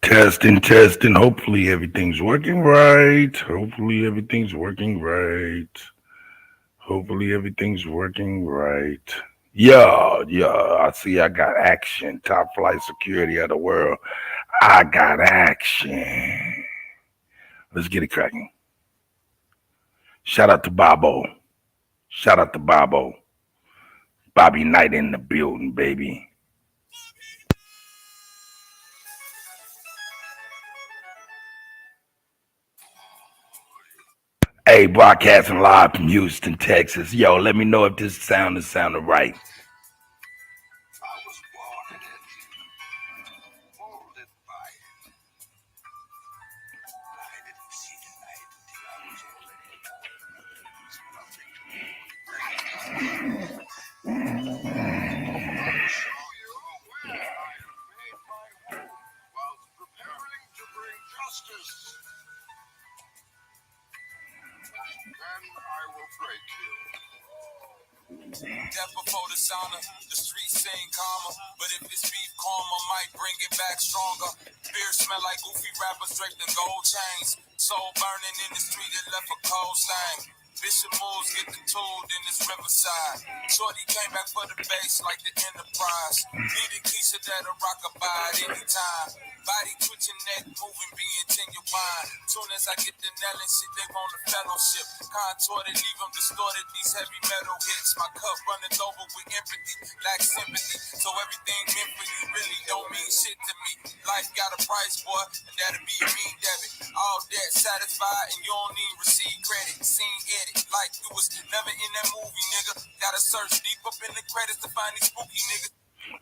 Testing, testing. Hopefully everything's working right. Hopefully everything's working right. Hopefully everything's working right. Yeah. I see I got action. Top flight security of the world. I got action. Let's get it cracking. Shout out to Bobo. Shout out to Bobo. Bobby Knight in the building, baby. Hey, broadcasting live from Houston, Texas. Yo, let me know if this sound is sounding right. Death before the sauna, the streets ain't calmer. But if it's beef karma, might bring it back stronger. Beer smell like goofy rappers draped in gold chains. Soul burning in the street, it left a cold stain. Bishop moves get the tool in this riverside. Shorty came back for the base like the Enterprise. Needed Keisha that'll rock a by at any time. Body twitching, neck moving, being genuine. Soon as I get the nail and shit, they want a fellowship. Contorted, leave them distorted, these heavy metal hits. My cup running over with empathy, lack sympathy. So everything meant for you really don't mean shit to me. Life got a price, boy, and that'll be a mean debit. All debt satisfied, and you don't even receive credit. Seen edit, like you was never in that movie, nigga. Gotta search deep up in the credits to find these spooky niggas.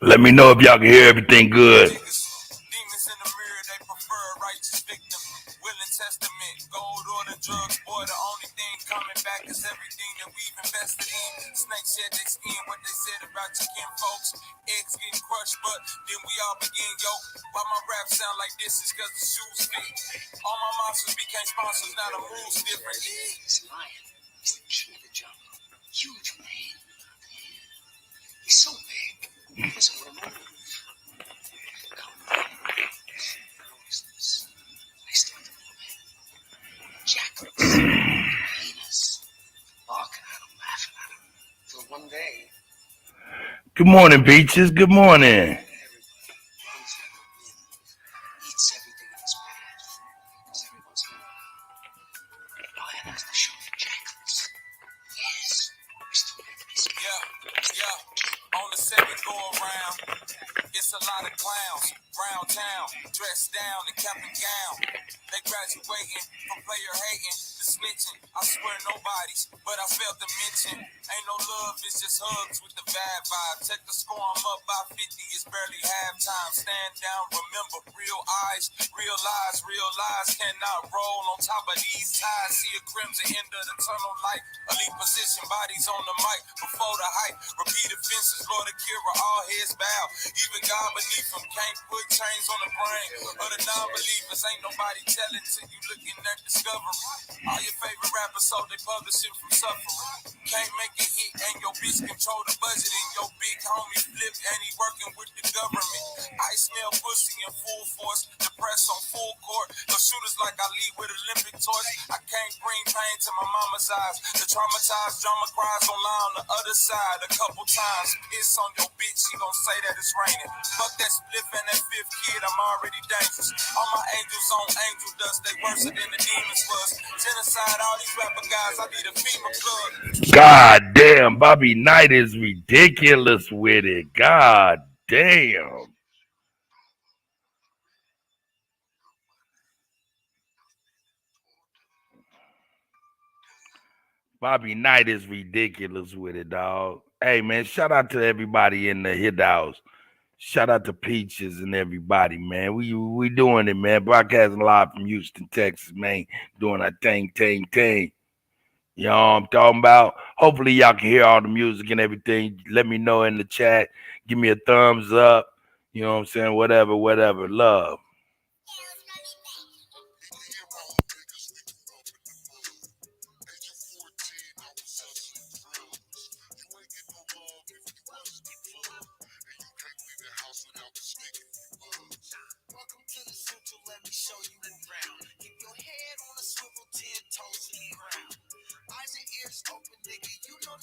Let me know if y'all can hear everything good. Demons in the mirror, they prefer a righteous victim. Willing testament, gold or the drugs, boy, the only thing coming back is everything that we've invested in. Snakes shed their skin, what they said about your kin folks. Eggs getting crushed, but then we all begin, yo. Why my rap sound like this is cause the shoes fit. All my monsters became sponsors, now the moves different. This lion is the king of the jungle. Huge man. He's so big, he doesn't want to move. Come on. I start to move. Jackals, hyenas, barking at him, laughing at him. Till one day, Good morning, Beaches. Good morning. everybody runs like the wind, eats everything in its path. Because every once in a while, a lion has to show the jackals. Yes, we still make this. Yeah. On the second go around, it's a lot of clowns. Brown town, dressed down in cap and gown. They graduating from player hating to snitching. I swear nobody's, but I failed to mention. Ain't no love, it's just hugs with the bad vibe. Check the score, I'm up by 50, it's barely halftime. Stand down, remember, real eyes, real lies cannot roll on top of these ties. See a crimson end of the tunnel light. Elite position, bodies on the mic before the hype. Repeat offenses, Lord Akira, all heads bow. Even God beneath them can't put chains on the brain of the non-believers. Ain't nobody telling till you looking at discovery. All your favorite rappers, so they publishing from suffering. Can't make a hit, and your bitch control the budget, and your big homie flipped, and he working with the government. I smell pussy in full force, the press on full court. The shooters like I lead with Olympic torch. I can't bring pain to my mama's eyes. The traumatized drama cries on line on the other side a couple times. It's on your bitch, she gon' say that it's raining. Fuck that spliff and that fifth kid, I'm already dangerous. All my angels on angel dust, they worse than the demons was. Genocide, all these rapper guys, I need a FEMA plug. God damn, Bobby Knight is ridiculous with it. God damn. Bobby Knight is ridiculous with it, dog. Hey, man, shout out to everybody in the hit house. Shout out to Peaches and everybody, man. We doing it, man. Broadcasting live from Houston, Texas, man. Doing our thing. You know what I'm talking about? Hopefully y'all can hear all the music and everything. Let me know in the chat. Give me a thumbs up. You know what I'm saying? Whatever. Love.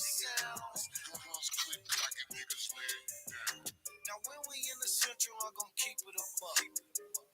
the sounds. Now when we in the central, I'm gonna keep it a buck.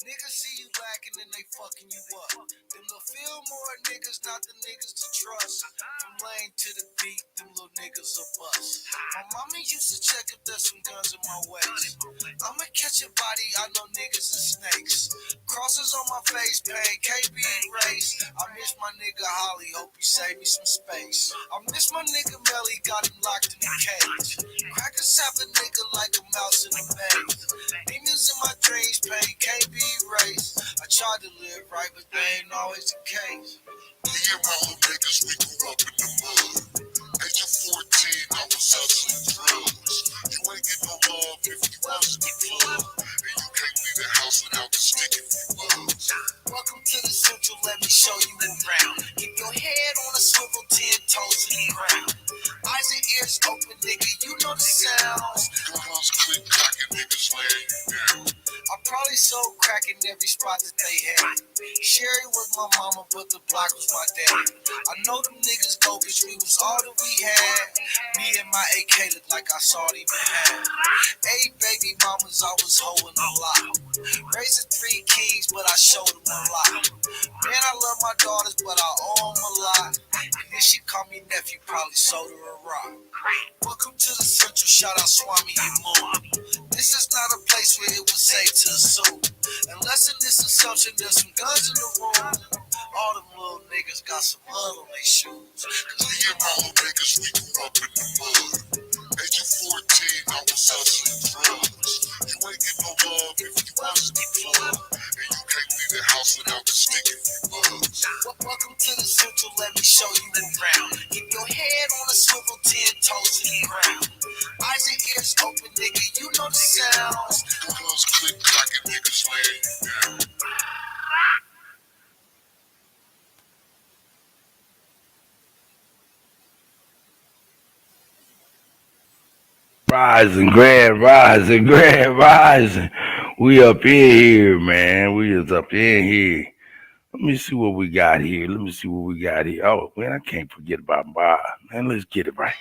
Niggas see you lacking and they fucking you up. Them little Fillmore niggas, not the niggas to trust. From lane to the beat, them little niggas a bust. My mama used to check if there's some guns in my waist. I'ma catch a body, I know niggas are snakes. Crosses on my face, pain, can't be erased. I miss my nigga Holly, hope you save me some space. I miss my nigga Melly, got him locked in the cage. Crackers sap a nigga like a mouse in a maze. Demons in my dreams, pain, can't be erased. I tried to live right, but that ain't always the case. Me and my little niggas, we grew up in the mud. Age of 14, I was hustling drugs. You ain't get no love if you wasn't the plug. And you can't leave the house without the stick if you was. Welcome to the central, let me show you around. Keep your head on a swivel, 10 toes to the ground. Eyes and ears open, nigga, you know the sounds. Guns click, knocking niggas laying down. I probably sold crack in every spot that they had. Sherry was my mama, but the block was my dad. I know them niggas go, bitch, we was all that we had. Me and my AK looked like I saw it even had. 8 baby mamas, I was holding a lot. Raising 3 keys, but I showed them a lot. Man, I love my daughters, but I owe them a lot. And then she called me nephew, probably sold her a rock. Welcome to the central, shout out Swami and Moon. This is not a place where it was safe to assume. Unless in this assumption there's some guns in the room. All them little niggas got some mud on their shoes. Me and my little niggas, we grew up in the mud. Age of 14, I was hustling drugs. You ain't get no love if you wasn't the plug. And you can't leave the house without the stick if you was. Welcome to the central, let me show you around. Keep your head on a swivel, 10 toes to the ground. Eyes and ears open, nigga, you know the sounds. Guns click, knocking niggas laying down. Rising, grand rising. We up in here, man. We is up in here. Let me see what we got here. Oh, man, I can't forget about Bob. Man, let's get it right.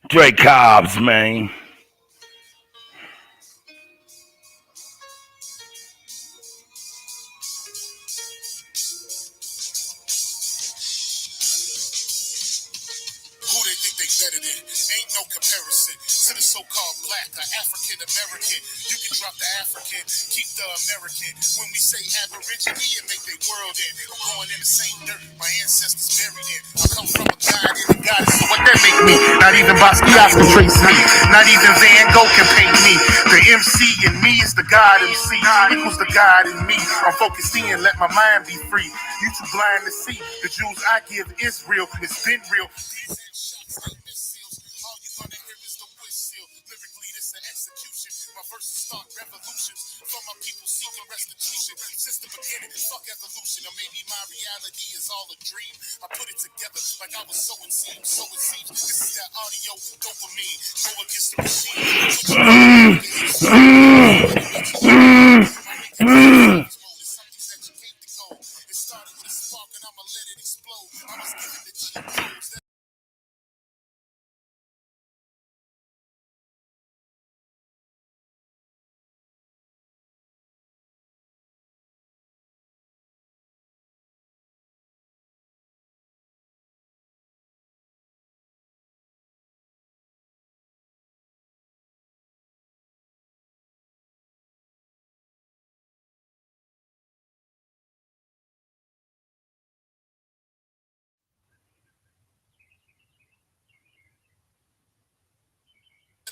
Drake Cobbs, man. Who they think they better than? Ain't no comparison to the so-called black or African American. You can drop the African, keep the American. When we say Aborigine, and make their world in. I'm going in the same dirt my ancestors buried in. I come from a god and a goddess, so what that make me? Not even Basquiat can trace me. Not even Van Gogh can paint me. The MC in me is the God MC equals the God in me. I'm focused in, let my mind be free. You too blind to see. The Jews I give is real. It's been real. All you gonna hear is the whistle. Lyrically, this an execution. My verses start revolutions. For my people seeking restitution. Since the beginning, fuck evolution. Or maybe my reality is all a dream. I put it together like I was so it seems. This is that audio dopamine. Go against the machine. It's something that you can't decode. It started with a spark and I'ma let it explode. I was given the cheat codes.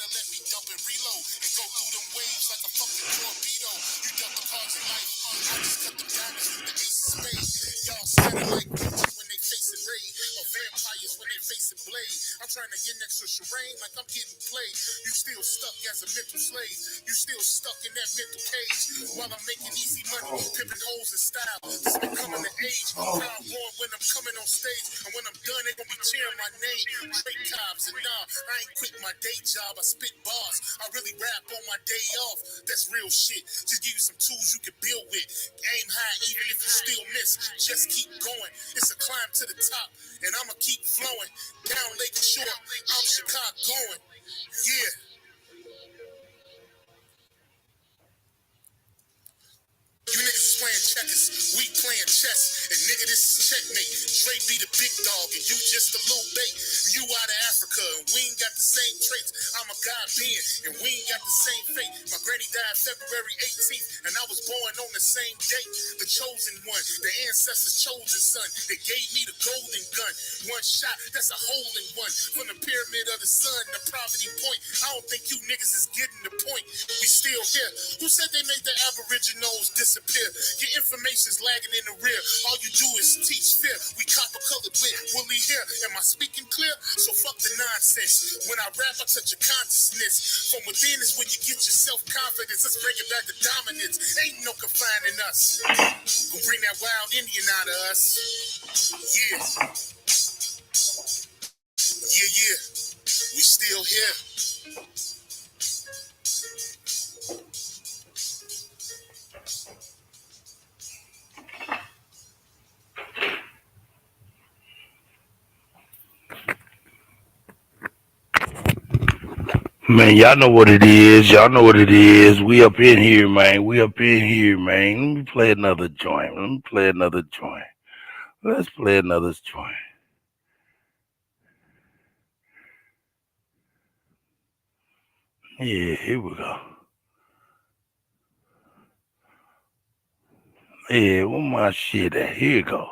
Let me dump and reload and go through them waves like a fucking torpedo. You dump the cards in life, I just cut the diamonds with the ace of spades. Y'all scatter like bitches when they facing raid, or vampires when they facing blade. I'm trying to get next to Shireen like I'm getting played. You still stuck as a mental slave. You still stuck in that mental cage. While I'm making easy money, pimping hoes in style. This becoming the age. How I'm going when I'm coming on stage. And when I'm done, they gonna be cheering my name. Straight cops and nah, I ain't quit my day job. I spit bars. I really rap on my day off. That's real shit. Just give you some tools you can build with. Aim high even if you still miss. Just keep going. It's a climb to the top. And I'ma keep flowing. Down Lake Shore, I'm Chicagoan. Yeah. You niggas is playing checkers, we playing chess. And nigga, this is checkmate. Dre be the big dog, and you just a little bait. You out of Africa, and we ain't got the same traits. I'm a God-being, and we ain't got the same fate. My granny died February 18th, and I was born on the same date. The chosen one, the ancestors' chosen son. They gave me the golden gun. One shot, that's a hole in one. From the pyramid of the sun, the poverty point. I don't think you niggas is getting the point. We still here. Who said they made the Aboriginals disappear? Your information's lagging in the rear. All you do is teach fear. We copper-colored with woolly hair. Am I speaking clear? So fuck the nonsense. When I rap, I touch your consciousness. From within is when you get your self-confidence. Let's bring it back to dominance. Ain't no confining us. We'll bring that wild Indian out of us. Yeah. Yeah, yeah. We still here. Man, y'all know what it is. Y'all know what it is. We up in here, man. We up in here, man. Let me play another joint. Let me play another joint. Let's play another joint. Yeah, here we go. Yeah, where my shit at? Here it goes.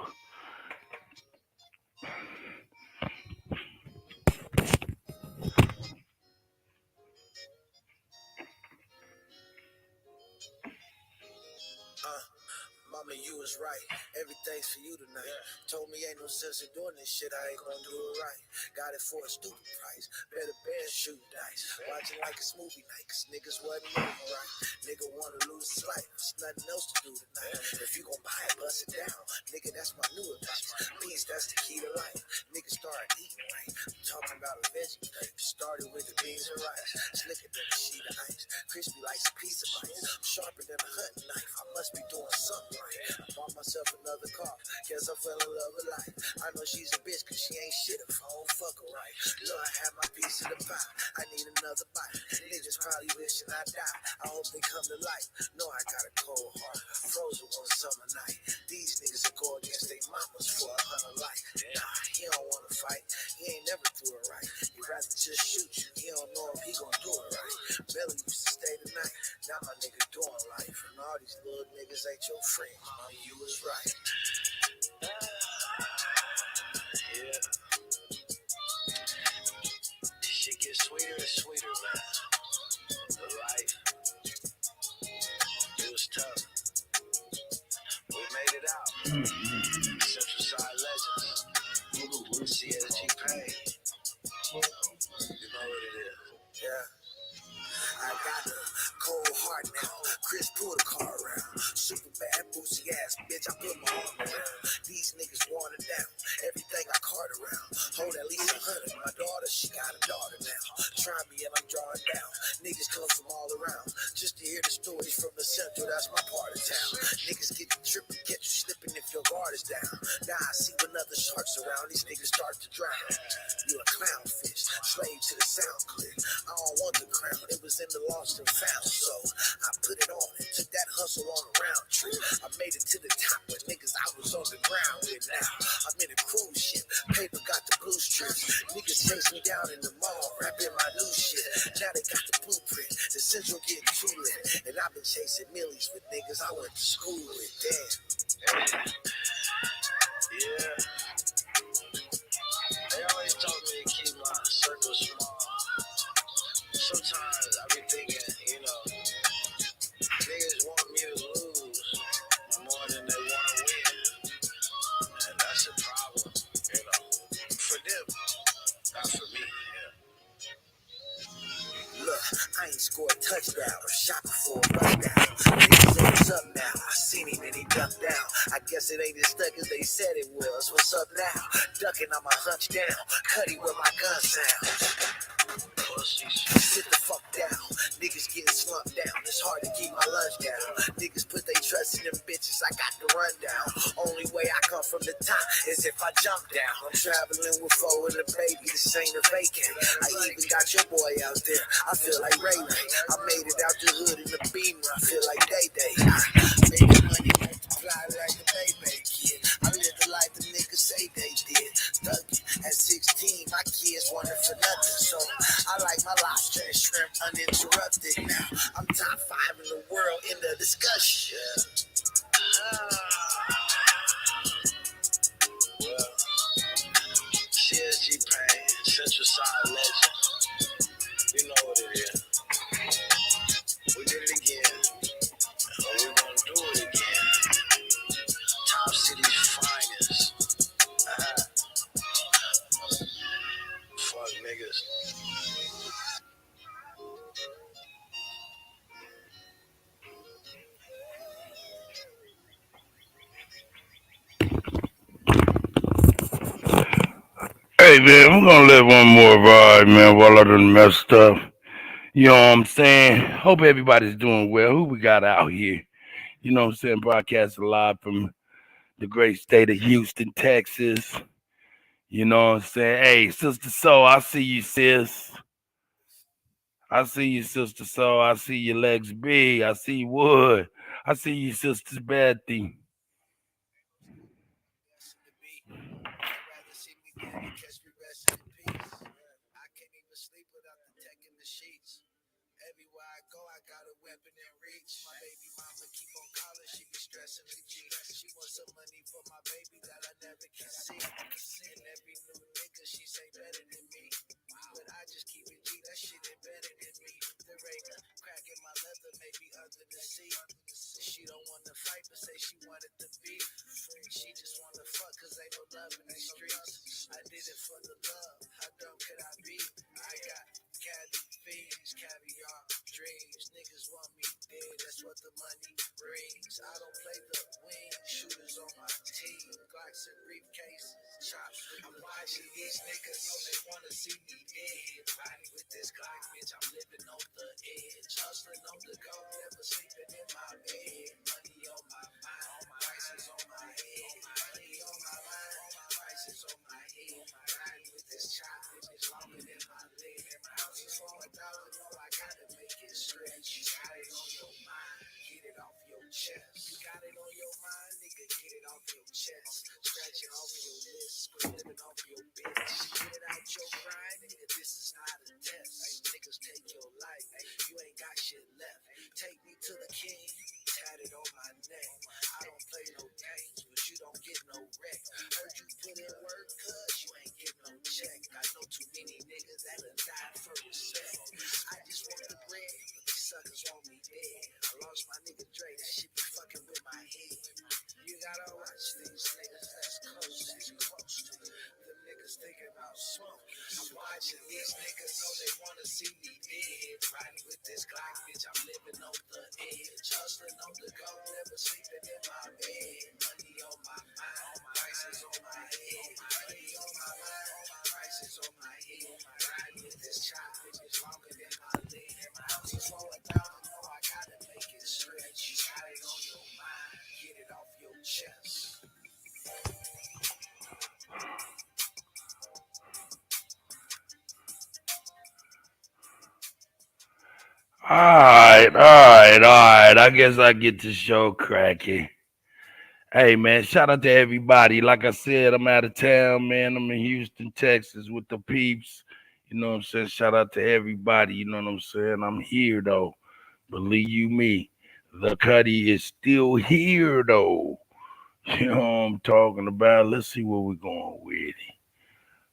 Mama, you was right. Everything's for you tonight. Told me ain't no sense in doing this shit. I ain't gonna do it right. Got it for a stupid price. Better bet shoot dice. Watching like a smoothie night. Cause niggas wasn't moving right. Nigga wanna lose his life. There's nothing else to do tonight. If you gon' buy it, bust it down. Nigga, that's my new advice. Peace, that's the key to life. Niggas start eating right. I'm talking about a veggie plate. Started with the beans and rice. Slicker than a sheet of ice. Crispy like a piece of ice. Sharper than a hunting knife. I must be doing something right. I bought myself another car. Guess I fell in love with life. I know she's a bitch cause she ain't shit if I don't fuck her right. So I have my piece of the pie. I need another bite. Niggas probably wishing I die. I hope they come to life. No, I got a cold heart. Frozen one summer night. These niggas will go against their mamas for 100 life. Nah, he don't wanna fight. He ain't never do it right. He'd rather just shoot you. He don't know if he gon' do it right. Melly used to stay the night. Now my nigga doing life. And all these little niggas ain't your friends. Mama, you was right. Yeah. Shit gets sweeter and sweeter, man. The life. It was tough. We made it out. Central Side Legends. CSG Pain. You know what it is. Yeah. I got a cold heart now. Chris pull the car around. Super bad, boozy ass bitch. I put my arm around. These niggas watered down. Everything I cart around. Hold at least 100. My daughter, she got a daughter now. Try me and I'm drawing down. Niggas come from all around. Just to hear the stories from the central, that's my part of town. Niggas get you tripping, get you slipping if your guard is down. Now I see when other sharks around. These niggas start to drown. You a clownfish, slave to the sound clip. I don't want the crown. It was in the lost and found, so I put it on and took that hustle on a round trip. I made it to the top, but niggas I was on the ground with now. I'm in a cruise ship, paper got the blue strips. Niggas chase me down in the mall, rapping my new shit. Now they got the blueprint, the central getting too lit. And I've been chasing millies with niggas I went to school with, damn. Yeah. They always told me to keep my circle small. Sometimes I be thinking, you know, niggas want me to lose more than they want to win. And that's a problem, you know. For them, not for me. score a touchdown or shot before a rundown. Niggas say what's up now. I seen him and he ducked down. I guess it ain't as stuck as they said it was. What's up now? Ducking on my hunch down. Cutty with my gun sound. Sit the fuck down. Niggas getting slumped down. It's hard to keep my lunch down. Niggas put their trust in them bitches. I got the rundown. Only way I come from the top is if I jump down. I'm traveling with foe and the baby. This ain't a vacant. I even got your boy out there. I feel like Ray Ray. I made it out the hood in the Beamer. I feel like Day Day. I made the money multiply like the baby kid. I live the life the niggas say they did. Thuggin' at 16, my kids wanted for nothing. So I like my lobster and shrimp uninterrupted. Now I'm top 5 in the world in the discussion. Well, CSG Pain, Central Side Legend. You know what it is. We did it again. And we're gonna do it again. Top City's finest. Fuck niggas. Hey, man, I'm gonna let one more ride, man, while I done messed up. You know what I'm saying? Hope everybody's doing well. Who we got out here? You know what I'm saying? Broadcasting live from the great state of Houston, Texas. You know what I'm saying? Hey, Sister Soul, I see you, sis. I see you, Sister Soul. I see you, Legs B. I see Wood. I see you, Sister Betty. Everywhere I go, I got a weapon in reach. My baby mama keep on calling, she be stressing the G. She wants some money for my baby that I never can see. And every new nigga, she say better than me. But I just keep it G, that shit ain't better than me. The raven cracking my leather, maybe under the seat. She don't wanna fight, but say she wanted to be. She just wanna fuck, cause ain't no love in the streets. I did it for the love, how dumb could I be? I got caddy fiends, caviar dreams. Niggas want me dead, that's what the money brings. I don't play the wing, shooters on my team. Glocks and briefcases, chops with I'm watching these niggas, know they wanna see me dead. Riding with this Glock, bitch, I'm living on the edge. Hustling on the go, never sleeping in my bed. Money on my mind, all my prices on my head. Money on my mind, all my prices on my head. Riding with this chop, bitch, longer than my leg. My house is $4,000, oh, I gotta make it stretch. You got it on your mind, get it off your chest. You got it on your mind, nigga, get it off your chest. Scratch it off your list, quit living off your bitch. Get it out your grind, nigga, this is not a test. Niggas take your life, you ain't got shit left. Take me to the king, tatted on my neck. I don't play no games, but you don't get no wreck. Heard you put in work, cuz you ain't get no check. I know too many niggas that done died for respect. I just want the bread, but these suckers want me dead. I lost my nigga Dre, that shit be fucking with my head. You gotta watch these niggas that's close, Them niggas thinking about smoke. I'm watching these niggas, so they wanna see me dead. Riding with this Glock, bitch, I'm living on the edge. Hustling on the go, never sleeping in my bed. Money on my mind, all my prices on my head. Money on my mind, all my prices on my head. Riding with this chop, bitch, it's longer than my leg. My house is $4,000, oh, I gotta make it stretch. You got it on your mind, get it off your chest. All right. I guess I get the show cracking. Hey, man, shout out to everybody. Like I said, I'm out of town, man. I'm in Houston, Texas with the peeps. You know what I'm saying? Shout out to everybody. You know what I'm saying? I'm here, though. Believe you me, the Kutty is still here, though. You know what I'm talking about? Let's see where we're going with it.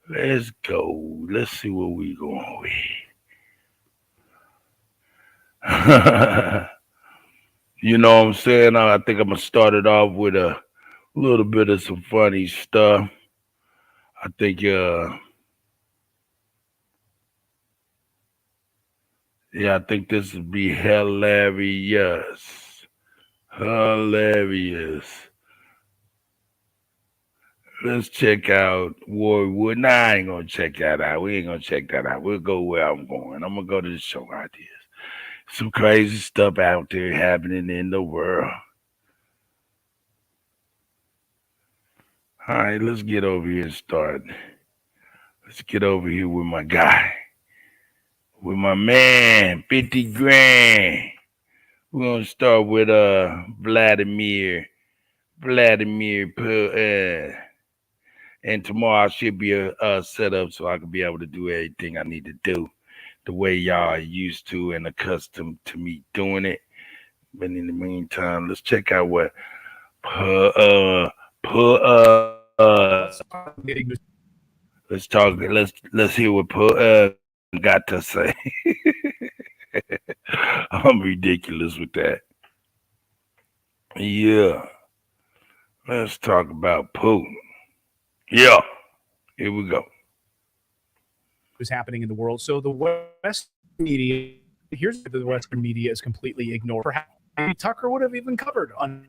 Let's go. Let's see where we're going with it. You know what I'm saying? I think I'm going to start it off with a little bit of some funny stuff. I think Yeah, I think this would be hilarious. Hilarious. Let's check out Warwood. Nah, I ain't gonna check that out. We ain't gonna check that out. We'll go where I'm going. I'm gonna go to the show ideas. Some crazy stuff out there happening in the world. All right, let's get over here and start. Let's get over here with my guy, with my man, 50 grand. We're gonna start with Vladimir. Vladimir and tomorrow I should be set up so I can be able to do everything I need to do the way y'all are used to and accustomed to me doing it. But in the meantime, let's check out what pu- uh pu- let's talk let's hear what got to say. I'm ridiculous with that. Yeah. Let's talk about Putin. Yeah. Here we go. Was happening in the world. So the Western media, here's the Western media is completely ignored. Perhaps Tucker would have even covered on.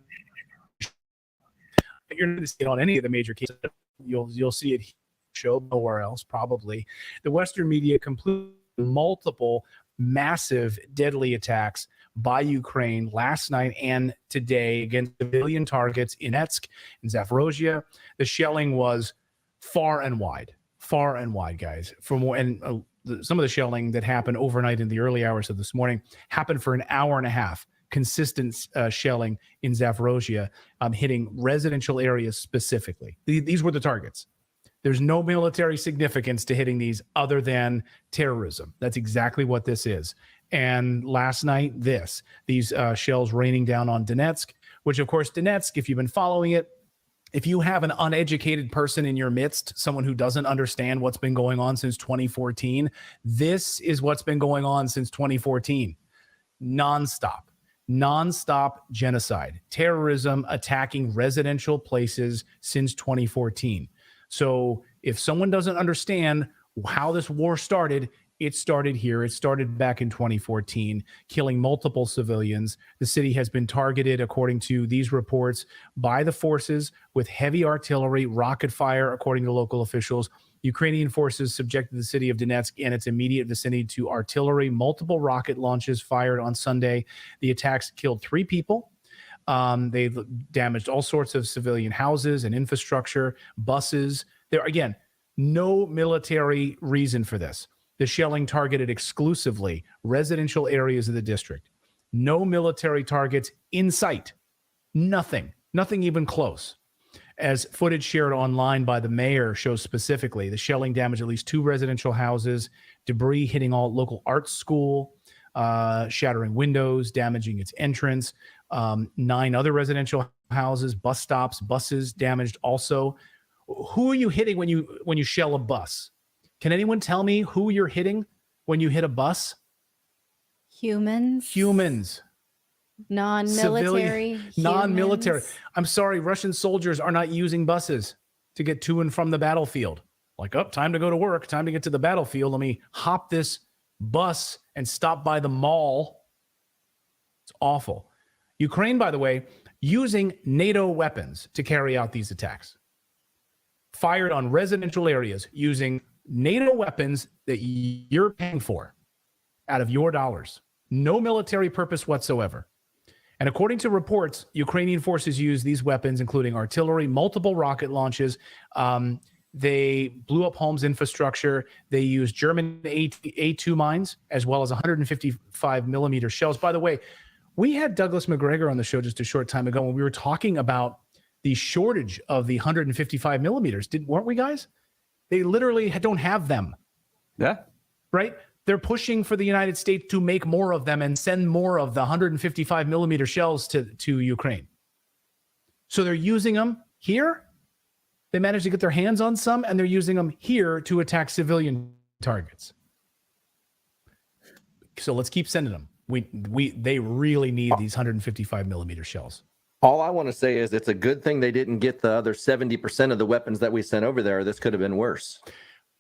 You're not going to see it on any of the major cases. You'll see it show nowhere else probably. The Western media completely multiple massive deadly attacks by Ukraine last night and today against civilian targets in Donetsk and Zaporozhye. The shelling was far and wide, guys. Some of the shelling that happened overnight in the early hours of this morning happened for an hour and a half. Consistent shelling in Zaporozhye, hitting residential areas specifically. These were the targets. There's no military significance to hitting these other than terrorism. That's exactly what this is. And last night, these shells raining down on Donetsk, which, of course, Donetsk, if you've been following it, if you have an uneducated person in your midst, someone who doesn't understand what's been going on since 2014, this is what's been going on since 2014. Nonstop genocide, terrorism attacking residential places since 2014. So if someone doesn't understand how this war started, it started here. It started back in 2014, killing multiple civilians. The city has been targeted, according to these reports, by the forces with heavy artillery, rocket fire, according to local officials. Ukrainian forces subjected the city of Donetsk and its immediate vicinity to artillery, multiple rocket launches fired on Sunday. The attacks killed 3 people. They damaged all sorts of civilian houses and infrastructure, buses. There, again, no military reason for this. The shelling targeted exclusively residential areas of the district. No military targets in sight. Nothing even close. As footage shared online by the mayor shows specifically, the shelling damaged at least 2 residential houses, debris hitting all local art school, shattering windows, damaging its entrance. 9 other residential houses, bus stops, buses damaged also. Who are you hitting when you shell a bus? Can anyone tell me who you're hitting when you hit a bus? Humans. Non-military. Non-military. I'm sorry, Russian soldiers are not using buses to get to and from the battlefield. Like, time to go to work, time to get to the battlefield. Let me hop this bus and stop by the mall. It's awful. Ukraine, by the way, using NATO weapons to carry out these attacks. Fired on residential areas using NATO weapons that you're paying for out of your dollars. No military purpose whatsoever. And according to reports, Ukrainian forces used these weapons, including artillery, multiple rocket launches. They blew up homes infrastructure. They used German A2 mines, as well as 155 millimeter shells. By the way, we had Douglas McGregor on the show just a short time ago when we were talking about the shortage of the 155 millimeters. Weren't we, guys? They literally don't have them. Yeah. Right? They're pushing for the United States to make more of them and send more of the 155 millimeter shells to Ukraine. So they're using them here. They managed to get their hands on some, and they're using them here to attack civilian targets. So let's keep sending them. They really need these 155 millimeter shells. All I want to say is it's a good thing they didn't get the other 70% of the weapons that we sent over there. This could have been worse.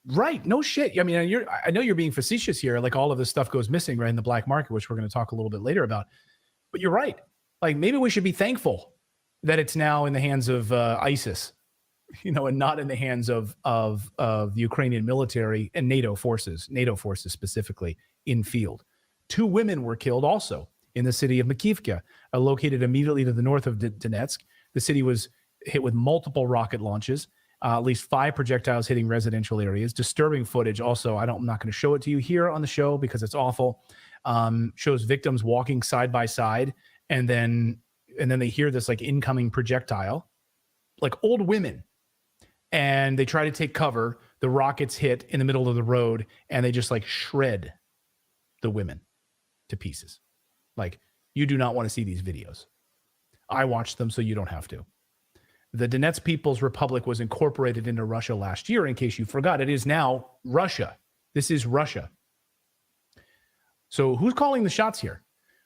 Right. No shit. I mean, I know you're being facetious here. Like all of this stuff goes missing, right, in the black market, which we're going to talk a little bit later about. But you're right. Like maybe we should be thankful that it's now in the hands of ISIS, and not in the hands of the Ukrainian military and NATO forces specifically in field. 2 women were killed also in the city of Makivka, located immediately to the north of Donetsk. The city was hit with multiple rocket launches. At least 5 projectiles hitting residential areas. Disturbing footage. Also, I'm not going to show it to you here on the show because it's awful. Shows victims walking side by side, and then they hear this like incoming projectile, like old women, and they try to take cover. The rockets hit in the middle of the road, and they just like shred the women to pieces. Like, you do not want to see these videos. I watched them, so you don't have to. The Donetsk People's Republic was incorporated into Russia last year, in case you forgot. It is now Russia. This is Russia. So who's calling the shots here?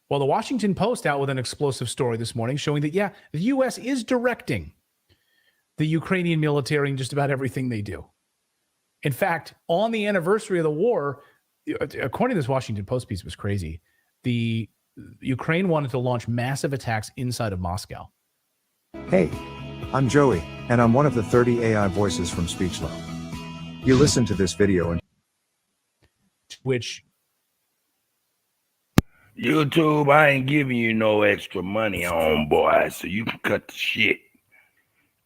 Well, the Washington Post out with an explosive story this morning showing that, the U.S. is directing the Ukrainian military in just about everything they do. In fact, on the anniversary of the war, according to this Washington Post piece, was crazy. The Ukraine wanted to launch massive attacks inside of Moscow. Hey, I'm Joey, and I'm one of the 30 AI voices from SpeechLab. You listen to this video and which YouTube, I ain't giving you no extra money, homeboy, so you can cut the shit.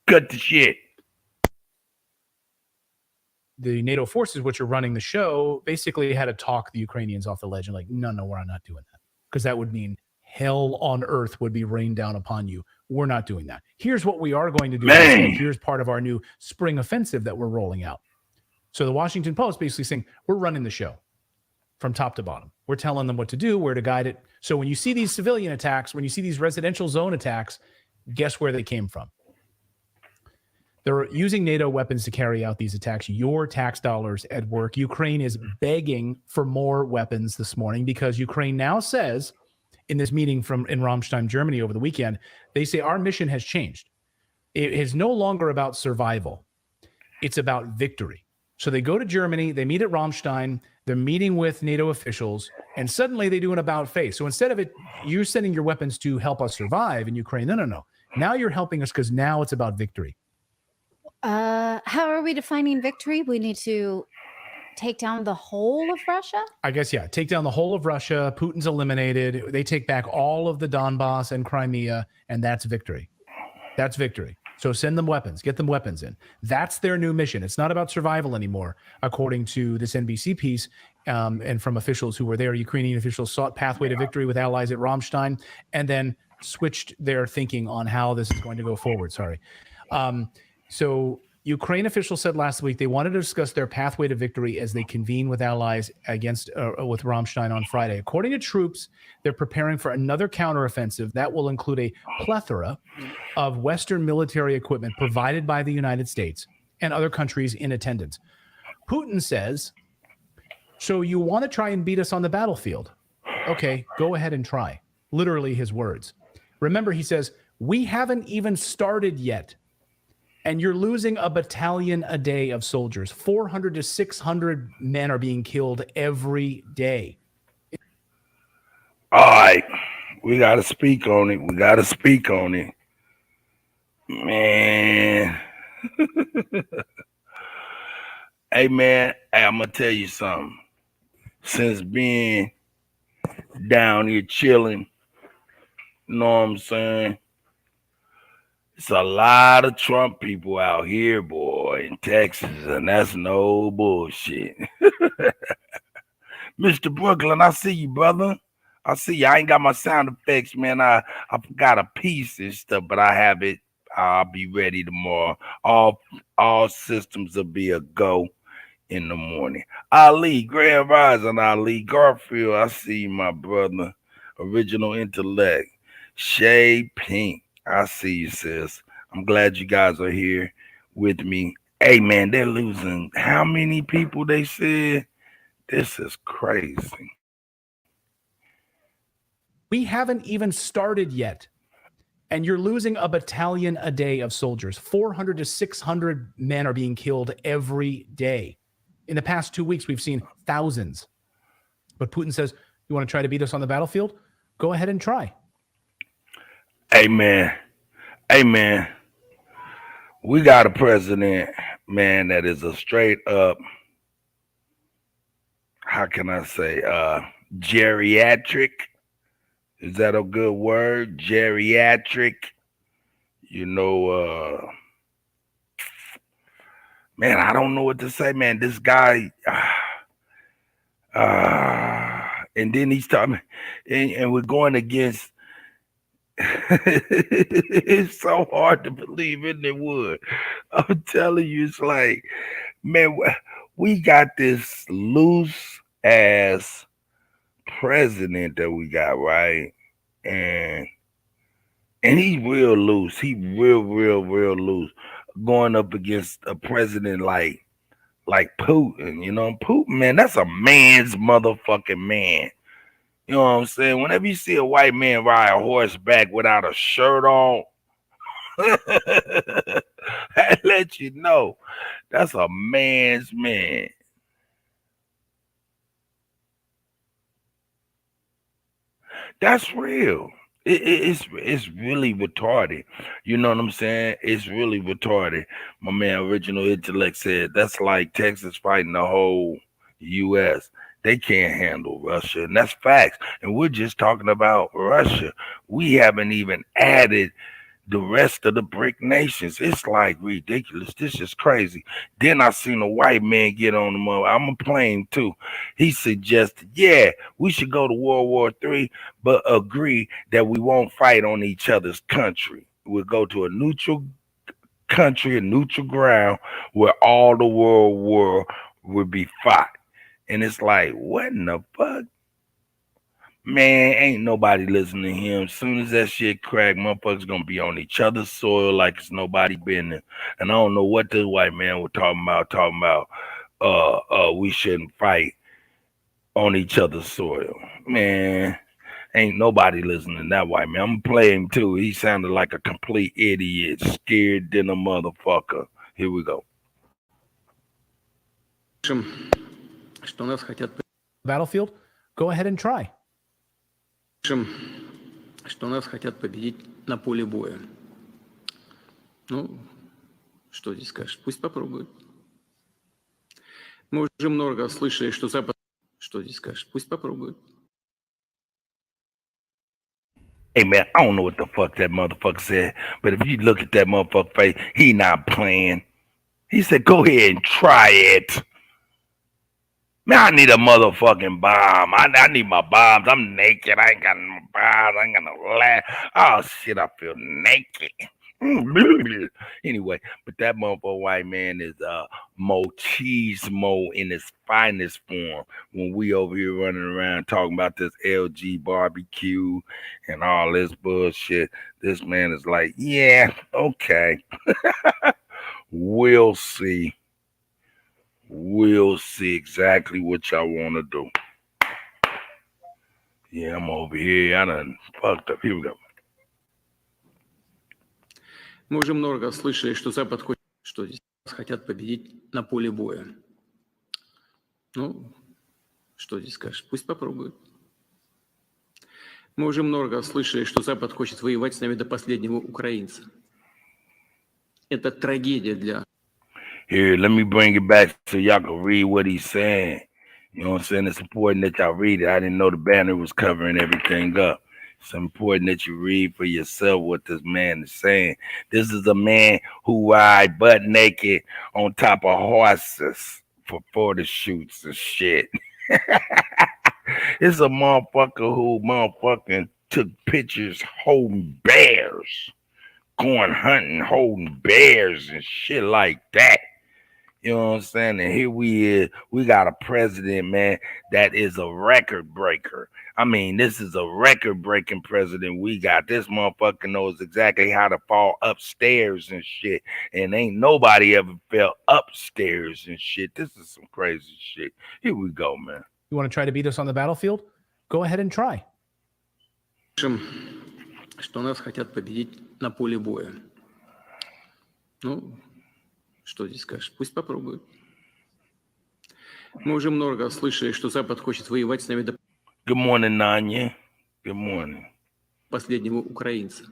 Cut the shit. The NATO forces, which are running the show, basically had to talk the Ukrainians off the ledge and like, no, we're not doing that. Because that would mean hell on earth would be rained down upon you. We're not doing that. Here's what we are going to do. Here's part of our new spring offensive that we're rolling out. So the Washington Post basically saying, we're running the show from top to bottom. We're telling them what to do, where to guide it. So when you see these civilian attacks, when you see these residential zone attacks, guess where they came from? They're using NATO weapons to carry out these attacks. Your tax dollars at work. Ukraine is begging for more weapons this morning because Ukraine now says, in this meeting in Ramstein, Germany over the weekend, they say our mission has changed. It is no longer about survival. It's about victory. So they go to Germany, they meet at Ramstein, they're meeting with NATO officials, and suddenly they do an about face. So instead of you're sending your weapons to help us survive in Ukraine, no. Now you're helping us because now it's about victory. How are we defining victory? We need to take down the whole of Russia? I guess, yeah. Take down the whole of Russia. Putin's eliminated. They take back all of the Donbass and Crimea, and that's victory. That's victory. So send them weapons. Get them weapons in. That's their new mission. It's not about survival anymore, according to this NBC piece and from officials who were there. Ukrainian officials sought pathway to victory with allies at Ramstein and then switched their thinking on how this is going to go forward. So Ukraine officials said last week they wanted to discuss their pathway to victory as they convene with allies with Ramstein on Friday. According to troops, they're preparing for another counteroffensive that will include a plethora of Western military equipment provided by the United States and other countries in attendance. Putin says, so you want to try and beat us on the battlefield? Okay, go ahead and try. Literally his words. Remember, he says, we haven't even started yet. And you're losing a battalion a day of soldiers. 400 to 600 men are being killed every day. All right. We got to speak on it. Man. Hey, man, I'm going to tell you something. Since being down here chilling, you know what I'm saying? It's a lot of Trump people out here, boy, in Texas, and that's no bullshit. Mr. Brooklyn, I see you, brother. I see you. I ain't got my sound effects, man. I got a piece and stuff, but I have it. I'll be ready tomorrow. All systems will be a go in the morning. Ali, Grand Rising, Ali Garfield, I see you, my brother. Original Intellect. Shay Pink. I see you, sis. I'm glad you guys are here with me. Hey, man, they're losing how many people they said? This is crazy. We haven't even started yet. And you're losing a battalion a day of soldiers. 400 to 600 men are being killed every day. In the past 2 weeks, we've seen thousands. But Putin says, you want to try to beat us on the battlefield? Go ahead and try. Amen. Amen. We got a president, man, that is a straight up, how can I say, geriatric. Is that a good word? Geriatric. You know, man, I don't know what to say, man. This guy, and then he's talking, and we're going against. It's so hard to believe, isn't it? Wood, I'm telling you, it's like, man, we got this loose ass president that we got, right? And he's real loose. He real loose, going up against a president like Putin. You know, Putin, man, that's a man's motherfucking man. You know what I'm saying? Whenever you see a white man ride a horseback without a shirt on, that lets you know that's a man's man. That's real. It's really retarded. You know what I'm saying? It's really retarded. My man Original Intellect said that's like Texas fighting the whole U.S. They can't handle Russia, and that's facts. And we're just talking about Russia. We haven't even added the rest of the BRIC nations. It's like ridiculous. This is crazy. Then I seen a white man get on the mother. I'm a plane too. He suggested, yeah, we should go to World War III, but agree that we won't fight on each other's country. We'll go to a neutral country, a neutral ground where all the world war would be fought. And it's like, what in the fuck? Man, ain't nobody listening to him. As soon as that shit crack, motherfuckers gonna be on each other's soil like it's nobody business. And I don't know what this white man was talking about, we shouldn't fight on each other's soil. Man, ain't nobody listening to that white man. I'm playing too. He sounded like a complete idiot, scared than a motherfucker. Here we go. Battlefield, go ahead and try. Что нас хотят победить на поле боя. Ну, что здесь скажешь? Пусть попробуют. Мы уже много слышали, что Запад... Что здесь скажешь? Пусть попробуют. Hey, man, I don't know what the fuck that motherfucker said, but if you look at that motherfucker face, he not playing. He said, go ahead and try it. Man, I need a motherfucking bomb. I need my bombs. I'm naked. I ain't got no bombs. I ain't got no laugh. Oh, shit, I feel naked. Anyway, but that motherfucker white man is machismo in its finest form. When we over here running around talking about this LG barbecue and all this bullshit, this man is like, yeah, okay. We'll see. We'll see exactly what y'all want to do. Yeah, I'm over here. I done fucked up. Here we go. Мы уже много слышали, что Запад хочет, что здесь хотят победить на поле боя. Ну, что здесь скажешь? Пусть попробуют. Мы уже много слышали, что Запад хочет воевать с нами до последнего украинца. Это трагедия для... Here, let me bring it back so y'all can read what he's saying. You know what I'm saying? It's important that y'all read it. I didn't know the banner was covering everything up. It's important that you read for yourself what this man is saying. This is a man who ride butt naked on top of horses for photo shoots and shit. It's a motherfucker who motherfucking took pictures holding bears, going hunting, holding bears and shit like that. You know what I'm saying? And here we got a president, man, that is a record breaker. I mean, this is a record-breaking president we got. This motherfucker knows exactly how to fall upstairs and shit. And ain't nobody ever fell upstairs and shit. This is some crazy shit. Here we go, man. You want to try to beat us on the battlefield? Go ahead and try. Что нас хотят победить на поле боя. Ну, что здесь скажешь? Пусть попробуют. Мы уже много слышали, что Запад хочет воевать с нами до Good morning, Nanya. Good morning. последнего украинца.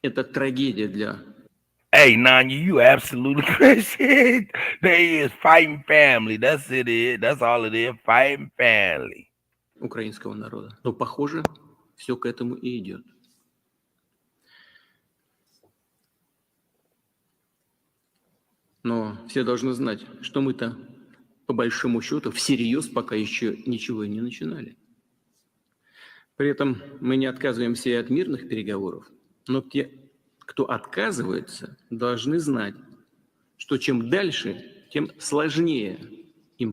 Это трагедия для... Hey, Nanya, you absolutely crazy. They is fighting family. That's it. That's all it is. Fighting family. украинского народа. Но, похоже, все к этому и идет. Но все должны знать, что мы-то, по большому счету, всерьез пока еще ничего и не начинали. При этом мы не отказываемся и от мирных переговоров, но те, кто отказывается, должны знать, что чем дальше, тем сложнее им.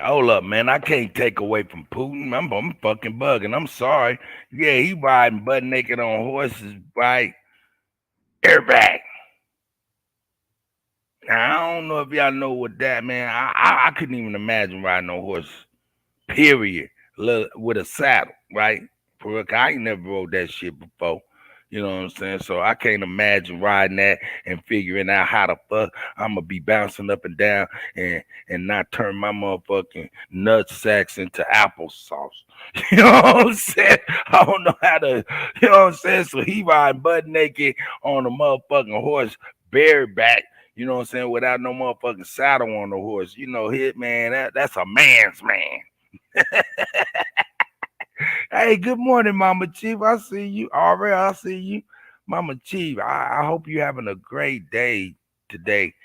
Hold up, man. I can't take away from Putin. I'm fucking bugging. I'm sorry. Yeah, he riding butt naked on horses, right? Airback. Now, I don't know if y'all know what that, man. I couldn't even imagine riding on horse, period, with a saddle, right? For real, 'cause I ain't never rode that shit before. You know what I'm saying? So I can't imagine riding that and figuring out how the fuck I'm going to be bouncing up and down and not turn my motherfucking nut sacks into applesauce. You know what I'm saying? I don't know how to, you know what I'm saying? So he riding butt naked on a motherfucking horse, bareback. You know what I'm saying? Without no motherfucking saddle on the horse. You know, hit man, that's a man's man. Hey, good morning, Mama Chief. I see you. Already, I see you. Mama Chief, I hope you're having a great day today.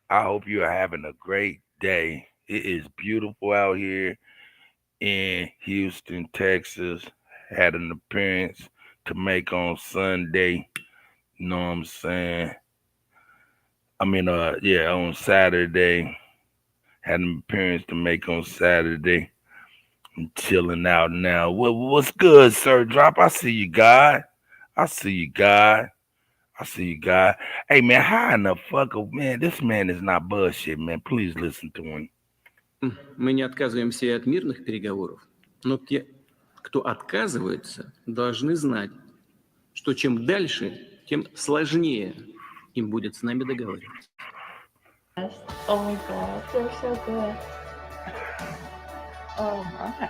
I hope you are having a great day. It is beautiful out here in Houston, Texas. Had an appearance to make on Sunday. You know what I'm saying? I mean, on Saturday. Had an appearance to make on Saturday. I'm chilling out now. What's good, Sir Drop? I see you, God. I see you, God. I see you, God. Hey, man, how in the fuck, man? This man is not bullshit, man. Please listen to him. Мы не отказываемся и от мирных переговоров, но те, кто отказывается, должны знать, что чем дальше, тем сложнее им будет с нами договариваться. Oh my god, they're so good. Oh my.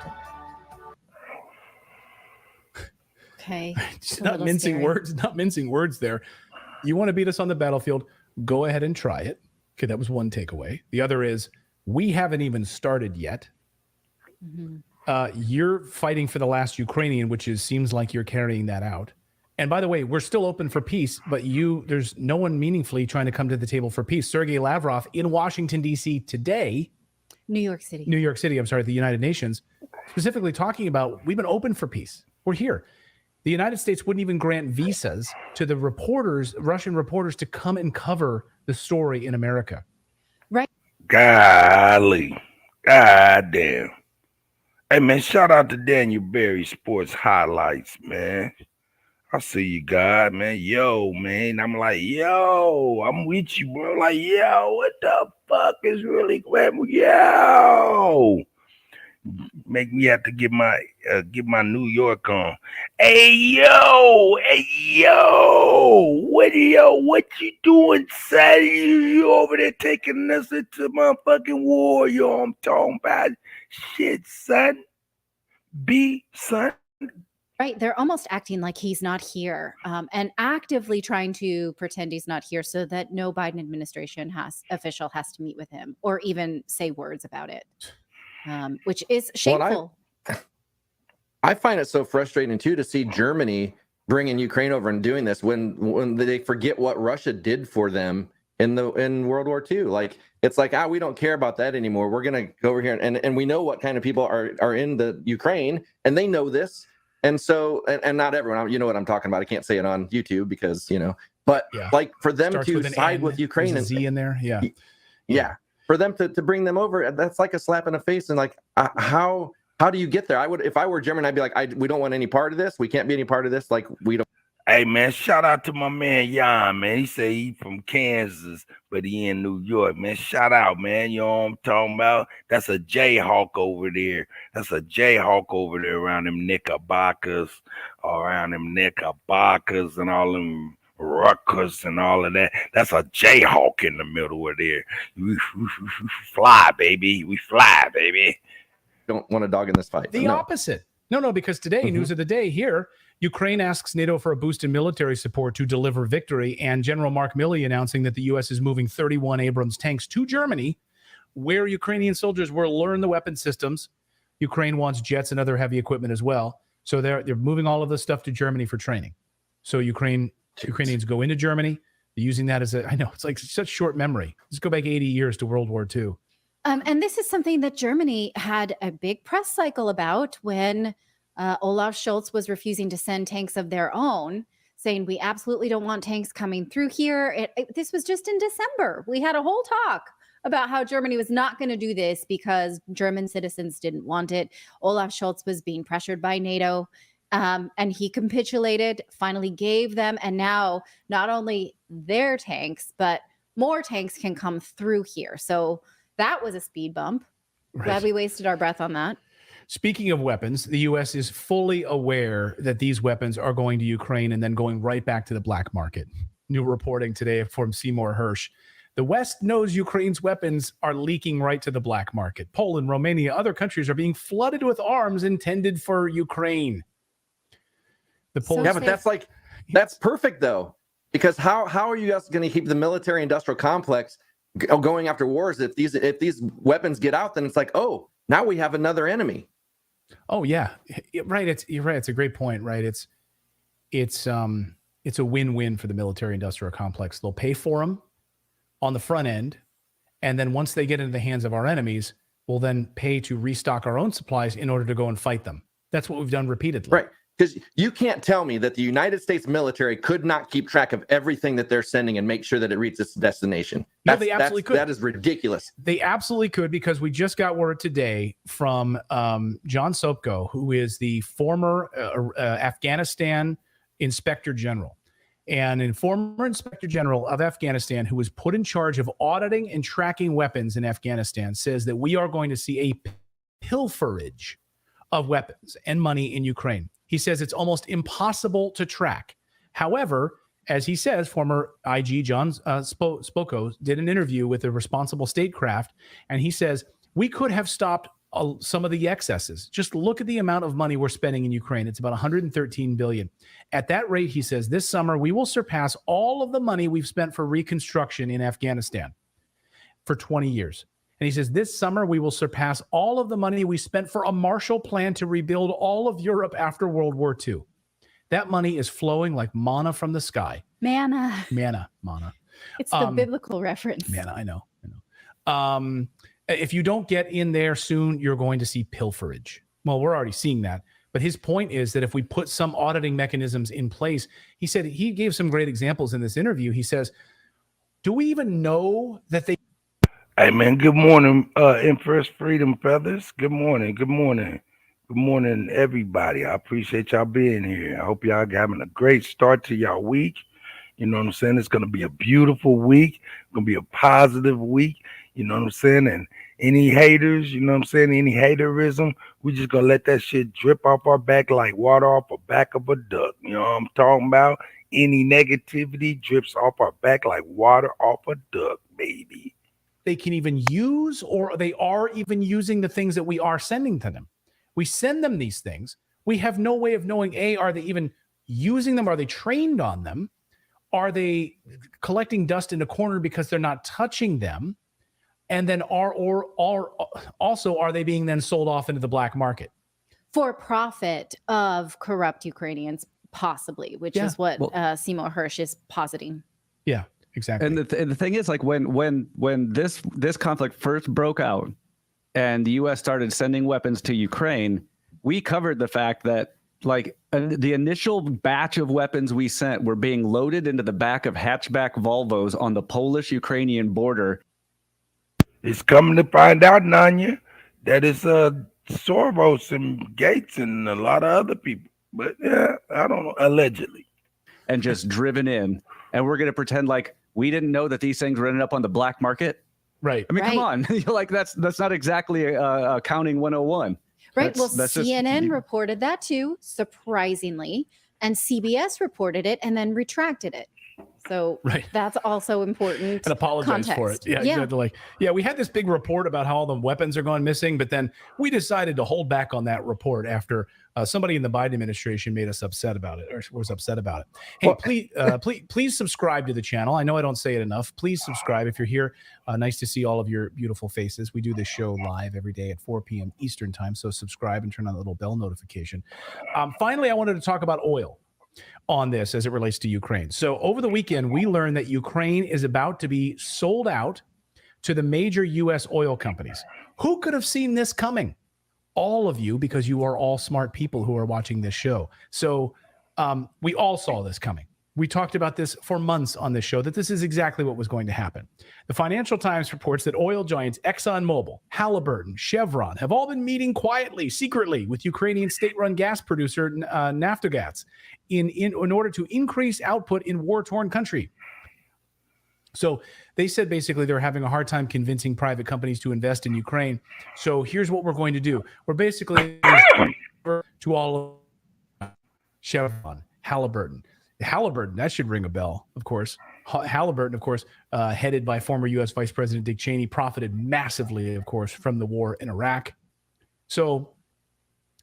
Okay. Just not mincing words, not mincing words there. You want to beat us on the battlefield? Go ahead and try it. Okay, that was one takeaway. The other is we haven't even started yet. Mm-hmm. You're fighting for the last Ukrainian, which seems like you're carrying that out. And by the way, we're still open for peace, but there's no one meaningfully trying to come to the table for peace. Sergei Lavrov in Washington, D.C. today. New York City, I'm sorry, the United Nations, specifically talking about we've been open for peace. We're here. The United States wouldn't even grant visas to the reporters, Russian reporters, to come and cover the story in America. Right. Golly. God damn. Hey, man, shout out to Daniel Berry Sports Highlights, man. I see you, God, man. Yo, man. I'm like, yo, I'm with you, bro. Like, yo, what the fuck is really going on? Yo. Make me have to get my New York on. Hey yo, what you doing, son? You over there taking us into motherfucking war? Yo, I'm talking about shit, son. Son. Right. They're almost acting like he's not here, and actively trying to pretend he's not here so that no Biden administration official has to meet with him or even say words about it. Which is shameful. Well, I find it so frustrating too to see Germany bringing Ukraine over and doing this when they forget what Russia did for them in World War II. Like it's like we don't care about that anymore. We're gonna go over here and we know what kind of people are in the Ukraine, and they know this. And so and not everyone, you know what I'm talking about. I can't say it on YouTube because but like for them to side with Ukraine and Z in there, yeah. For them to bring them over, that's like a slap in the face. And like, how do you get there? If I were German, I'd be like, we don't want any part of this. We can't be any part of this. Like, we don't. Hey, man, shout out to my man, Jan, man. He say he from Kansas, but he in New York, man. Shout out, man. You know what I'm talking about? That's a Jayhawk over there. That's a Jayhawk over there around them Knickerbockers and all them ruckus and all of that. That's a Jayhawk in the middle of there. We fly, baby. We fly, baby. Don't want a dog in this fight. The opposite. No, because today, news of the day here, Ukraine asks NATO for a boost in military support to deliver victory, and General Mark Milley announcing that the U.S. is moving 31 Abrams tanks to Germany, where Ukrainian soldiers will learn the weapon systems. Ukraine wants jets and other heavy equipment as well. So they're moving all of this stuff to Germany for training. So Ukrainians go into Germany. They're using that as I know, it's like such short memory. Let's go back 80 years to World War II. And this is something that Germany had a big press cycle about when Olaf Scholz was refusing to send tanks of their own, saying we absolutely don't want tanks coming through here. This was just in December. We had a whole talk about how Germany was not going to do this because German citizens didn't want it. Olaf Scholz was being pressured by NATO, and he capitulated, finally gave them, and now not only their tanks, but more tanks can come through here. So that was a speed bump. Right. Glad we wasted our breath on that. Speaking of weapons, the U.S. is fully aware that these weapons are going to Ukraine and then going right back to the black market. New reporting today from Seymour Hersh. The West knows Ukraine's weapons are leaking right to the black market. Poland, Romania, other countries are being flooded with arms intended for Ukraine. The Polish, yeah, but that's perfect though, because how are you guys going to keep the military-industrial complex going after wars if these weapons get out? Then it's like, oh, now we have another enemy. Oh yeah, right. You're right. It's a great point. Right. It's a win-win for the military-industrial complex. They'll pay for them on the front end, and then once they get into the hands of our enemies, we'll then pay to restock our own supplies in order to go and fight them. That's what we've done repeatedly. Right. Because you can't tell me that the United States military could not keep track of everything that they're sending and make sure that it reaches its destination. No, they absolutely could. That is ridiculous. They absolutely could, because we just got word today from John Sopko, who is the former Afghanistan Inspector General. And a former Inspector General of Afghanistan, who was put in charge of auditing and tracking weapons in Afghanistan, says that we are going to see a pilferage of weapons and money in Ukraine. He says it's almost impossible to track. However, as he says, former IG John Spoko did an interview with a responsible statecraft, and he says, we could have stopped some of the excesses. Just look at the amount of money we're spending in Ukraine. It's about $113 billion. At that rate, he says, this summer we will surpass all of the money we've spent for reconstruction in Afghanistan for 20 years. And he says, this summer we will surpass all of the money we spent for a Marshall Plan to rebuild all of Europe after World War II. That money is flowing like manna from the sky. Manna. It's the biblical reference. Manna, I know. If you don't get in there soon, you're going to see pilferage. Well, we're already seeing that. But his point is that if we put some auditing mechanisms in place, he said, he gave some great examples in this interview. He says, do we even know that they... Hey man, good morning, Empress Freedom Feathers. Good morning, everybody. I appreciate y'all being here. I hope y'all having a great start to y'all week. You know what I'm saying? It's gonna be a beautiful week. It's gonna be a positive week. You know what I'm saying? And any haters, you know what I'm saying? Any haterism, we just gonna let that shit drip off our back like water off the back of a duck. You know what I'm talking about? Any negativity drips off our back like water off a duck, baby. They can even use, or they are even using the things that we are sending to them. We send them these things. We have no way of knowing, A, are they even using them? Are they trained on them? Are they collecting dust in a corner because they're not touching them? And then are they being then sold off into the black market? For profit of corrupt Ukrainians, possibly, which is what Seymour Hersh is positing. Yeah. Exactly. And the thing is, like when this conflict first broke out and the U.S. started sending weapons to Ukraine, we covered the fact that like the initial batch of weapons we sent were being loaded into the back of hatchback Volvos on the Polish-Ukrainian border. It's coming to find out, Nanya, that it's Soros and Gates and a lot of other people. But yeah, I don't know, allegedly. And just driven in. And we're going to pretend like we didn't know that these things were ending up on the black market. Right. I mean, come on. You're like, that's not exactly accounting 101. Right. Well, CNN reported that too, surprisingly. And CBS reported it and then retracted it. So Right. that's also important. And apologize for it. context. Yeah, exactly. Like, yeah, we had this big report about how all the weapons are going missing, but then we decided to hold back on that report after somebody in the Biden administration made us upset about it, or was upset about it. Hey, please subscribe to the channel. I know I don't say it enough. Please subscribe if you're here. Nice to see all of your beautiful faces. We do this show live every day at 4 p.m. Eastern time, so subscribe and turn on the little bell notification. Finally, I wanted to talk about oil on this as it relates to Ukraine. So over the weekend, we learned that Ukraine is about to be sold out to the major U.S. oil companies. Who could have seen this coming? All of you, because you are all smart people who are watching this show. So we all saw this coming. We talked about this for months on this show, that this is exactly what was going to happen. The Financial Times reports that oil giants ExxonMobil, Halliburton, Chevron have all been meeting quietly, secretly with Ukrainian state-run gas producer Naftogaz in order to increase output in war-torn country. So they said basically they're having a hard time convincing private companies to invest in Ukraine. So here's what we're going to do. We're basically to all of Chevron, Halliburton, that should ring a bell, of course. Halliburton, of course, headed by former U.S. Vice President Dick Cheney, profited massively, of course, from the war in Iraq. So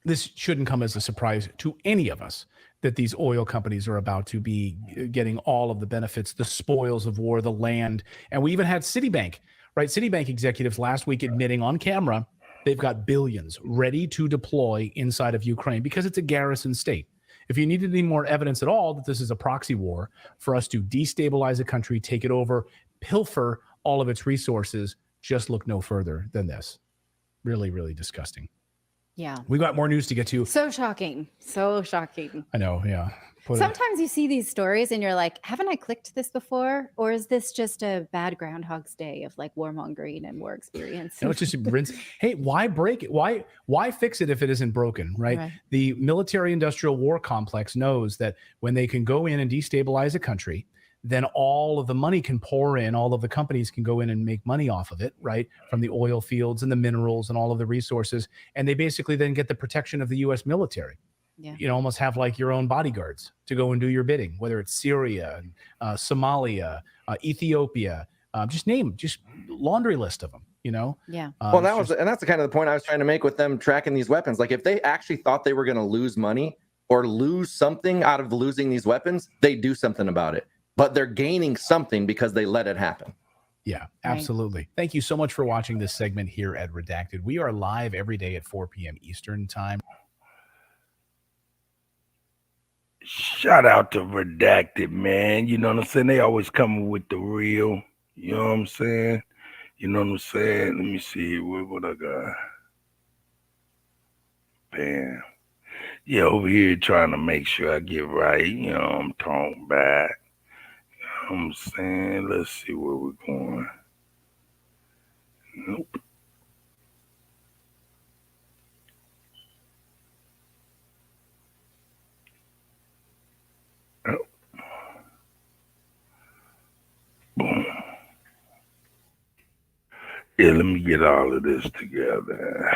this shouldn't come as a surprise to any of us that these oil companies are about to be getting all of the benefits, the spoils of war, the land. And we even had Citibank, right? Citibank executives last week admitting on camera they've got billions ready to deploy inside of Ukraine because it's a garrison state. If you needed any more evidence at all that this is a proxy war for us to destabilize a country, take it over, pilfer all of its resources, just look no further than this. Really, really disgusting. Yeah. We got more news to get to. So shocking. So shocking. I know. Yeah. Sometimes you see these stories and you're like, haven't I clicked this before? Or is this just a bad Groundhog's Day of like warmongering and war experience? No, it's just rinse. Hey, why break it? Why fix it if it isn't broken, right? The military industrial war complex knows that when they can go in and destabilize a country, then all of the money can pour in, all of the companies can go in and make money off of it, right? From the oil fields and the minerals and all of the resources. And they basically then get the protection of the U.S. military. Yeah. You know, almost have like your own bodyguards to go and do your bidding, whether it's Syria, Somalia, Ethiopia, just laundry list of them, you know? Yeah. Well, that's the kind of the point I was trying to make with them tracking these weapons. Like if they actually thought they were going to lose money or lose something out of losing these weapons, they do something about it. But they're gaining something because they let it happen. Yeah, absolutely. Right. Thank you so much for watching this segment here at Redacted. We are live every day at 4 p.m. Eastern time. Shout out to Redacted, man. You know what I'm saying? They always coming with the real. You know what I'm saying? You know what I'm saying? Let me see what I got. Bam. Yeah, over here trying to make sure I get right. You know, I'm talking back. You know what I'm saying? Let's see where we're going. Nope. Boom. Yeah, let me get all of this together.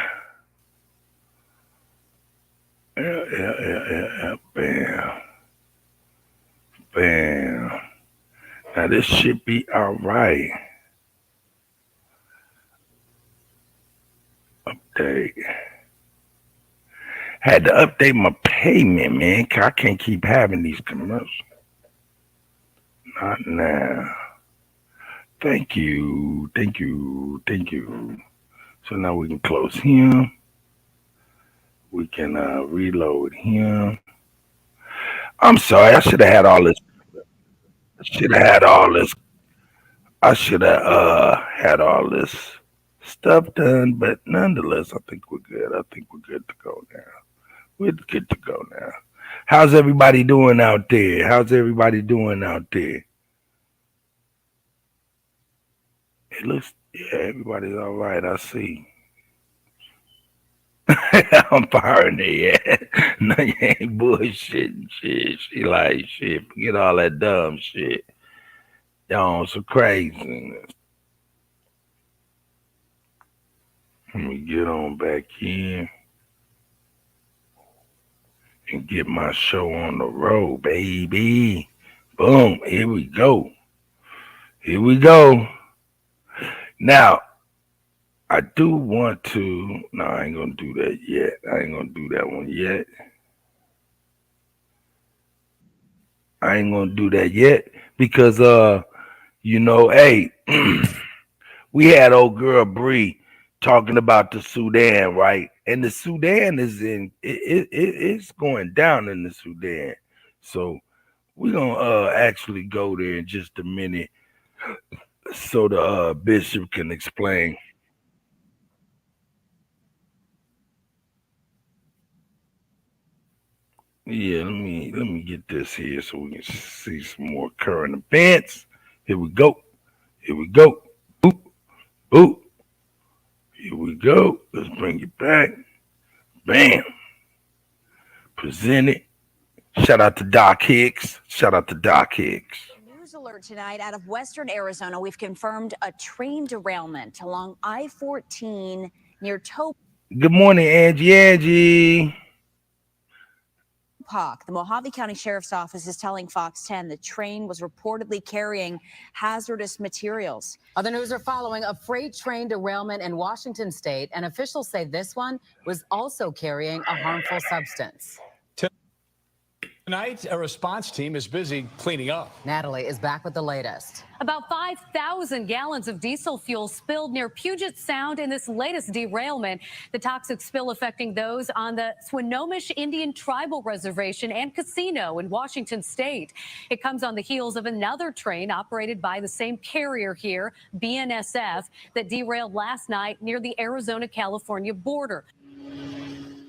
Yeah. Bam. Bam. Now this should be all right. Update. Had to update my payment, man. I can't keep having these commercials. Not now. Thank you. So now we can close him. We can reload him. I'm sorry. I should have had all this. I should have had all this stuff done. But nonetheless, I think we're good. I think we're good to go now. We're good to go now. How's everybody doing out there? It looks, yeah, everybody's all right. I see. I'm firing it, yeah. No, you ain't bullshitting shit. She like, shit, forget all that dumb shit. Y'all some craziness. Let me get on back in and get my show on the road, baby. Boom. Here we go. Here we go. Now, I do want to. No, I ain't gonna do that yet. I ain't gonna do that one yet. I ain't gonna do that yet because hey, we had old girl Bree talking about the Sudan, right? And the Sudan is it's going down in the Sudan. So we're gonna actually go there in just a minute so the bishop can explain. Yeah, let me get this here so we can see some more current events. Here we go. Here we go. Boop, boop. Here we go. Let's bring it back. Bam. Present it. Shout out to Doc Hicks. Shout out to Doc Hicks. News alert tonight out of western Arizona. We've confirmed a train derailment along I-14 near Topeka. Good morning, Angie. The Mojave County Sheriff's Office is telling Fox 10 the train was reportedly carrying hazardous materials. Other news are following a freight train derailment in Washington state, and officials say this one was also carrying a harmful substance. Tonight, a response team is busy cleaning up. Natalie is back with the latest. About 5,000 gallons of diesel fuel spilled near Puget Sound in this latest derailment. The toxic spill affecting those on the Swinomish Indian Tribal Reservation and Casino in Washington state. It comes on the heels of another train operated by the same carrier here, BNSF, that derailed last night near the Arizona-California border.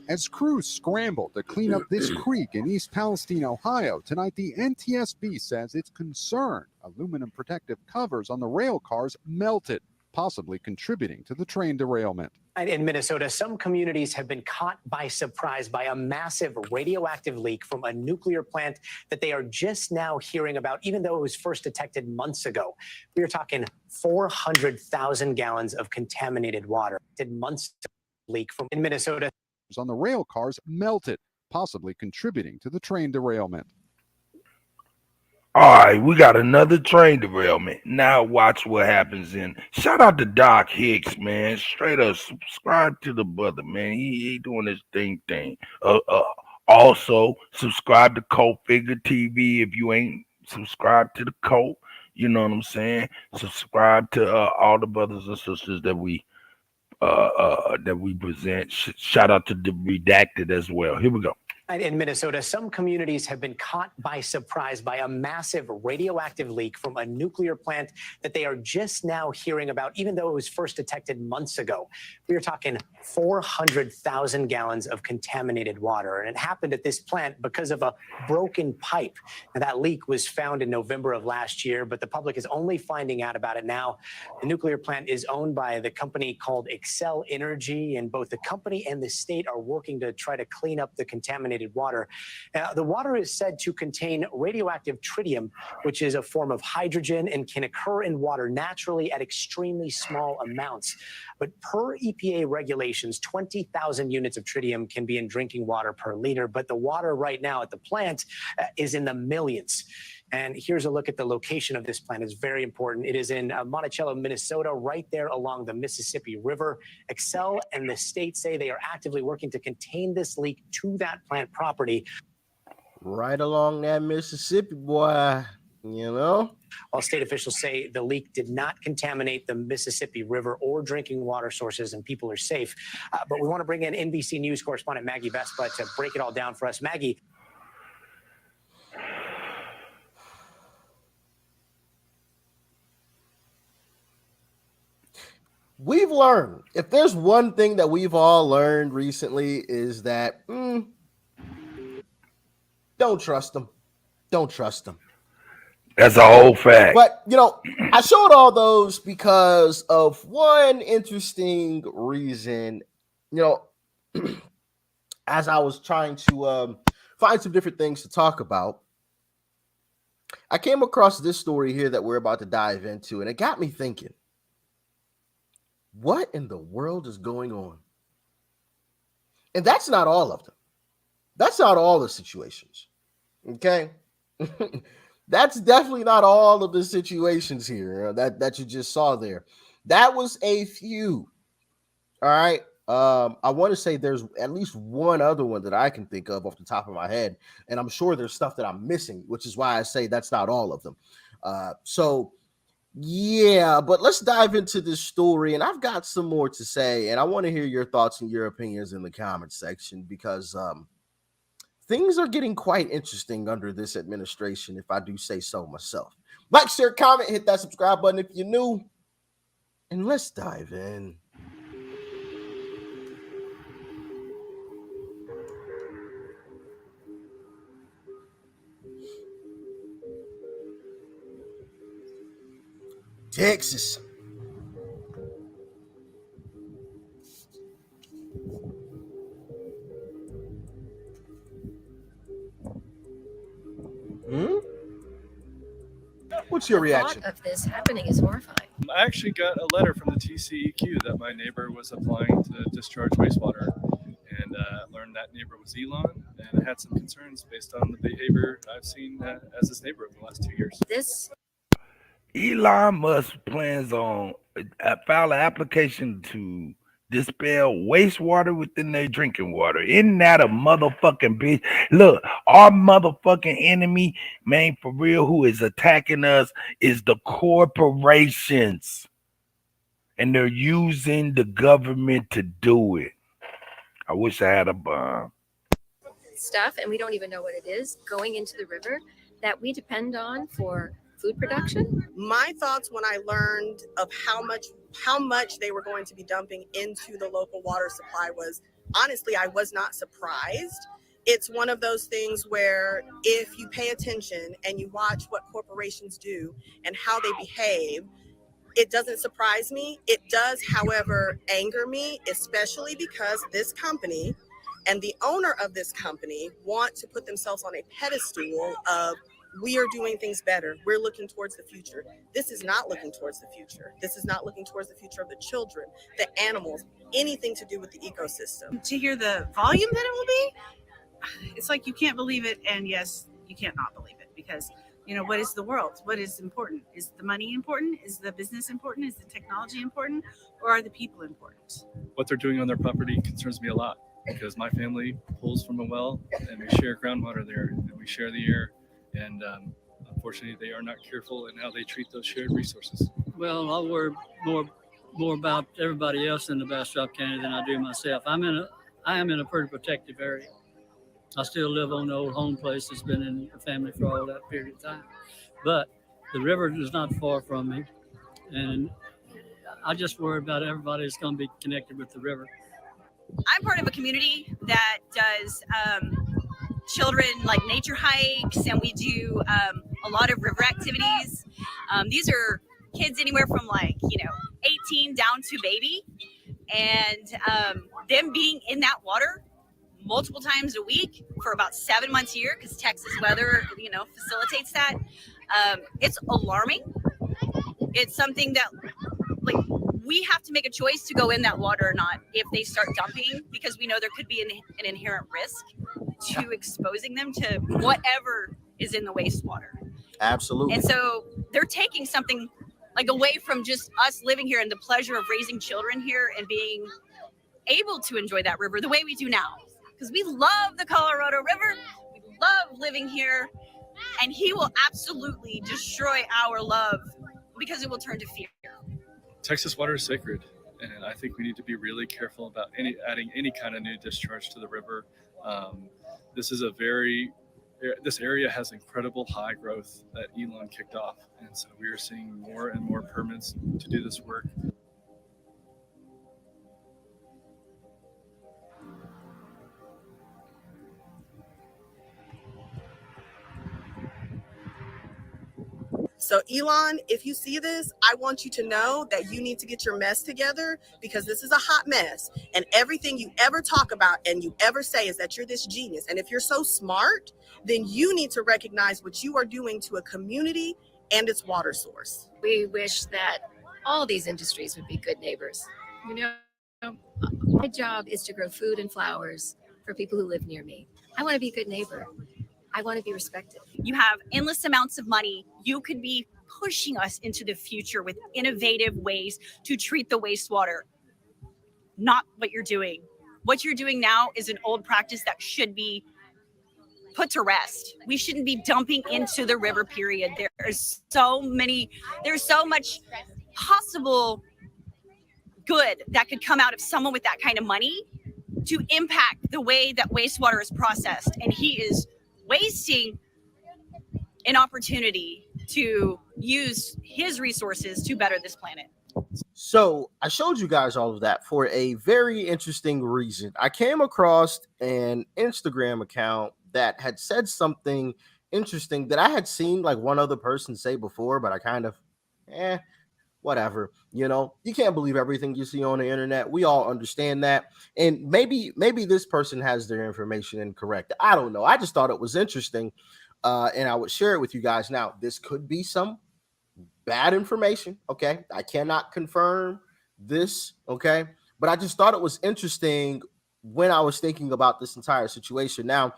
As crews scramble to clean up this creek in East Palestine, Ohio, tonight the NTSB says it's concerned aluminum protective covers on the rail cars melted, possibly contributing to the train derailment. In Minnesota, some communities have been caught by surprise by a massive radioactive leak from a nuclear plant that they are just now hearing about, even though it was first detected months ago. We are talking 400,000 gallons of contaminated water. Months leak from in Minnesota. On the rail cars melted, possibly contributing to the train derailment. All right, we got another train derailment. Now watch what happens in. Shout out to Doc Hicks, man. Straight up, subscribe to the brother, man. He doing his thing. Also, subscribe to Cult Figure TV if you ain't subscribed to the Cult. You know what I'm saying? Subscribe to all the brothers and sisters that we present. Shout out to the Redacted as well. Here we go. In Minnesota, some communities have been caught by surprise by a massive radioactive leak from a nuclear plant that they are just now hearing about, even though it was first detected months ago. We are talking 400,000 gallons of contaminated water, and it happened at this plant because of a broken pipe. Now, that leak was found in November of last year, but the public is only finding out about it now. The nuclear plant is owned by the company called Xcel Energy, and both the company and the state are working to try to clean up the contaminated water. The water is said to contain radioactive tritium, which is a form of hydrogen and can occur in water naturally at extremely small amounts. But per EPA regulations, 20,000 units of tritium can be in drinking water per liter. But the water right now at the plant is in the millions. And here's a look at the location of this plant. It's very important. It is in Monticello, Minnesota, right there along the Mississippi River. Xcel and the state say they are actively working to contain this leak to that plant property. Right along that Mississippi, boy, you know? While state officials say the leak did not contaminate the Mississippi River or drinking water sources and people are safe. But we want to bring in NBC News correspondent Maggie Vespa to break it all down for us. Maggie. We've learned, if there's one thing that we've all learned recently, is that don't trust them. Don't trust them. That's a whole fact. But, you know, I showed all those because of one interesting reason. You know, as I was trying to find some different things to talk about, I came across this story here that we're about to dive into, and it got me thinking. What in the world is going on? And that's not all of them. That's not all the situations. Okay. That's definitely not all of the situations here that you just saw there. That was a few. All right. I want to say there's at least one other one that I can think of off the top of my head, and I'm sure there's stuff that I'm missing, which is why I say that's not all of them. So yeah, but let's dive into this story, and I've got some more to say, and I want to hear your thoughts and your opinions in the comment section because things are getting quite interesting under this administration, if I do say so myself. Like, share, comment, hit that subscribe button if you're new, and let's dive in. Texas. What's your reaction? Of this happening is horrifying. I actually got a letter from the TCEQ that my neighbor was applying to discharge wastewater, and learned that neighbor was Elon, and I had some concerns based on the behavior I've seen as his neighbor over the last 2 years. Elon Musk plans on file an application to dispel wastewater within their drinking water. Isn't that a motherfucking bitch? Look, our motherfucking enemy, man, for real, who is attacking us is the corporations. And they're using the government to do it. I wish I had a bomb. Stuff, and we don't even know what it is, going into the river that we depend on for food production. My thoughts when I learned of how much they were going to be dumping into the local water supply was, honestly, I was not surprised. It's one of those things where if you pay attention and you watch what corporations do and how they behave, it doesn't surprise me. It does, however, anger me, especially because this company and the owner of this company want to put themselves on a pedestal of, we are doing things better. We're looking towards the future. This is not looking towards the future. This is not looking towards the future of the children, the animals, anything to do with the ecosystem. To hear the volume that it will be, it's like you can't believe it. And yes, you can't not believe it because, you know, what is the world? What is important? Is the money important? Is the business important? Is the technology important? Or are the people important? What they're doing on their property concerns me a lot because my family pulls from a well and we share groundwater there and we share the air. And unfortunately, they are not careful in how they treat those shared resources. Well, I worry more about everybody else in the Bastrop County than I do myself. I am in a pretty protective area. I still live on the old home place that's been in the family for all that period of time. But the river is not far from me, and I just worry about everybody that's going to be connected with the river. I'm part of a community that does children like nature hikes, and we do a lot of river activities. These are kids anywhere from 18 down to baby, and them being in that water multiple times a week for about 7 months a year, because Texas weather facilitates that. It's alarming. It's something that we have to make a choice to go in that water or not if they start dumping, because we know there could be an inherent risk to exposing them to whatever is in the wastewater. Absolutely. And so they're taking something away from just us living here and the pleasure of raising children here and being able to enjoy that river the way we do now. Because we love the Colorado River, we love living here, and he will absolutely destroy our love because it will turn to fear. Texas water is sacred, and I think we need to be really careful about adding any kind of new discharge to the river. This area has incredible high growth that Elon kicked off, and so we are seeing more and more permits to do this work. So Elon, if you see this, I want you to know that you need to get your mess together, because this is a hot mess. And everything you ever talk about and you ever say is that you're this genius. And if you're so smart, then you need to recognize what you are doing to a community and its water source. We wish that all these industries would be good neighbors. My job is to grow food and flowers for people who live near me. I want to be a good neighbor. I want to be respected. You have endless amounts of money. You could be pushing us into the future with innovative ways to treat the wastewater. Not what you're doing. What you're doing now is an old practice that should be put to rest. We shouldn't be dumping into the river, period. There's so much possible good that could come out of someone with that kind of money to impact the way that wastewater is processed. And he is wasting an opportunity to use his resources to better this planet. So I showed you guys all of that for a very interesting reason. I came across an Instagram account that had said something interesting that I had seen like one other person say before, but I kind of, whatever. You know, you can't believe everything you see on the internet. We all understand that. And maybe this person has their information incorrect. I don't know. I just thought it was interesting. And I would share it with you guys. Now, this could be some bad information. Okay. I cannot confirm this. Okay. But I just thought it was interesting when I was thinking about this entire situation. Now,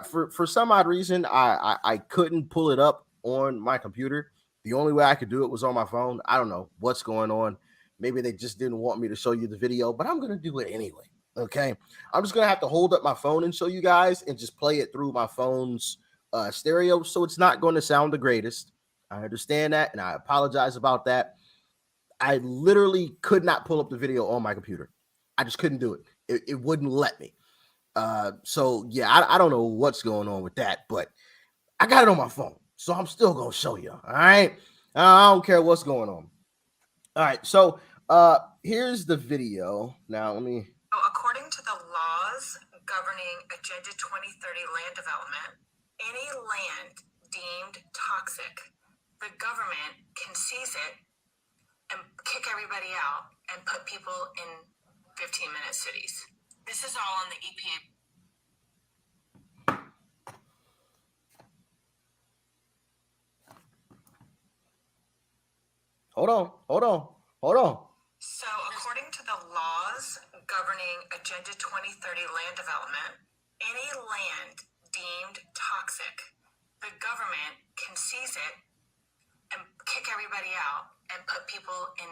for some odd reason, I couldn't pull it up on my computer. The only way I could do it was on my phone. I don't know what's going on. Maybe they just didn't want me to show you the video, but I'm going to do it anyway. Okay. I'm just going to have to hold up my phone and show you guys and just play it through my phone's stereo. So it's not going to sound the greatest. I understand that. And I apologize about that. I literally could not pull up the video on my computer. I just couldn't do it. It wouldn't let me. So yeah, I don't know what's going on with that, but I got it on my phone. So I'm still going to show you. All right. I don't care what's going on. All right. So here's the video. Now let me. According to the laws governing Agenda 2030 land development, any land deemed toxic, the government can seize it and kick everybody out and put people in 15-minute cities. This is all on the EPA. Hold on. So according to the laws governing Agenda 2030 land development, any land deemed toxic, the government can seize it and kick everybody out and put people in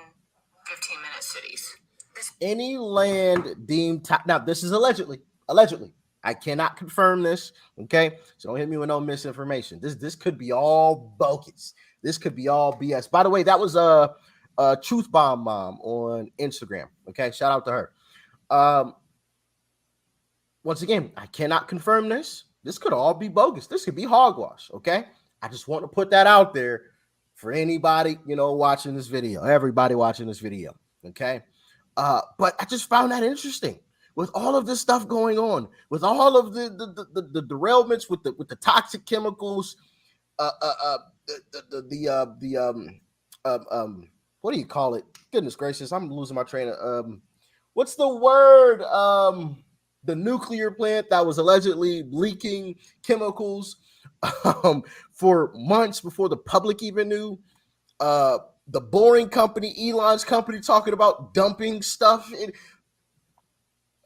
15-minute cities. Any land deemed now, this is allegedly. I cannot confirm this. Okay, so don't hit me with no misinformation. This could be all bogus. This could be all BS. By the way, that was a Truth Bomb Mom on Instagram. Okay, shout out to her. Once again, I cannot confirm this. This could all be bogus. This could be hogwash. Okay, I just want to put that out there for anybody watching this video. Everybody watching this video. Okay. But I just found that interesting with all of this stuff going on, with all of the derailments with the toxic chemicals, what do you call it? Goodness gracious, I'm losing my train of what's the word? The nuclear plant that was allegedly leaking chemicals for months before the public even knew. The Boring Company, Elon's company, talking about dumping stuff.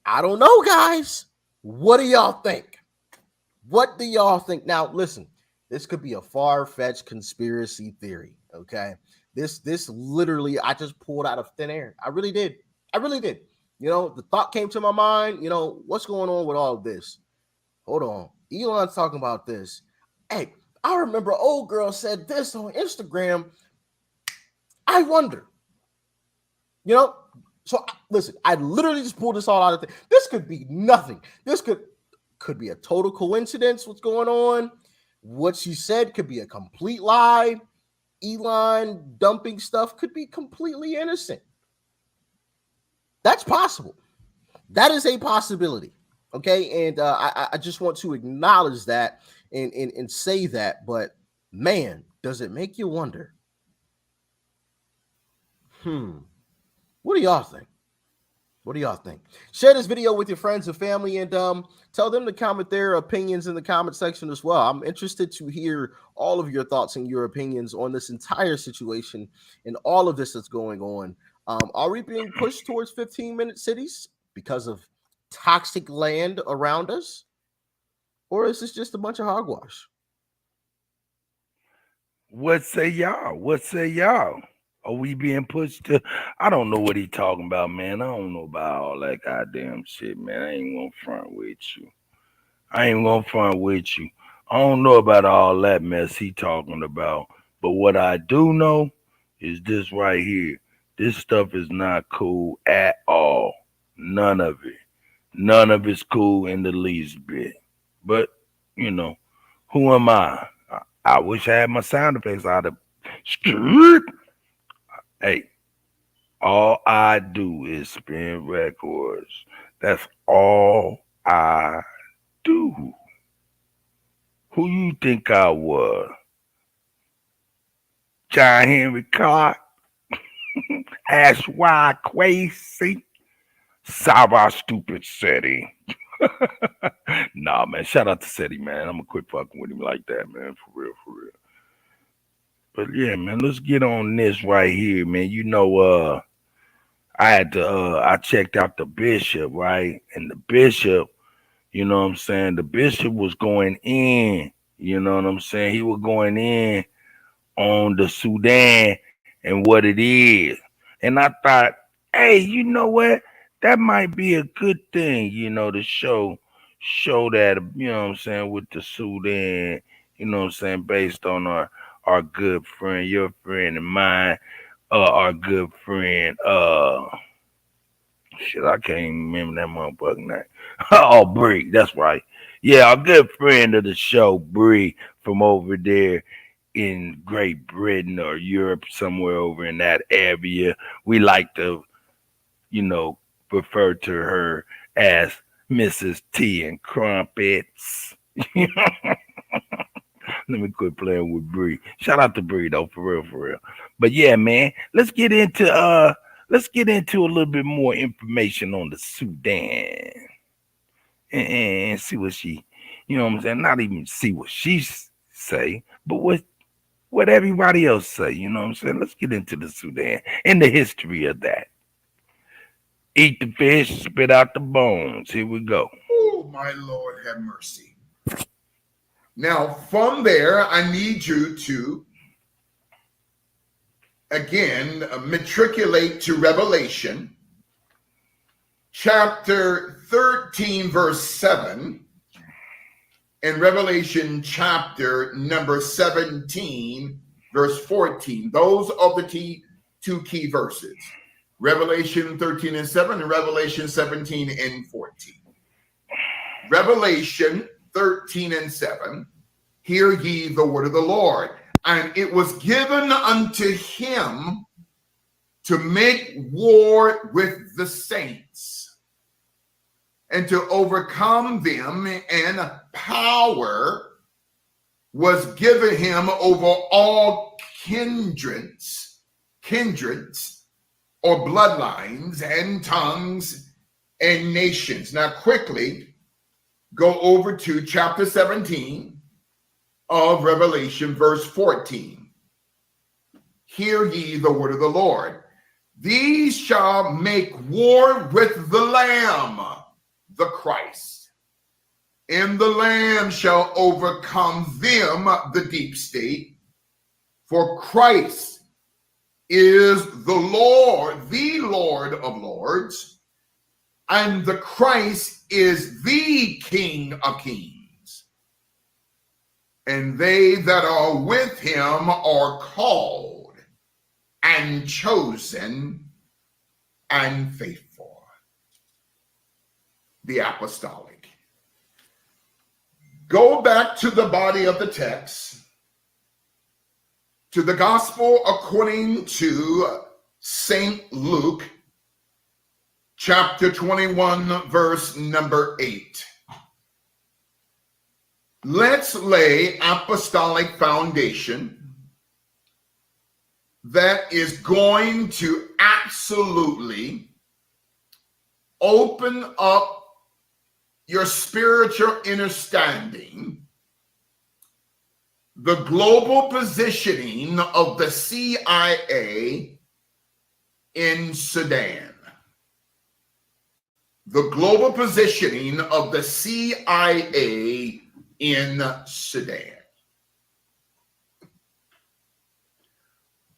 I don't know, guys. What do y'all think? What do y'all think? Now, listen, this could be a far-fetched conspiracy theory, okay? This literally, I just pulled out of thin air. I really did. The thought came to my mind, what's going on with all of this? Hold on. Elon's talking about this. Hey, I remember old girl said this on Instagram. I wonder, so listen, I literally just pulled this all out of there. This could be nothing. This could be a total coincidence. What's going on? What she said could be a complete lie. Elon dumping stuff could be completely innocent. That's possible. That is a possibility. Okay. And I just want to acknowledge that and say that, but man, does it make you wonder? What do y'all think? Share this video with your friends and family and tell them to comment their opinions in the comment section as well. I'm interested to hear all of your thoughts and your opinions on this entire situation and all of this that's going on. Are we being pushed towards 15-minute cities because of toxic land around us? or is this just a bunch of hogwash? What say y'all? What say y'all? Are we being pushed to? I don't know what he talking about, man. I don't know about all that goddamn shit, man. I ain't gonna front with you. I don't know about all that mess he talking about. But what I do know is this right here. This stuff is not cool at all. None of it. None of it's cool in the least bit. But, you know, who am I? I wish I had my sound effects out of. Hey, all I do is spin records. That's all I do. Who you think I was? John Henry Clark? Ash Y Quasi? Sarah Stupid Seti. Nah, man. Shout out to Seti, man. I'm gonna quit fucking with him like that, man. For real, for real. But yeah, man, let's get on this right here, man. You know, I checked out the bishop, right? And the bishop, you know what I'm saying? The bishop was going in, you know what I'm saying? He was going in on the Sudan and what it is. And I thought, hey, you know what? That might be a good thing, you know, to show that, you know what I'm saying, with the Sudan, you know what I'm saying, based on our good friend, your friend and mine, our good friend, shit, I can't even remember that motherfucking name. Oh, Bree, that's right. Yeah, our good friend of the show, Bree, from over there in Great Britain or Europe, somewhere over in that area. We like to, you know, refer to her as Mrs. T and Crumpets. Let me quit playing with Bree. Shout out to Bree though, for real, for real. But yeah, man, let's get into a little bit more information on the Sudan and see what she, you know what I'm saying? Not even see what she say, but what everybody else say, you know what I'm saying? Let's get into the Sudan and the history of that. Eat the fish, spit out the bones. Here we go. Oh, my Lord, have mercy. Now, from there, I need you to, again, matriculate to Revelation, chapter 13, verse 7, and Revelation chapter number 17, verse 14. Those are the two key verses. Revelation 13 and 7 and Revelation 17 and 14. Revelation 13 and 7, hear ye the word of the Lord. And it was given unto him to make war with the saints and to overcome them, and power was given him over all kindreds or bloodlines and tongues and nations. Now quickly go over to chapter 17 of Revelation, verse 14. Hear ye the word of the Lord. These shall make war with the Lamb, the Christ, and the Lamb shall overcome them, the deep state, for Christ is the Lord of lords, and the Christ is the King of kings. And they that are with him are called and chosen and faithful. The apostolic. Go back to the body of the text, to the gospel according to St. Luke, chapter 21, verse number 8. Let's lay apostolic foundation that is going to absolutely open up your spiritual understanding, the global positioning of the CIA in Sudan. The global positioning of the CIA in Sudan.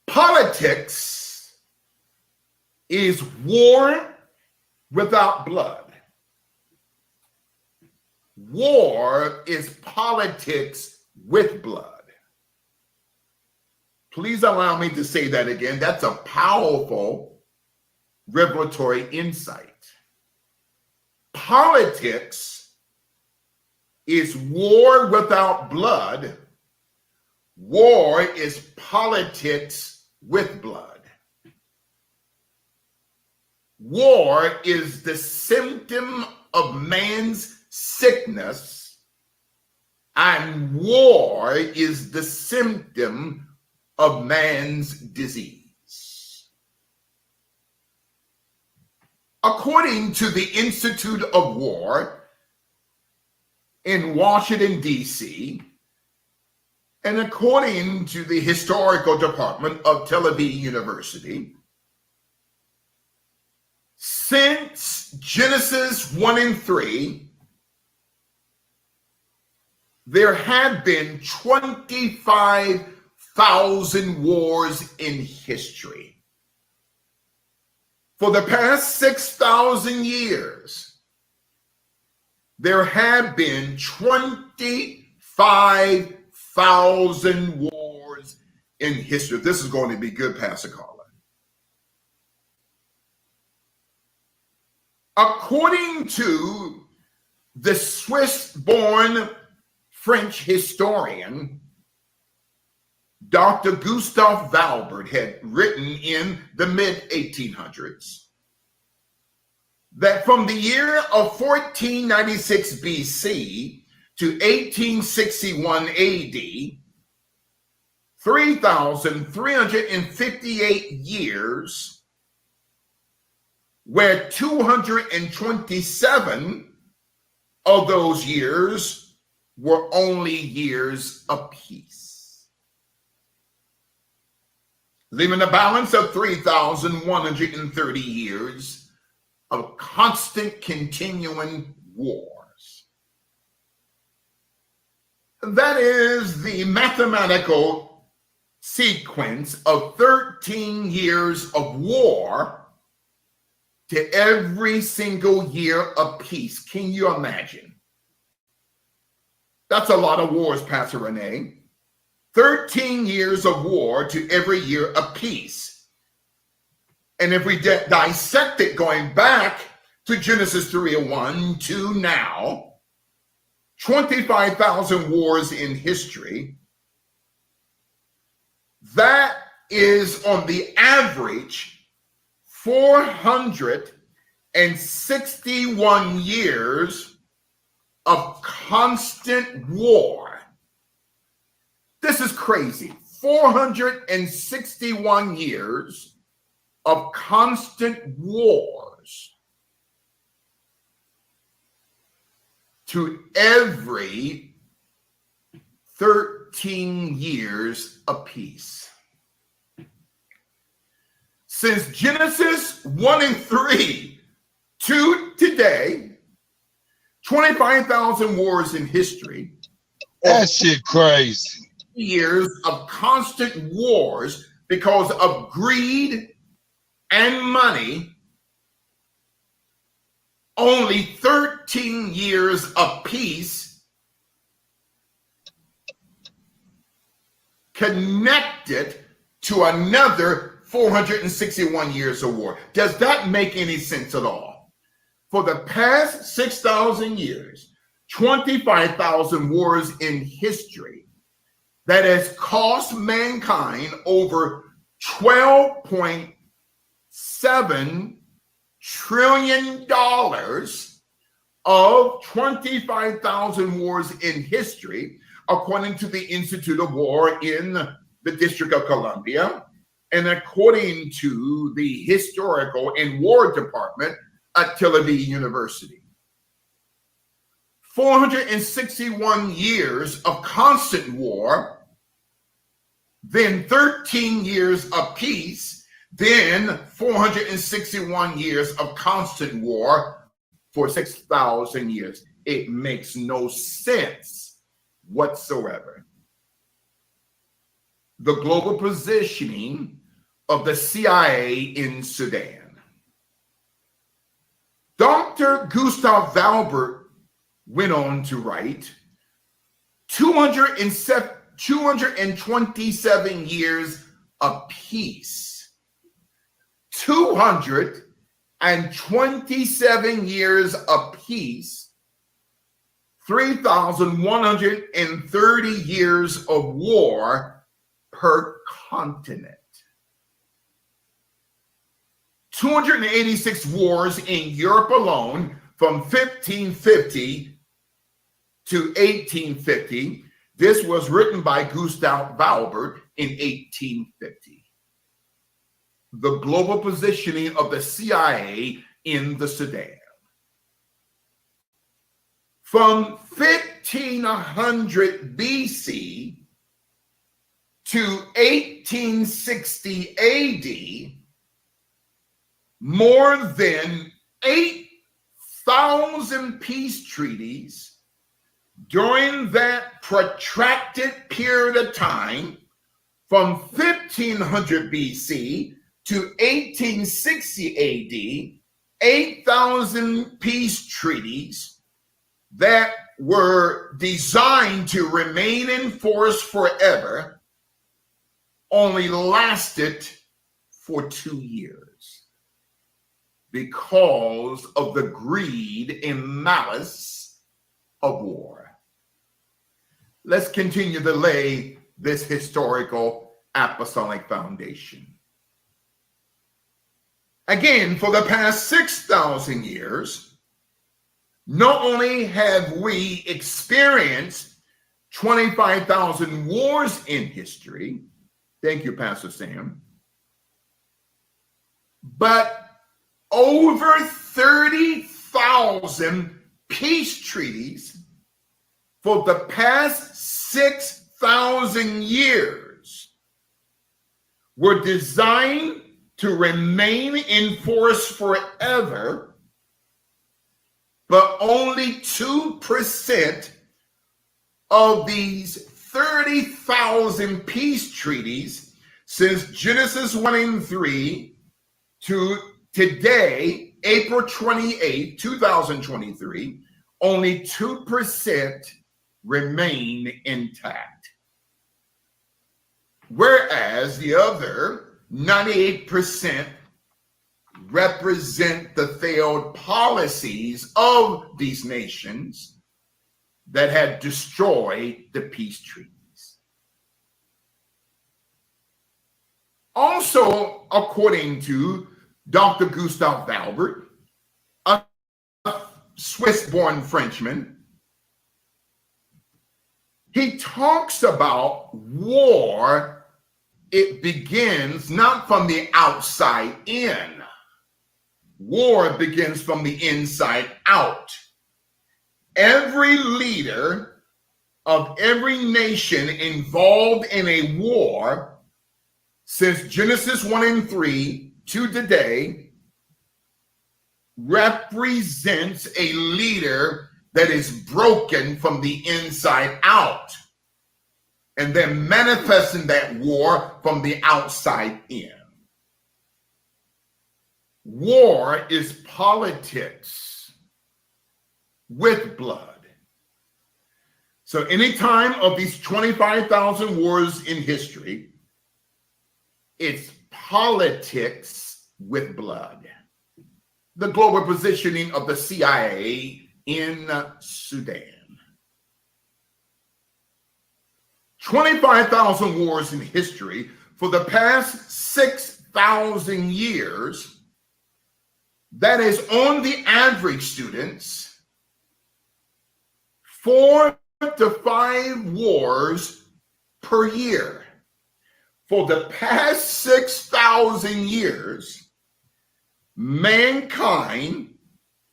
Politics is war without blood. War is politics with blood. Please allow me to say that again. That's a powerful revelatory insight. Politics is war without blood. War is politics with blood. War is the symptom of man's sickness, and war is the symptom of man's disease. According to the Institute of War in Washington, D.C., and according to the Historical Department of Tel Aviv University, since Genesis 1 and 3, there have been 25,000 wars in history. For the past 6,000 years, there have been 25,000 wars in history. This is going to be good, Pastor Carla. According to the Swiss-born French historian, Dr. Gustave Valbert had written in the mid-1800s that from the year of 1496 BC to 1861 AD, 3,358 years, where 227 of those years were only years of peace, leaving a balance of 3,130 years of constant continuing wars. That is the mathematical sequence of 13 years of war to every single year of peace. Can you imagine? That's a lot of wars, Pastor Renee. 13 years of war to every year of peace. And if we dissect it going back to Genesis 3:1 to now, 25,000 wars in history, that is on the average 461 years of constant war. This is crazy. 461 years of constant wars to every 13 years of peace. Since Genesis 1 and 3 to today, 25,000 wars in history. That shit crazy. Years of constant wars because of greed and money. Only 13 years of peace connected to another 461 years of war. Does that make any sense at all? For the past 6,000 years, 25,000 wars in history that has cost mankind over $12.7 trillion of 25,000 wars in history, according to the Institute of War in the District of Columbia, and according to the Historical and War Department at Tel Aviv University. 461 years of constant war, then 13 years of peace, then 461 years of constant war for 6,000 years. It makes no sense whatsoever. The global positioning of the CIA in Sudan. Dr. Gustav Valbert went on to write, 227 years of peace. 227 years of peace. 3,130 years of war per continent. 286 wars in Europe alone from 1550 to 1850. This was written by Gustav Valbert in 1850. The global positioning of the CIA in the Sudan. From 1500 BC to 1860 AD, more than 8,000 peace treaties during that protracted period of time from 1500 BC to 1860 AD, 8,000 peace treaties that were designed to remain in force forever only lasted for 2 years because of the greed and malice of war. Let's continue to lay this historical apostolic foundation. Again, for the past 6,000 years, not only have we experienced 25,000 wars in history, thank you, Pastor Sam, but over 30,000 peace treaties for the past 6,000 years were designed to remain in force forever, but only 2% of these 30,000 peace treaties since Genesis 1 and 3 to today, April 28, 2023, only 2% remain intact. Whereas the other 98% represent the failed policies of these nations that had destroyed the peace treaties. Also, according to Dr. Gustav Valbert, a Swiss-born Frenchman, he talks about war. It begins not from the outside in. War begins from the inside out. Every leader of every nation involved in a war since Genesis 1 and 3 to today represents a leader that is broken from the inside out and then manifesting that war from the outside in. War is politics with blood. So any time of these 25,000 wars in history, it's politics with blood. The global positioning of the CIA in Sudan. 25,000 wars in history for the past 6,000 years. That is on the average, students, 4 to 5 wars per year. For the past 6,000 years, mankind,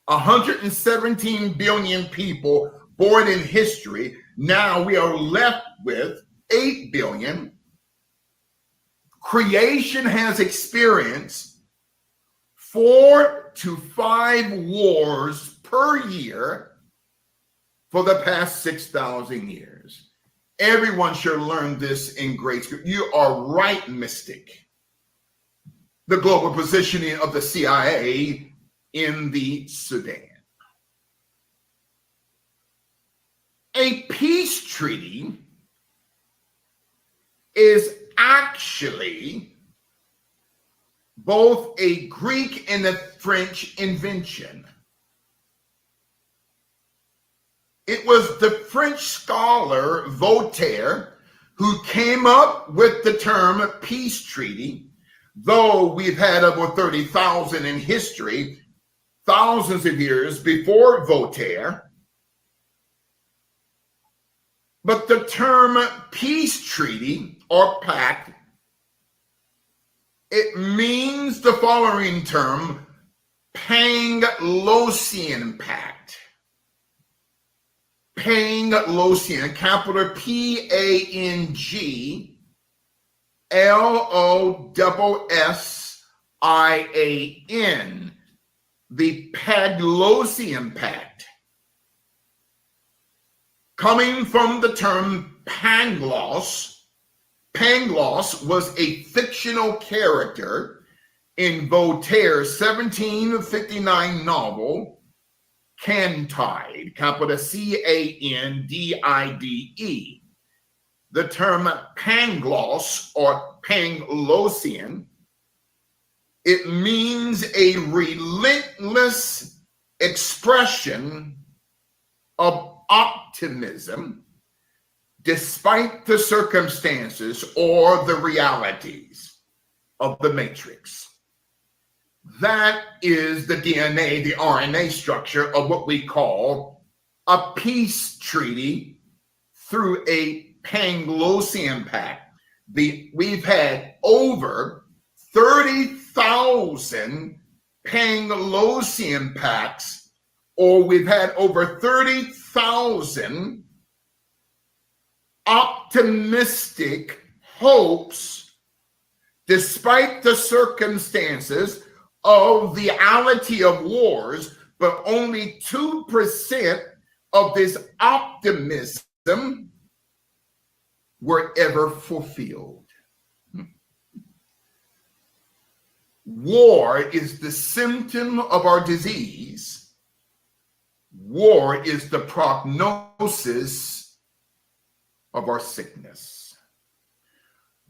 117 billion people born in history, now we are left with 8 billion. Creation has experienced 4 to 5 wars per year for the past 6,000 years. Everyone should learn this in grade school. You are right, Mystic. The global positioning of the CIA in the Sudan. A peace treaty is actually both a Greek and a French invention. It was the French scholar Voltaire who came up with the term peace treaty, though we've had over 30,000 in history, thousands of years before Voltaire. But the term peace treaty or pact, it means the following term, Panglossian Pact. Panglossian, capital P-A-N-G-L-O-S-S-I-A-N, the Panglossian Pact. Coming from the term Pangloss, Pangloss was a fictional character in Voltaire's 1759 novel, Candide, capital C-A-N-D-I-D-E. The term Pangloss or Panglossian, it means a relentless expression of optimism despite the circumstances or the realities of the matrix. That is the DNA, the RNA structure of what we call a peace treaty through a Panglossian Pact. We've had over 30,000 Panglossian Pacts, or we've had over 30,000 optimistic hopes despite the circumstances of the reality of wars, but only 2% of this optimism were ever fulfilled. War is the symptom of our disease. War is the prognosis of our sickness.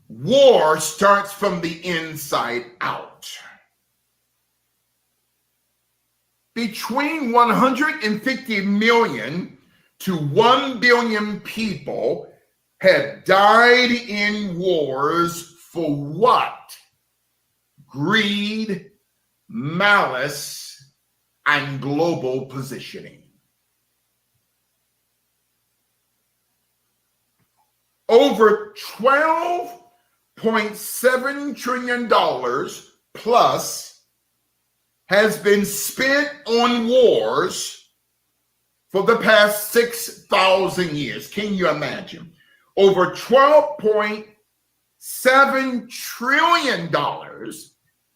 War starts from the inside out. Between 150 million to 1 billion people have died in wars for what? Greed, malice, and global positioning. Over $12.7 trillion plus has been spent on wars for the past 6,000 years. Can you imagine? Over $12.7 trillion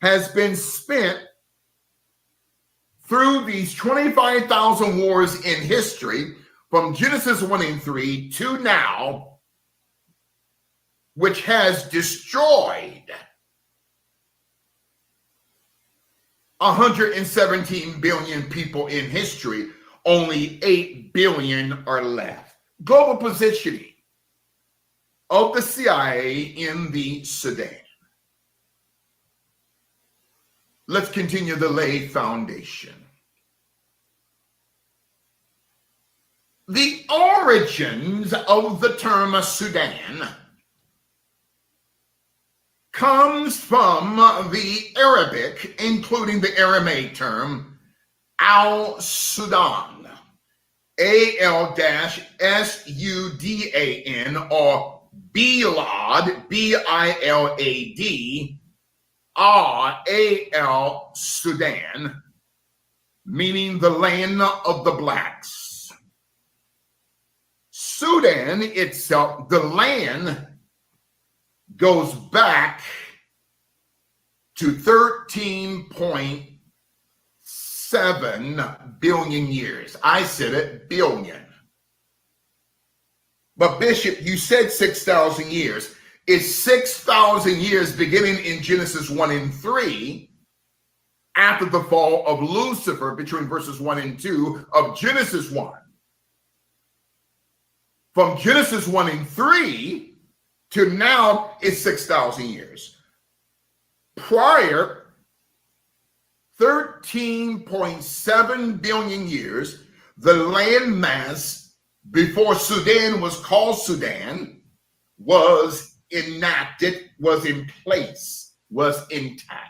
has been spent through these 25,000 wars in history from Genesis 1 and 3 to now, which has destroyed 117 billion people in history. Only 8 billion are left. Global positioning of the CIA in the Sudan. Let's continue to lay foundation. The origins of the term Sudan comes from the Arabic, including the Aramaic term Al-Sudan, A-L-S-U-D-A-N, or Bilad, B-I-L-A-D, R-A-L, Sudan, meaning the land of the blacks. Sudan itself, the land, goes back to 13.7 billion years. I said it, billion. But Bishop, you said 6,000 years. It's 6,000 years beginning in Genesis 1 and 3 after the fall of Lucifer between verses 1 and 2 of Genesis 1. From Genesis 1 and 3 to now is 6,000 years. Prior 13.7 billion years, the landmass before Sudan was called Sudan was enacted, was in place, was intact.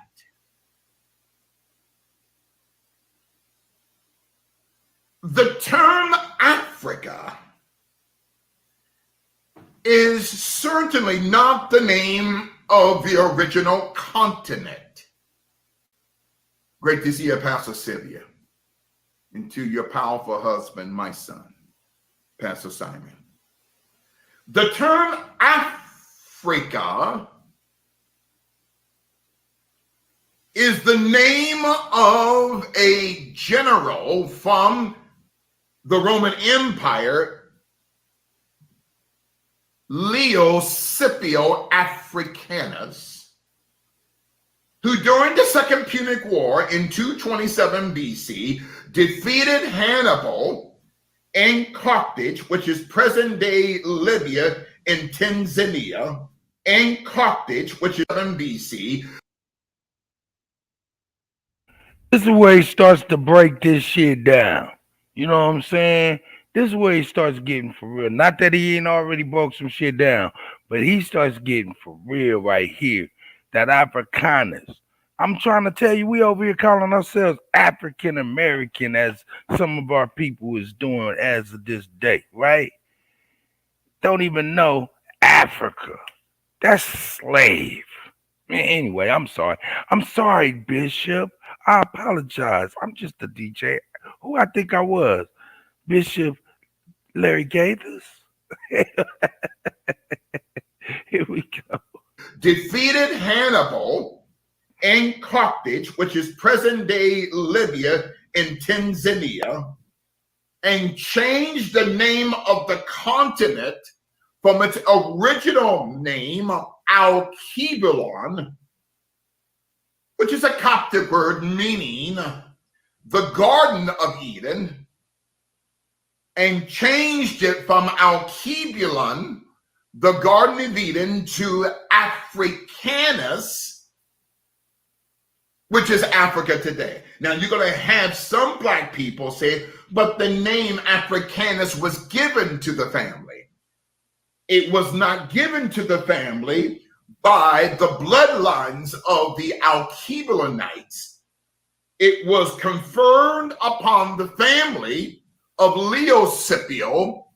The term Africa is certainly not the name of the original continent. Great to see you, Pastor Sylvia, and to your powerful husband, my son, Pastor Simon. The term Africa is the name of a general from the Roman Empire, Leo Scipio Africanus, who during the Second Punic War in 227 BC defeated Hannibal in Carthage, which is present-day Libya in Tanzania, and Carthage, which is 7 BC. This is where he starts to break this shit down. You know what I'm saying? This is where he starts getting for real. Not that he ain't already broke some shit down, but he starts getting for real right here. That Afrikaners. I'm trying to tell you, we over here calling ourselves African American, as some of our people is doing as of this day, right? Don't even know Africa. That's slave. Anyway, I'm sorry. I'm sorry, Bishop. I apologize. I'm just a DJ. Who I think I was? Bishop Larry Gaithers? Here we go. Defeated Hannibal in Carthage, which is present-day Libya in Tanzania, and changed the name of the continent from its original name, Al-Kibulon, which is a Coptic word meaning the Garden of Eden, and changed it from Al-Kibulon, the Garden of Eden, to Africanus, which is Africa today. Now, you're going to have some black people say, but the name Africanus was given to the family. It was not given to the family by the bloodlines of the Al-Kibulonites. It was conferred upon the family of Leo Scipio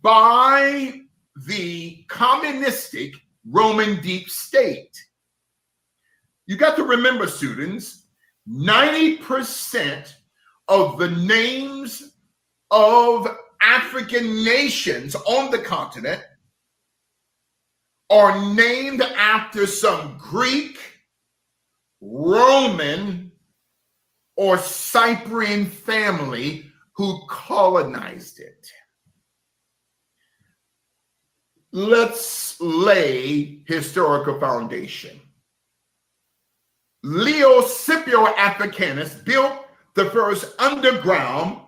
by the communistic Roman deep state. You got to remember, students, 90% of the names of African nations on the continent are named after some Greek, Roman, or Cyprian family who colonized it. Let's lay historical foundation. Leo Scipio Africanus built the first underground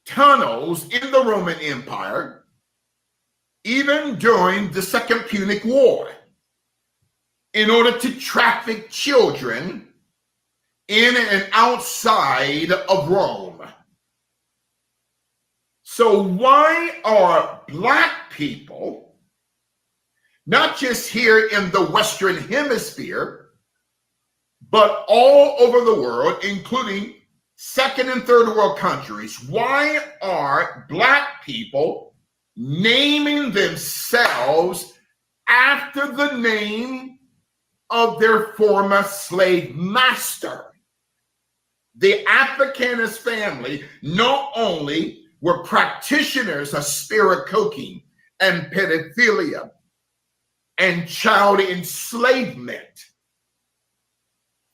tunnels in the Roman Empire, even during the Second Punic War, in order to traffic children in and outside of Rome. So why are black people, not just here in the Western Hemisphere, but all over the world, including second and third world countries, why are black people naming themselves after the name of their former slave master? The Africanus family not only were practitioners of spirit coaking and pedophilia and child enslavement,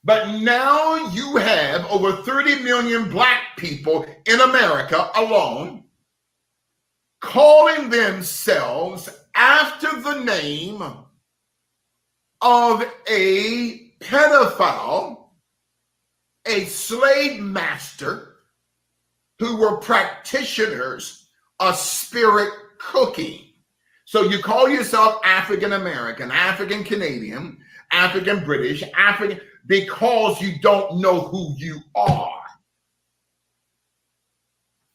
but now you have over 30 million black people in America alone calling themselves after the name of a pedophile, a slave master, who were practitioners of spirit cooking. So you call yourself African American, African Canadian, African British, African, because you don't know who you are.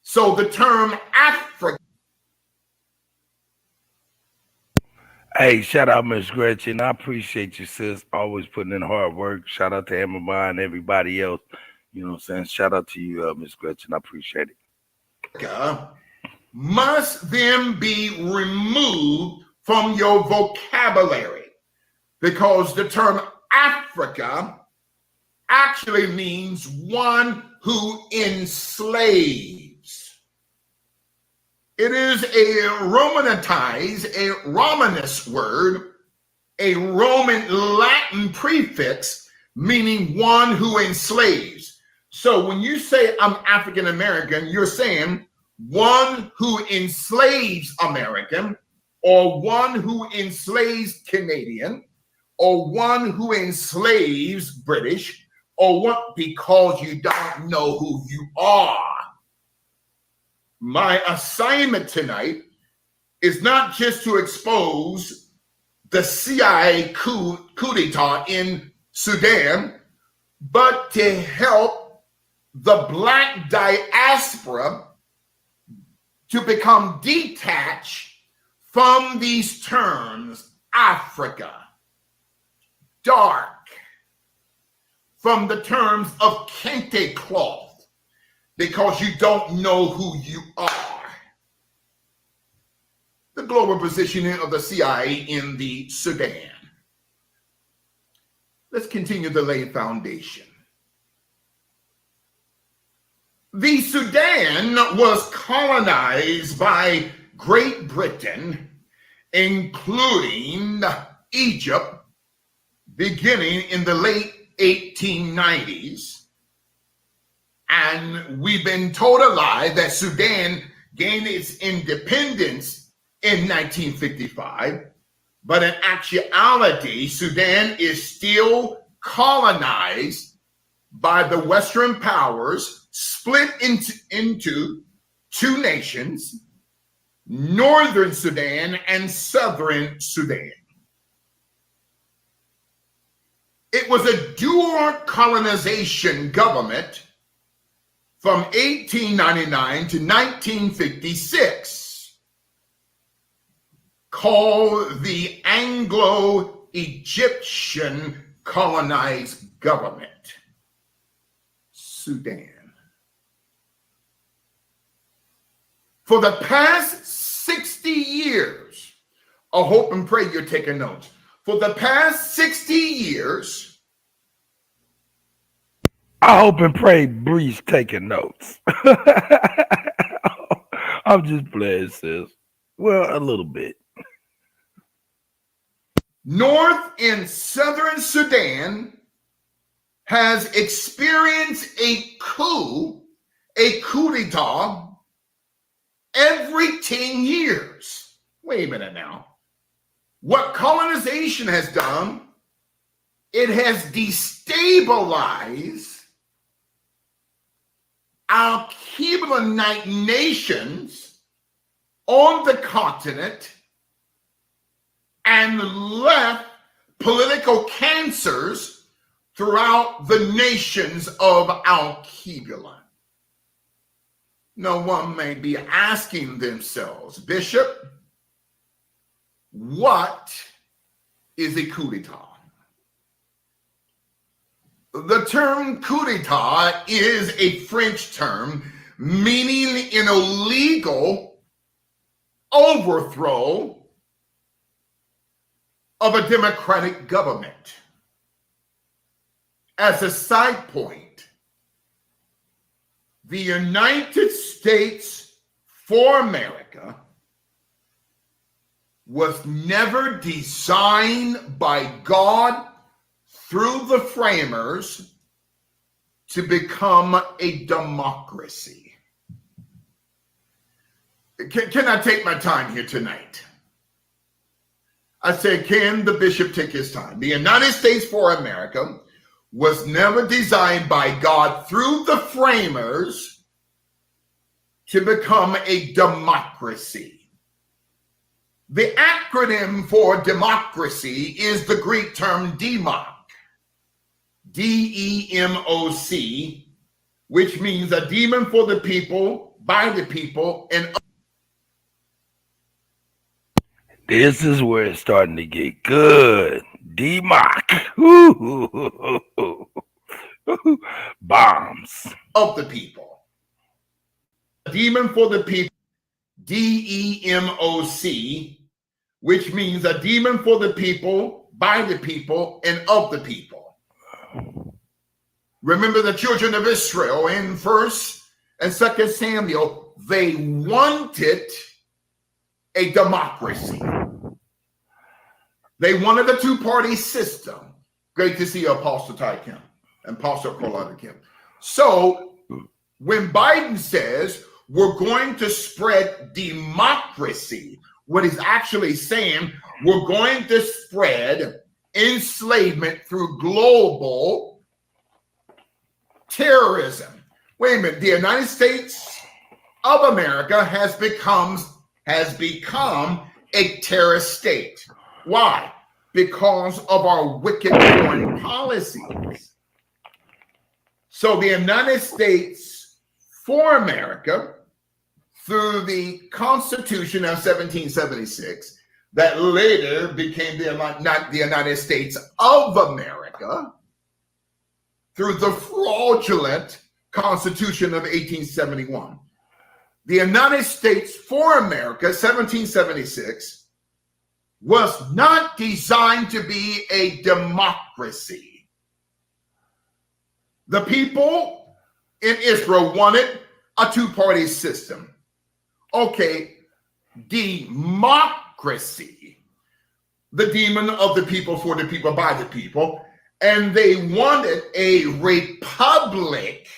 So the term African. Hey, shout out Miss Gretchen. I appreciate you, sis. Always putting in hard work. Shout out to Emma and everybody else. You know what I'm saying? Shout out to you, Miss Gretchen. I appreciate it. Must then be removed from your vocabulary, because the term Africa actually means one who enslaves. It is a Romanist word, a Roman Latin prefix meaning one who enslaves. So when you say I'm African American, you're saying one who enslaves American, or one who enslaves Canadian, or one who enslaves British, or what, because you don't know who you are. My assignment tonight is not just to expose the CIA coup d'etat in Sudan, but to help the Black diaspora to become detached from these terms: Africa, dark, from the terms of kente cloth, because you don't know who you are. The global positioning of the CIA in the Sudan. Let's continue to lay foundation. The Sudan was colonized by Great Britain, including Egypt, beginning in the late 1890s. And we've been told a lie that Sudan gained its independence in 1955. But in actuality, Sudan is still colonized by the Western powers, split into two nations, Northern Sudan and Southern Sudan. It was a dual colonization government from 1899 to 1956, called the Anglo-Egyptian colonized government, Sudan. For the past 60 years, I hope and pray you're taking notes. For the past 60 years, I hope and pray Bree's taking notes. I'm just playing, sis. Well, a little bit. North and Southern Sudan has experienced a coup d'etat, every 10 years. Wait a minute now. What colonization has done, it has destabilized our Canaanite nations on the continent and left political cancers throughout the nations of Al-Qibla. No one may be asking themselves, Bishop, what is a coup d'etat? The term coup d'etat is a French term meaning an illegal overthrow of a democratic government. As a side point, the United States for America was never designed by God through the framers to become a democracy. Can I take my time here tonight? I said, can the bishop take his time? The United States for America was never designed by God through the framers to become a democracy. The acronym for democracy is the Greek term democ, D-E-M-O-C, which means a demon for the people, by the people, and This is where it's starting to get good. D-Mock. Bombs. Of the people. A demon for the people, D-E-M-O-C, which means a demon for the people, by the people, and of the people. Remember the children of Israel in 1st and 2nd Samuel, they wanted a democracy. They wanted a two-party system. Great to see you, Apostle Ty Kim and Apostle Carlotta Kim. So when Biden says we're going to spread democracy, what he's actually saying, we're going to spread enslavement through global terrorism. Wait a minute, the United States of America has become a terrorist state. Why? Because of our wicked foreign policies. So the United States for America, through the Constitution of 1776, that later became the United States of America, through the fraudulent Constitution of 1871. The United States for America, 1776, was not designed to be a democracy. The people in Israel wanted a two-party system. Okay, democracy, the demon of the people, for the people, by the people, and they wanted a republic,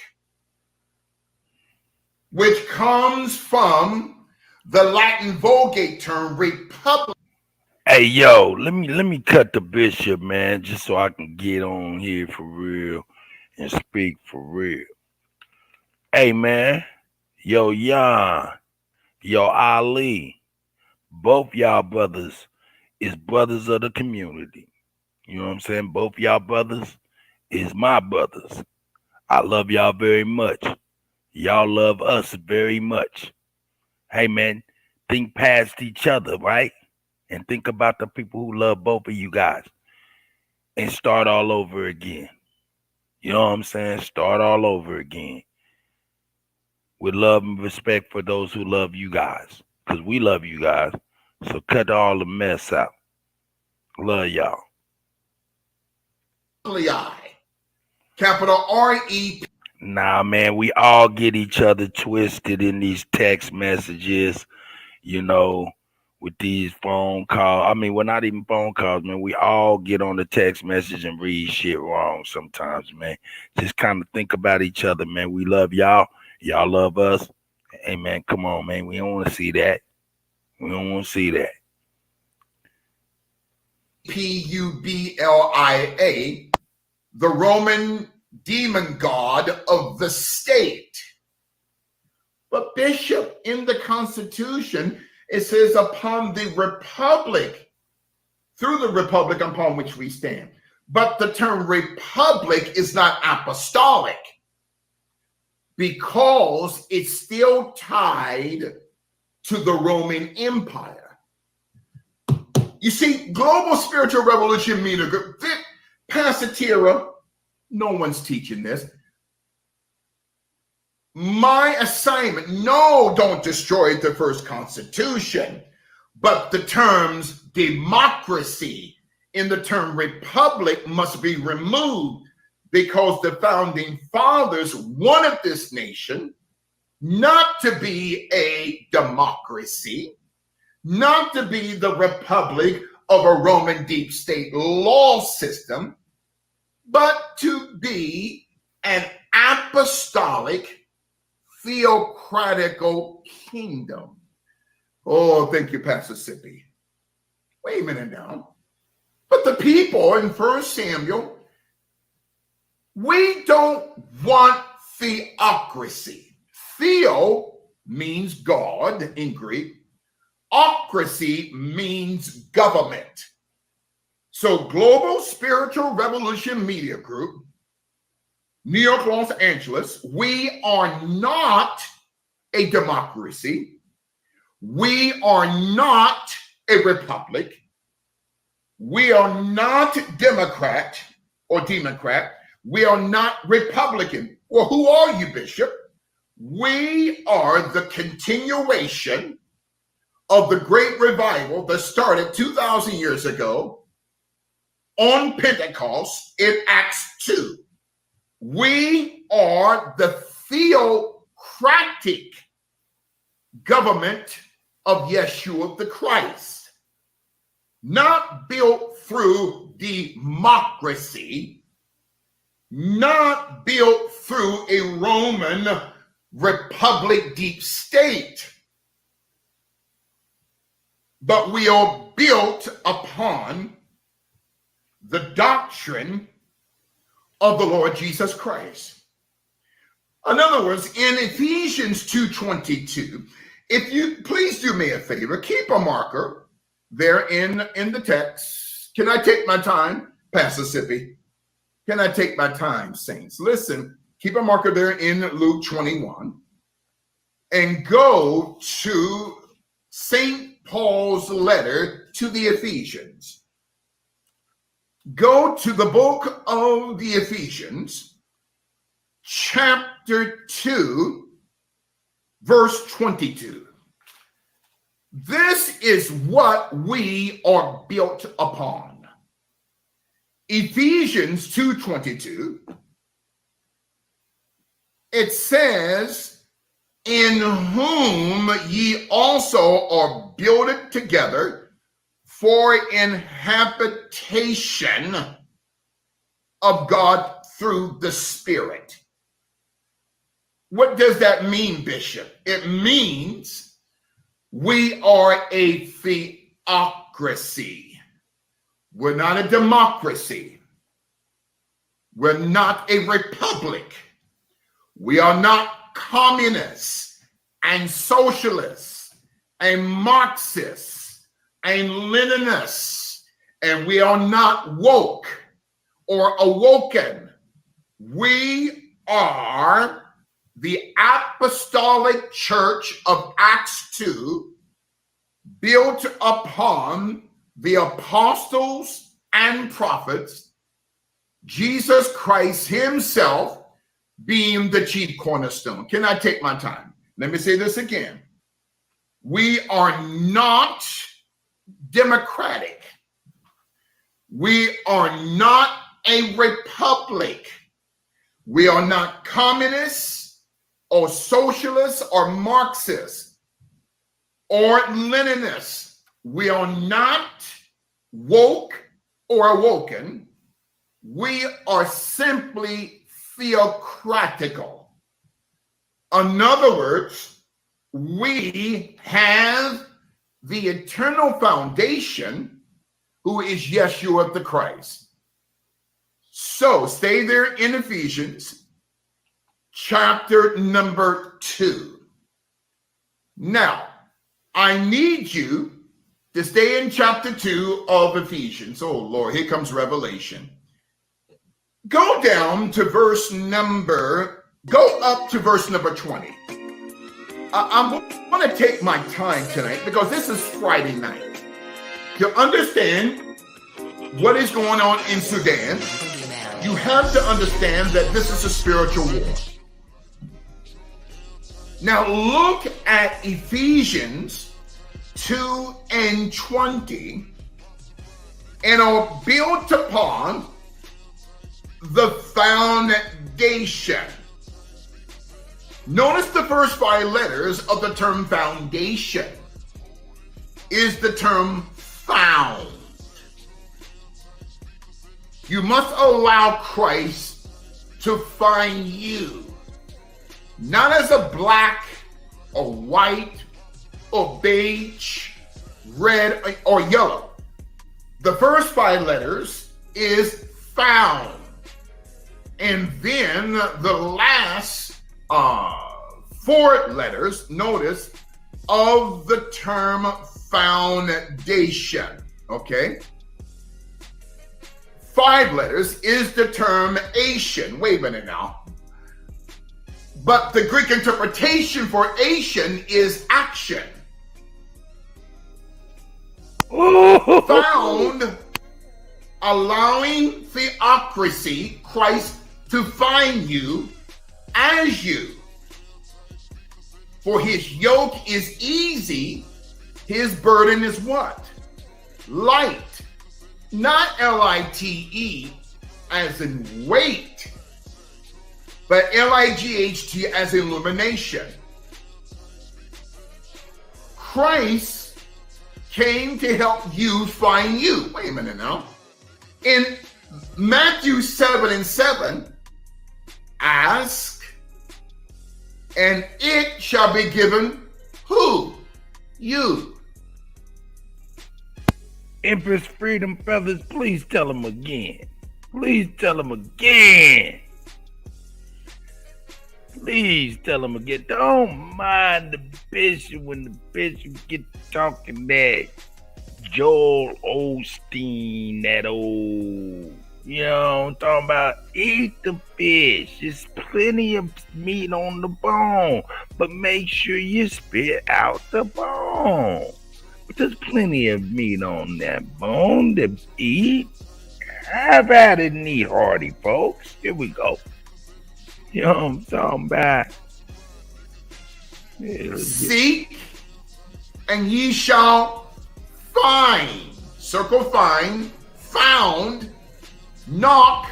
which comes from the Latin Vulgate term republic. Hey, yo, let me cut the bishop, man, just so I can get on here for real and speak for real. Hey, man, yo, Jan, yo, Ali, both y'all brothers is brothers of the community. You know what I'm saying? Both y'all brothers is my brothers. I love y'all very much. Y'all love us very much. Hey, man, think past each other, right? And think about the people who love both of you guys and start all over again. You know what I'm saying? Start all over again. With love and respect for those who love you guys. Because we love you guys. So cut all the mess out. Love y'all. Capital R-E. Nah, man, we all get each other twisted in these text messages, you know, with these phone calls. I mean, well, not even phone calls, man. We all get on the text message and read shit wrong sometimes, man. Just kind of think about each other, man. We love y'all. Y'all love us. Hey, man, come on, man. We don't want to see that. We don't want to see that. P-U-B-L-I-A, the Roman demon god of the state. But Bishop, in the Constitution, it says upon the republic, through the republic upon which we stand. But the term republic is not apostolic because it's still tied to the Roman Empire. You see, global spiritual revolution meter, Pasatira, no one's teaching this. My assignment, no, don't destroy the first Constitution, but the terms democracy in the term republic must be removed because the founding fathers wanted this nation not to be a democracy, not to be the republic of a Roman deep state law system, but to be an apostolic theocratical kingdom. Oh, thank you, Pastor Sippy. Wait a minute now. But the people in 1 Samuel, we don't want theocracy. Theo means God in Greek. Ocracy means government. So Global Spiritual Revolution Media Group, New York, Los Angeles, we are not a democracy. We are not a republic. We are not Democrat or Democrat. We are not Republican. Well, who are you, Bishop? We are the continuation of the great revival that started 2,000 years ago on Pentecost in Acts 2. We are the theocratic government of Yeshua the Christ, not built through democracy, not built through a Roman republic deep state, but we are built upon the doctrine of the Lord Jesus Christ. In other words, in Ephesians 2:22, if you please do me a favor, keep a marker there in the text. Can I take my time, Pastor Sippy? Can I take my time, saints? Listen, keep a marker there in Luke 21 and go to St. Paul's letter to the Ephesians. Go to the book of the Ephesians, chapter 2, verse 22. This is what we are built upon. Ephesians 2:22. It says, in whom ye also are builded together for an habitation of God through the Spirit. What does that mean, Bishop? It means we are a theocracy. We're not a democracy. We're not a republic. We are not communists and socialists and Marxists and Leninists. And we are not woke or awoken. We are the apostolic church of Acts 2, built upon the apostles and prophets, Jesus Christ himself being the chief cornerstone. Can I take my time? Let me say this again. We are not democratic. We are not a republic. We are not communists or socialists or Marxists or Leninists. We are not woke or awoken. We are simply theocratical. In other words, we have the eternal foundation, who is Yeshua the Christ. So stay there in Ephesians chapter number 2. Now, I need you to stay in chapter 2 of Ephesians. Oh, Lord, here comes Revelation. Go down to go up to verse number 20. I'm going to take my time tonight because this is Friday night. To understand what is going on in Sudan, you have to understand that this is a spiritual war. Now look at Ephesians 2:20, and are built upon the foundation. Notice the first 5 letters of the term foundation is the term found. You must allow Christ to find you, not as a black or white or beige, red, or yellow. The first 5 letters is found. And then the last 4 letters, notice, of the term foundation. Okay? 5 letters is the term Asian. Wait a minute now. But the Greek interpretation for Asian is action. Found, allowing theocracy, Christ, to find you as you. For his yoke is easy, his burden is what? Light. Not L-I-T-E as in weight, but L-I-G-H-T as illumination. Christ came to help you find you. Wait a minute now. In Matthew 7:7, ask, and it shall be given who? You. Empress Freedom Feathers, please tell them again. Please tell them again. Please tell them again. Don't mind the bishop when the bishop get talking that Joel Osteen, that old, you know, I'm talking about eat the fish. There's plenty of meat on the bone, but make sure you spit out the bone. But there's plenty of meat on that bone to eat. Have at it and eat hearty, folks. Here we go. You know what I'm talking about? Seek, and ye shall find. Circle find. Found. Knock,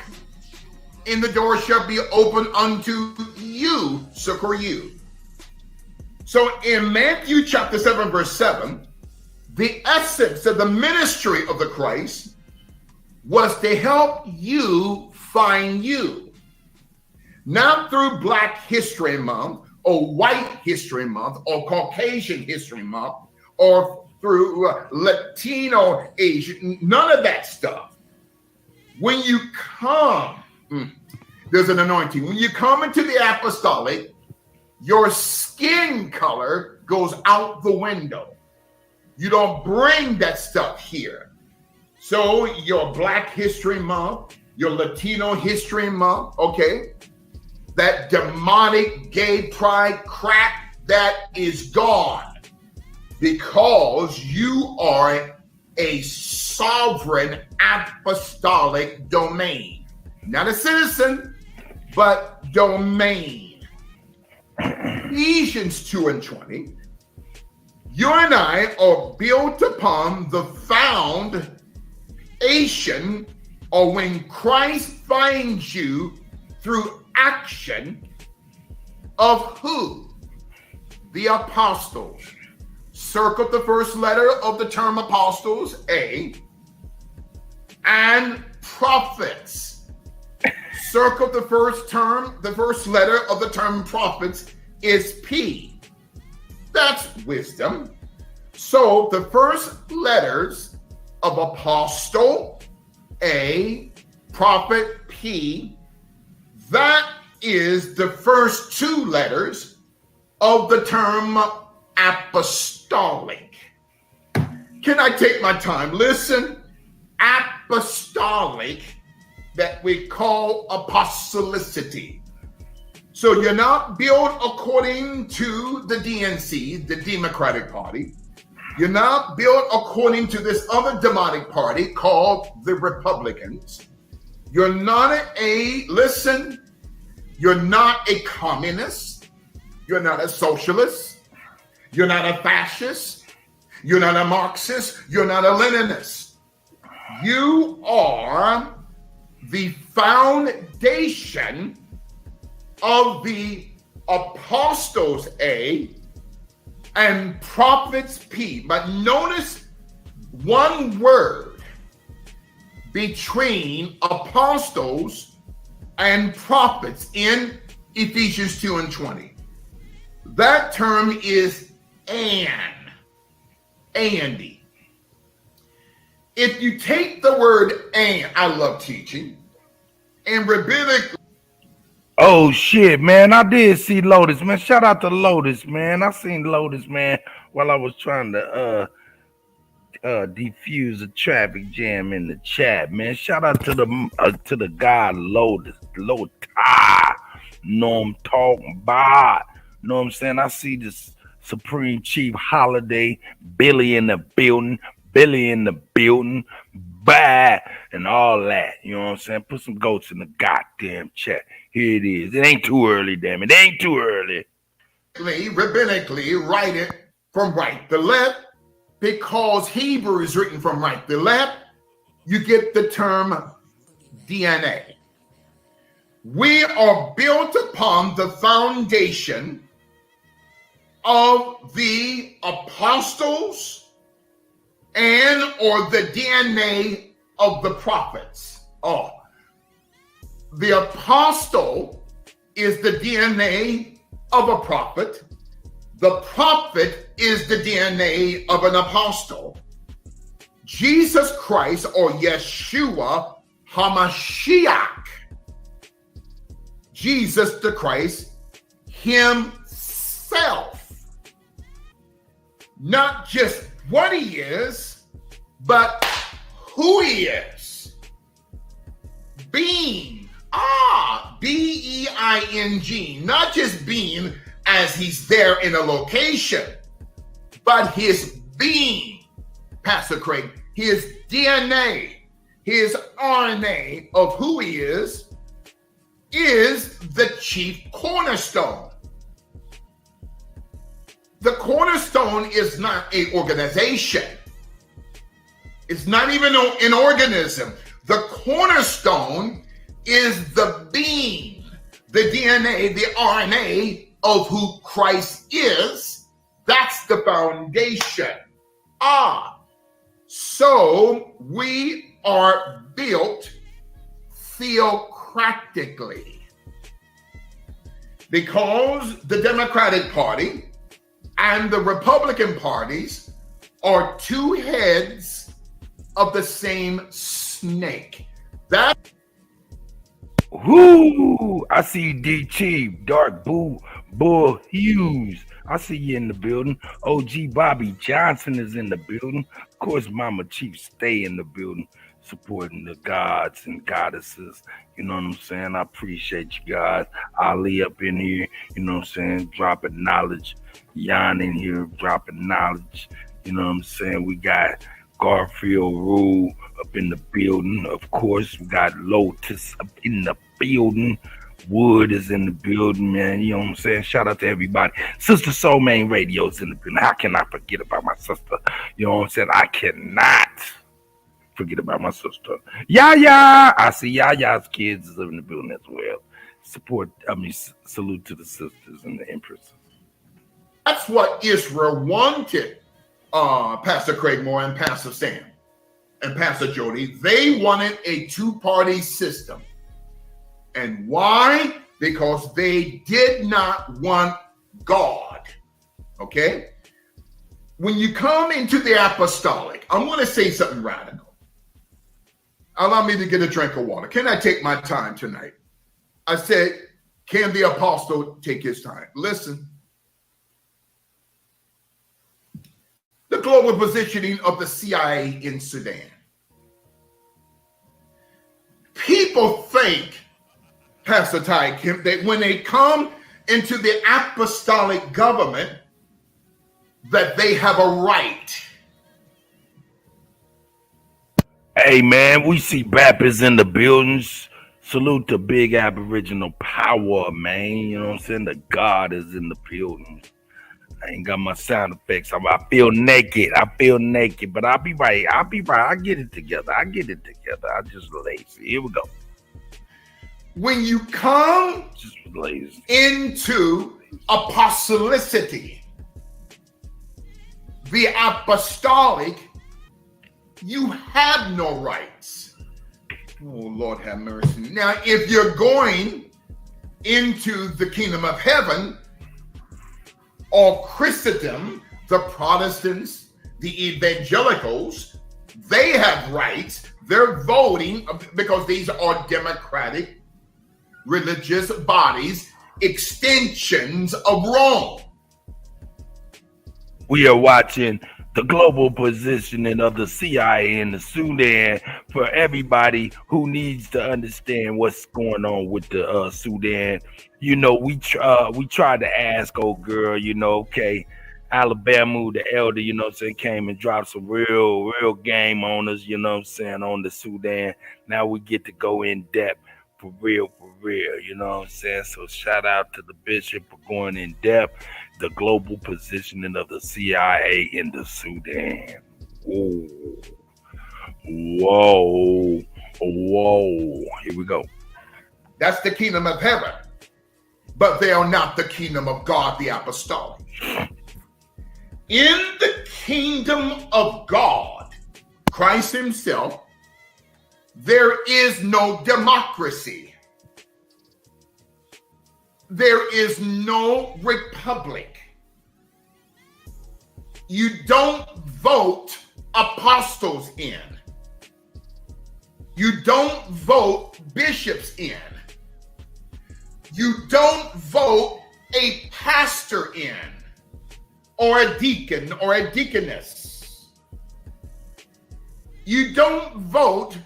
and the door shall be open unto you. Circle you. So in Matthew chapter 7, verse 7, the essence of the ministry of the Christ was to help you find you. Not through Black History Month or White History Month or Caucasian History Month or through Latino Asian, none of that stuff. When you come, there's an anointing. When you come into the apostolic, your skin color goes out the window. You don't bring that stuff here. So your Black History Month, your Latino History Month, okay, that demonic gay pride crap, that is gone because you are a sovereign apostolic domain. Not a citizen, but domain. Ephesians 2:20. You and I are built upon the foundation, or when Christ finds you through action of who? The apostles. Circle the first letter of the term apostles, A, and prophets. Circle the first letter of the term prophets is P. That's wisdom. So the first letters of apostle, A, prophet, P, that is the first 2 letters of the term apostolic. Can I take my time? Listen, apostolic, that we call apostolicity. So you're not built according to the DNC, the Democratic Party. You're not built according to this other demonic party called the Republicans. You're not you're not a communist. You're not a socialist. You're not a fascist. You're not a Marxist. You're not a Leninist. You are the foundation of the apostles, A, and prophets, P. But notice one word between apostles and prophets in Ephesians 2:20. That term is an. A-N-D. If you take the word and, I love teaching, and rabbinic. Oh shit, man! I did see Lotus, man. Shout out to Lotus, man. I seen Lotus, man, while I was trying to defuse a traffic jam in the chat, man. Shout out to the guy Lotus, know I'm talking about. Know what I'm saying? I see this Supreme Chief Holiday, Billy in the building, bad, and all that. You know what I'm saying? Put some goats in the goddamn chat. Here it is. It ain't too early, damn it. It ain't too early. Rabbinically, write it from right to left, because Hebrew is written from right to left. You get the term DNA. We are built upon the foundation of the apostles and or the DNA of the prophets. Oh, the apostle is the DNA of a prophet. The prophet is the DNA of an apostle. Jesus Christ, or Yeshua HaMashiach, Jesus the Christ himself, not just what he is, but who he is. Being, B-E-I-N-G, not just being as he's there in a location, but his being, Pastor Craig, his DNA, his RNA of who he is the chief cornerstone. The cornerstone is not an organization. It's not even an organism. The cornerstone is the being, the DNA, the RNA of who Christ is. That's the foundation. So we are built theocratically, because the Democratic Party and the Republican parties are two heads of the same snake. That. Whoo! I see D Chief, Dark Bull Hughes. I see you in the building. OG Bobby Johnson is in the building. Of course, Mama Chief stay in the building, supporting the gods and goddesses. You know what I'm saying? I appreciate you guys. Ali up in here, you know what I'm saying, dropping knowledge. Jan in here dropping knowledge. You know what I'm saying? We got Garfield Rule up in the building. Of course, we got Lotus up in the building. Wood is in the building, man. You know what I'm saying? Shout out to everybody. Sister Soul Main Radio's in the building. How can I forget about my sister? You know what I'm saying? I cannot forget about my sister. Yaya! I see Yaya's kids is in the building as well. Salute to the sisters and the empresses. That's what Israel wanted, Pastor Craig Moore and Pastor Sam and Pastor Jody. They wanted a two-party system. And why? Because they did not want God. Okay? When you come into the apostolic, I'm going to say something radical. Allow me to get a drink of water. Can I take my time tonight? I said, can the apostle take his time? Listen. The global positioning of the CIA in Sudan. People think, Pastor Ty Kemp, that when they come into the apostolic government, that they have a right. Hey, man, we see Baptists in the buildings. Salute to Big Aboriginal Power, man. You know what I'm saying? The God is in the building. I ain't got my sound effects. I feel naked. But I'll be right. I get it together. I just lazy. Here we go. When you come into apostolicity, the apostolic, you have no rights. Oh, Lord have mercy. Now, if you're going into the kingdom of heaven, or Christendom, the Protestants, the evangelicals, they have rights. They're voting because these are democratic religious bodies, extensions of Rome. We are watching the global positioning of the CIA in the Sudan for everybody who needs to understand what's going on with the Sudan. You know, we tried to ask old girl, you know, okay, Alabama, the elder, you know what I'm saying, came and dropped some real game on us, you know what I'm saying, on the Sudan. Now we get to go in depth for real, you know what I'm saying? So shout out to the bishop for going in depth, the global positioning of the CIA in the Sudan. Whoa. Here we go. That's the kingdom of heaven, but they are not the kingdom of God, the apostolic. In the kingdom of God, Christ himself, there is no democracy. There is no republic. You don't vote apostles in. You don't vote bishops in. You don't vote a pastor in, or a deacon or a deaconess. You don't vote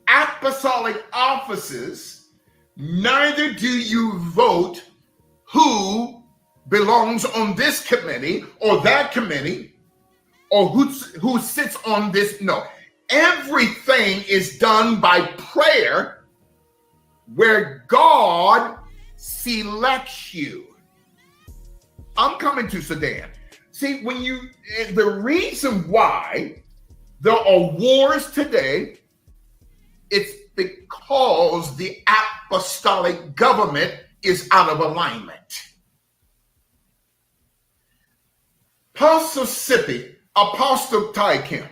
apostolic offices, neither do you vote who belongs on this committee or that committee, or who sits on this. No, everything is done by prayer, where God selects you. I'm coming to Sudan. See, the reason why there are wars today, it's because the apostolic government is out of alignment. Mississippi, Apostle Tykim,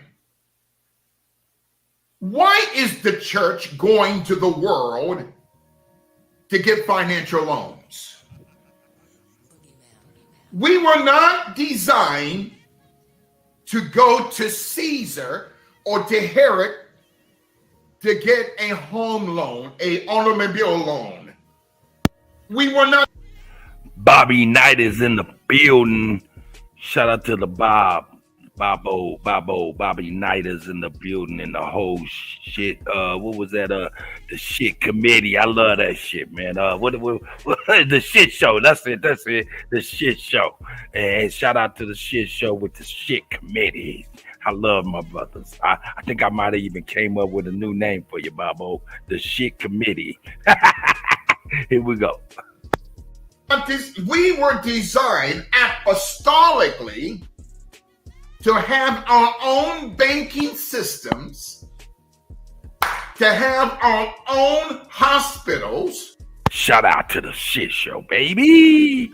why is the church going to the world to get financial loans? We were not designed to go to Caesar or to Herod to get a home loan, a automobile loan. We were not. Bobby Knight is in the building. Shout out to the Bobby Knight is in the building, and the whole shit. What was that? The shit committee. I love that shit, man. What the shit show? That's it. The shit show. And shout out to the shit show with the shit committee. I love my brothers. I think I might have even came up with a new name for you, Bobo. The shit committee. Here we go. We were designed apostolically to have our own banking systems, to have our own hospitals. Shout out to the shit show, baby.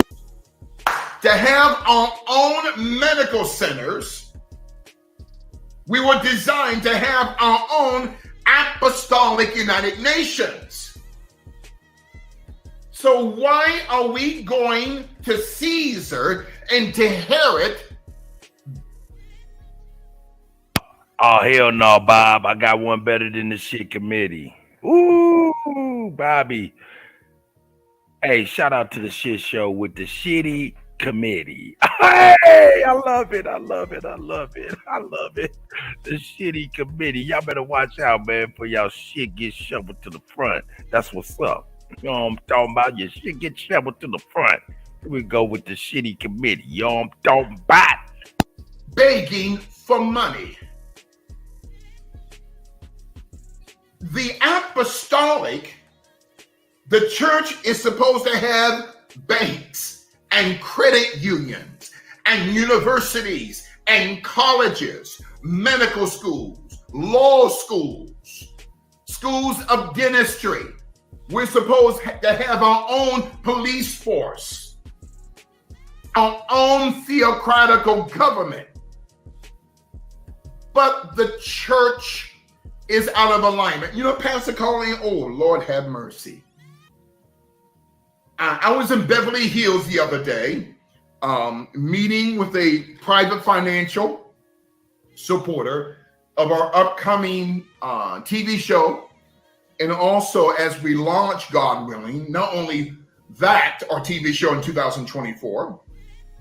To have our own medical centers. We were designed to have our own apostolic United Nations. So why are we going to Caesar and to Herod? Oh, hell no, Bob. I got one better than the shit committee. Ooh, Bobby. Hey, shout out to the shit show with the shitty committee. Hey, I love it. The shitty committee. Y'all better watch out, man, for y'all shit get shoveled to the front. That's what's up. You know what I'm talking about? Your shit get shoveled to the front. Here we go with the shitty committee. You know what I'm talking about? Begging for money. The apostolic, the church is supposed to have banks and credit unions and universities and colleges, medical schools, law schools, schools of dentistry. We're supposed to have our own police force, our own theocratical government. But the church is out of alignment. You know, Pastor Colleen, oh, Lord have mercy. I was in Beverly Hills the other day, meeting with a private financial supporter of our upcoming TV show. And also as we launch, God willing, not only that, our TV show in 2024,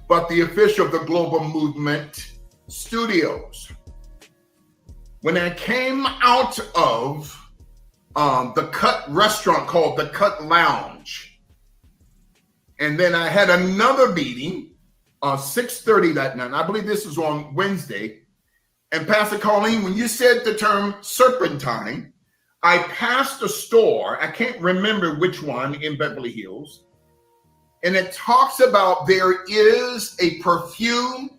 but the official of the Global Movement Studios. When I came out of the Kutt restaurant called the Kutt Lounge, and then I had another meeting 6:30 that night. I believe this was on Wednesday. And Pastor Colleen, when you said the term serpentine, I passed a store, I can't remember which one in Beverly Hills, and it talks about there is a perfume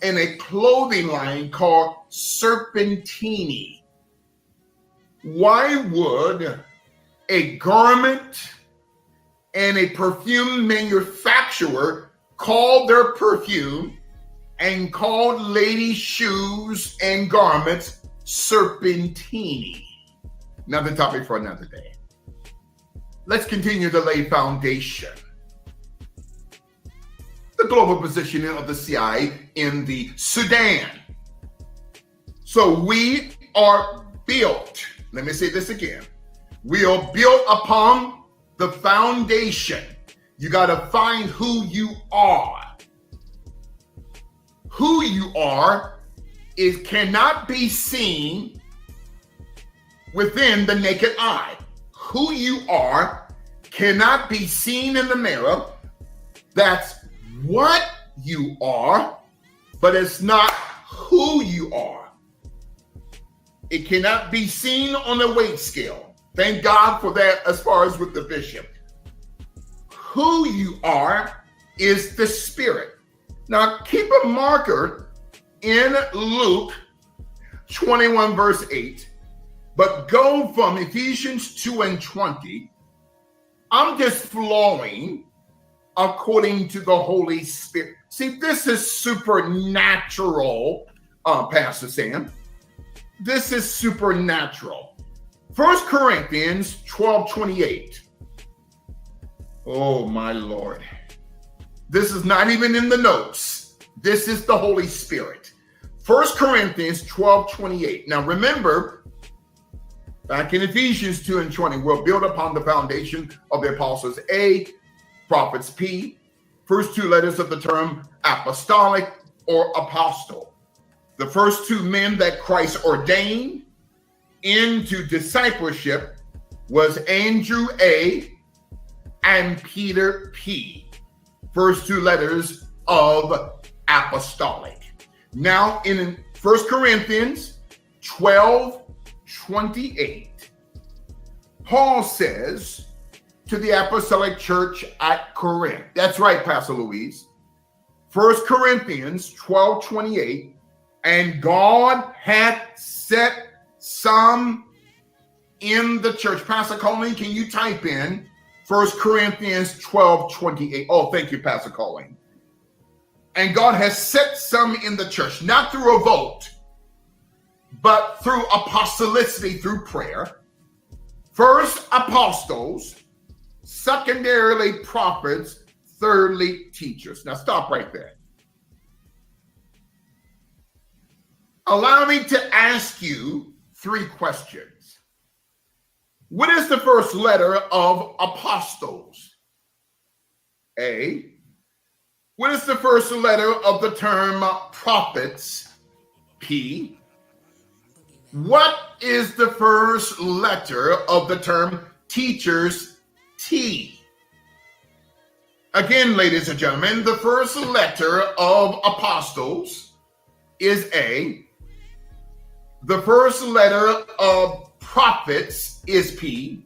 and a clothing line called Serpentini. Why would a garment and a perfume manufacturer call their perfume and call ladies' shoes and garments Serpentini? Another topic for another day. Let's continue to lay foundation. The global positioning of the CIA in the Sudan. So we are built, let me say this again. We are built upon the foundation. You got to find who you are. Who you are cannot be seen within the naked eye. Who you are cannot be seen in the mirror. That's what you are, but it's not who you are. It cannot be seen on a weight scale. Thank God for that as far as with the bishop. Who you are is the spirit. Now keep a marker in Luke 21 verse 8, but go from Ephesians 2 and 20. I'm just flowing according to the Holy Spirit. See, this is supernatural, Pastor Sam. This is supernatural. 1 Corinthians 12:28. Oh, my Lord. This is not even in the notes. This is the Holy Spirit. 1 Corinthians 12:28. Now, remember, back in Ephesians 2 and 20, we'll build upon the foundation of the apostles A, prophets P, first two letters of the term apostolic or apostle. The first two men that Christ ordained into discipleship was Andrew A and Peter P. First two letters of apostolic. Now in 1 Corinthians 12:28, Paul says to the apostolic church at Corinth. That's right, Pastor Louise. 1 Corinthians 12:28, and God hath set some in the church. Pastor Colleen, can you type in 1 Corinthians 12:28? Oh, thank you, Pastor Colleen. And God has set some in the church, not through a vote, but through apostolicity, through prayer. First, apostles. Secondarily, prophets. Thirdly, teachers. Now stop right there. Allow me to ask you 3 questions. What is the first letter of apostles? A. What is the first letter of the term prophets? P. What is the first letter of the term teachers? T. Again, ladies and gentlemen, the first letter of apostles is A. The first letter of prophets is P.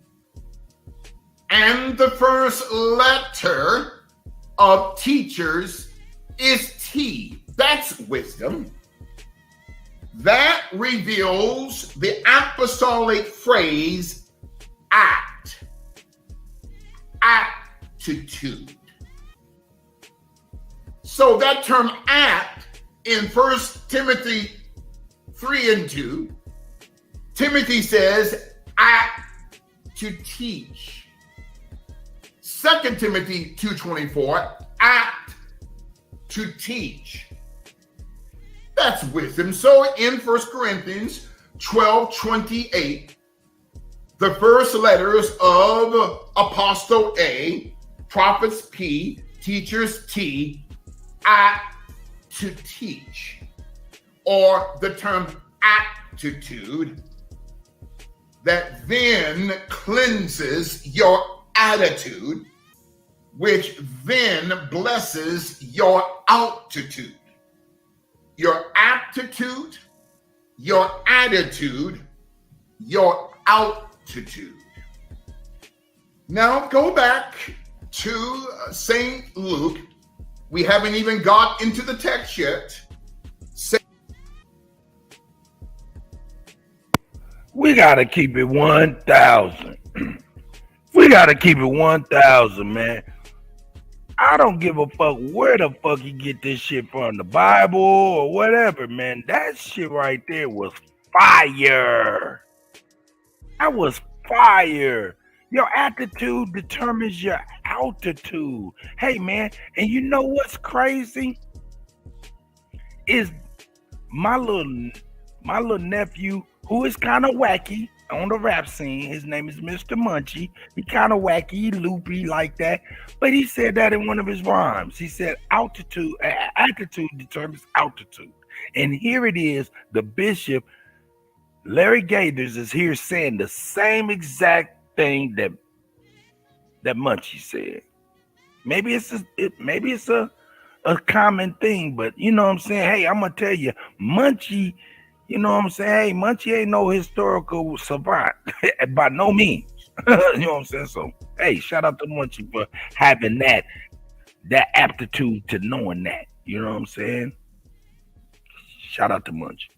And the first letter of teachers is T. That's wisdom. That reveals the apostolic phrase act. Aptitude. So that term act in 1 Timothy 3 and 2, Timothy says act to teach. 2 Timothy 2:24, act to teach. That's wisdom. So in 1 Corinthians 12:28, the first letters of Apostle A, prophets P, teachers T, at to teach, or the term aptitude, that then cleanses your attitude, which then blesses your altitude. Your aptitude, your attitude, your altitude. Now go back to St. Luke. We haven't even got into the text yet. We gotta keep it 1,000. We gotta keep it 1,000, man. I don't give a fuck where the fuck you get this shit from, the Bible or whatever, man. That shit right there was fire. That was fire. Your attitude determines your altitude. Hey, man, and you know what's crazy? Is my little nephew, who is kind of wacky on the rap scene. His name is Mr. Munchie. He kind of wacky, loopy like that. But he said that in one of his rhymes. He said attitude determines altitude. And here it is, the bishop, Larry Gathers, is here saying the same exact thing that Munchie said. Maybe it's a common thing, but you know what I'm saying? Hey, I'm gonna tell you, Munchie, you know what I'm saying? Hey, Munchie ain't no historical savant by no means. You know what I'm saying? So, hey, shout out to Munchie for having that aptitude to knowing that. You know what I'm saying? Shout out to Munchie.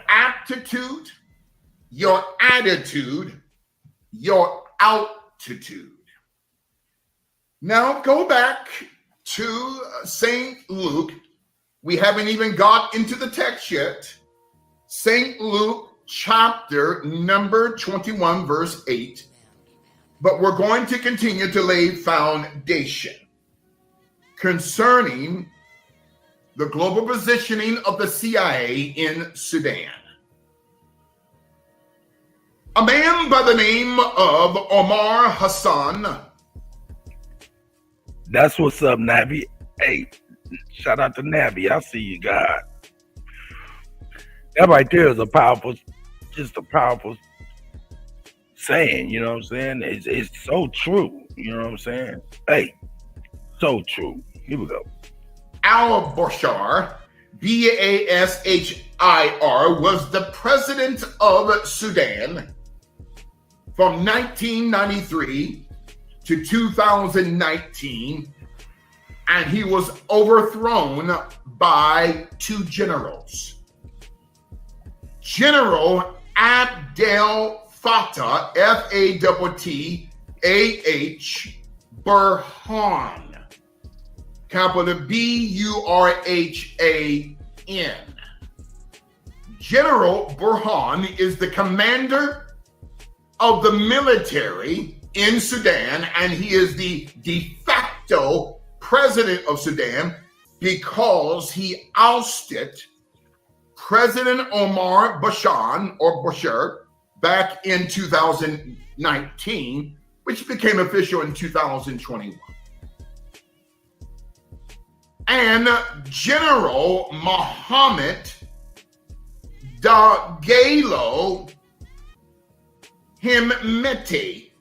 Aptitude, your attitude, your altitude. Now go back to St. Luke. We haven't even got into the text yet. St. Luke chapter number 21, verse 8. But we're going to continue to lay foundation concerning the global positioning of the CIA in Sudan. A man by the name of Omar Hassan. That's what's up, Navi. Hey, shout out to Navi. I see you, God. That right there is a powerful saying, you know what I'm saying? It's so true, you know what I'm saying? Hey, so true. Here we go. Al-Bashir, Bashir, was the president of Sudan from 1993 to 2019, and he was overthrown by two generals. General Abdel Fattah, F-A-T-T-A-H, Burhan, capital B-U-R-H-A-N. General Burhan is the commander of the military in Sudan, and he is the de facto president of Sudan because he ousted President Omar Bashir back in 2019, which became official in 2021. And General Mohammed Dagalo Hemedti,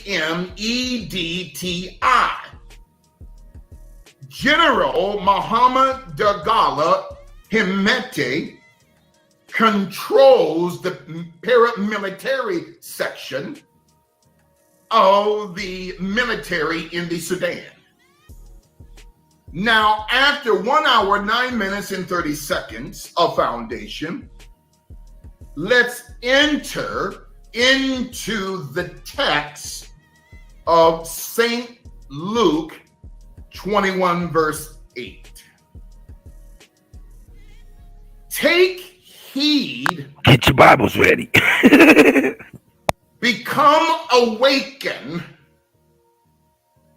Hemedti. General Mohammed Dagalo Hemedti controls the paramilitary section of the military in the Sudan. Now, after 1 hour, 9 minutes, and 30 seconds of foundation, let's enter into the text of St. Luke 21, verse 8. Take heed. Get your Bibles ready. Become awakened,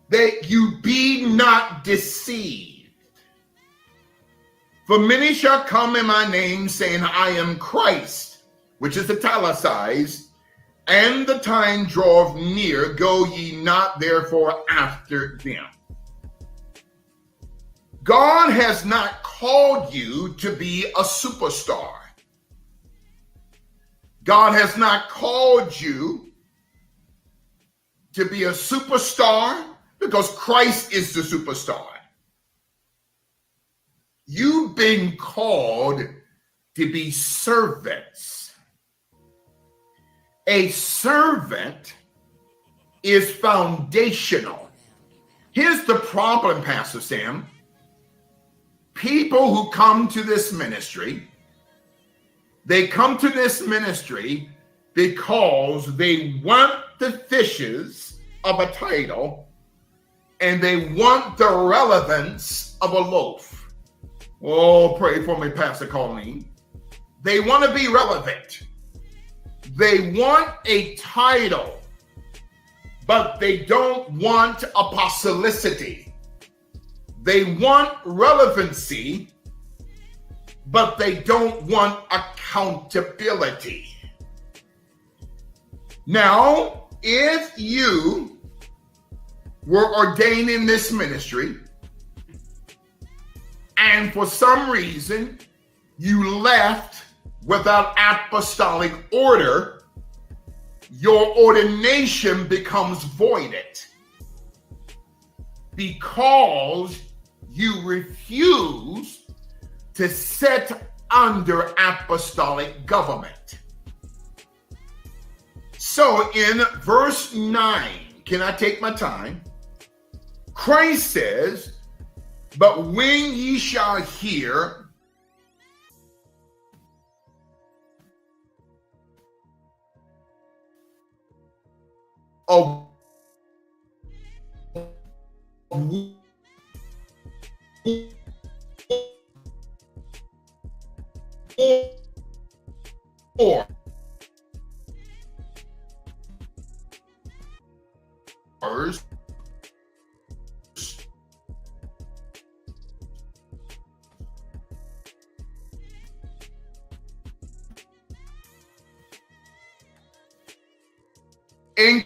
that you be not deceived. For many shall come in my name, saying, I am Christ, which is italicized, and the time draweth near. Go ye not therefore after them. God has not called you to be a superstar. God has not called you to be a superstar because Christ is the superstar. You've been called to be servants. A servant is foundational. Here's the problem, Pastor Sam. People who come to this ministry, they come to this ministry because they want the fishes of a title and they want the relevance of a loaf. Oh, pray for me, Pastor Colleen. They want to be relevant. They want a title, but they don't want apostolicity. They want relevancy, but they don't want accountability. Now, if you were ordained in this ministry, and for some reason you left without apostolic order, your ordination becomes voided because you refuse to sit under apostolic government. So in verse 9, can I take my time? Christ says, but when ye shall hear of wars, in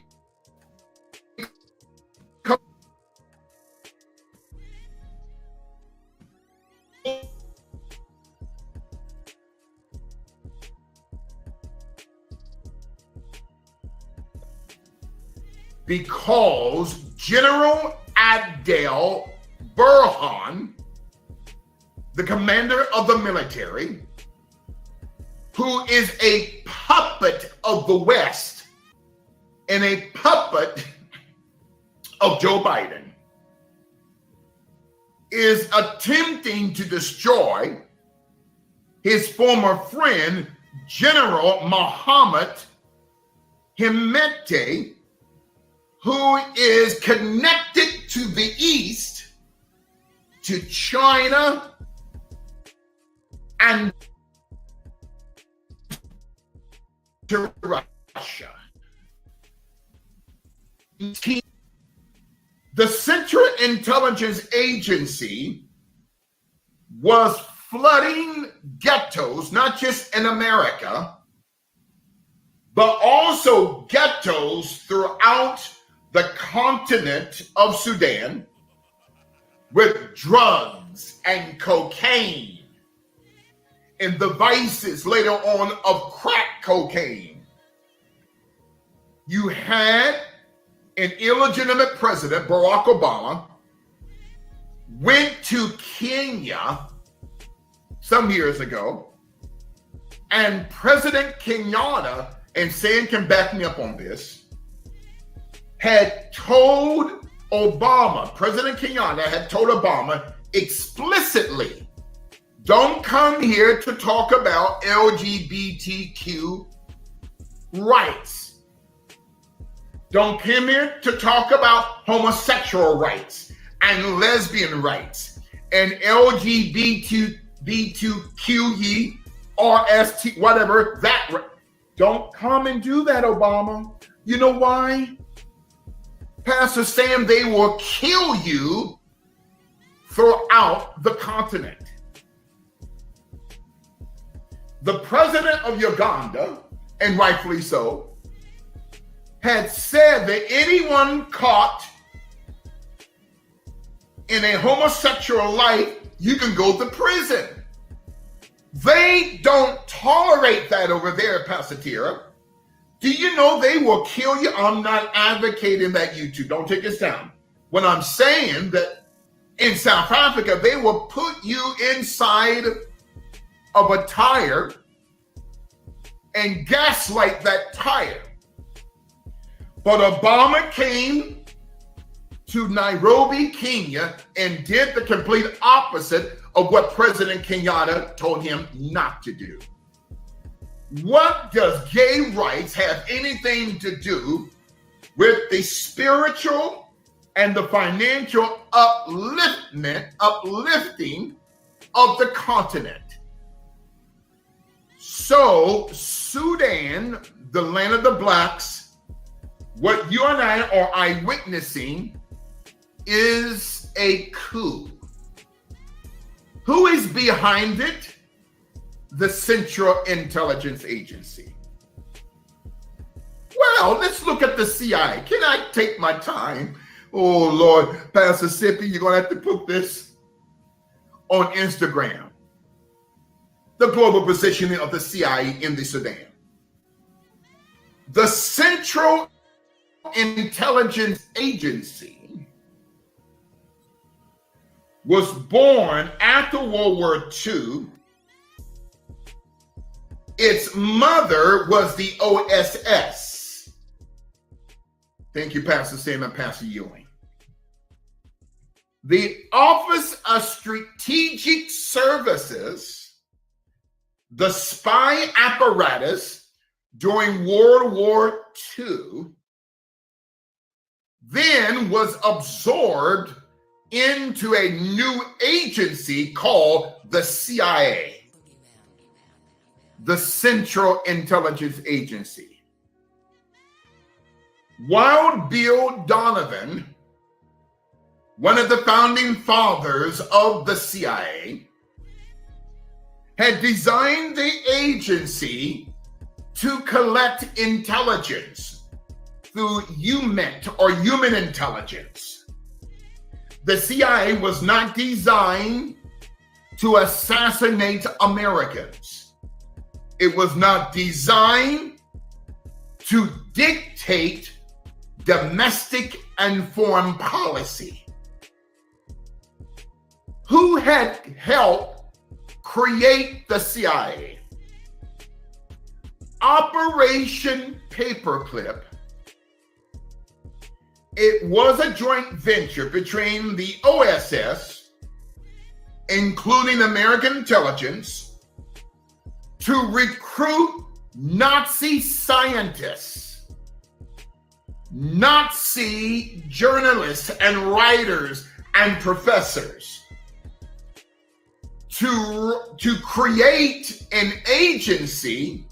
because General Adel Burhan, the commander of the military, who is a puppet of the West and a puppet of Joe Biden, is attempting to destroy his former friend, General Muhammad Hemeti, who is connected to the East, to China, and to Russia. The Central Intelligence Agency was flooding ghettos, not just in America, but also ghettos throughout the continent of Sudan with drugs and cocaine and the vices later on of crack cocaine. You had an illegitimate president, Barack Obama, went to Kenya some years ago, and President Kenyatta, and Sam can back me up on this, had told Obama, President Kenyatta had told Obama explicitly, don't come here to talk about LGBTQ rights. Don't come here to talk about homosexual rights and lesbian rights and LGBTQE, RST, whatever, that. Don't come and do that, Obama. You know why? Pastor Sam, they will kill you throughout the continent. the president of Uganda, and rightfully so, had said that anyone caught in a homosexual life, you can go to prison. They don't tolerate that over there, Pastor Tira. Do you know they will kill you? I'm not advocating that you two. Don't take this down. When I'm saying that in South Africa, they will put you inside of a tire and gaslight that tire. But Obama came to Nairobi, Kenya, and did the complete opposite of what President Kenyatta told him not to do. What does gay rights have anything to do with the spiritual and the financial uplifting of the continent? So Sudan, the land of the blacks, what you and I are eyewitnessing is a coup. Who is behind it? The Central Intelligence Agency. Well, let's look at the CIA. Can I take my time? Oh, Lord, Pastor Sippy, you're going to have to put this on Instagram. The global positioning of the CIA in the Sudan. The Central Intelligence Agency was born after World War II. Its mother was the OSS. Thank you, Pastor Sam and Pastor Ewing. The Office of Strategic Services, the spy apparatus during World War II, then was absorbed into a new agency called the CIA. The Central Intelligence Agency. Wild Bill Donovan, one of the founding fathers of the CIA, had designed the agency to collect intelligence through UMINT or human intelligence. The CIA was not designed to assassinate Americans. It was not designed to dictate domestic and foreign policy. Who had helped create the CIA? Operation Paperclip. It was a joint venture between the OSS, including American intelligence, to recruit Nazi scientists, Nazi journalists and writers and professors, to create an agency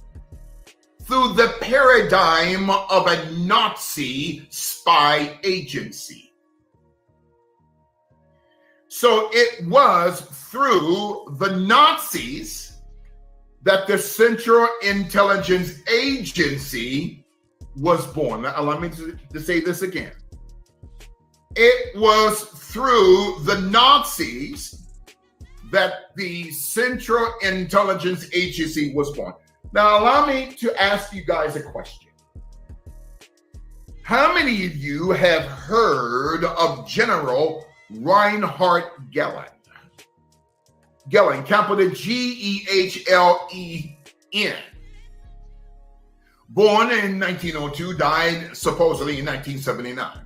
through the paradigm of a Nazi spy agency. So it was through the Nazis that the Central Intelligence Agency was born. Now, allow me to say this again. It was through the Nazis that the Central Intelligence Agency was born. Now, allow me to ask you guys a question. How many of you have heard of General Reinhard Gehlen? Gehlen, capital Gehlen. Born in 1902, died supposedly in 1979.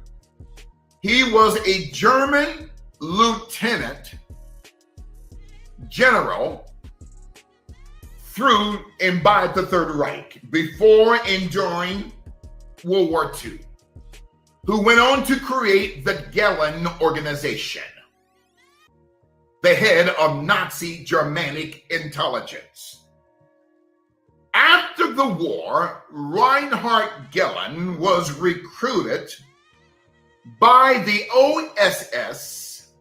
He was a German lieutenant general through and by the Third Reich before and during World War II, who went on to create the Gehlen Organization, the head of Nazi Germanic intelligence. After the war, Reinhard Gehlen was recruited by the OSS,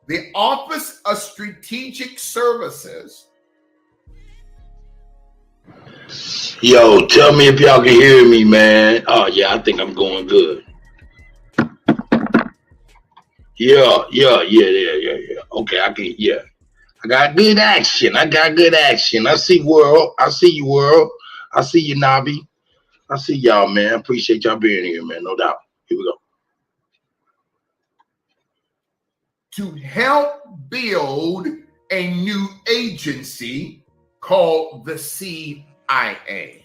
the Office of Strategic Services, Yo, tell me if y'all can hear me, man. Oh, yeah, I think I'm going good. Yeah. Okay, I can, yeah. I got good action. I see world. I see you, world. I see you, Nabi. I see y'all, man. Appreciate y'all being here, man. No doubt. Here we go. To help build a new agency called the CIA.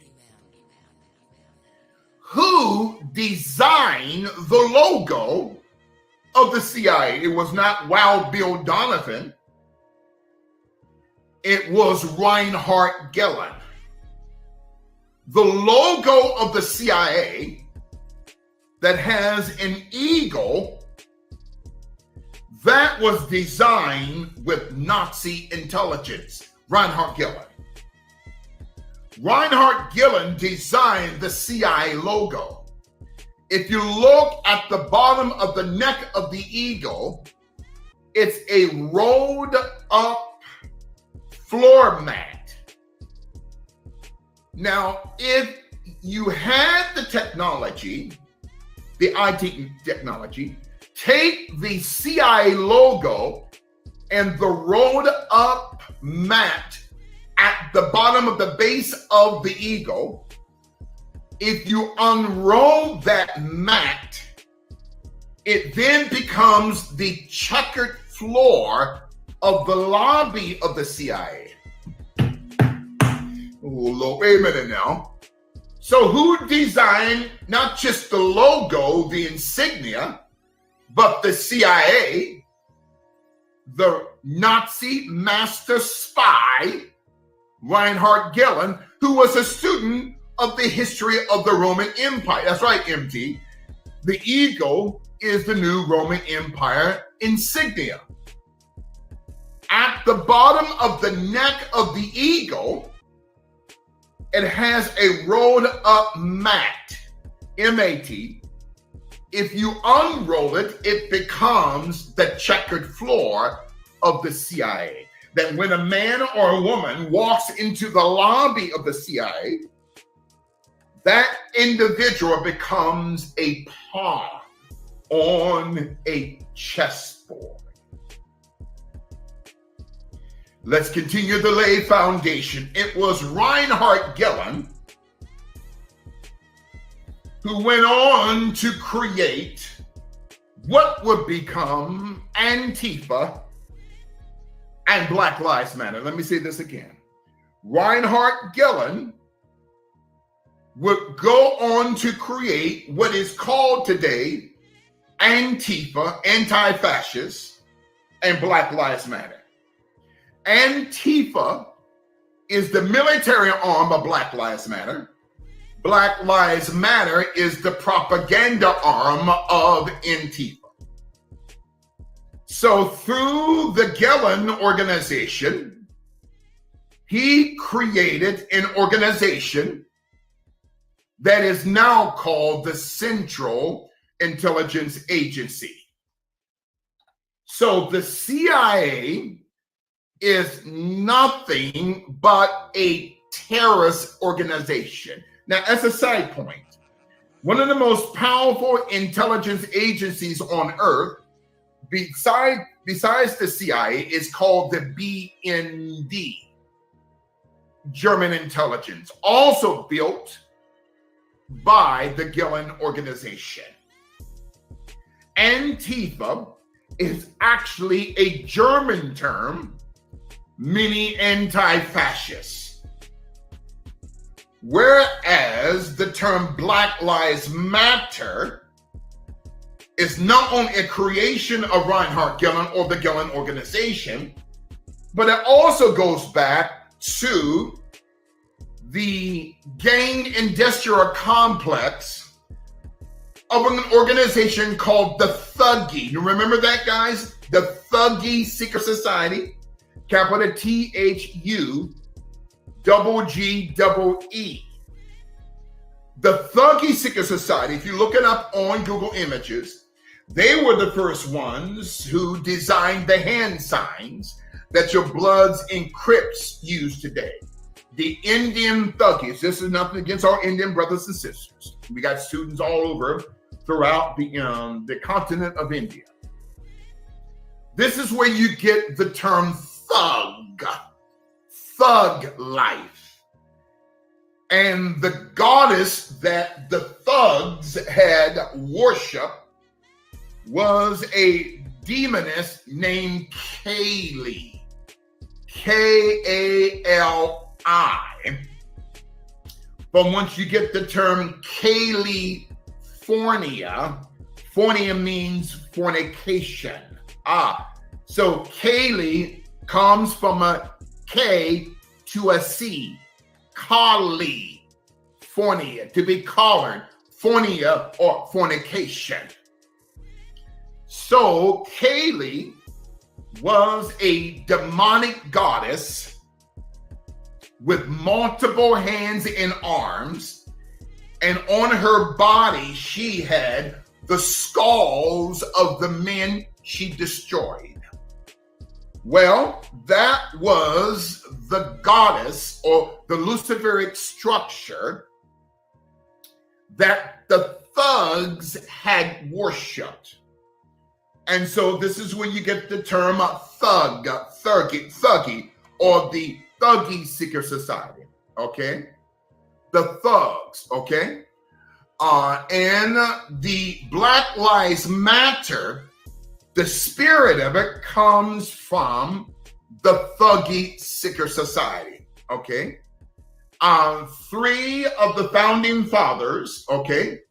Who designed the logo of the CIA? It was not Wild Bill Donovan. It was Reinhard Gehlen. The logo of the CIA that has an eagle, that was designed with Nazi intelligence. Reinhard Gehlen. Reinhard Gehlen designed the CIA logo. If you look at the bottom of the neck of the eagle, it's a rolled up floor mat. Now, if you had the technology, the IT technology, take the CIA logo and the rolled up mat at the bottom of the base of the eagle, if you unroll that mat, it then becomes the checkered floor of the lobby of the CIA. Oh, wait a minute now. So who designed not just the logo, the insignia, but the CIA, the Nazi master spy, Reinhard Gehlen, who was a student of the history of the Roman Empire. That's right, MT. The eagle is the new Roman Empire insignia. At the bottom of the neck of the eagle, it has a rolled up mat, M-A-T. If you unroll it, it becomes the checkered floor of the CIA. That when a man or a woman walks into the lobby of the CIA, that individual becomes a pawn on a chessboard. Let's continue to lay foundation. It was Reinhard Gehlen who went on to create what would become Antifa and Black Lives Matter. Let me say this again. Reinhard Gehlen would go on to create what is called today Antifa, anti-fascist, and Black Lives Matter. Antifa is the military arm of Black Lives Matter. Black Lives Matter is the propaganda arm of Antifa. So through the Gehlen organization, he created an organization that is now called the Central Intelligence Agency. So the CIA is nothing but a terrorist organization. Now, as a side point, one of the most powerful intelligence agencies on earth, besides the CIA, is called the BND, German intelligence, also built by the Gehlen organization. Antifa is actually a German term, meaning anti-fascist. Whereas the term Black Lives Matter is not only a creation of Reinhard Gehlen or the Gehlen organization, but it also goes back to the gang industrial complex of an organization called the Thuggy. You remember that, guys? The Thuggy Secret Society, capital THUGGEE. The Thuggy Secret Society, if you look it up on Google Images, they were the first ones who designed the hand signs that your Bloods and Crips use today. the Indian thuggies. This is nothing against our Indian brothers and sisters. We got students all over throughout the continent of India. This is where you get the term thug life. And the goddess that the thugs had worshipped was a demoness named Kali. K-A-L-I. But once you get the term California, fornia means fornication. So Kali comes from a K to a C. Kali, fornia, to be collared, fornia or fornication. So Kali was a demonic goddess with multiple hands and arms, and on her body she had the skulls of the men she destroyed. Well, that was the goddess or the Luciferic structure that the thugs had worshipped. And so this is where you get the term thuggy, or the Thuggy Seeker Society, okay? The thugs, okay? And the Black Lives Matter, the spirit of it comes from the Thuggy Seeker Society, okay? 3 of the founding fathers, okay,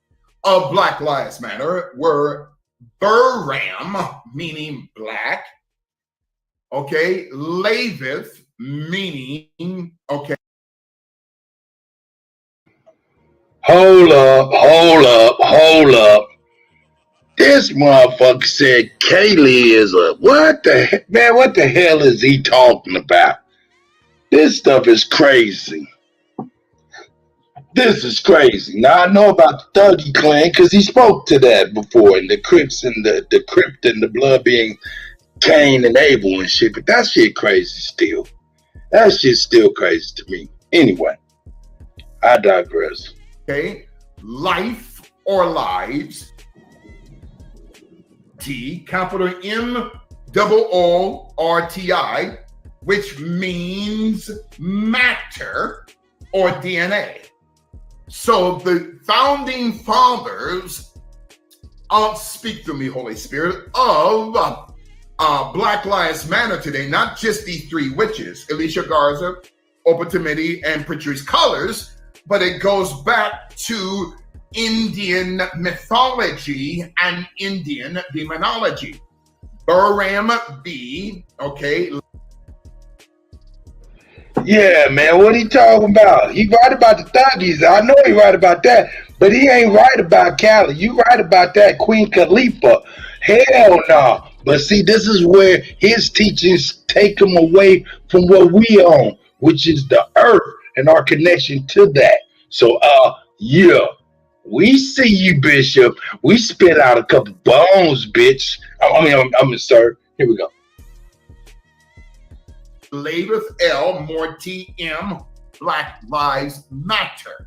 of Black Lives Matter were Buram, meaning black, okay, Lavith, meaning, okay. Hold up. This motherfucker said Kaylee is a, what the hell is he talking about? This stuff is crazy. This is crazy. Now I know about the Thuggy clan because he spoke to that before, and the Crips and the Crypt and the blood being Cain and Abel and shit, but that shit crazy still. That shit's still crazy to me. Anyway, I digress. Okay, life or lives, T, capital M-O-O-R-T-I, which means matter or DNA. So the founding fathers, speak to me, Holy Spirit, of Black Lives Matter today, not just these 3 witches, Alicia Garza, Opa Timidi, and Patrice Cullors, but it goes back to Indian mythology and Indian demonology. Buram B, okay. Yeah, man, what he talking about? He right about the Thuggies. I know he right about that, but he ain't right about Cali. You right about that Queen Khalifa. Hell no. But see, this is where his teachings take him away from what we own, which is the earth and our connection to that. So, yeah, we see you, Bishop. We spit out a couple bones, bitch. I'm sir. Here we go. Laveth L, more T-M, Black Lives Matter.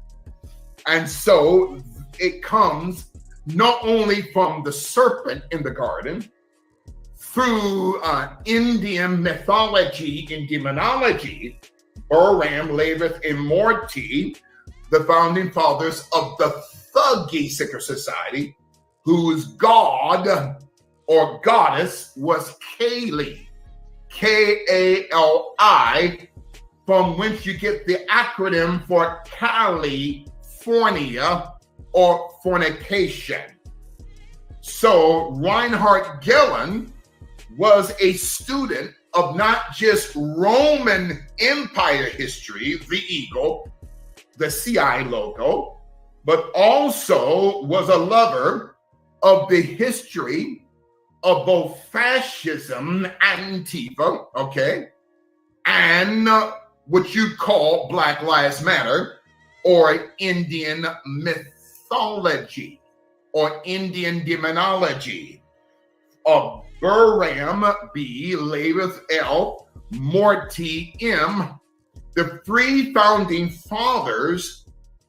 And so it comes not only from the serpent in the garden, through Indian mythology and demonology, Buram, Laveth, and Morty, the founding fathers of the Thuggy Seeker Society, whose god or goddess was Kali. K-A-L-I, from whence you get the acronym for California or fornication. So Reinhard Gillen was a student of not just Roman Empire history, the eagle, the CI logo, but also was a lover of the history of both fascism, Antifa, okay, and what you call Black Lives Matter, or Indian mythology, or Indian demonology. Of Buram B, Laveth L, Morty M, the three founding fathers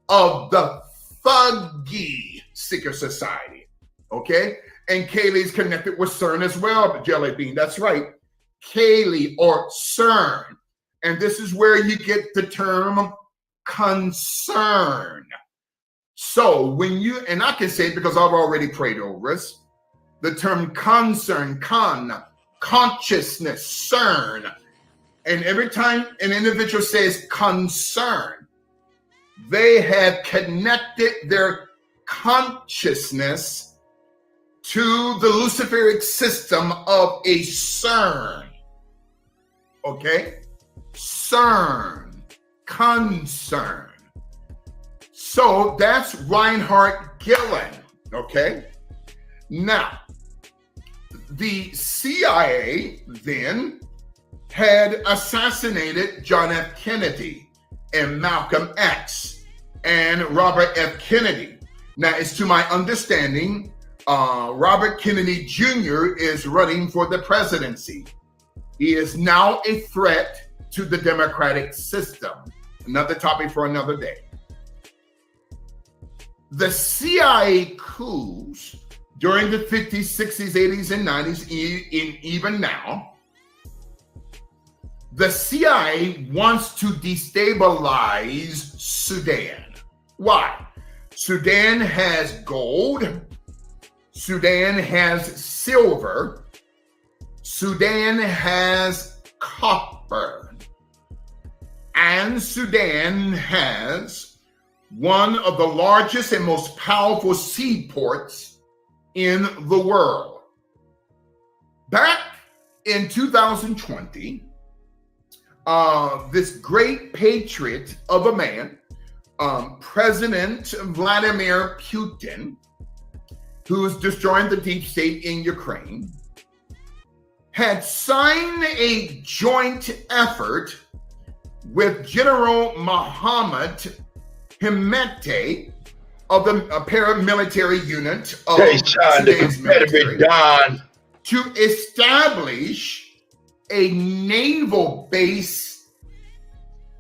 of the Thuggy Secret Society. Okay? And Kaylee's connected with CERN as well, Jelly Bean. That's right. Kaylee or CERN. And this is where you get the term concern. So when you, and I can say it because I've already prayed over us, the term concern, consciousness, CERN. And every time an individual says concern, they have connected their consciousness to the Luciferic system of a CERN. Okay? CERN, concern. So that's Reinhard Gillen. Okay? Now, the CIA then had assassinated John F. Kennedy and Malcolm X and Robert F. Kennedy. Now, it's to my understanding, Robert Kennedy Jr. is running for the presidency. He is now a threat to the democratic system. Another topic for another day. The CIA coups during the 50s, 60s, 80s, and 90s, even now, the CIA wants to destabilize Sudan. Why? Sudan has gold. Sudan has silver. Sudan has copper. And Sudan has one of the largest and most powerful seaports in the world. Back in 2020, this great patriot of a man, President Vladimir Putin, who is destroying the deep state in Ukraine, had signed a joint effort with General Mohammed Hemeti of the paramilitary unit of Sudan's military to establish a naval base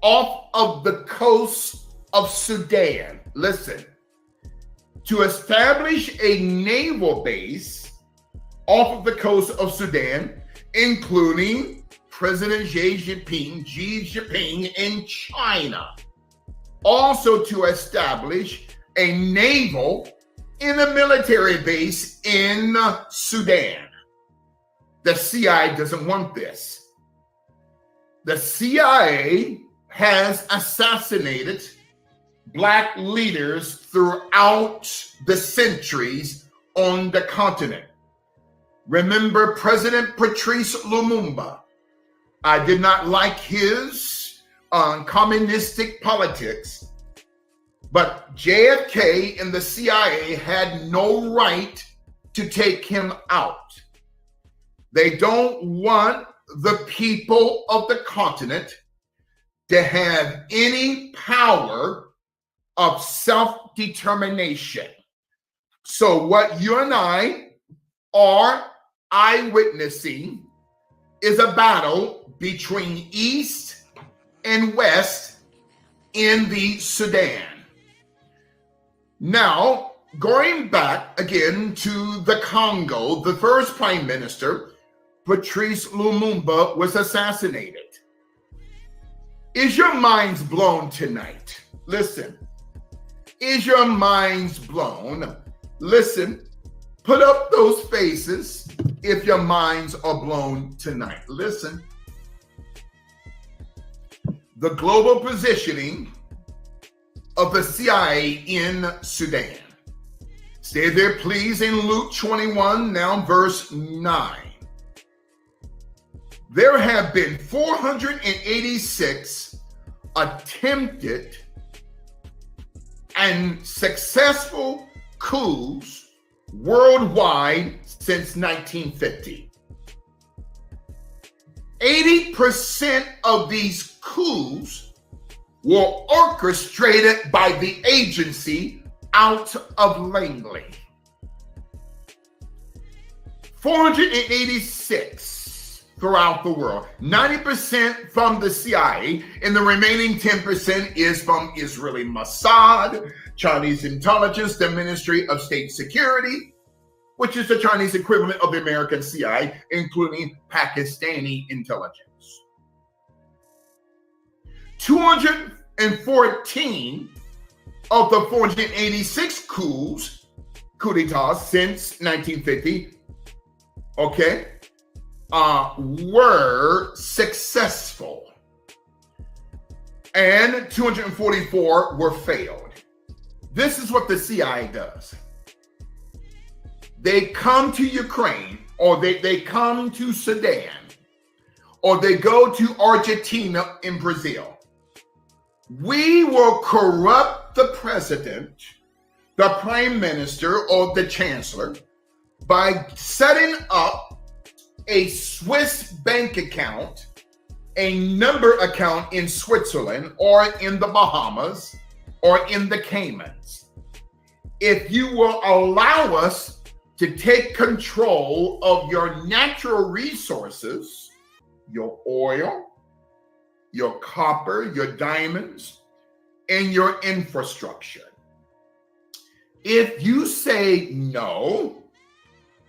off of the coast of Sudan. Listen, to establish a naval base off of the coast of Sudan, including President Xi Jinping in China. Also to establish a naval and a military base in Sudan. The CIA doesn't want this. The CIA has assassinated Black leaders throughout the centuries on the continent. Remember President Patrice Lumumba. I did not like his communistic politics, but JFK and the CIA had no right to take him out. They don't want the people of the continent to have any power of self-determination. So what you and I are eyewitnessing is a battle between East and West in the Sudan. Now, going back again to the Congo, the first prime minister, Patrice Lumumba, was assassinated. Is your minds blown tonight? Listen. Is your minds blown? Listen. Put up those faces if your minds are blown tonight. Listen. The global positioning of the CIA in Sudan. Stay there, please, in Luke 21, now verse 9. There have been 486 attempted and successful coups worldwide since 1950. 80% of these coups were orchestrated by the agency out of Langley. 486 throughout the world. 90% from the CIA, and the remaining 10% is from Israeli Mossad, Chinese intelligence, the Ministry of State Security, which is the Chinese equivalent of the American CIA, including Pakistani intelligence. 214 of the 486 coups since 1950, okay, were successful, and 244 were failed. This is what the CIA does. They come to Ukraine, or they come to Sudan, or they go to Argentina and Brazil. We will corrupt the president, the prime minister, or the chancellor by setting up a Swiss bank account, a number account in Switzerland or in the Bahamas or in the Caymans. If you will allow us to take control of your natural resources, your oil, your copper, your diamonds, and your infrastructure. If you say no,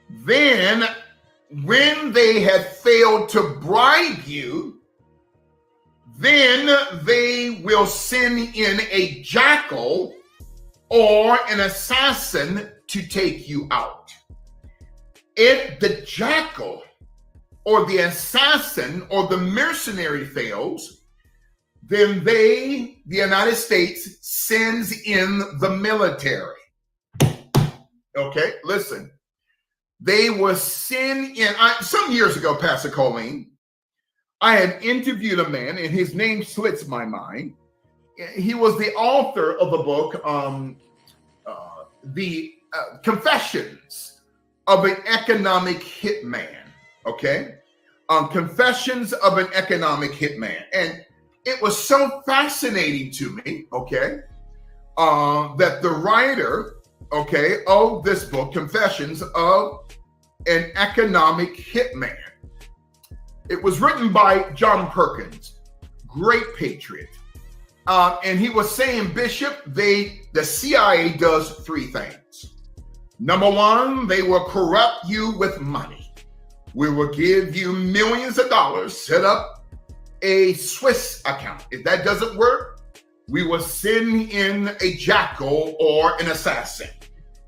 then when they have failed to bribe you, then they will send in a jackal or an assassin to take you out. If the jackal or the assassin or the mercenary fails, then the United States sends in the military. Okay, listen. They will send in, some years ago, Pastor Colleen, I had interviewed a man, and his name slips my mind. He was the author of the book, The Confessions of an Economic Hitman, okay? Confessions of an Economic Hitman. And it was so fascinating to me, okay, that the writer, okay, of this book, Confessions of an Economic Hitman, it was written by John Perkins, great patriot. And he was saying, Bishop, the CIA does three things. Number one, they will corrupt you with money. We will give you millions of dollars, set up a Swiss account. If that doesn't work, we will send in a jackal or an assassin.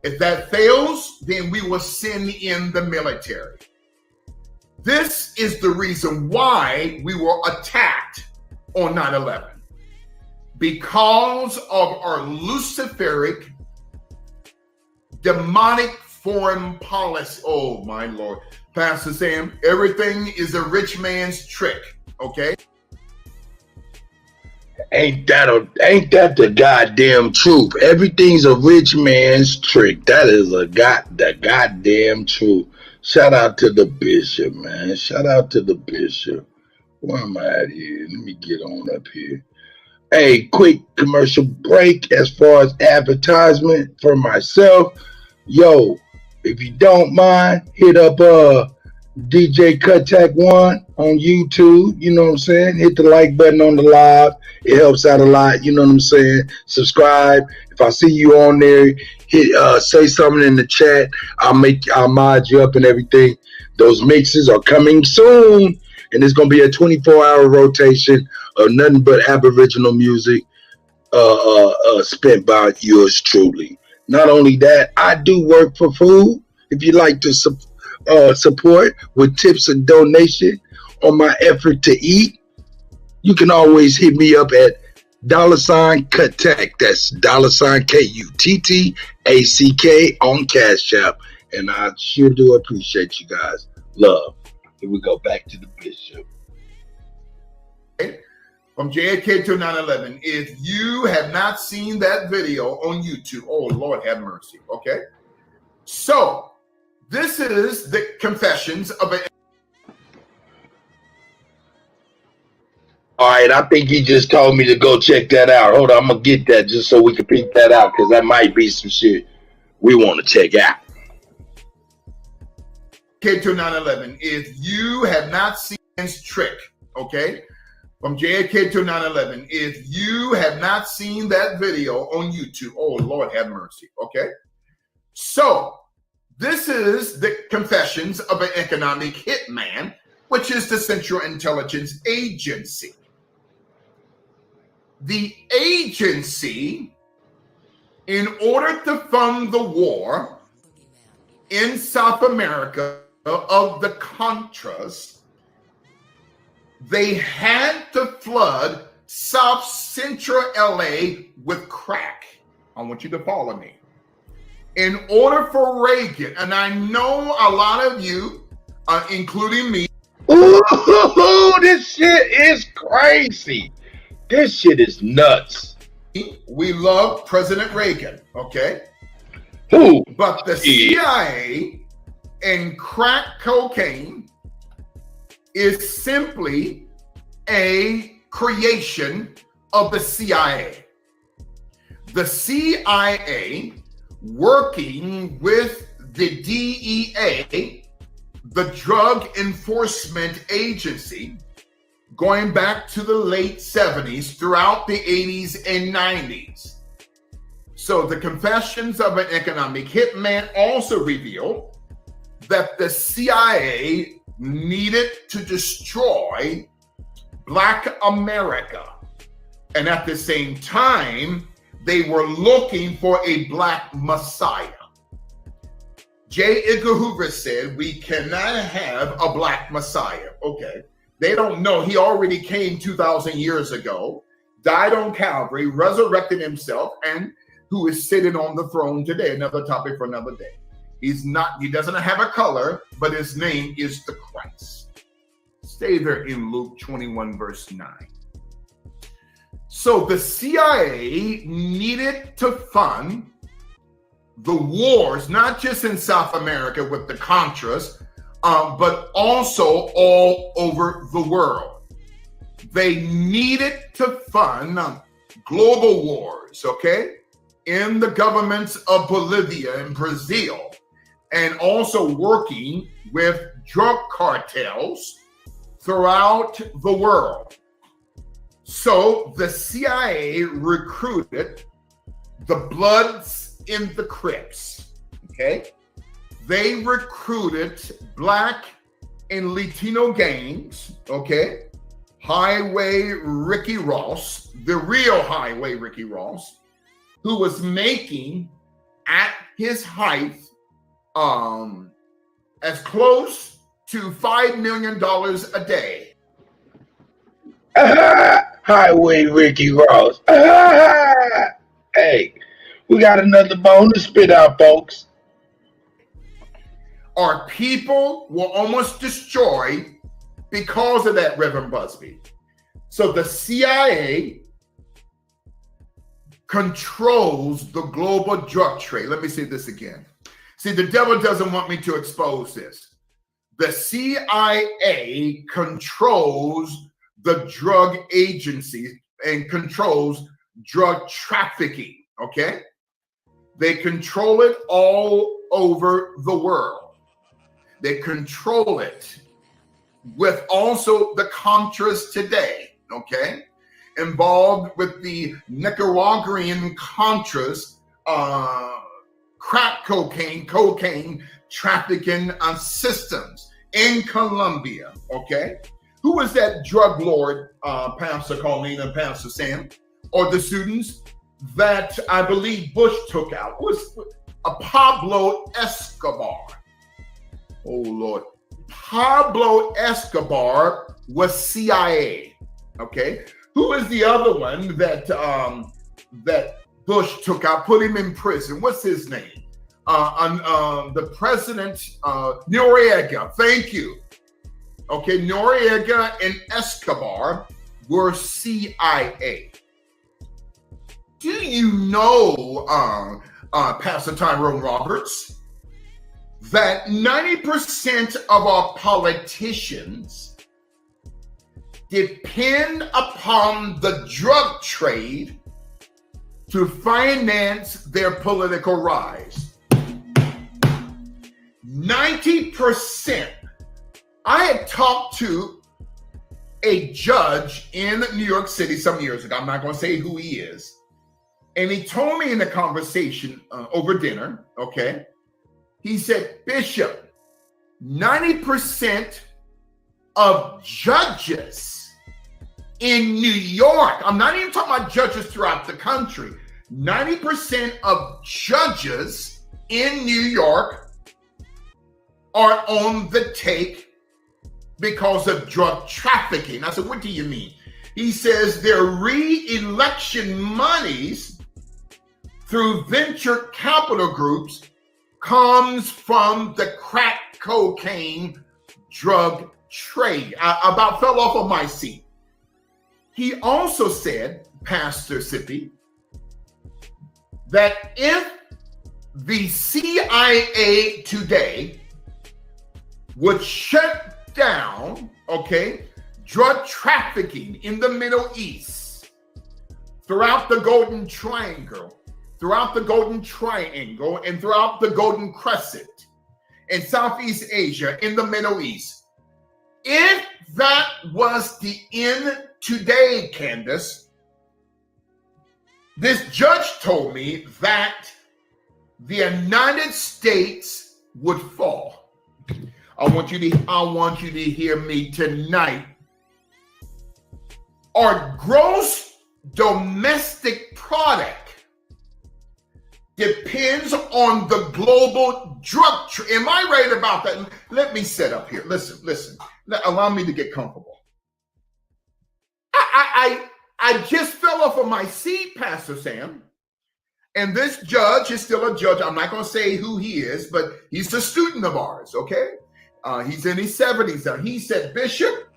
If that fails, then we will send in the military. This is the reason why we were attacked on 9/11. Because of our Luciferic, demonic foreign policy. Oh, my Lord. Pastor Sam, everything is a rich man's trick, okay? Ain't that the goddamn truth? Everything's a rich man's trick. That is the goddamn truth. Shout out to the bishop, man. Shout out to the bishop. Where am I at here? Let me get on up here. Hey, quick commercial break as far as advertisement for myself. Yo, if you don't mind, hit up DJ Kuttack 1 on YouTube. You know what I'm saying? Hit the like button on the live. It helps out a lot. You know what I'm saying? Subscribe. If I see you on there, hit say something in the chat. I'll mod you up and everything. Those mixes are coming soon, and it's gonna be a 24-hour rotation of nothing but Aboriginal music spent by yours truly. Not only that, I do work for food. If you like to support with tips and donation on my effort to eat, you can always hit me up at $Kuttack. That's $Kuttack on Cash App. And I sure do appreciate you guys. Love. Here we go back to the bishop. From JFK to 9/11. If you have not seen that video on YouTube, oh Lord have mercy. Okay. So this is the Confessions of an. All right, I think he just told me to go check that out. Hold on, I'm gonna get that just so we can peek that out, because that might be some shit we want to check out. JFK to 9/11. If you have not seen this trick, okay, from JFK to 9/11, if you have not seen that video on YouTube, oh Lord have mercy, okay? So this is the confessions of an economic hitman, which is the Central Intelligence Agency. The agency, in order to fund the war in South America of the Contras, they had to flood South Central LA with crack. I want you to follow me. In order for Reagan, and I know a lot of you, including me. Ooh, this shit is crazy. This shit is nuts. We love President Reagan, okay? Who? But the CIA and crack cocaine is simply a creation of the CIA. The CIA working with the DEA, the Drug Enforcement Agency, going back to the late 70s, throughout the 80s and 90s. So the confessions of an economic hitman also reveal that the CIA needed to destroy Black America. And at the same time, they were looking for a Black Messiah. J. Edgar Hoover said, we cannot have a Black Messiah. Okay. They don't know he already came 2,000 years ago, died on Calvary, resurrected himself, and who is sitting on the throne today. Another topic for another day. He doesn't have a color, but his name is the Christ. Stay there in Luke 21, verse 9. So the CIA needed to fund the wars, not just in South America with the Contras, but also all over the world. They needed to fund global wars, okay, in the governments of Bolivia and Brazil, and also working with drug cartels throughout the world. So the CIA recruited the Bloods in the Crips, okay? They recruited Black and Latino gangs, okay? Highway Ricky Ross, the real Highway Ricky Ross, who was making at his height as close to $5 million a day. Highway Ricky Ross. Hey, we got another bone to spit out, folks. Our people were almost destroyed because of that, Reverend Busby. So the CIA controls the global drug trade. Let me say this again. See, the devil doesn't want me to expose this. The CIA controls the drug agency and controls drug trafficking, okay? They control it all over the world. They control it with also the Contras today, okay? Involved with the Nicaraguan Contras, crack cocaine trafficking systems in Colombia, okay? Who was that drug lord, Pastor Colleen and Pastor Sam, or the students that I believe Bush took out? Was a Pablo Escobar. Oh Lord. Pablo Escobar was CIA, okay? Who is the other one that that Bush took out, put him in prison? What's his name? The president, Noriega, thank you. Okay, Noriega and Escobar were CIA. Do you know, Pastor Tyrone Roberts, that 90% of our politicians depend upon the drug trade to finance their political rise? 90%. I had talked to a judge in New York City some years ago. I'm not going to say who he is. And he told me in a conversation over dinner, okay, he said, Bishop, 90% of judges in New York, I'm not even talking about judges throughout the country, 90% of judges in New York are on the take because of drug trafficking. I said, what do you mean? He says their re-election monies through venture capital groups comes from the crack cocaine drug trade. I about fell off of my seat. He also said, Pastor Sippy, that if the CIA today would shut down, okay, drug trafficking in the Middle East, throughout the Golden Triangle, and throughout the Golden Crescent, in Southeast Asia, in the Middle East, if that was the end today, Candace, this judge told me that the United States would fall. I want you to hear me tonight. Our gross domestic product depends on the global drug trade. Am I right about that? Let me set up here. Listen. Allow me to get comfortable. I just fell off of my seat, Pastor Sam. And this judge is still a judge. I'm not going to say who he is, but he's a student of ours, okay? He's in his 70s now. He said, Bishop,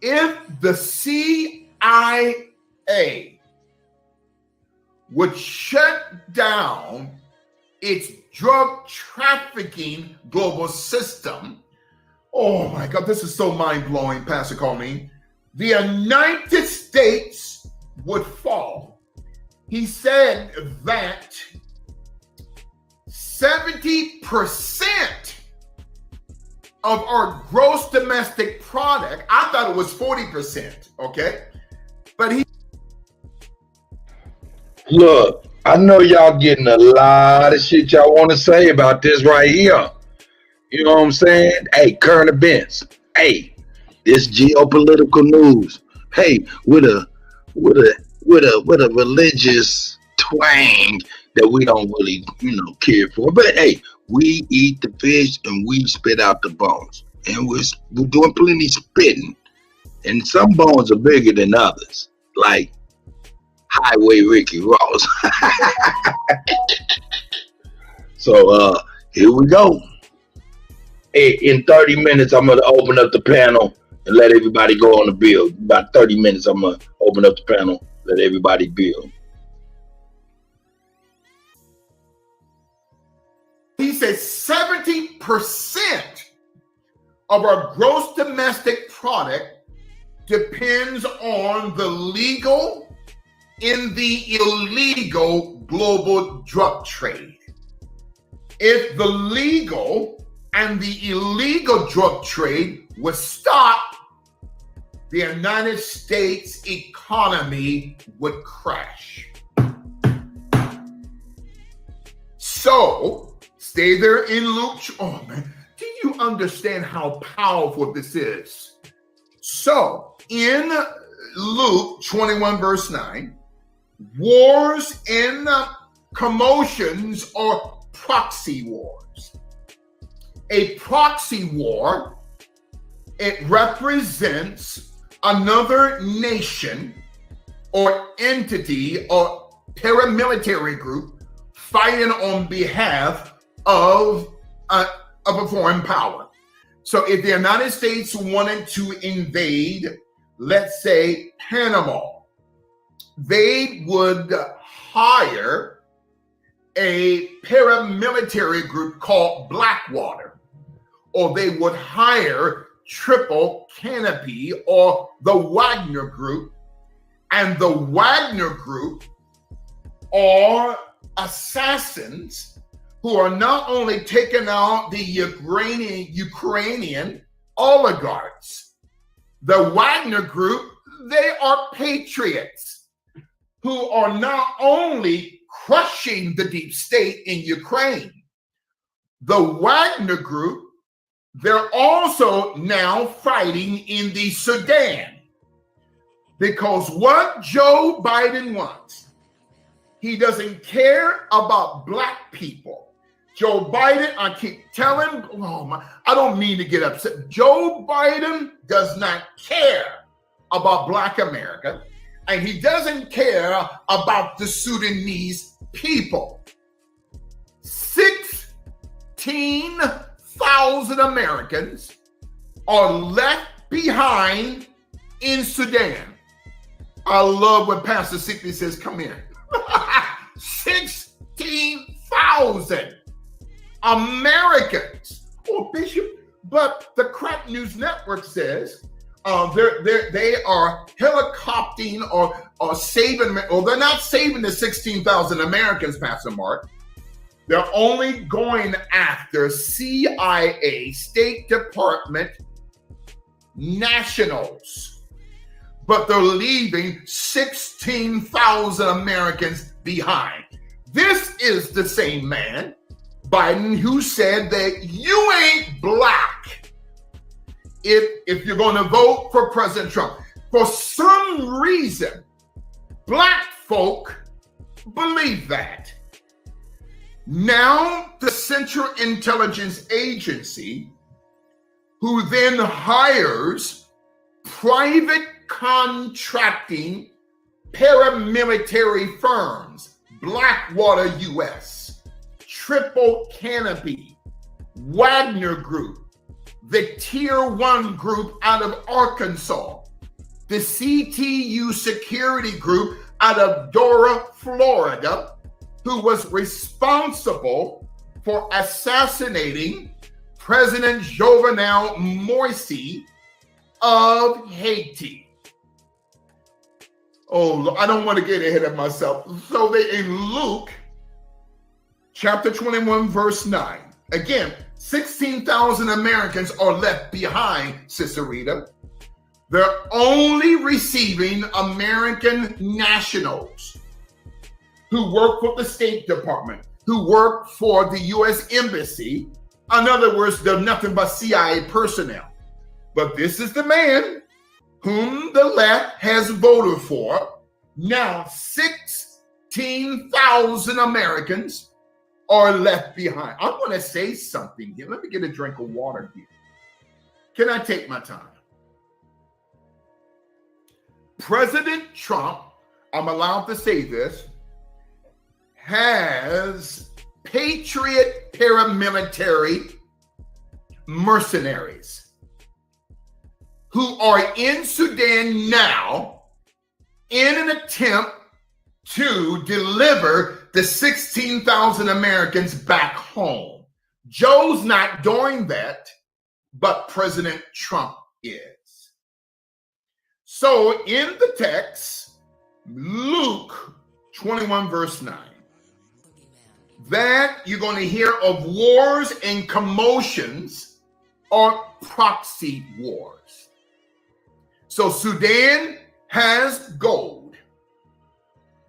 if the CIA would shut down its drug trafficking global system, oh my God, this is so mind-blowing, Pastor Colleen, the United States would fall. He said that 70% of our gross domestic product, I thought it was 40%, okay? But he... Look, I know y'all getting a lot of shit y'all want to say about this right here. You know what I'm saying? Hey, current events. Hey, this geopolitical news. Hey, with a religious twang that we don't really, care for. But hey, we eat the fish and we spit out the bones. And we're doing plenty spitting. And some bones are bigger than others. Like Highway Ricky Ross. So here we go. Hey, in 30 minutes, I'm going to open up the panel and let everybody go on the bill. About 30 minutes, I'm going to open up the panel, let everybody bill. He says 70% of our gross domestic product depends on the legal and the illegal global drug trade. If the legal and the illegal drug trade was stopped, the United States economy would crash. So, stay there in Luke. Oh man, do you understand how powerful this is? So, in Luke 21 verse 9, wars and commotions are proxy wars. A proxy war, it represents another nation or entity or paramilitary group fighting on behalf of a foreign power. So if the United States wanted to invade, let's say, Panama, they would hire a paramilitary group called Blackwater, or they would hire Triple Canopy or the Wagner Group. And the Wagner Group are assassins who are not only taking out the Ukrainian oligarchs, the Wagner Group, they are patriots who are not only crushing the deep state in Ukraine, the Wagner Group, they're also now fighting in the Sudan. Because what Joe Biden wants, he doesn't care about black people. Joe Biden, I keep telling, I don't mean to get upset. Joe Biden does not care about black America, and he doesn't care about the Sudanese people. 16,000 Americans are left behind in Sudan. I love when Pastor Sickney says, come here. 16,000 Americans. Oh, Bishop, but the Crack News Network says they are helicoptering or saving, or they're not saving the 16,000 Americans, Pastor Mark. They're only going after CIA, State Department nationals, but they're leaving 16,000 Americans behind. This is the same man, Biden, who said that you ain't black if you're going to vote for President Trump. For some reason, black folk believe that. Now the Central Intelligence Agency, who then hires private contracting paramilitary firms, Blackwater US, Triple Canopy, Wagner Group, the Tier 1 group out of Arkansas, the CTU Security Group out of Dora, Florida, who was responsible for assassinating President Jovenel Moise of Haiti. Oh, I don't want to get ahead of myself. So they, in Luke chapter 21, verse 9, again, 16,000 Americans are left behind, Sister Rita. They're only receiving American nationals who work for the State Department, who work for the U.S. Embassy. In other words, they're nothing but CIA personnel. But this is the man whom the left has voted for. Now, 16,000 Americans are left behind. I'm going to say something here. Let me get a drink of water here. Can I take my time? President Trump, I'm allowed to say this, has patriot paramilitary mercenaries who are in Sudan now in an attempt to deliver the 16,000 Americans back home. Joe's not doing that, but President Trump is. So in the text, Luke 21 verse 9, that you're going to hear of wars and commotions or proxy wars. So Sudan has gold,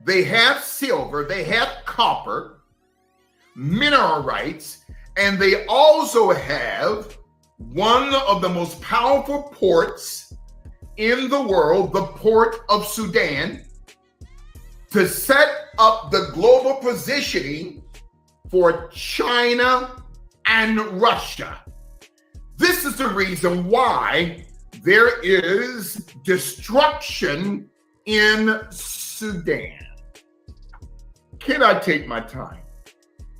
they have silver, they have copper, mineral rights, and they also have one of the most powerful ports in the world, the port of Sudan, to set up the global positioning for China and Russia. This is the reason why there is destruction in Sudan. Can I take my time?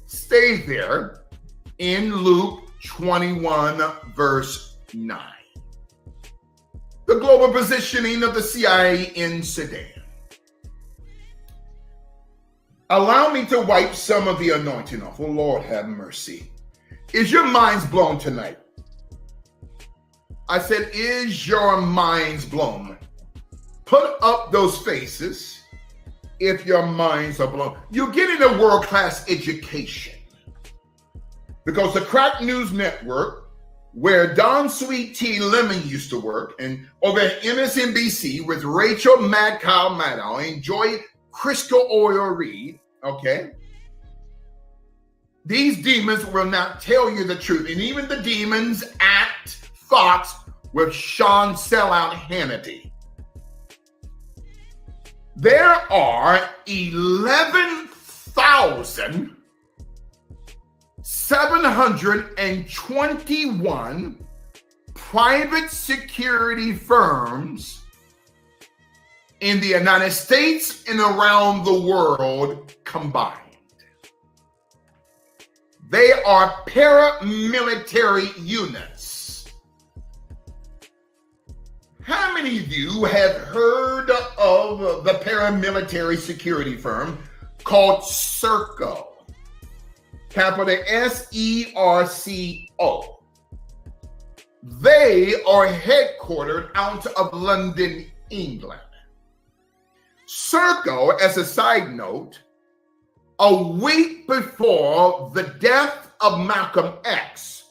Stay there in Luke 21, verse 9. The global positioning of the CIA in Sudan. Allow me to wipe some of the anointing off. Oh, Lord, have mercy. Is your minds blown tonight? I said, is your minds blown? Put up those faces if your minds are blown. You're getting a world-class education. because the Crack News Network, where Don Sweet Tea Lemon used to work, and over at MSNBC with Rachel Mad Cow Maddow and Joy Crisco Oil Reed, okay? These demons will not tell you the truth. And even the demons at Fox with Sean Sellout Hannity. There are 11,721 private security firms in the United States and around the world combined. They are paramilitary units. How many of you have heard of the paramilitary security firm called Serco? Capital S-E-R-C-O. They are headquartered out of London, England. Serco, as a side note, a week before the death of Malcolm X,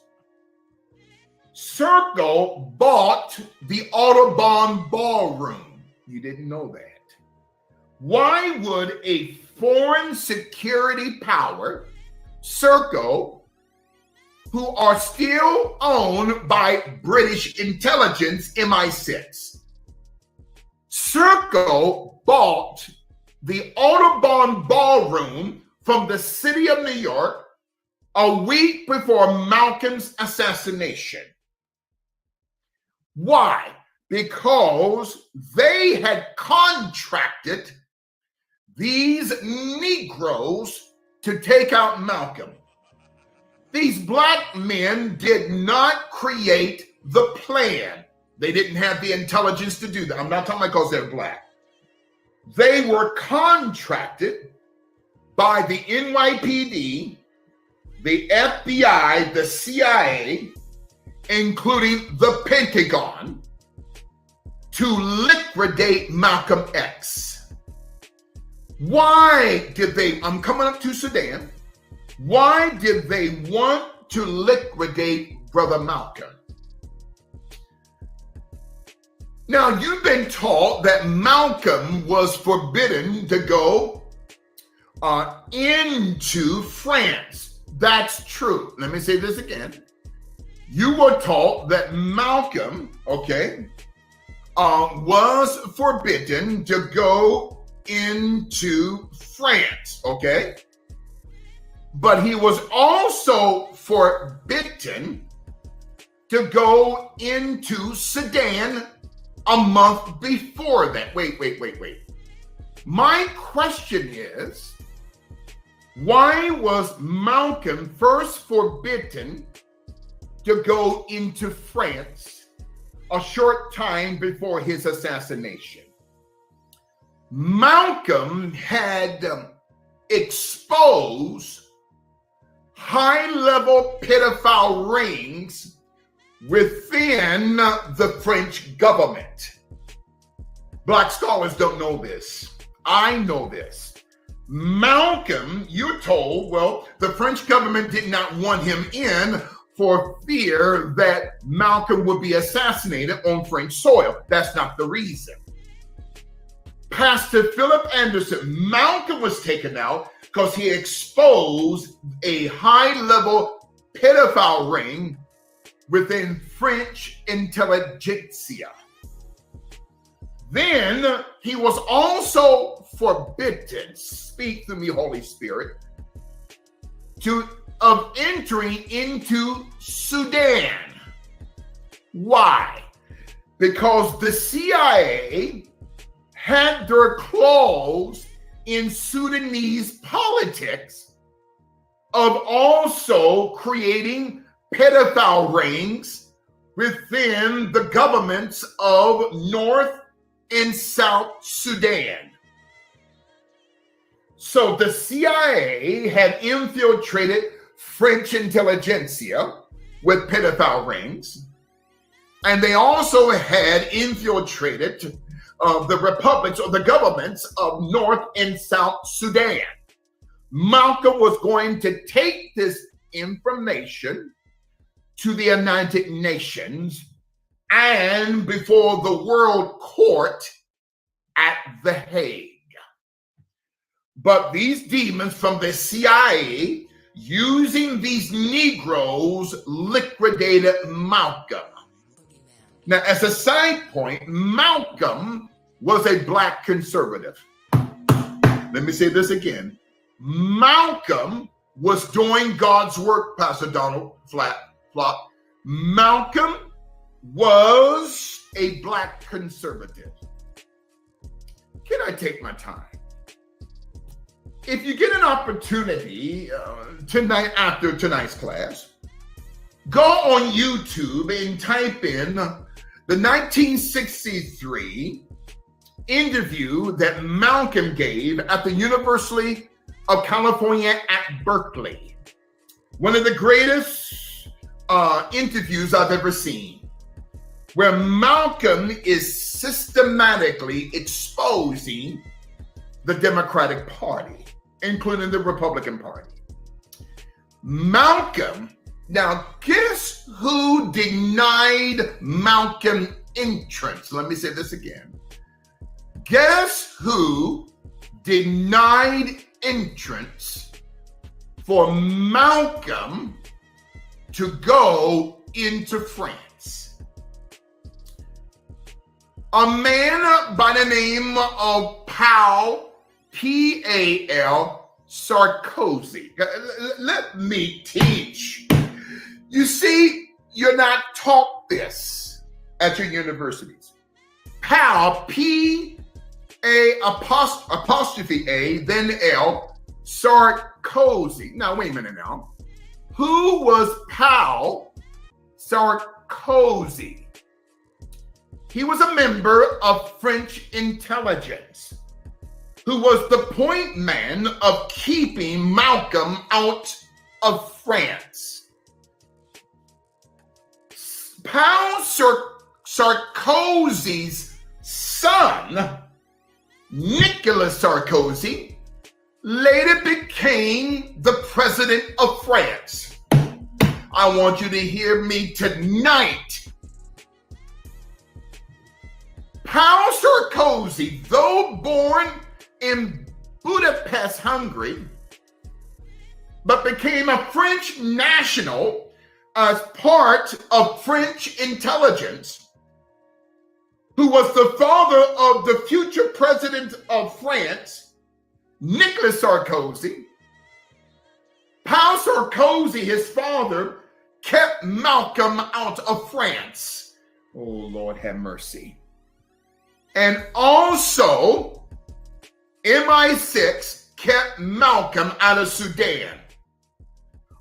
Serco bought the Audubon Ballroom. You didn't know that. Why would a foreign security power, Serco, who are still owned by British intelligence, MI6, Serco bought the Audubon Ballroom from the city of New York a week before Malcolm's assassination? Why? Because they had contracted these Negroes to take out Malcolm. These black men did not create the plan. They didn't have the intelligence to do that. I'm not talking about because they're black. They were contracted by the NYPD, the FBI, the CIA, including the Pentagon, to liquidate Malcolm X. Why did they, I'm coming up to Sudan, why did they want to liquidate Brother Malcolm? Now, you've been taught that Malcolm was forbidden to go into France. That's true. Let me say this again. You were taught that Malcolm, okay, was forbidden to go into France, okay? But he was also forbidden to go into Sudan a month before that. Wait. My question is, why was Malcolm first forbidden to go into France a short time before his assassination? Malcolm had exposed high-level pedophile rings within the French government. Black scholars don't know this. I know this. Malcolm, you're told, well, the French government did not want him in for fear that Malcolm would be assassinated on French soil. That's not the reason. Pastor Philip Anderson, Malcolm was taken out because he exposed a high-level pedophile ring within French intelligentsia. Then he was also forbidden, speak to me, Holy Spirit, of entering into Sudan. Why? Because the CIA had their claws in Sudanese politics of also creating pedophile rings within the governments of North and South Sudan. So the CIA had infiltrated French intelligentsia with pedophile rings, and they also had infiltrated the republics or the governments of North and South Sudan. Malcolm was going to take this information to the United Nations and before the World Court at The Hague. But these demons from the CIA, using these Negroes, liquidated Malcolm. Now, as a side point, Malcolm was a black conservative. Let me say this again. Malcolm was doing God's work, Pastor Donald Flop. Malcolm was a black conservative. Can I take my time? If you get an opportunity tonight after tonight's class, go on YouTube and type in the 1963 interview that Malcolm gave at the University of California at Berkeley. One of the greatest interviews I've ever seen, where Malcolm is systematically exposing the Democratic Party, including the Republican Party. Malcolm, now guess who denied Malcolm entrance? Let me say this again. Guess who denied entrance for Malcolm to go into France? A man by the name of Paul, P-A-L, Sarkozy. Let me teach. You see, you're not taught this at your universities. Paul, P-A-apostrophe A, then L, Sarkozy. Now, wait a minute now. Who was Paul Sarkozy? He was a member of French intelligence who was the point man of keeping Malcolm out of France. Paul Sarkozy's son, Nicolas Sarkozy, later became the president of France. I want you to hear me tonight. Paul Sarkozy, though born in Budapest, Hungary, but became a French national as part of French intelligence, who was the father of the future president of France, Nicolas Sarkozy. Paul Sarkozy, his father, kept Malcolm out of France. Oh, Lord have mercy. And also, MI6 kept Malcolm out of Sudan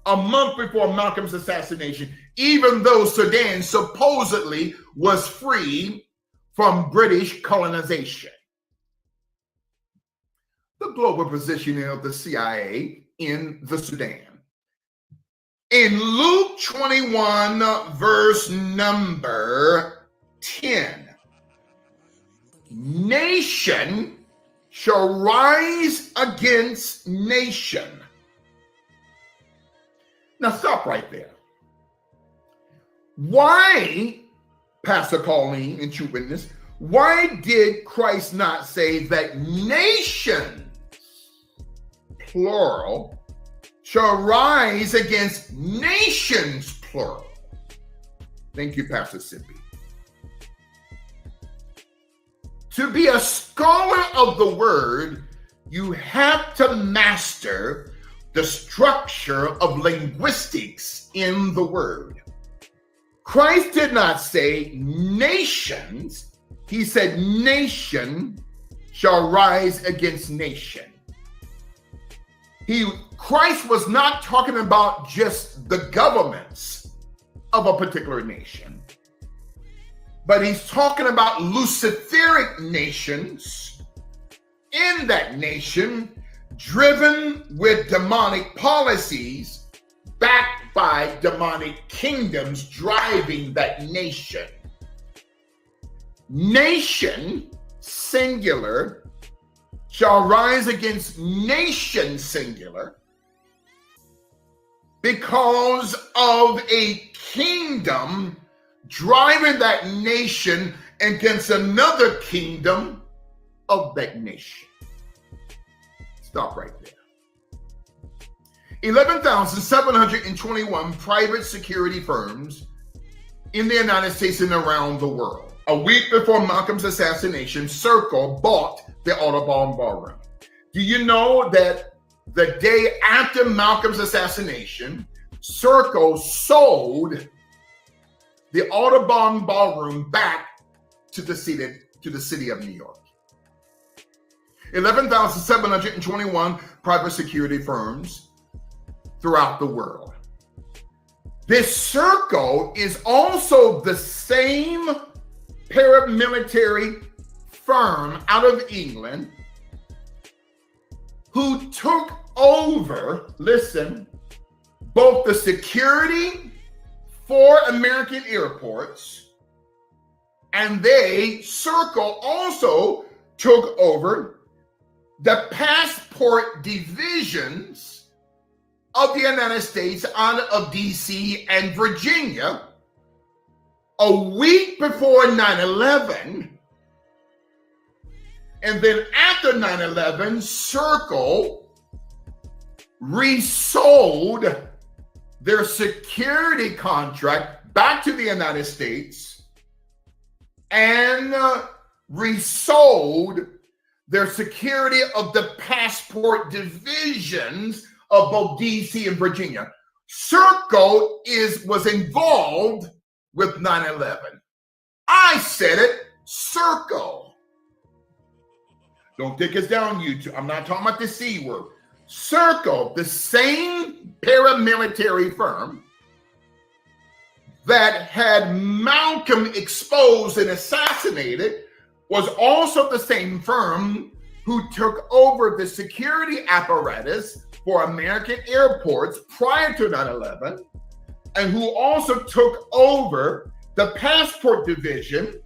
a month before Malcolm's assassination, even though Sudan supposedly was free from British colonization. The global positioning of the CIA in the Sudan. In Luke 21, verse number 10, nation shall rise against nation. Now stop right there. Why, Pastor Colleen and True Witness, why did Christ not say that nations, plural, shall rise against nations, plural? Thank you, Pastor Sippy. To be a scholar of the word, you have to master the structure of linguistics in the word. Christ did not say nations. He said nation shall rise against nation. Christ was not talking about just the governments of a particular nation, but he's talking about Luciferic nations in that nation, driven with demonic policies, backed by demonic kingdoms driving that nation. Nation, singular, shall rise against nation, singular. because of a kingdom driving that nation against another kingdom of that nation. Stop right there. 11,721 private security firms in the United States and around the world. A week before Malcolm's assassination, Circle bought the Audubon Ballroom. Do you know that the day after Malcolm's assassination, Circle sold the Audubon Ballroom back to the city of New York? 11,721 private security firms throughout the world. This Circle is also the same paramilitary firm out of England who took over, listen, both the security for American airports, and Circle also took over the passport divisions of the United States out of DC and Virginia a week before 9/11. And then after 9/11, Circle resold their security contract back to the United States and resold their security of the passport divisions of both DC and Virginia. Circle was involved with 9/11. I said it, Circle. Don't take us down, YouTube. I'm not talking about the C word. Circle, the same paramilitary firm that had Malcolm exposed and assassinated, was also the same firm who took over the security apparatus for American airports prior to 9/11, and who also took over the passport division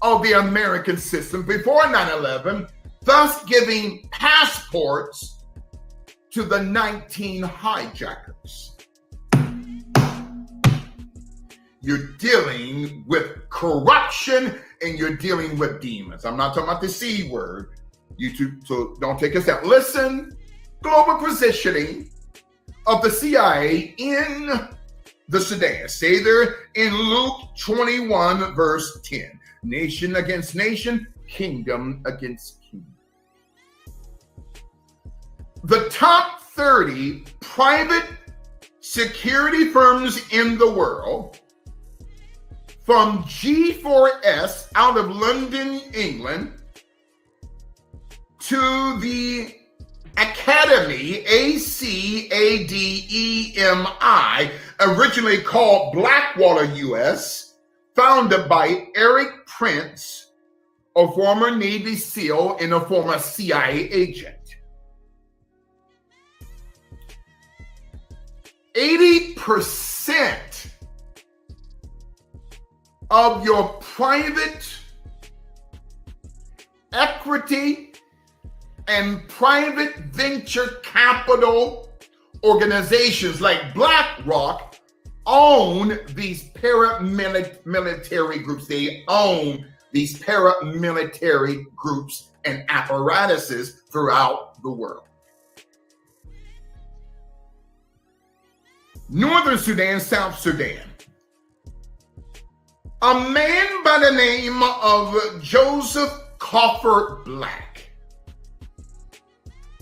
of the American system before 9/11, thus giving passports to the 19 hijackers. You're dealing with corruption and you're dealing with demons. I'm not talking about the C word, YouTube, so don't take us down. Listen, global positioning of the CIA in the Sudan. Stay there in Luke 21, verse 10. Nation against nation, kingdom against kingdom. The top 30 private security firms in the world, from G4S out of London, England, to the Academy, ACADEMI, originally called Blackwater US, founded by Eric Prince, a former Navy SEAL and a former CIA agent. 80% of your private equity and private venture capital organizations like BlackRock own these paramilitary groups. They own these paramilitary groups and apparatuses throughout the world. Northern Sudan, South Sudan. A man by the name of Joseph Crawford Black.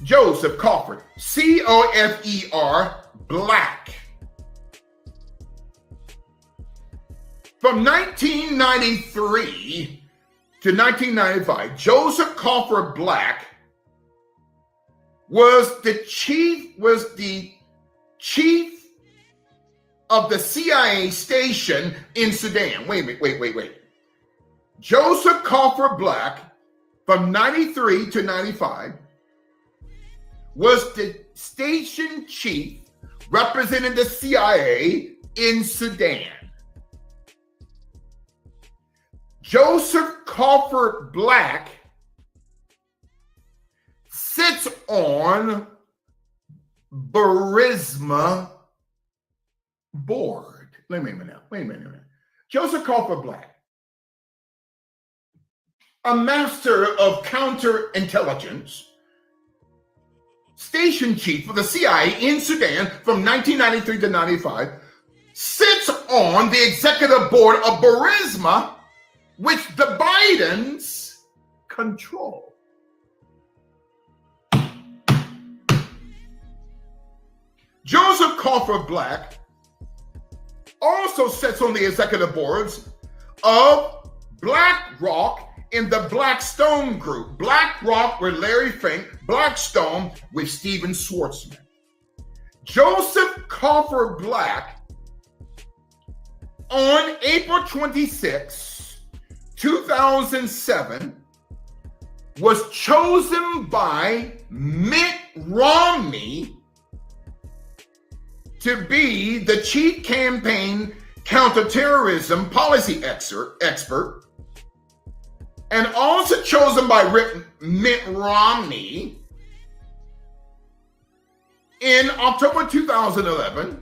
Joseph Crawford, C-O-F-E-R, Black. From 1993 to 1995, Joseph Crawford Black was the chief of the CIA station in Sudan. Wait. Joseph Crawford Black, from 93 to 95, was the station chief representing the CIA in Sudan. Joseph Crawford Black sits on Burisma board. Wait a minute. Joseph Crawford Black, a master of counterintelligence, station chief for the CIA in Sudan from 1993 to 95, sits on the executive board of Burisma, which the Bidens control. Joseph Crawford Black also sits on the executive boards of BlackRock in the Blackstone Group. BlackRock with Larry Fink, Blackstone with Steven Schwarzman. Joseph Crawford Black, on April 26, 2007, was chosen by Mitt Romney to be the chief campaign counterterrorism policy expert, and also chosen by Mitt Romney in October 2011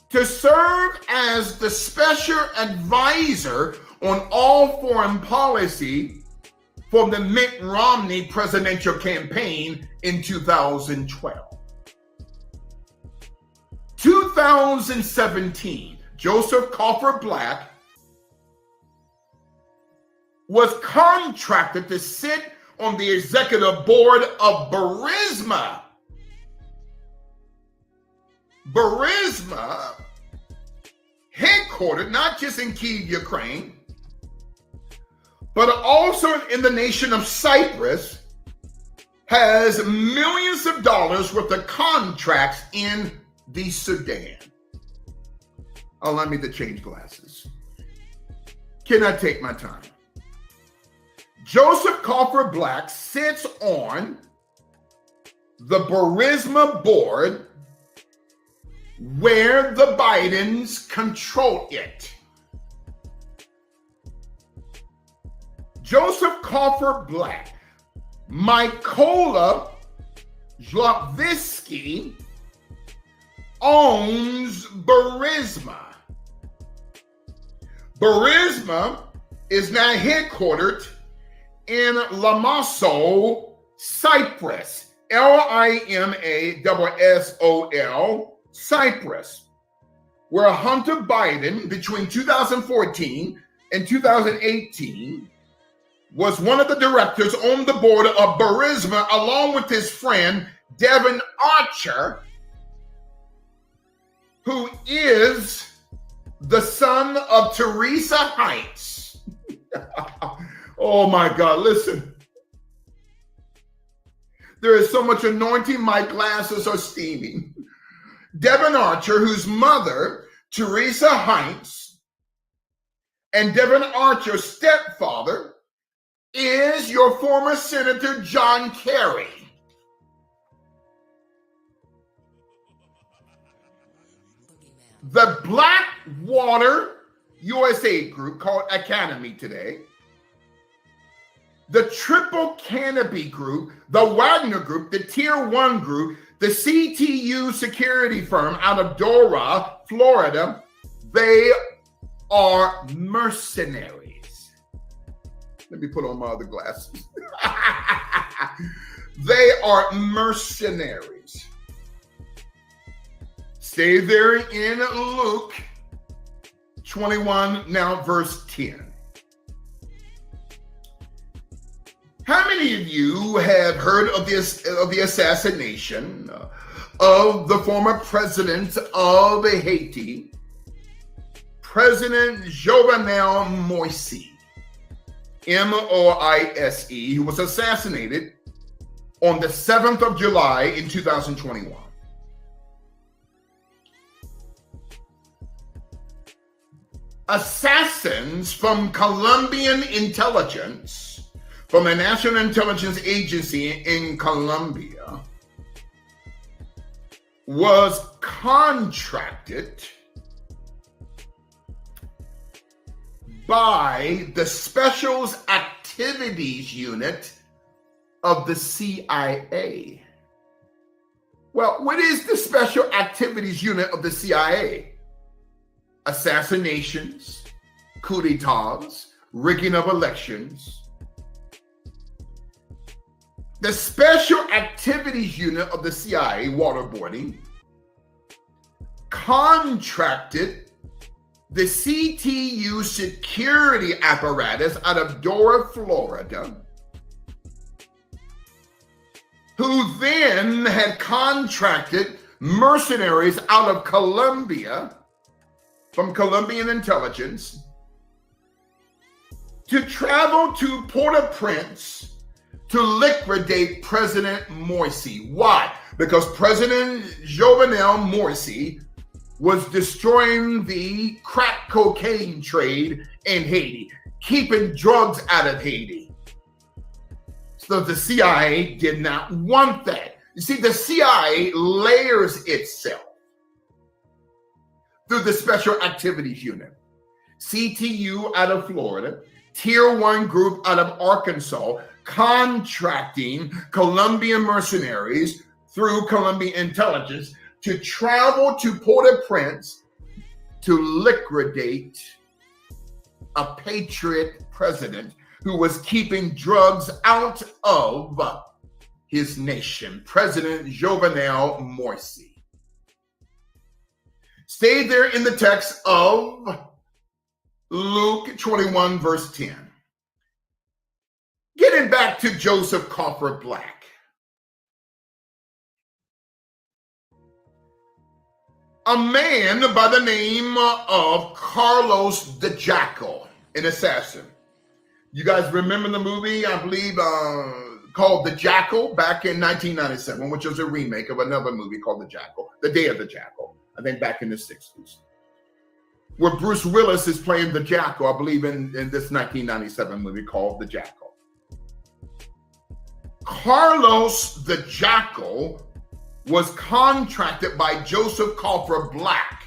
to serve as the special advisor on all foreign policy for the Mitt Romney presidential campaign in 2012. 2017, Joseph Crawford Black was contracted to sit on the executive board of Burisma. Burisma, headquartered not just in Kyiv, Ukraine, but also in the nation of Cyprus, has millions of dollars worth of contracts in the Sudan. Allow me to change glasses. Can I take my time? Joseph Crawford Black sits on the Burisma board where the Bidens control it. Joseph Crawford Black, Mykola Zlotsky, owns Burisma. Burisma is now headquartered in Limassol, Cyprus. Limassol, Cyprus, where Hunter Biden, between 2014 and 2018, was one of the directors on the board of Burisma, along with his friend Devon Archer, who is the son of Teresa Heinz. Oh my God, listen. There is so much anointing, my glasses are steaming. Devon Archer, whose mother, Teresa Heinz, and Devon Archer's stepfather is your former Senator John Kerry. The Blackwater USA group, called Academy today, the Triple Canopy Group, the Wagner Group, the Tier 1 Group, the CTU security firm out of Dora, Florida, they are mercenaries. Let me put on my other glasses. They are mercenaries. Stay there in Luke 21, now verse 10. How many of you have heard of the assassination of the former president of Haiti, President Jovenel Moise, Moise, who was assassinated on the 7th of July in 2021? Assassins from Colombian intelligence, from the National Intelligence Agency in Colombia, was contracted by the Special Activities Unit of the CIA. Well, what is the Special Activities Unit of the CIA? Assassinations, coup d'etats, rigging of elections. The Special Activities Unit of the CIA, waterboarding, contracted the CTU security apparatus out of Dora, Florida, who then had contracted mercenaries out of Colombia from Colombian intelligence to travel to Port-au-Prince to liquidate President Morsi. Why? Because President Jovenel Morsi was destroying the crack cocaine trade in Haiti, keeping drugs out of Haiti. So the CIA did not want that. You see, the CIA layers itself through the Special Activities Unit. CTU out of Florida, Tier 1 group out of Arkansas, contracting Colombian mercenaries through Colombian intelligence to travel to Port-au-Prince to liquidate a patriot president who was keeping drugs out of his nation, President Jovenel Morsi. Stay there in the text of Luke 21, verse 10. Getting back to Joseph Coffer Black. A man by the name of Carlos the Jackal, an assassin. You guys remember the movie, I believe, called The Jackal back in 1997, which was a remake of another movie called The Jackal, The Day of the Jackal, I think back in the 60s, where Bruce Willis is playing the Jackal, I believe in this 1997 movie called The Jackal. Carlos the Jackal was contracted by Joseph Coffer Black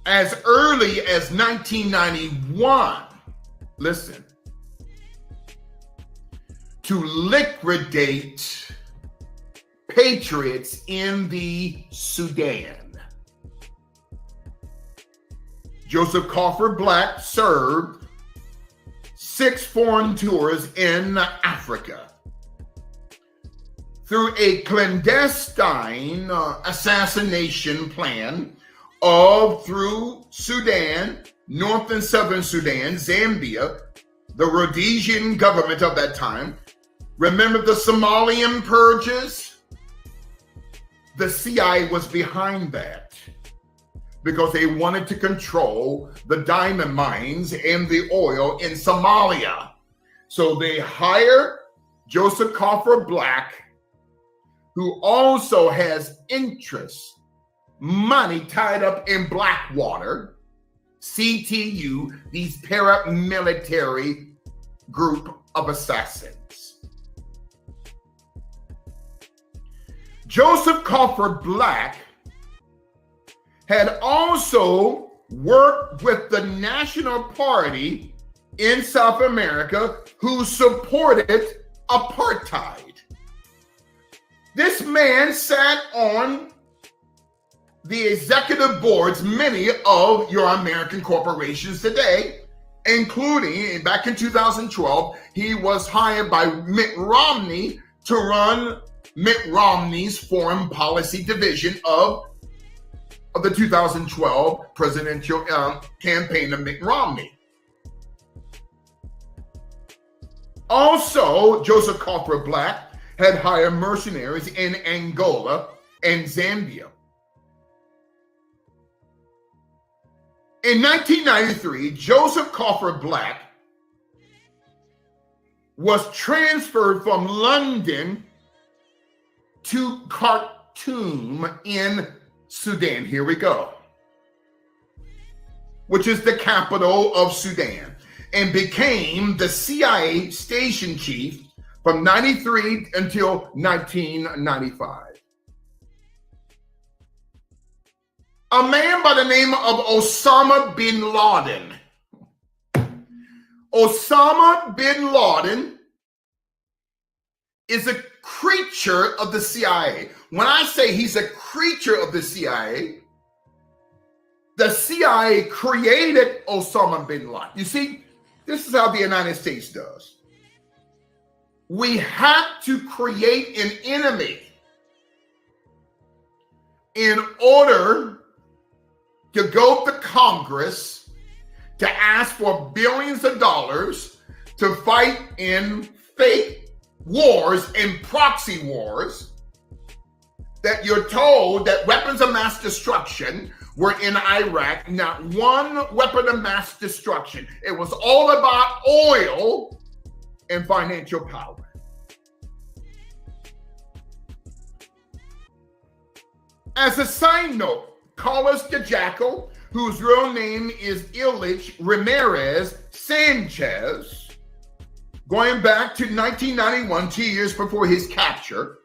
as early as 1991, listen, to liquidate patriots in the Sudan. Joseph Coffer Black served 6 foreign tours in Africa through a clandestine assassination plan through Sudan, North and Southern Sudan, Zambia, the Rhodesian government of that time. Remember the Somalian purges? The CIA was behind that because they wanted to control the diamond mines and the oil in Somalia. So they hired Joseph Coffer Black, who also has interests, money tied up in Blackwater, CTU, these paramilitary group of assassins. Joseph Coffer Black had also worked with the National Party in South America, who supported apartheid. This man sat on the executive boards, many of your American corporations today, including back in 2012, he was hired by Mitt Romney to run Mitt Romney's foreign policy division of the 2012 presidential campaign of Mitt Romney. Also, Joseph Coffer Black had hired mercenaries in Angola and Zambia. In 1993, Joseph Coffer Black was transferred from London to Khartoum in Sudan. Here we go. Which is the capital of Sudan, and became the CIA station chief from 93 until 1995. A man by the name of Osama bin Laden. Osama bin Laden is a creature of the CIA. When I say he's a creature of the CIA created Osama bin Laden. You see, this is how the United States does. We have to create an enemy in order to go to Congress to ask for billions of dollars to fight in fake wars and proxy wars that you're told that weapons of mass destruction were in Iraq. Not one weapon of mass destruction. It was all about oil and financial power. As a side note, Carlos the Jackal, whose real name is Ilich Ramirez Sanchez, going back to 1991, 2 years before his capture,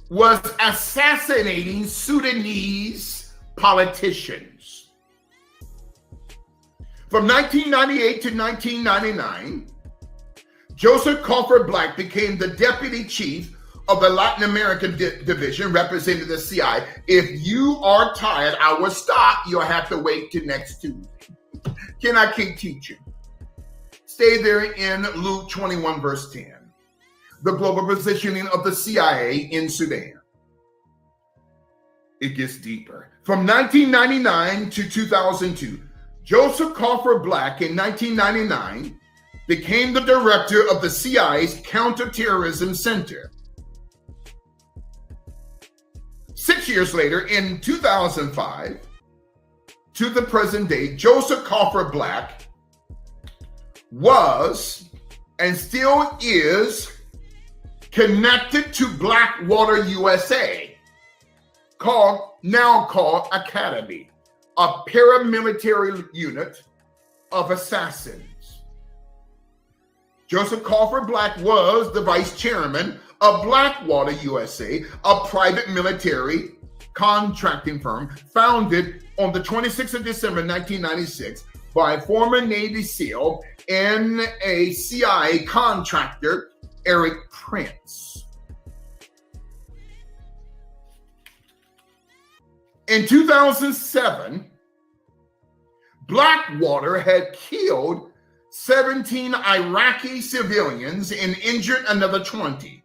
was assassinating Sudanese politicians. From 1998 to 1999, Joseph Crawford Black became the deputy chief of the Latin American division representing the CI. If you are tired, I will stop. You'll have to wait till next Tuesday. Can I keep teaching? Stay there in Luke 21, verse 10. The global positioning of the CIA in Sudan. It gets deeper. From 1999 to 2002, Joseph Crawford Black in 1999 became the director of the CIA's Counterterrorism Center. 6 years later, in 2005, to the present day, Joseph Crawford Black was and still is connected to Blackwater USA, now called Academy, a paramilitary unit of assassins. Joseph Crawford Black was the vice chairman of Blackwater USA, a private military contracting firm founded on the 26th of December 1996 by former Navy SEAL and a CIA contractor, Eric Prince. In 2007, Blackwater had killed 17 Iraqi civilians and injured another 20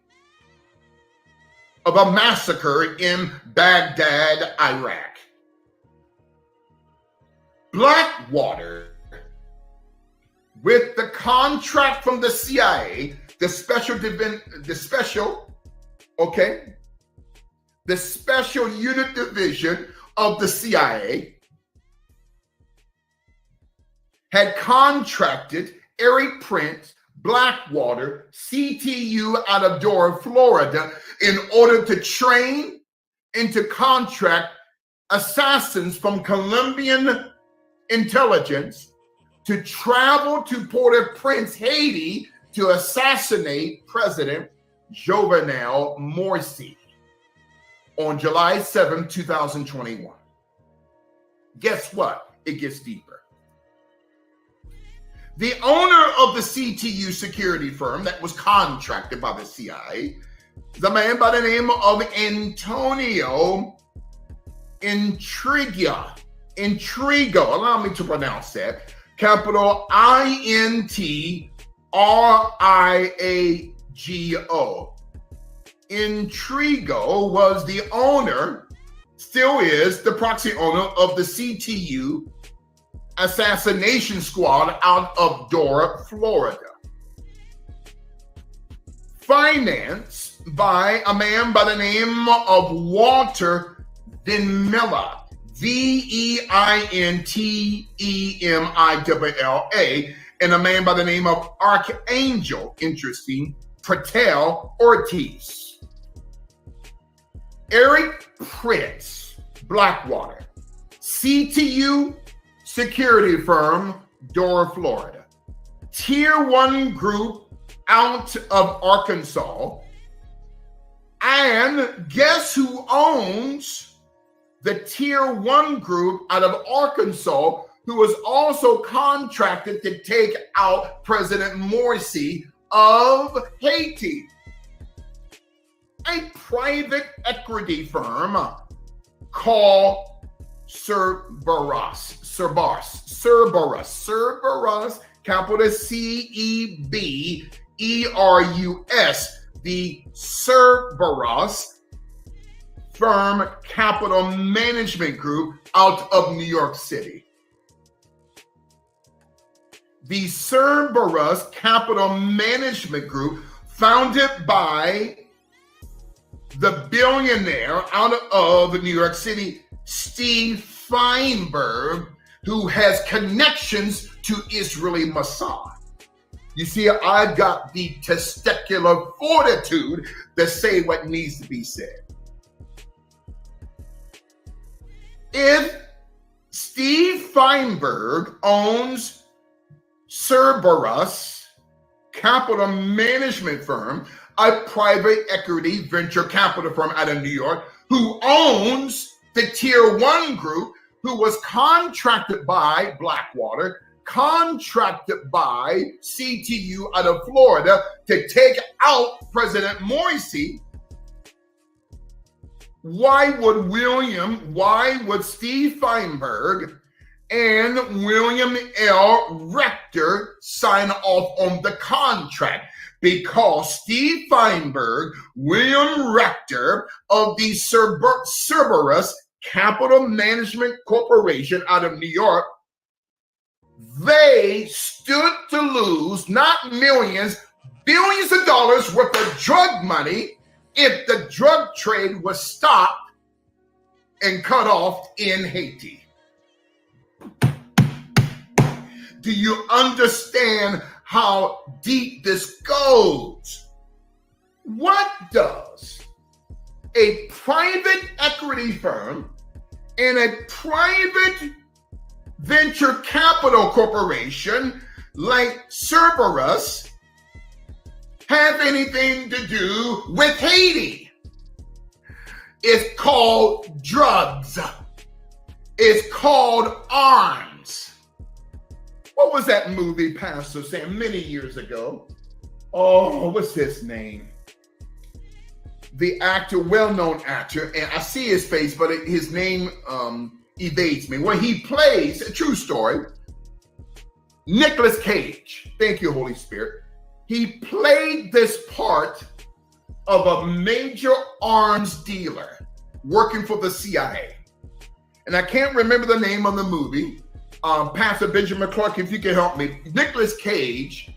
of a massacre in Baghdad, Iraq. Blackwater, with the contract from the CIA, the special unit division of the CIA, had contracted Eric Prince, Blackwater, CTU out of Dora, Florida, in order to train and to contract assassins from Colombian intelligence to travel to Port-au-Prince, Haiti, to assassinate President Jovenel Morsi on July 7, 2021. Guess what? It gets deeper. The owner of the CTU security firm that was contracted by the CIA is a man by the name of Antonio Intrigo. Allow me to pronounce that. Capital INTRIAGO. Intrigo was the owner, still is the proxy owner of the CTU assassination squad out of Dora, Florida. Financed by a man by the name of Walter Vinmilla, VEINTEMILLA, and a man by the name of Archangel, interesting, Patel Ortiz. Eric Prince, Blackwater, CTU security firm, Dora, Florida. Tier 1 group out of Arkansas. And guess who owns the Tier 1 group out of Arkansas, who was also contracted to take out President Morsi of Haiti. A private equity firm called Cerberus, capital Ceberus, the Cerberus Firm Capital Management Group out of New York City. The Cerberus Capital Management Group, founded by the billionaire out of New York City, Steve Feinberg, who has connections to Israeli Mossad. You see, I've got the testicular fortitude to say what needs to be said. If Steve Feinberg owns Cerberus Capital Management Firm, a private equity venture capital firm out of New York, who owns the Tier 1 group, who was contracted by Blackwater, contracted by CTU out of Florida to take out President Morsi, why would Steve Feinberg and William L. Rector sign off on the contract? Because Steve Feinberg, William Rector of the Cerberus Capital Management Corporation out of New York, they stood to lose not millions, billions of dollars worth of drug money if the drug trade was stopped and cut off in Haiti. Do you understand how deep this goes? What does a private equity firm and a private venture capital corporation like Cerberus have anything to do with Haiti? It's called drugs. It's called arms. What was that movie, Pastor Sam, many years ago? Oh, what's his name? The actor, well-known actor, and I see his face, but his name evades me. Where he plays, a true story, Nicolas Cage. Thank you, Holy Spirit. He played this part of a major arms dealer working for the CIA. And I can't remember the name of the movie. Pastor Benjamin Clark, if you can help me. Nicolas Cage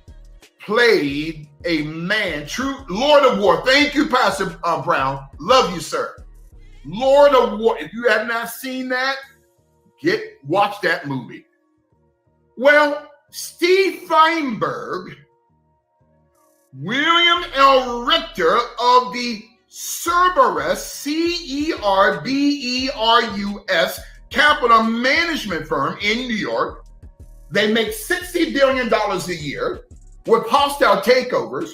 played a man, true Lord of War. Thank you, Pastor Brown. Love you, sir. Lord of War. If you have not seen that, watch that movie. Well, Steve Feinberg, William L. Richter of the Cerberus, Cerberus Capital Management Firm in New York. They make $60 billion a year with hostile takeovers.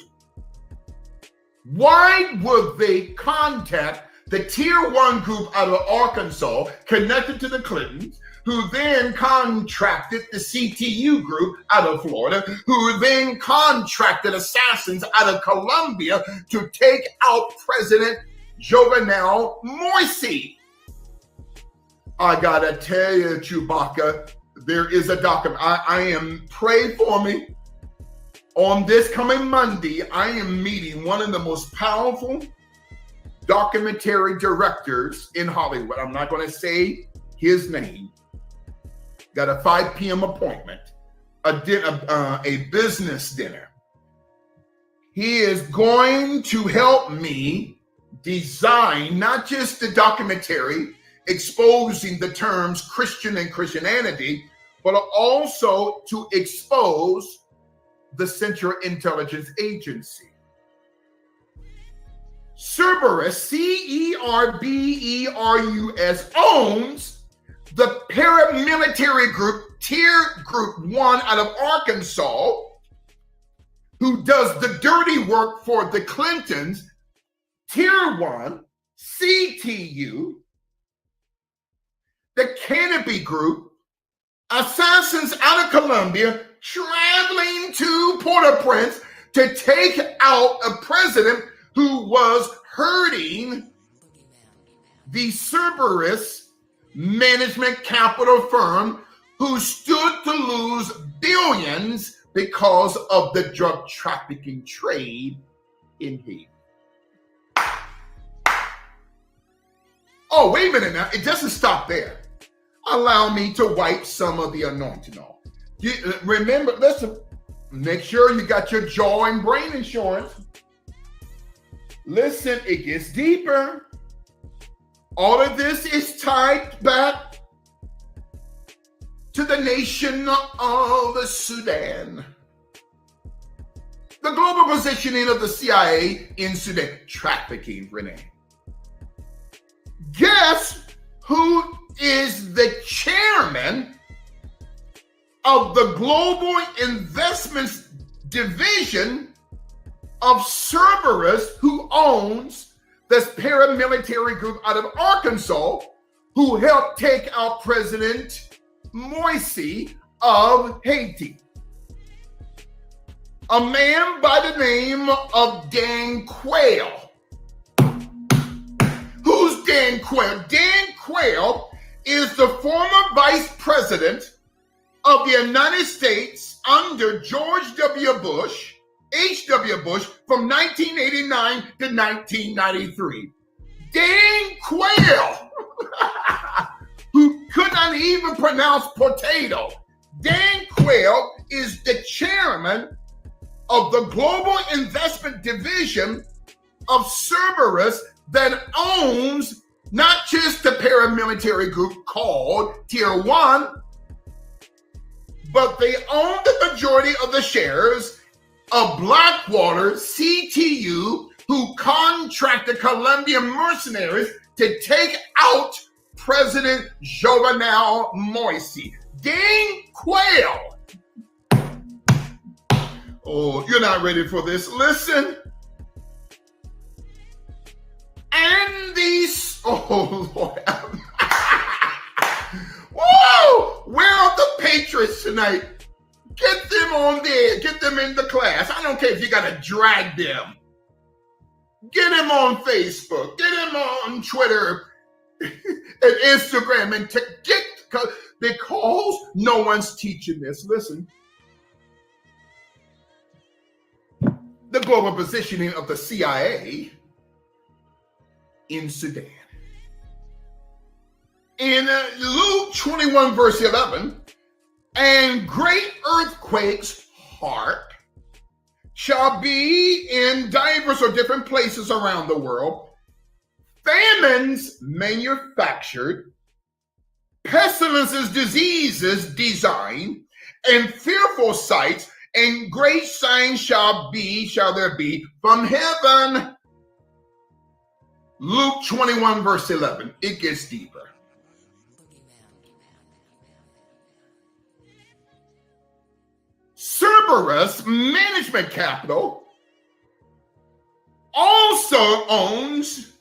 Why would they contact the Tier 1 group out of Arkansas connected to the Clintons, who then contracted the CTU group out of Florida, who then contracted assassins out of Colombia to take out President Jovenel Morsi? I gotta tell you, Chewbacca, there is a document. Pray for me. On this coming Monday, I am meeting one of the most powerful documentary directors in Hollywood. I'm not going to say his name. Got a 5 p.m. appointment, a business dinner. He is going to help me design not just the documentary exposing the terms Christian and Christianity, but also to expose the Central Intelligence Agency. Cerberus, Cerberus, owns the paramilitary group, Tier Group 1 out of Arkansas, who does the dirty work for the Clintons, Tier 1, CTU, the Canopy Group, assassins out of Colombia, traveling to Port-au-Prince to take out a president who was hurting the Cerberus management capital firm who stood to lose billions because of the drug trafficking trade in Haiti. Oh, wait a minute now. It doesn't stop there. Allow me to wipe some of the anointing off. Remember, listen, make sure you got your jaw and brain insurance. Listen, it gets deeper. All of this is tied back to the nation of the Sudan. The global positioning of the CIA in Sudan. Trafficking, Renee. Guess who is the chairman of the Global Investments Division of Cerberus, who owns this paramilitary group out of Arkansas, who helped take out President Morsi of Haiti? A man by the name of Dan Quayle. Who's Dan Quayle? Dan Quayle is the former vice president of the United States under George W. Bush, H.W. Bush, from 1989 to 1993. Dan Quayle, who could not even pronounce potato. Dan Quayle is the chairman of the Global Investment Division of Cerberus that owns not just the paramilitary group called Tier 1, but they own the majority of the shares of Blackwater CTU, who contracted Colombian mercenaries to take out President Jovenel Moise. Dan Quayle. Oh, you're not ready for this. Listen. And these, oh Lord. Whoa! Where are the Patriots tonight? Get them on there. Get them in the class. I don't care if you got to drag them. Get them on Facebook. Get them on Twitter and Instagram and because no one's teaching this. Listen. The global positioning of the CIA in Sudan. In Luke 21, verse 11, and great earthquakes, hark, shall be in divers or different places around the world, famines manufactured, pestilences, diseases designed, and fearful sights, and great signs shall there be from heaven. Luke 21, verse 11. It gets deeper. Cerberus Management Capital also owns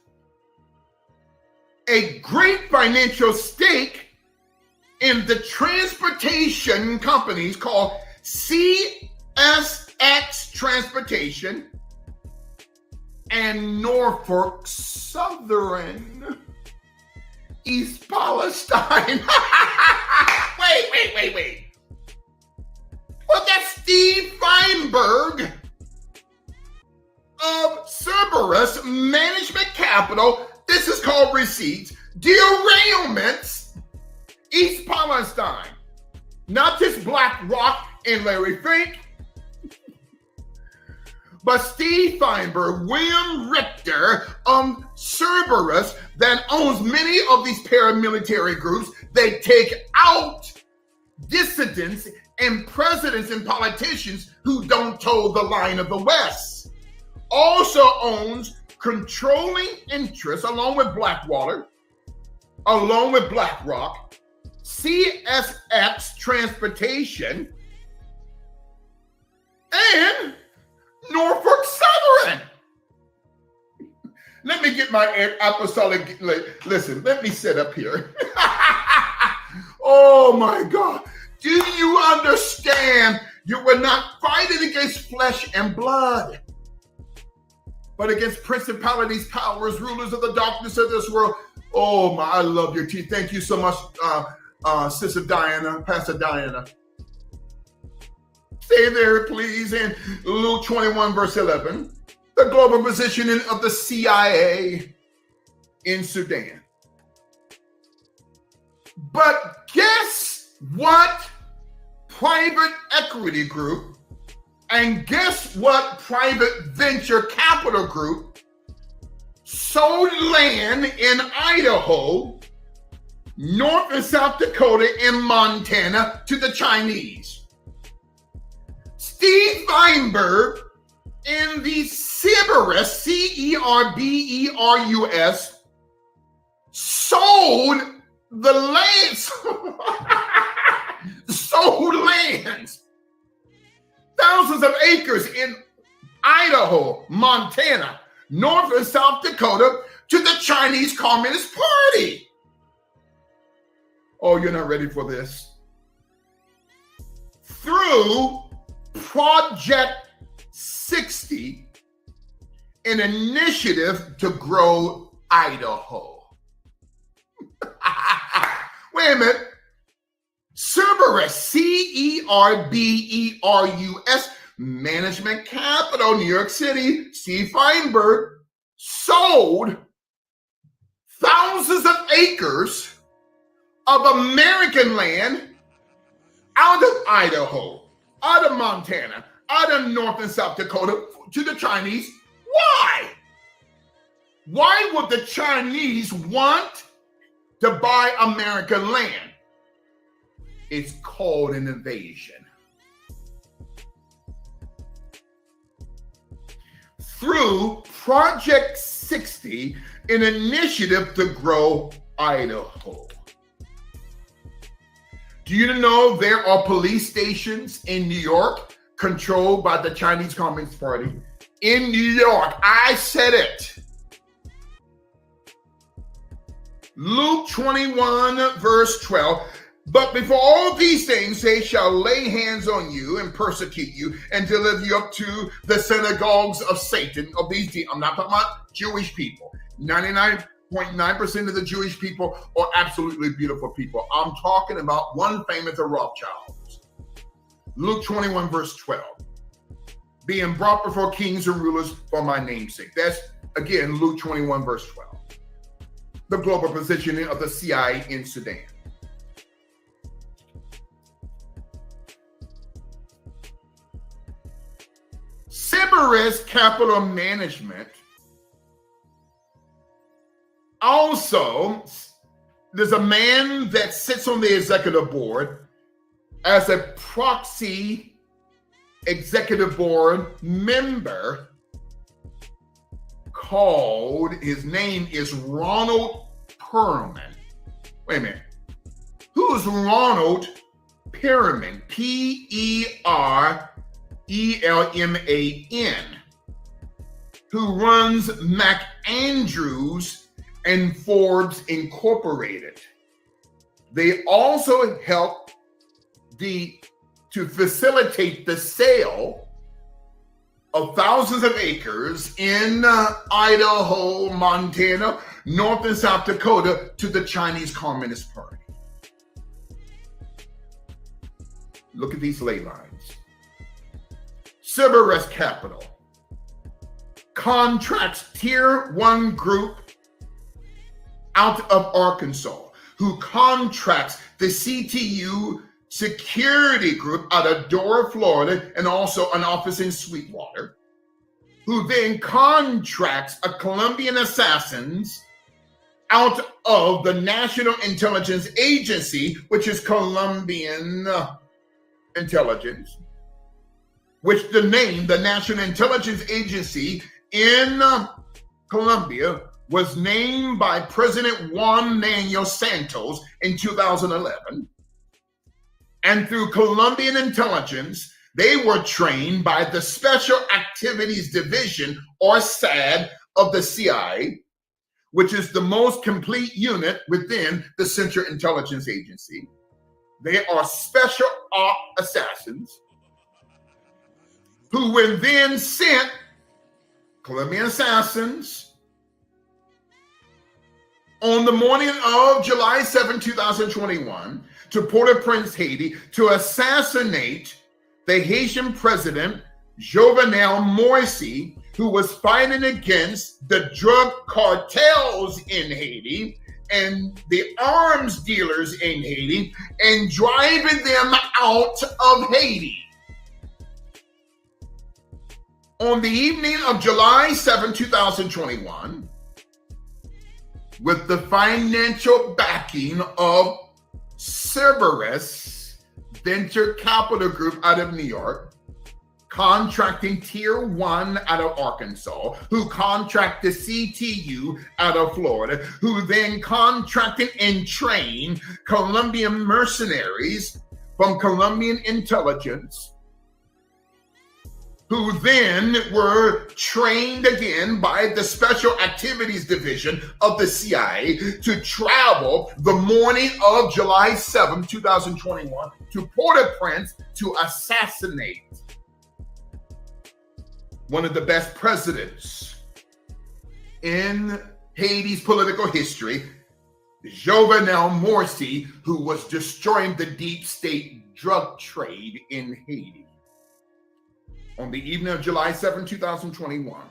a great financial stake in the transportation companies called CSX Transportation and Norfolk Southern, East Palestine. Wait. Well, that's Steve Feinberg of Cerberus Management Capital. This is called receipts. Derailments, East Palestine. Not just Black Rock and Larry Fink, but Steve Feinberg, William Richter, Cerberus, that owns many of these paramilitary groups. They take out dissidents and presidents and politicians who don't toe the line of the West. Also owns controlling interests, along with Blackwater, along with BlackRock, CSX Transportation, and Norfolk Southern. Let me get my apostolic, listen, let me sit up here. Oh my God. Do you understand You were not fighting against flesh and blood, but against principalities, powers, rulers of the darkness of this world. Oh my, I love your tea. Thank you so much, Sister Diana, Pastor Diana. Stay there, please. In Luke 21, verse 11, the global positioning of the CIA in Sudan. But guess what private equity group and guess what private venture capital group sold land in Idaho, North and South Dakota, and Montana to the Chinese? Steve Feinberg in the Cerberus, Cerberus, sold the lands, sold lands, thousands of acres in Idaho, Montana, North and South Dakota to the Chinese Communist Party. Oh, you're not ready for this. Through Project 60, an initiative to grow Idaho. Wait a minute. Cerberus, Cerberus, Management Capital, New York City, Steve Feinberg sold thousands of acres of American land out of Idaho, out of Montana, out of North and South Dakota to the Chinese. Why? Why would the Chinese want to buy American land? It's called an invasion. Through Project 60, an initiative to grow Idaho. Do you know there are police stations in New York controlled by the Chinese Communist Party? In New York, I said it. Luke 21, verse 12. But before all these things, they shall lay hands on you and persecute you and deliver you up to the synagogues of Satan. Of these, I'm not talking about Jewish people. 99.9% of the Jewish people are absolutely beautiful people. I'm talking about one famous of Rothschilds. Luke 21, verse 12. Being brought before kings and rulers for my name's sake. That's, again, Luke 21, verse 12. The global positioning of the CIA in Sudan. Cerberus Capital Management also, there's a man that sits on the executive board as a proxy executive board member called, his name is Ronald Perlman. Wait a minute. Who's Ronald Perlman? Perlman, who runs McAndrews and Forbes Incorporated. They also help to facilitate the sale of thousands of acres in Idaho, Montana, North and South Dakota to the Chinese Communist Party. Look at these ley lines. Cerberus Capital contracts Tier 1 group out of Arkansas, who contracts the CTU security group out of Dora, Florida, and also an office in Sweetwater, who then contracts a Colombian assassins out of the National Intelligence Agency, which is Colombian intelligence, which the name, the National Intelligence Agency in Colombia, was named by President Juan Manuel Santos in 2011. And through Colombian intelligence, they were trained by the Special Activities Division, or SAD, of the CIA, which is the most complete unit within the Central Intelligence Agency. They are special op assassins who were then sent Colombian assassins on the morning of July 7, 2021 to Port-au-Prince, Haiti, to assassinate the Haitian president, Jovenel Moïse, who was fighting against the drug cartels in Haiti and the arms dealers in Haiti and driving them out of Haiti. On the evening of July 7, 2021, with the financial backing of Cerberus Venture Capital Group out of New York, contracting Tier 1 out of Arkansas, who contracted CTU out of Florida, who then contracted and trained Colombian mercenaries from Colombian intelligence, who then were trained again by the Special Activities Division of the CIA to travel the morning of July 7, 2021 to Port-au-Prince to assassinate one of the best presidents in Haiti's political history, Jovenel Moïse, who was destroying the deep state drug trade in Haiti. On the evening of July 7, 2021,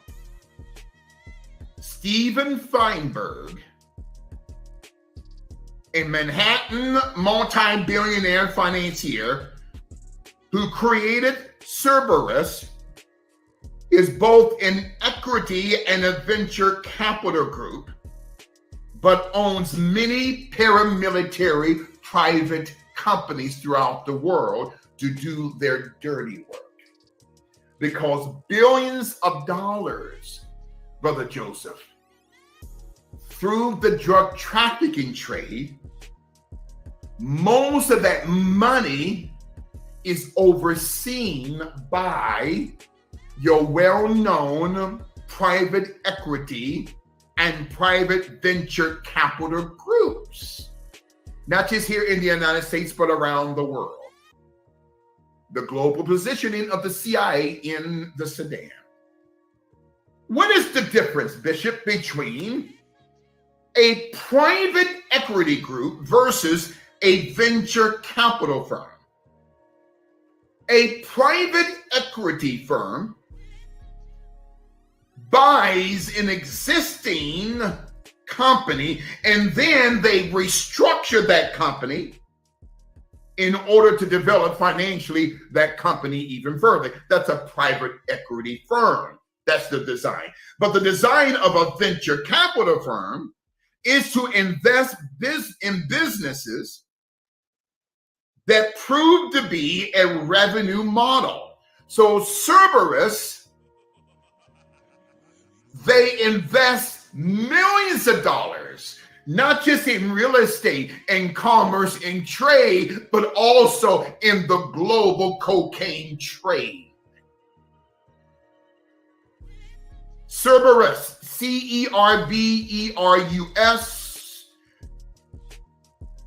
Steven Feinberg, a Manhattan multi-billionaire financier who created Cerberus, is both an equity and a venture capital group, but owns many paramilitary private companies throughout the world to do their dirty work. Because billions of dollars, Brother Joseph, through the drug trafficking trade, most of that money is overseen by your well-known private equity and private venture capital groups, not just here in the United States, but around the world. The global positioning of the CIA in the Sudan. What is the difference, Bishop, between a private equity group versus a venture capital firm? A private equity firm buys an existing company and then they restructure that company in order to develop financially that company even further. That's a private equity firm. That's the design. But the design of a venture capital firm is to invest in businesses that prove to be a revenue model. So Cerberus, they invest millions of dollars, not just in real estate and commerce and trade, but also in the global cocaine trade. Cerberus, Cerberus,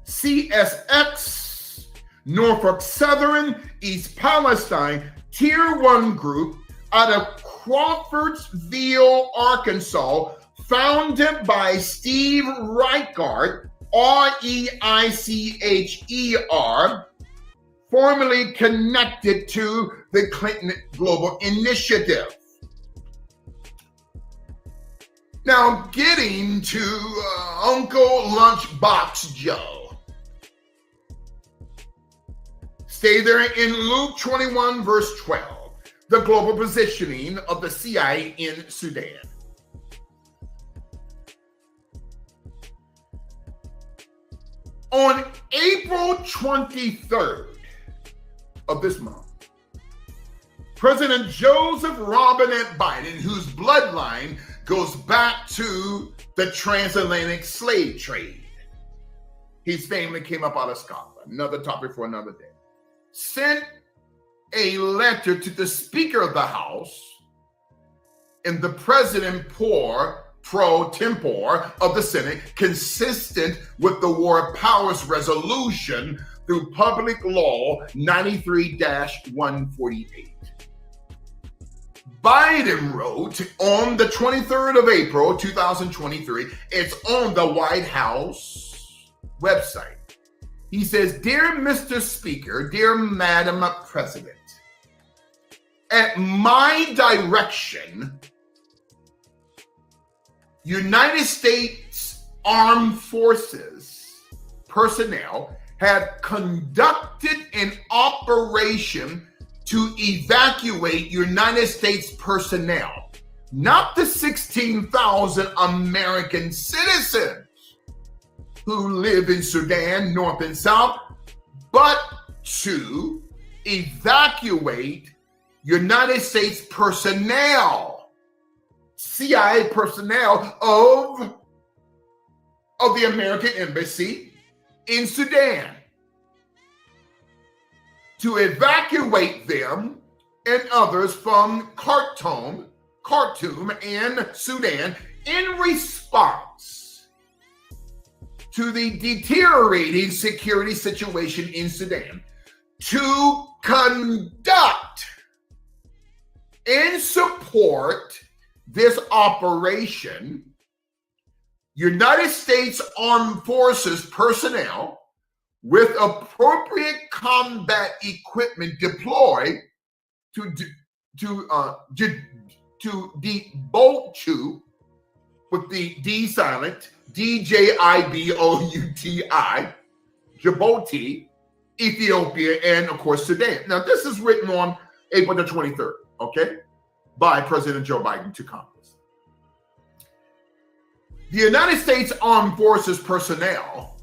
CSX, Norfolk Southern, East Palestine, Tier 1 group out of Crawfordsville, Arkansas, founded by Steve Reichert, R-E-I-C-H-E-R, formerly connected to the Clinton Global Initiative. Now, getting to Uncle Lunchbox Joe. Stay there in Luke 21, verse 12, the global positioning of the CIA in Sudan. On April 23rd of this month, President Joseph Robinette Biden, whose bloodline goes back to the transatlantic slave trade. His family came up out of Scotland, another topic for another day, sent a letter to the Speaker of the House and the President pro tempore of the Senate, consistent with the War Powers Resolution through Public Law 93-148. Biden wrote on the 23rd of April, 2023. It's on the White House website. He says, "Dear Mr. Speaker, dear Madam President, at my direction, United States Armed Forces personnel have conducted an operation to evacuate United States personnel, not the 16,000 American citizens who live in Sudan, North and South, but to evacuate United States personnel, CIA personnel of the American Embassy in Sudan, to evacuate them and others from Khartoum and Sudan in response to the deteriorating security situation in Sudan, to conduct and support this operation. United States Armed Forces personnel with appropriate combat equipment deployed to Djibouti, with the D silent, Djibouti, Djibouti, Ethiopia, and of course Sudan. Now this is written on April the 23rd, okay, by President Joe Biden to Congress. The United States Armed Forces personnel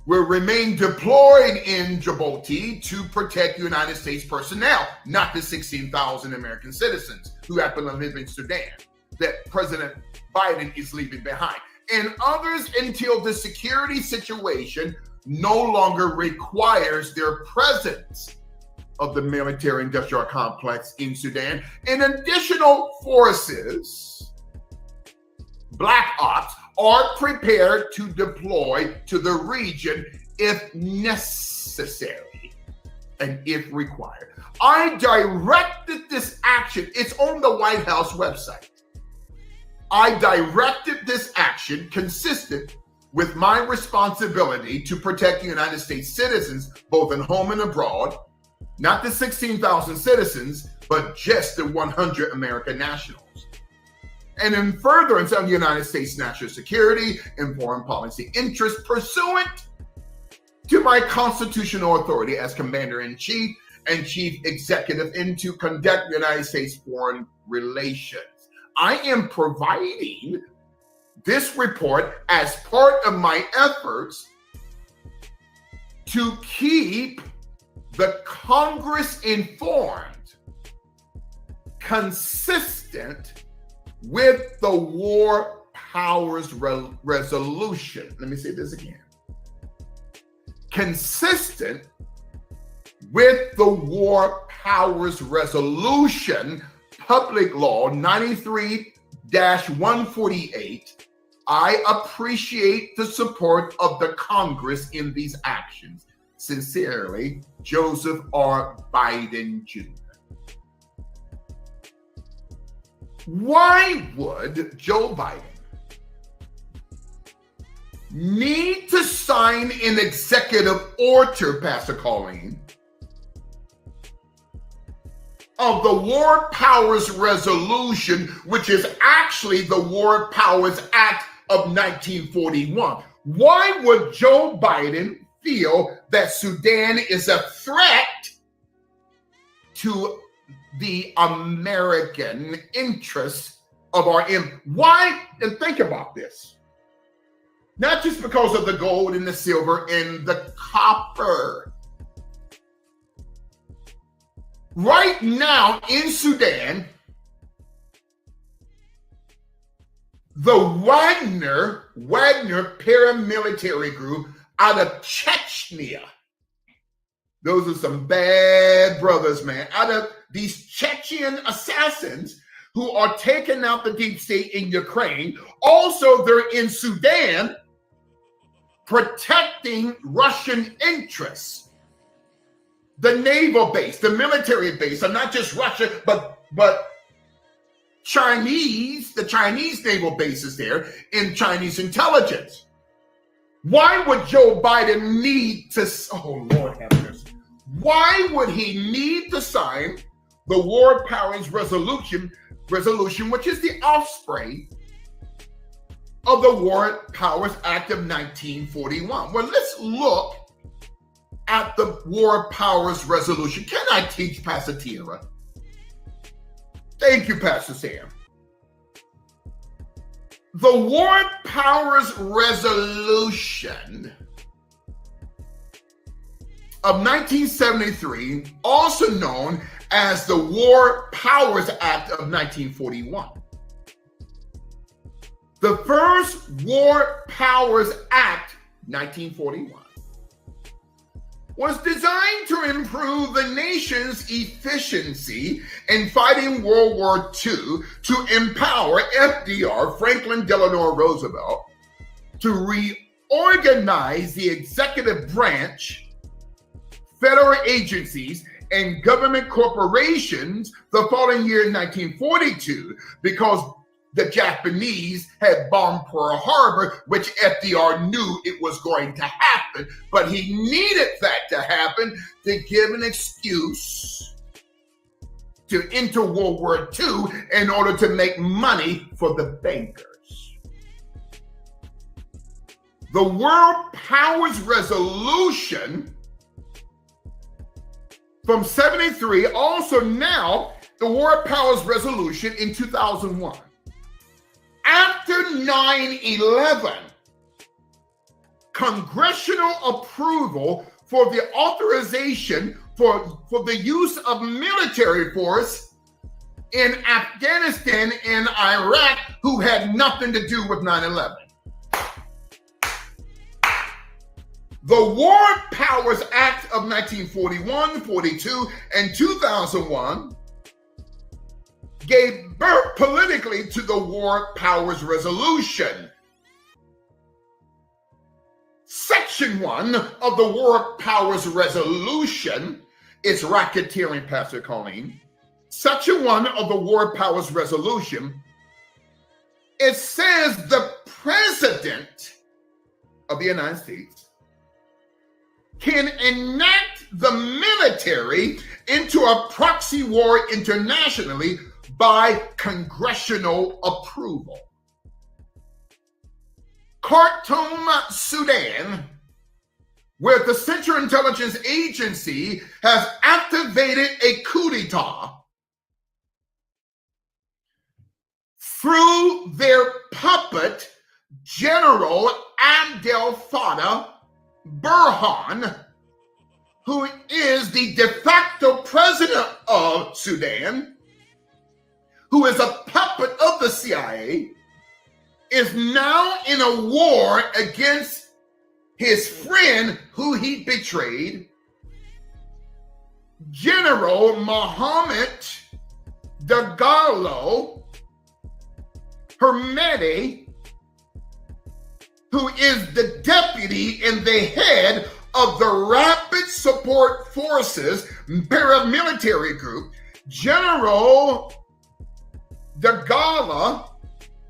will remain deployed in Djibouti to protect United States personnel, not the 16,000 American citizens who happen to live in Sudan that President Biden is leaving behind, and others until the security situation no longer requires their presence of the military-industrial complex in Sudan. And additional forces, Black Ops, are prepared to deploy to the region if necessary and if required. I directed this action. It's on the White House website. I directed this action consistent with my responsibility to protect United States citizens, both at home and abroad, not the 16,000 citizens, but just the 100 American nationals. And in furtherance of the United States national security and foreign policy interests pursuant to my constitutional authority as Commander-in-Chief and Chief Executive and to conduct United States foreign relations. I am providing this report as part of my efforts to keep the Congress informed, consistent with the War Powers Resolution. Let me say this again. Consistent with the War Powers Resolution, Public Law 93-148, I appreciate the support of the Congress in these actions. Sincerely, Joseph R. Biden Jr. Why would Joe Biden need to sign an executive order, Pastor Colleen, of the War Powers Resolution, which is actually the War Powers Act of 1941? Why would Joe Biden feel that Sudan is a threat to the American interests of our why? And think about this. Not just because of the gold and the silver and the copper. Right now in Sudan, the Wagner paramilitary group out of Chechnya. Those are some bad brothers, man. Out of these Chechen assassins who are taking out the deep state in Ukraine. Also, they're in Sudan protecting Russian interests. The naval base, the military base, and not just Russia, but but the Chinese naval bases there in Chinese intelligence. Why would Joe Biden need to, oh Lord have mercy, why would he need to sign the War Powers Resolution, which is the offspring of the War Powers Act of 1941? Well, let's look at the War Powers Resolution. Can I teach, Pastor Tierra? Thank you, Pastor Sam. The War Powers Resolution of 1973, also known as the War Powers Act of 1941. The first War Powers Act, 1941, was designed to improve the nation's efficiency in fighting World War II, to empower FDR, Franklin Delano Roosevelt, to reorganize the executive branch, federal agencies, and government corporations the following year in 1942, because the Japanese had bombed Pearl Harbor, which FDR knew it was going to happen, but he needed that to happen to give an excuse to enter World War II in order to make money for the bankers. The World Powers Resolution from 73, also now the War Powers Resolution in 2001. After 9/11, congressional approval for the authorization for the use of military force in Afghanistan and Iraq who had nothing to do with 9/11. The War Powers Act of 1941, 42, and 2001 gave birth politically to the War Powers Resolution. Section 1 of the War Powers Resolution is racketeering, Pastor Colleen. Section 1 of the War Powers Resolution, it says the President of the United States can enact the military into a proxy war internationally by congressional approval. Khartoum, Sudan, where the Central Intelligence Agency has activated a coup d'etat through their puppet, General Abdel Fattah Burhan, who is the de facto president of Sudan, who is a puppet of the CIA, is now in a war against his friend who he betrayed, General Mohammed Dagalo Hermedi, who is the deputy and the head of the Rapid Support Forces paramilitary group. General Dagalo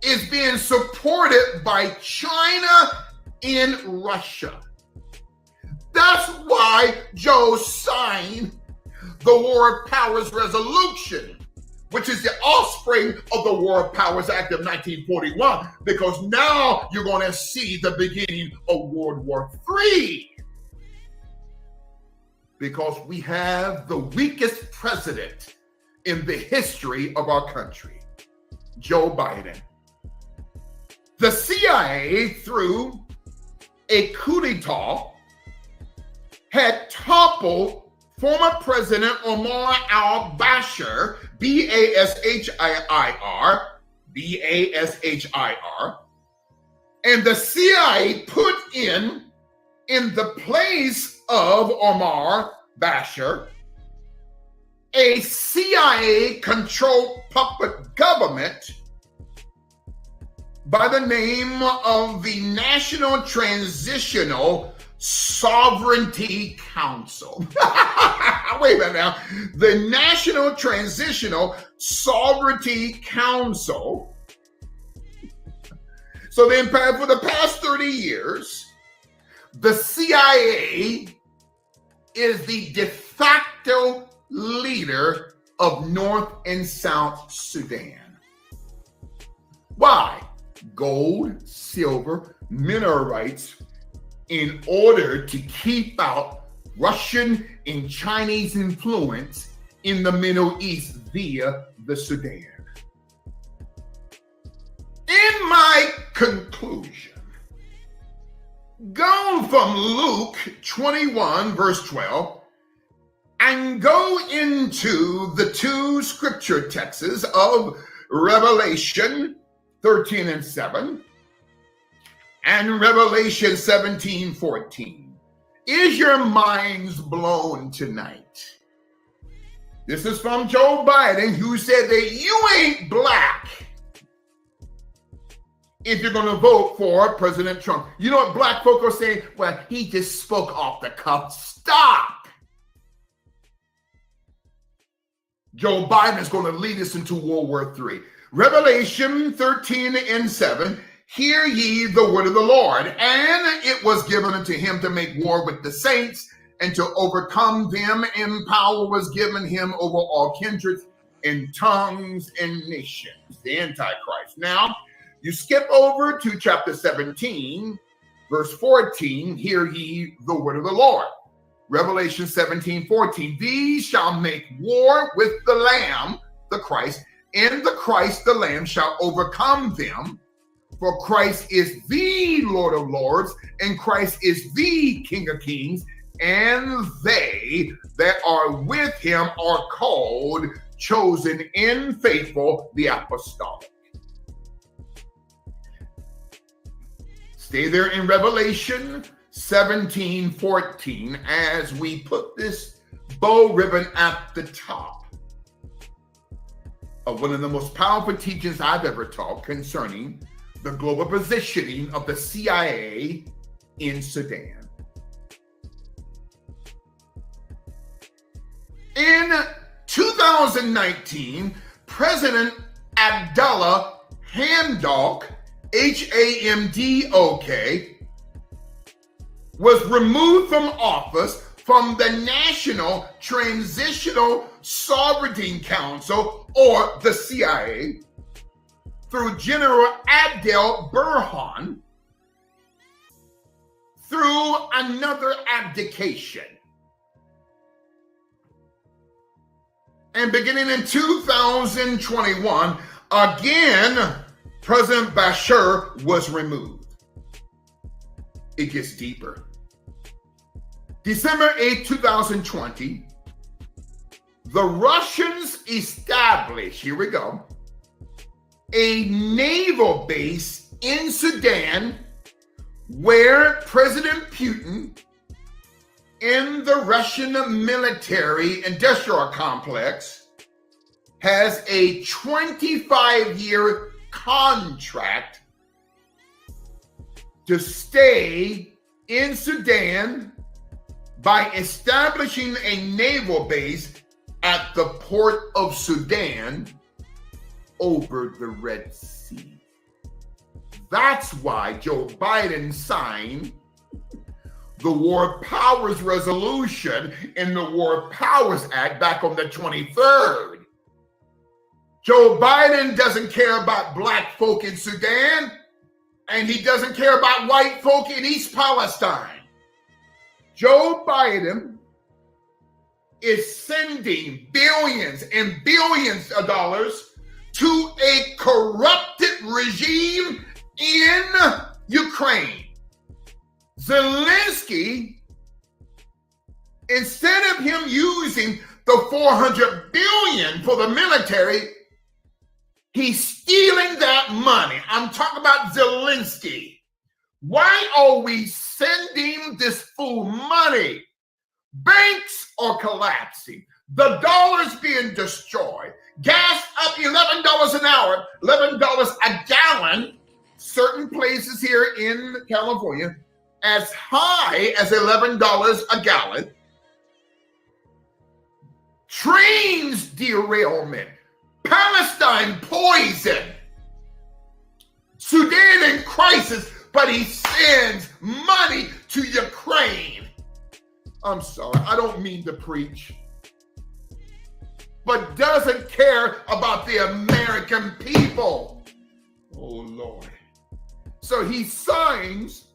is being supported by China and Russia. That's why Joe signed the War Powers Resolution, which is the offspring of the War Powers Act of 1941, because now you're going to see the beginning of World War III. Because we have the weakest president in the history of our country, Joe Biden. The CIA, through a coup d'etat, had toppled former President Omar al-Bashir, B-A-S-H-I-R, and the CIA put in the place of Omar Bashir a CIA-controlled puppet government by the name of the National Transitional Sovereignty Council. Wait a minute now. The National Transitional Sovereignty Council. So then for the past 30 years, the CIA is the de facto leader of North and South Sudan. Why? Gold, silver, mineral rights, in order to keep out Russian and Chinese influence in the Middle East via the Sudan. In my conclusion, go from Luke 21, verse 12, and go into the two scripture texts of Revelation 13 and 7 and Revelation 17, 14. Is your minds blown tonight? This is from Joe Biden, who said that you ain't black if you're going to vote for President Trump. You know what black folk are saying? Well, he just spoke off the cuff. Stop. Joe Biden is going to lead us into World War III. Revelation 13 and 7, hear ye the word of the Lord. And it was given unto him to make war with the saints and to overcome them, and power was given him over all kindreds and tongues and nations. The Antichrist. Now, you skip over to chapter 17, verse 14, hear ye the word of the Lord. Revelation 17, 14, these shall make war with the Lamb, the Christ, and the Christ, the Lamb, shall overcome them. For Christ is the Lord of lords, and Christ is the King of kings, and they that are with him are called, chosen, and faithful, the apostolic. Stay there in Revelation 17, 14, as we put this bow ribbon at the top of one of the most powerful teachings I've ever taught concerning the global positioning of the CIA in Sudan. In 2019, President Abdullah Hamdok, Hamdok, was removed from office from the National Transitional Sovereignty Council, or the CIA, through General Abdel Burhan, through another abdication. And beginning in 2021, again, President Bashir was removed. It gets deeper. December 8, 2020, the Russians established, here we go, a naval base in Sudan where President Putin in the Russian military industrial complex has a 25-year contract to stay in Sudan by establishing a naval base at the port of Sudan over the Red Sea. That's why Joe Biden signed the War Powers Resolution in the War Powers Act back on the 23rd. Joe Biden doesn't care about black folk in Sudan, and he doesn't care about white folk in East Palestine. Joe Biden is sending billions and billions of dollars to a corrupted regime in Ukraine. Zelensky, instead of him using the $400 billion for the military, he's stealing that money. I'm talking about Zelensky. Why are we sending this fool money? Banks are collapsing. The dollar's being destroyed. Gas up $11 an hour, $11 a gallon. Certain places here in California, as high as $11 a gallon, trains derailment, Palestine poison, Sudan in crisis, but he sends money to Ukraine. I'm sorry, I don't mean to preach, but doesn't care about the American people. Oh, Lord. So he signs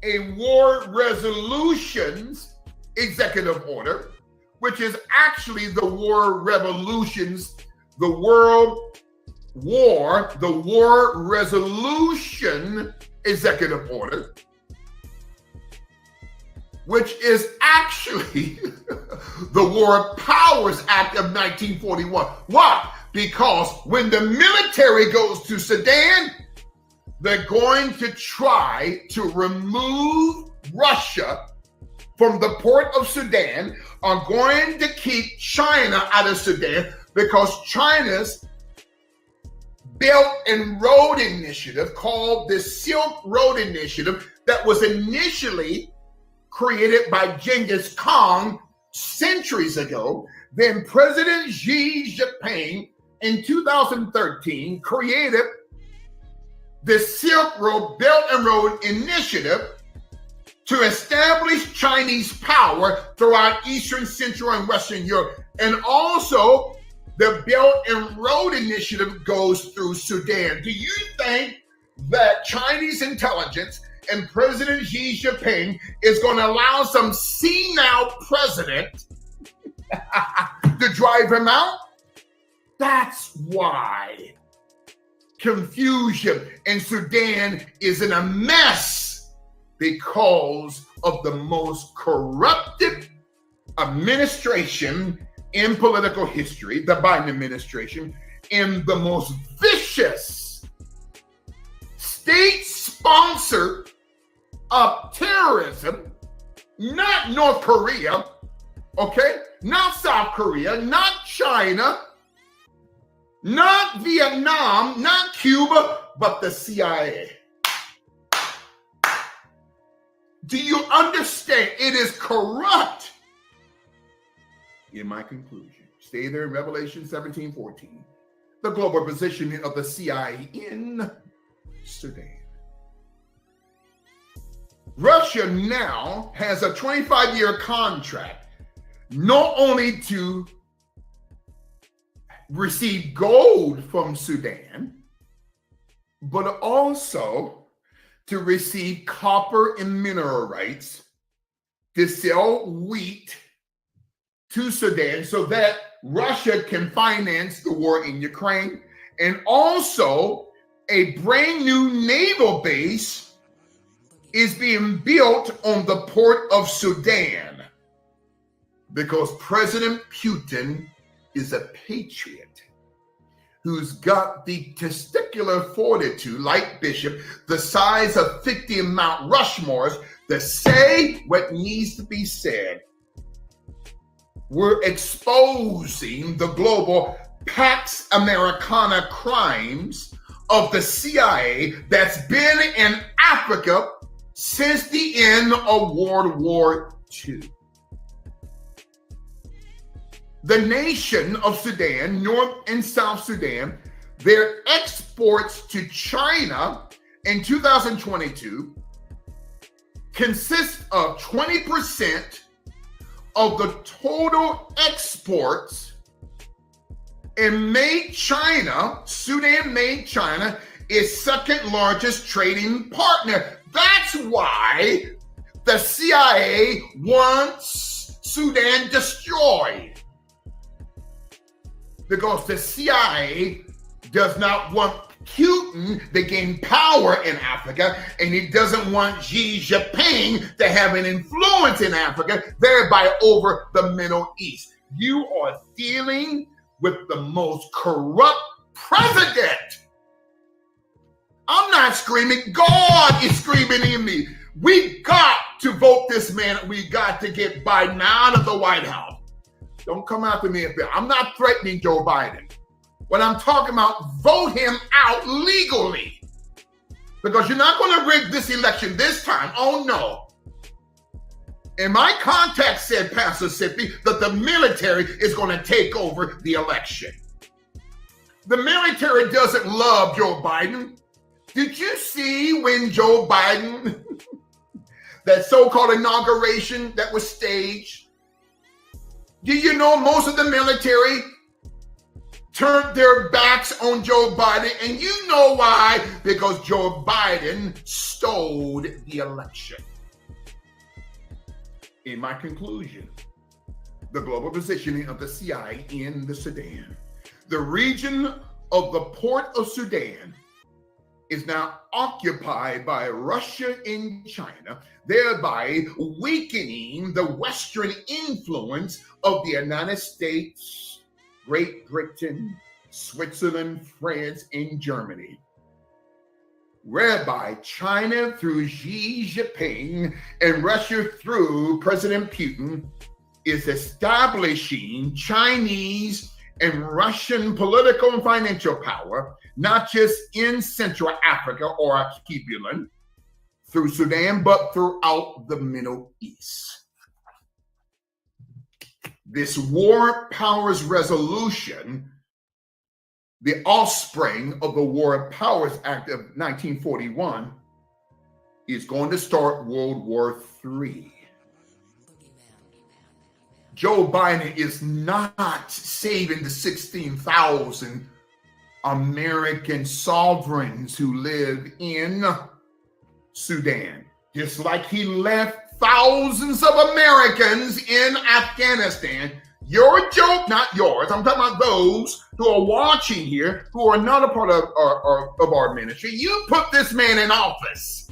a war resolutions executive order, which is actually the war revolutions, the world war, the war resolution executive order, which is actually the War Powers Act of 1941. Why? Because when the military goes to Sudan, they're going to try to remove Russia from the port of Sudan, are going to keep China out of Sudan because China's Belt and Road Initiative, called the Silk Road Initiative, that was initially created by Genghis Khan centuries ago. Then President Xi Jinping in 2013 created the Silk Road Belt and Road Initiative to establish Chinese power throughout Eastern, Central, and Western Europe. And also, the Belt and Road Initiative goes through Sudan. Do you think that Chinese intelligence and President Xi Jinping is going to allow some senile president to drive him out? That's why confusion in Sudan is in a mess, because of the most corrupted administration in political history, the Biden administration, and the most vicious state sponsor of terrorism, not North Korea, okay? Not South Korea, not China, not Vietnam, not Cuba, but the CIA. Do you understand? It is corrupt. In my conclusion, stay there in Revelation 17:14, the global positioning of the CIA in Sudan. Russia now has a 25-year contract, not only to receive gold from Sudan, but also to receive copper and mineral rights, to sell wheat to Sudan so that Russia can finance the war in Ukraine, and also a brand new naval base is being built on the port of Sudan because President Putin is a patriot who's got the testicular fortitude, like Bishop, the size of 50 Mount Rushmores, to say what needs to be said. We're exposing the global Pax Americana crimes of the CIA that's been in Africa since the end of World War II. The nation of Sudan, North and South Sudan, their exports to China in 2022 consist of 20% of the total exports, and made China, Sudan made China, is second largest trading partner. That's why the CIA wants Sudan destroyed. Because the CIA does not want Putin to gain power in Africa, and he doesn't want Xi Jinping to have an influence in Africa, thereby over the Middle East. You are dealing with the most corrupt president. I'm not screaming. God is screaming in me. We got to vote this man. We got to get Biden out of the White House. Don't come after me. I'm not threatening Joe Biden. When I'm talking about, vote him out legally. because you're not going to rig this election this time. Oh, no. And my contact said, Pastor Sippy, that the military is going to take over the election. The military doesn't love Joe Biden. Did you see when Joe Biden, that so-called inauguration that was staged? Do you know most of the military turned their backs on Joe Biden? And you know why? Because Joe Biden stole the election. In my conclusion, the global positioning of the CIA in the Sudan. The region of the port of Sudan is now occupied by Russia and China, thereby weakening the Western influence of the United States, Great Britain, Switzerland, France, and Germany, whereby China through Xi Jinping and Russia through President Putin is establishing Chinese and Russian political and financial power, not just in Central Africa or Archipelago through Sudan, but throughout the Middle East. This War Powers Resolution, the offspring of the War Powers Act of 1941, is going to start World War III. Joe Biden is not saving the 16,000 American sovereigns who live in Sudan, just like he left thousands of Americans in Afghanistan. Your joke, not yours. I'm talking about those who are watching here, who are not a part of our ministry. You put this man in office.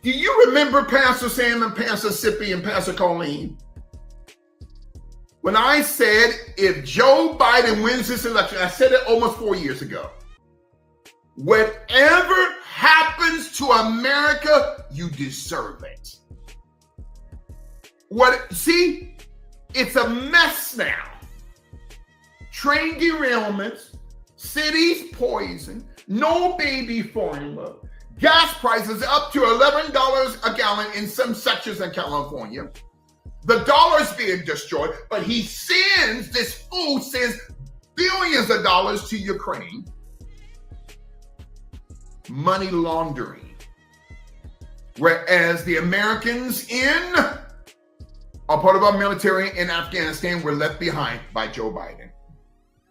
Do you remember Pastor Sam and Pastor Sippy and Pastor Colleen? When I said, if Joe Biden wins this election, I said it almost 4 years ago. Whatever happens to America, you deserve it. See, it's a mess now. Train derailments, cities poisoned, no baby formula, gas prices up to $11 a gallon in some sections in California. The dollar's being destroyed, but this fool sends billions of dollars to Ukraine. Money laundering. Whereas the Americans are part of our military in Afghanistan were left behind by Joe Biden.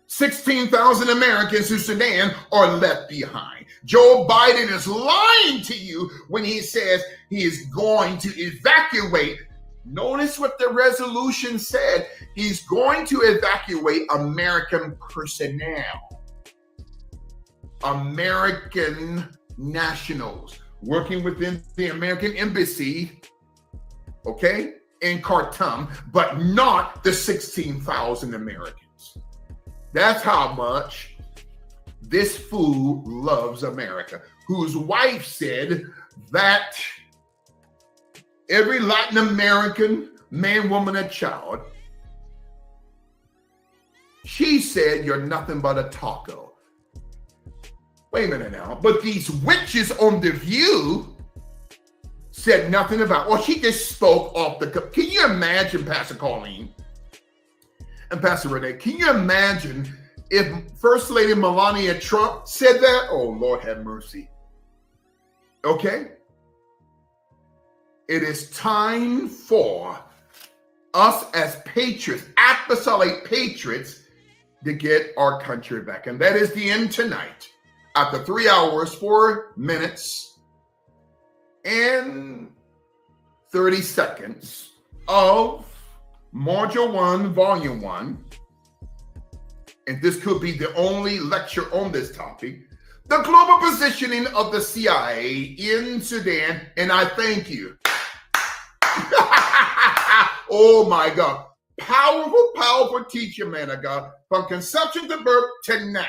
16,000 Americans in Sudan are left behind. Joe Biden is lying to you when he says he is going to evacuate. Notice what the resolution said. He's going to evacuate American personnel, American nationals working within the American embassy, okay, in Khartoum, but not the 16,000 Americans. That's how much this fool loves America, whose wife said that every Latin American man, woman, and child, she said, you're nothing but a taco. Wait a minute now. But these witches on The View said nothing about, well, she just spoke off the cuff. Can you imagine, Pastor Colleen and Pastor Renee, can you imagine if First Lady Melania Trump said that? Oh, Lord have mercy. Okay? It is time for us as patriots, apostolic patriots, to get our country back. And that is the end tonight. After 3 hours, 4 minutes, and 30 seconds of Module 1, Volume 1. And this could be the only lecture on this topic. The global positioning of the CIA in Sudan. And I thank you. Oh my God. Powerful, powerful teacher, man of God. From conception to birth to now.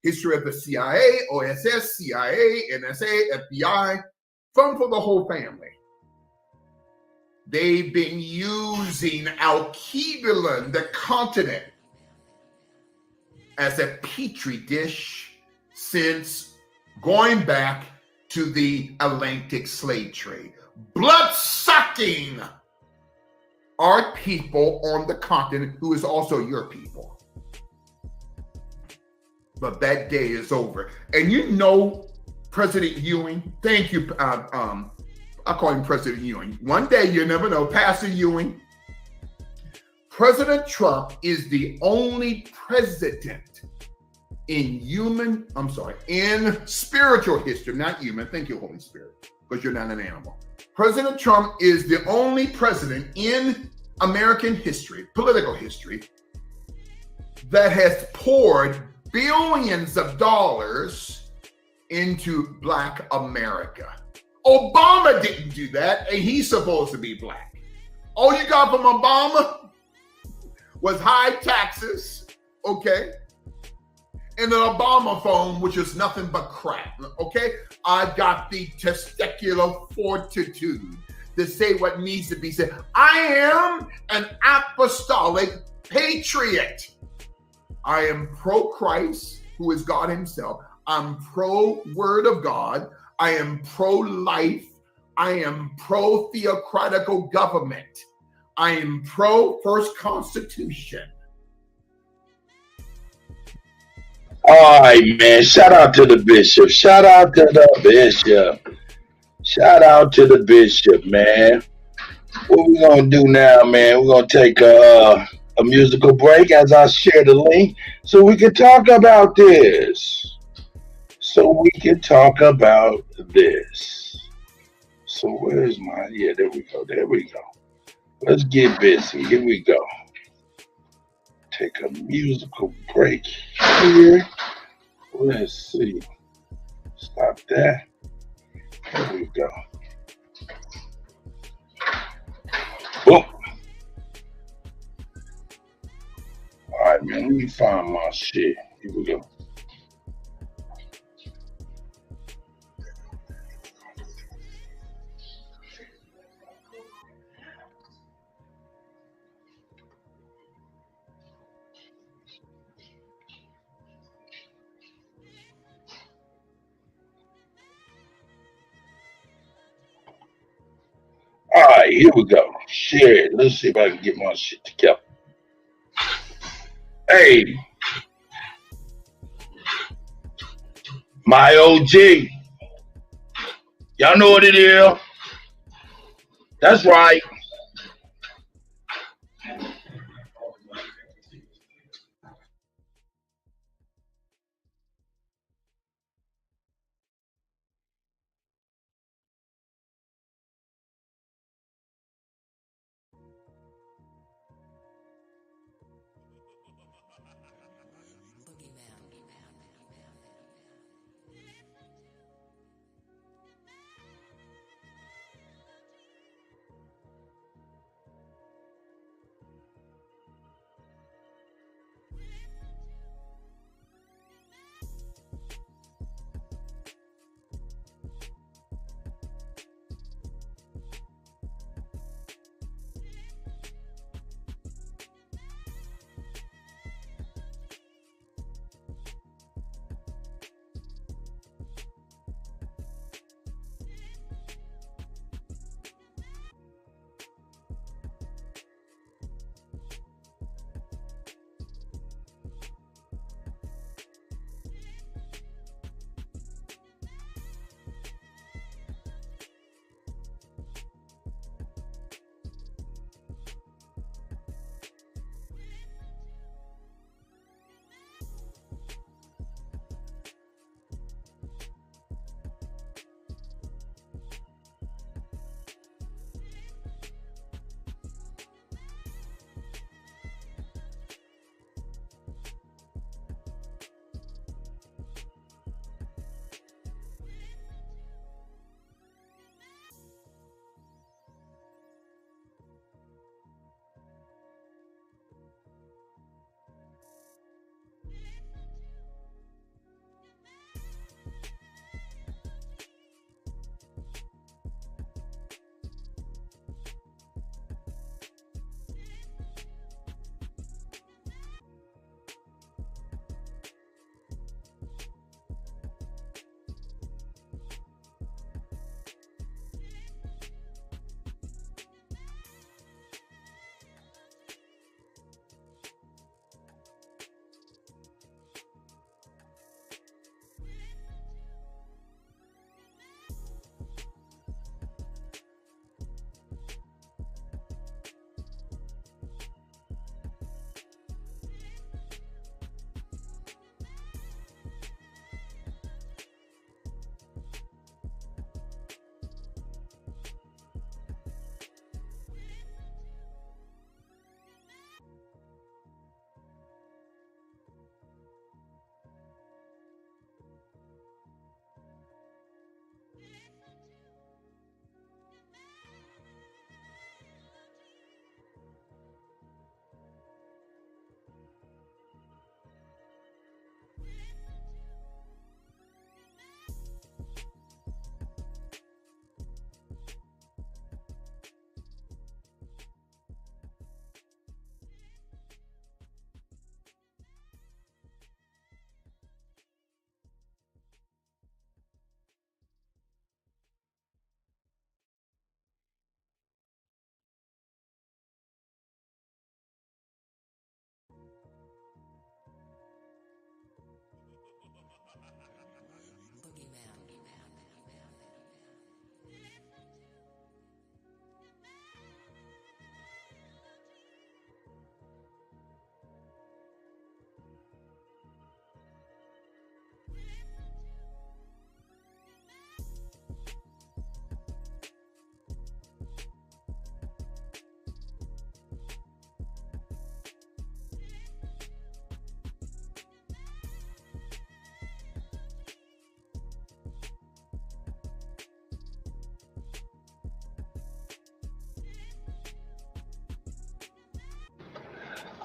History of the CIA, OSS, CIA, NSA, FBI. Fun for the whole family. They've been using Alkebulan, the continent, as a petri dish since going back to the Atlantic slave trade, blood-sucking our people on the continent, who is also your people. But that day is over. And you know, President Ewing, thank you. I call him President Ewing. One day, you never know, Pastor Ewing. President Trump is the only president in spiritual history, not human. Thank you, Holy Spirit, because you're not an animal. President Trump is the only president in American history, political history, that has poured billions of dollars into Black America. Obama didn't do that, and he's supposed to be Black. All you got from Obama was high taxes, okay? And an Obama phone, which is nothing but crap, okay? I got the testicular fortitude to say what needs to be said. I am an apostolic patriot. I am pro-Christ, who is God himself. I'm pro-word of God. I am pro-life. I am pro-theocratical government. I am pro-first constitution. All right, man. Shout out to the bishop. Shout out to the bishop. Shout out to the bishop, man. What we gonna do now, man? We're gonna take a musical break as I share the link so we can talk about this. So where's my, yeah, there we go. Let's get busy. Here we go. Take a musical break here. Let's see. Stop that. Here we go. Boom. All right, man. Let me find my shit. Here we go. All right, here we go. Share it. Let's see if I can get my shit together. Hey, my OG. Y'all know what it is. That's right.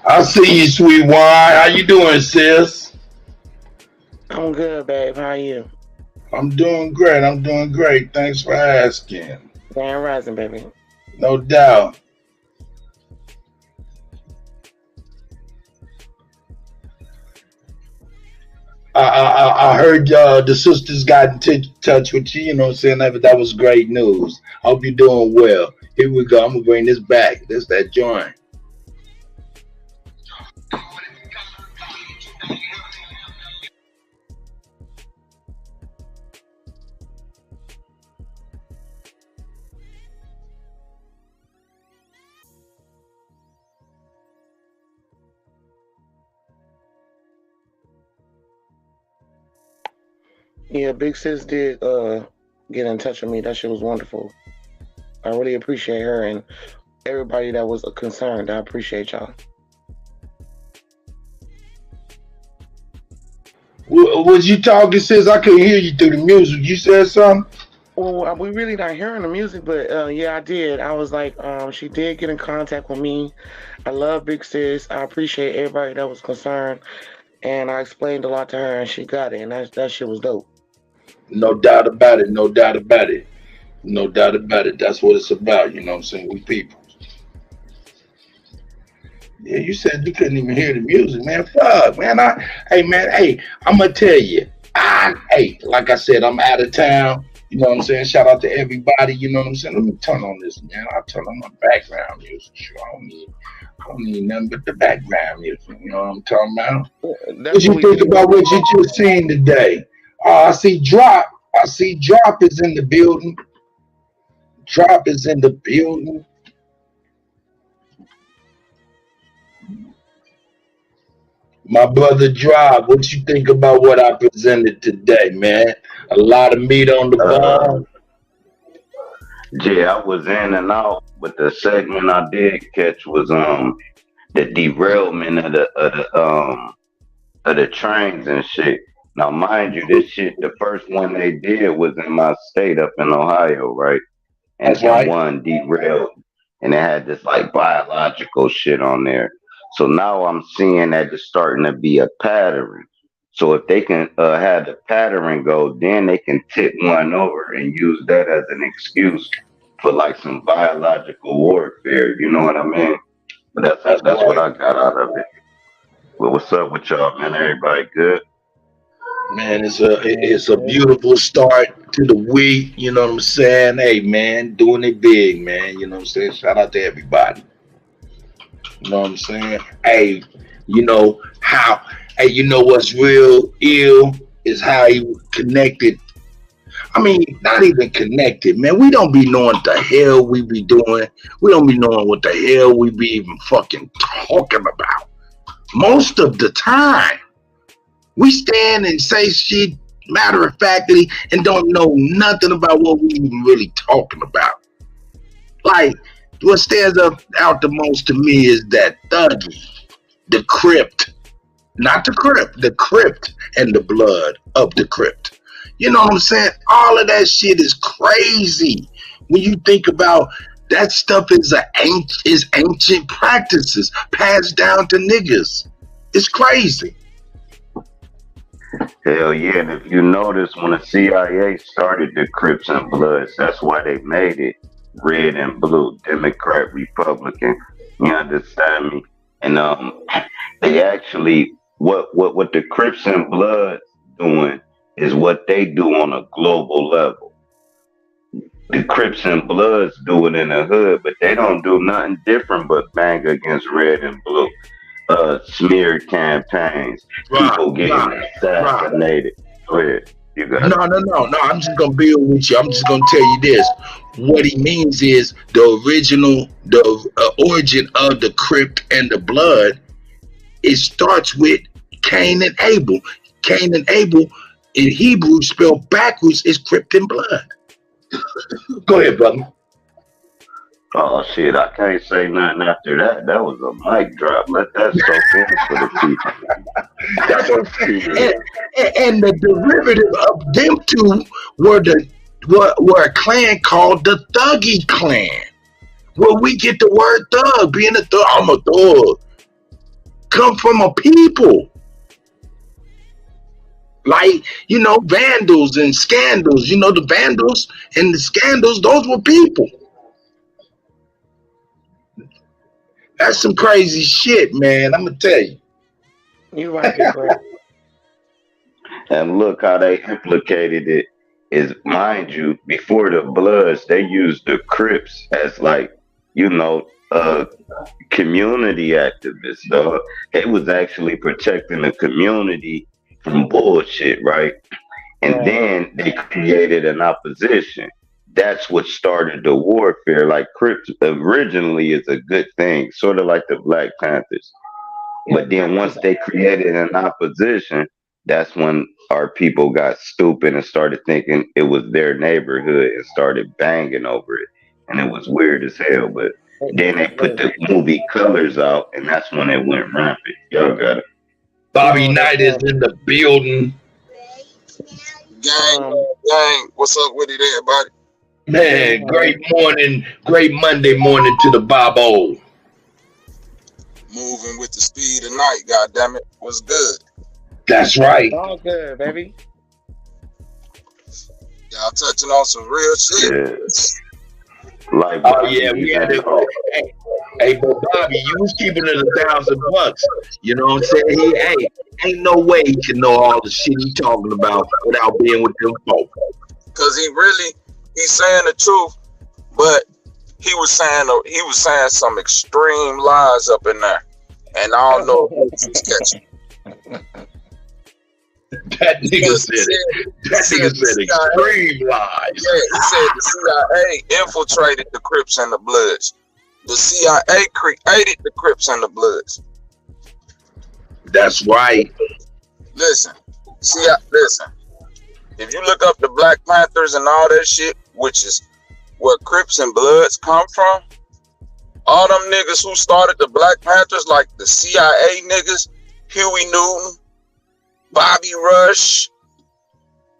I see you, sweet wine. How you doing, sis? I'm good, babe. How are you? I'm doing great. I'm doing great. Thanks for asking. Grand Rising, baby. No doubt. I heard the sisters got in touch with you. You know what I'm saying? That was great news. Hope you're doing well. Here we go. I'm going to bring this back. This that joint. Yeah, Big Sis did get in touch with me. That shit was wonderful. I really appreciate her and everybody that was concerned. I appreciate y'all. Was you talking, sis? I couldn't hear you through the music. You said something? Well, we really not hearing the music, but yeah, I did. I was like, she did get in contact with me. I love Big Sis. I appreciate everybody that was concerned, and I explained a lot to her, and she got it, and that shit was dope. No doubt about it. No doubt about it. No doubt about it. That's what it's about. You know what I'm saying? We people. Yeah, you said you couldn't even hear the music, man. Fuck, man. I'm gonna tell you. Like I said, I'm out of town. You know what I'm saying? Shout out to everybody. You know what I'm saying? Let me turn on this, man. I'll turn on my background music. Sure, I don't need nothing but the background music. You know what I'm talking about? What you think about what you just seen today? I see Drop. I see Drop is in the building. Drop is in the building. My brother Drop, what you think about what I presented today, man? A lot of meat on the bone. Yeah, I was in and out, but the segment I did catch was the derailment of the trains and shit. Now, mind you, this shit, the first one they did was in my state up in Ohio, right? And that one derailed, and it had this like biological shit on there. So now I'm seeing that it's starting to be a pattern. So if they can have the pattern go, then they can tip one over and use that as an excuse for like some biological warfare. You know what I mean? But that's what I got out of it. Well, what's up with y'all, man? Everybody good? Man, it's a beautiful start to the week. You know what I'm saying? Hey, man, doing it big, man. You know what I'm saying? Shout out to everybody. You know what I'm saying? Hey, you know what's real ill is how he connected. I mean, not even connected, man. We don't be knowing what the hell we be doing. We don't be knowing what the hell we be even fucking talking about. Most of the time, we stand and say shit matter of factly and don't know nothing about what we even really talking about. Like, what stands out the most to me is that Thuggy, the crypt, not the crypt, the crypt and the blood of the crypt. You know what I'm saying? All of that shit is crazy. When you think about that stuff is ancient practices passed down to niggas. It's crazy. Hell yeah, and if you notice, when the CIA started the Crips and Bloods, that's why they made it red and blue, Democrat, Republican. You understand me? And they actually, what the Crips and Bloods doing is what they do on a global level. The Crips and Bloods do it in the hood, but they don't do nothing different but bang against red and blue. Smear campaigns, people getting assassinated. Go ahead. You got No. I'm just gonna build with you. I'm just gonna tell you this. What he means is the origin of the crypt and the blood. It starts with Cain and Abel. Cain and Abel in Hebrew spelled backwards is crypt and blood. Go ahead, brother. Oh shit, I can't say nothing after that. That was a mic drop. Let that soak in for the people. That's what I'm saying. And the derivative of them two were a clan called the Thuggy clan. Where we get the word thug, being a thug. I'm a thug. come from a people. Like, you know, vandals and scandals. You know, the vandals and the scandals, those were people. That's some crazy shit, man. I'm gonna tell you. You right, big bro. And look how they implicated it is, mind you, before the Bloods, they used the Crips as like, you know, community activists, dog. It was actually protecting the community from bullshit, right? And then they created an opposition. That's what started the warfare. Like Crips originally is a good thing, sort of like the Black Panthers. But then once they created an opposition, that's when our people got stupid and started thinking it was their neighborhood and started banging over it. And it was weird as hell. But then they put the movie Colors out, and that's when it went rampant. Y'all got it. Bobby Knight is in the building. Gang, what's up with it, everybody? Man, great morning, great Monday morning to the Bobo. Moving with the speed of night, goddammit. What's good? That's right. All good, baby. Y'all touching on some real shit. Yeah. Like, oh yeah, we had it. Hey, but Bobby, you was keeping it $1,000. You know what I'm saying? Ain't no way he can know all the shit he talking about without being with them folk. Cause he's saying the truth, but he was saying some extreme lies up in there, and I don't know if he's catching. That nigga said it. That nigga said extreme lies. Yeah, he said the CIA infiltrated the Crips and the Bloods. The CIA created the Crips and the Bloods. That's right. Listen. If you look up the Black Panthers and all that shit, which is where Crips and Bloods come from, all them niggas who started the Black Panthers, like the CIA niggas, Huey Newton, Bobby Rush,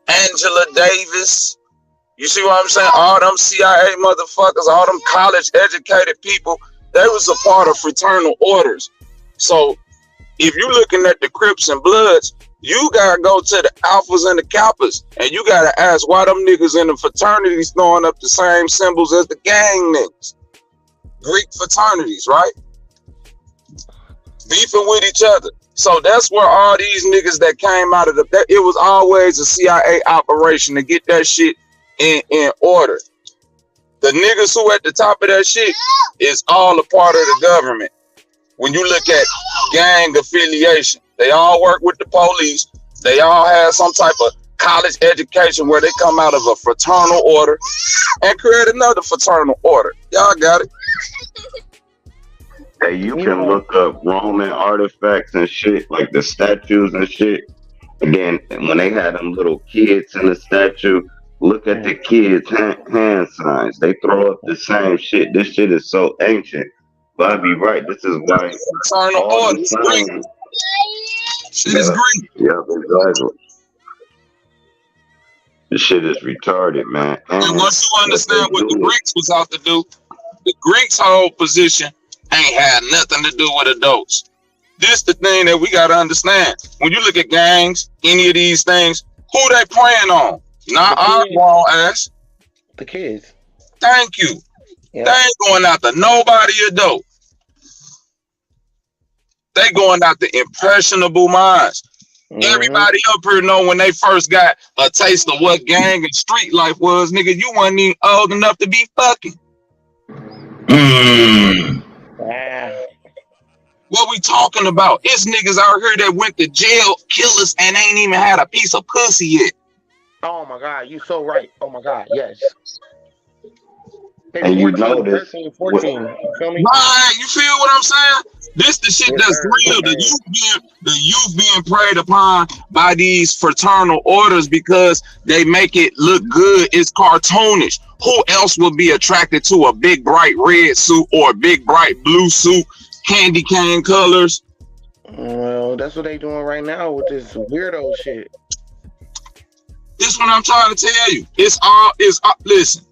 Angela Davis. You see what I'm saying? All them CIA motherfuckers, all them college educated people, they was a part of fraternal orders. So if you're looking at the Crips and Bloods, you gotta go to the Alphas and the Kappas, and you gotta ask why them niggas in the fraternities throwing up the same symbols as the gang niggas. Greek fraternities, right? Beefing with each other. So that's where all these niggas that came out of it was always a CIA operation to get that shit in order. The niggas who at the top of that shit is all a part of the government. When you look at gang affiliation, they all work with the police. They all have some type of college education where they come out of a fraternal order and create another fraternal order. Y'all got it. Hey, you can look up Roman artifacts and shit, like the statues and shit. And then when they had them little kids in the statue, look at the kids' hand signs. They throw up the same shit. This shit is so ancient. But I'd be right. This is why fraternal order is Greek. Shit is Greek. Yeah, exactly. This shit is retarded, man. And once you understand what the Greeks was out to do, the Greeks' whole position ain't had nothing to do with adults. This the thing that we gotta understand. When you look at gangs, any of these things, who they preying on? Not our grown ass. The kids. Thank you. Yeah. They ain't going after nobody adult. They going after impressionable minds. Everybody up here know when they first got a taste of what gang and street life was, nigga, you wasn't even old enough to be fucking. What we talking about? It's niggas out here that went to jail, killers, and ain't even had a piece of pussy yet. Oh my God, you so right. Oh my God, yes. And you know this. 13, 14. You feel me? Right, you feel what I'm saying? This the shit that's real. The youth being preyed upon by these fraternal orders because they make it look good. It's cartoonish. Who else would be attracted to a big bright red suit or a big bright blue suit, candy cane colors? Well, that's what they doing right now with this weirdo shit. This what I'm trying to tell you. It's listen.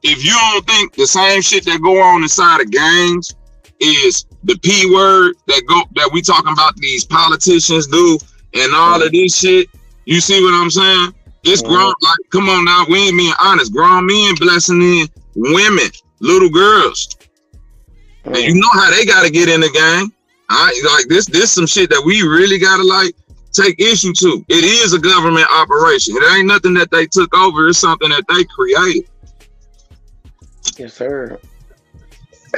If you don't think the same shit that go on inside of gangs is the P word that we talking about these politicians do and all of this shit. You see what I'm saying? It's grown, like, come on now, we ain't being honest. Grown men blessing in women, little girls. And you know how they gotta get in the game. Like this some shit that we really gotta like take issue to. It is a government operation. It ain't nothing that they took over, it's something that they created. Yes, sir.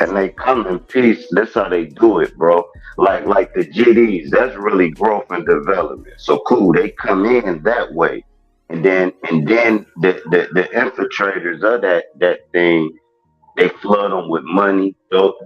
And they come in peace. That's how they do it, bro. Like the GDs, that's really growth and development. So cool, they come in that way. And then the infiltrators of that thing, they flood them with money,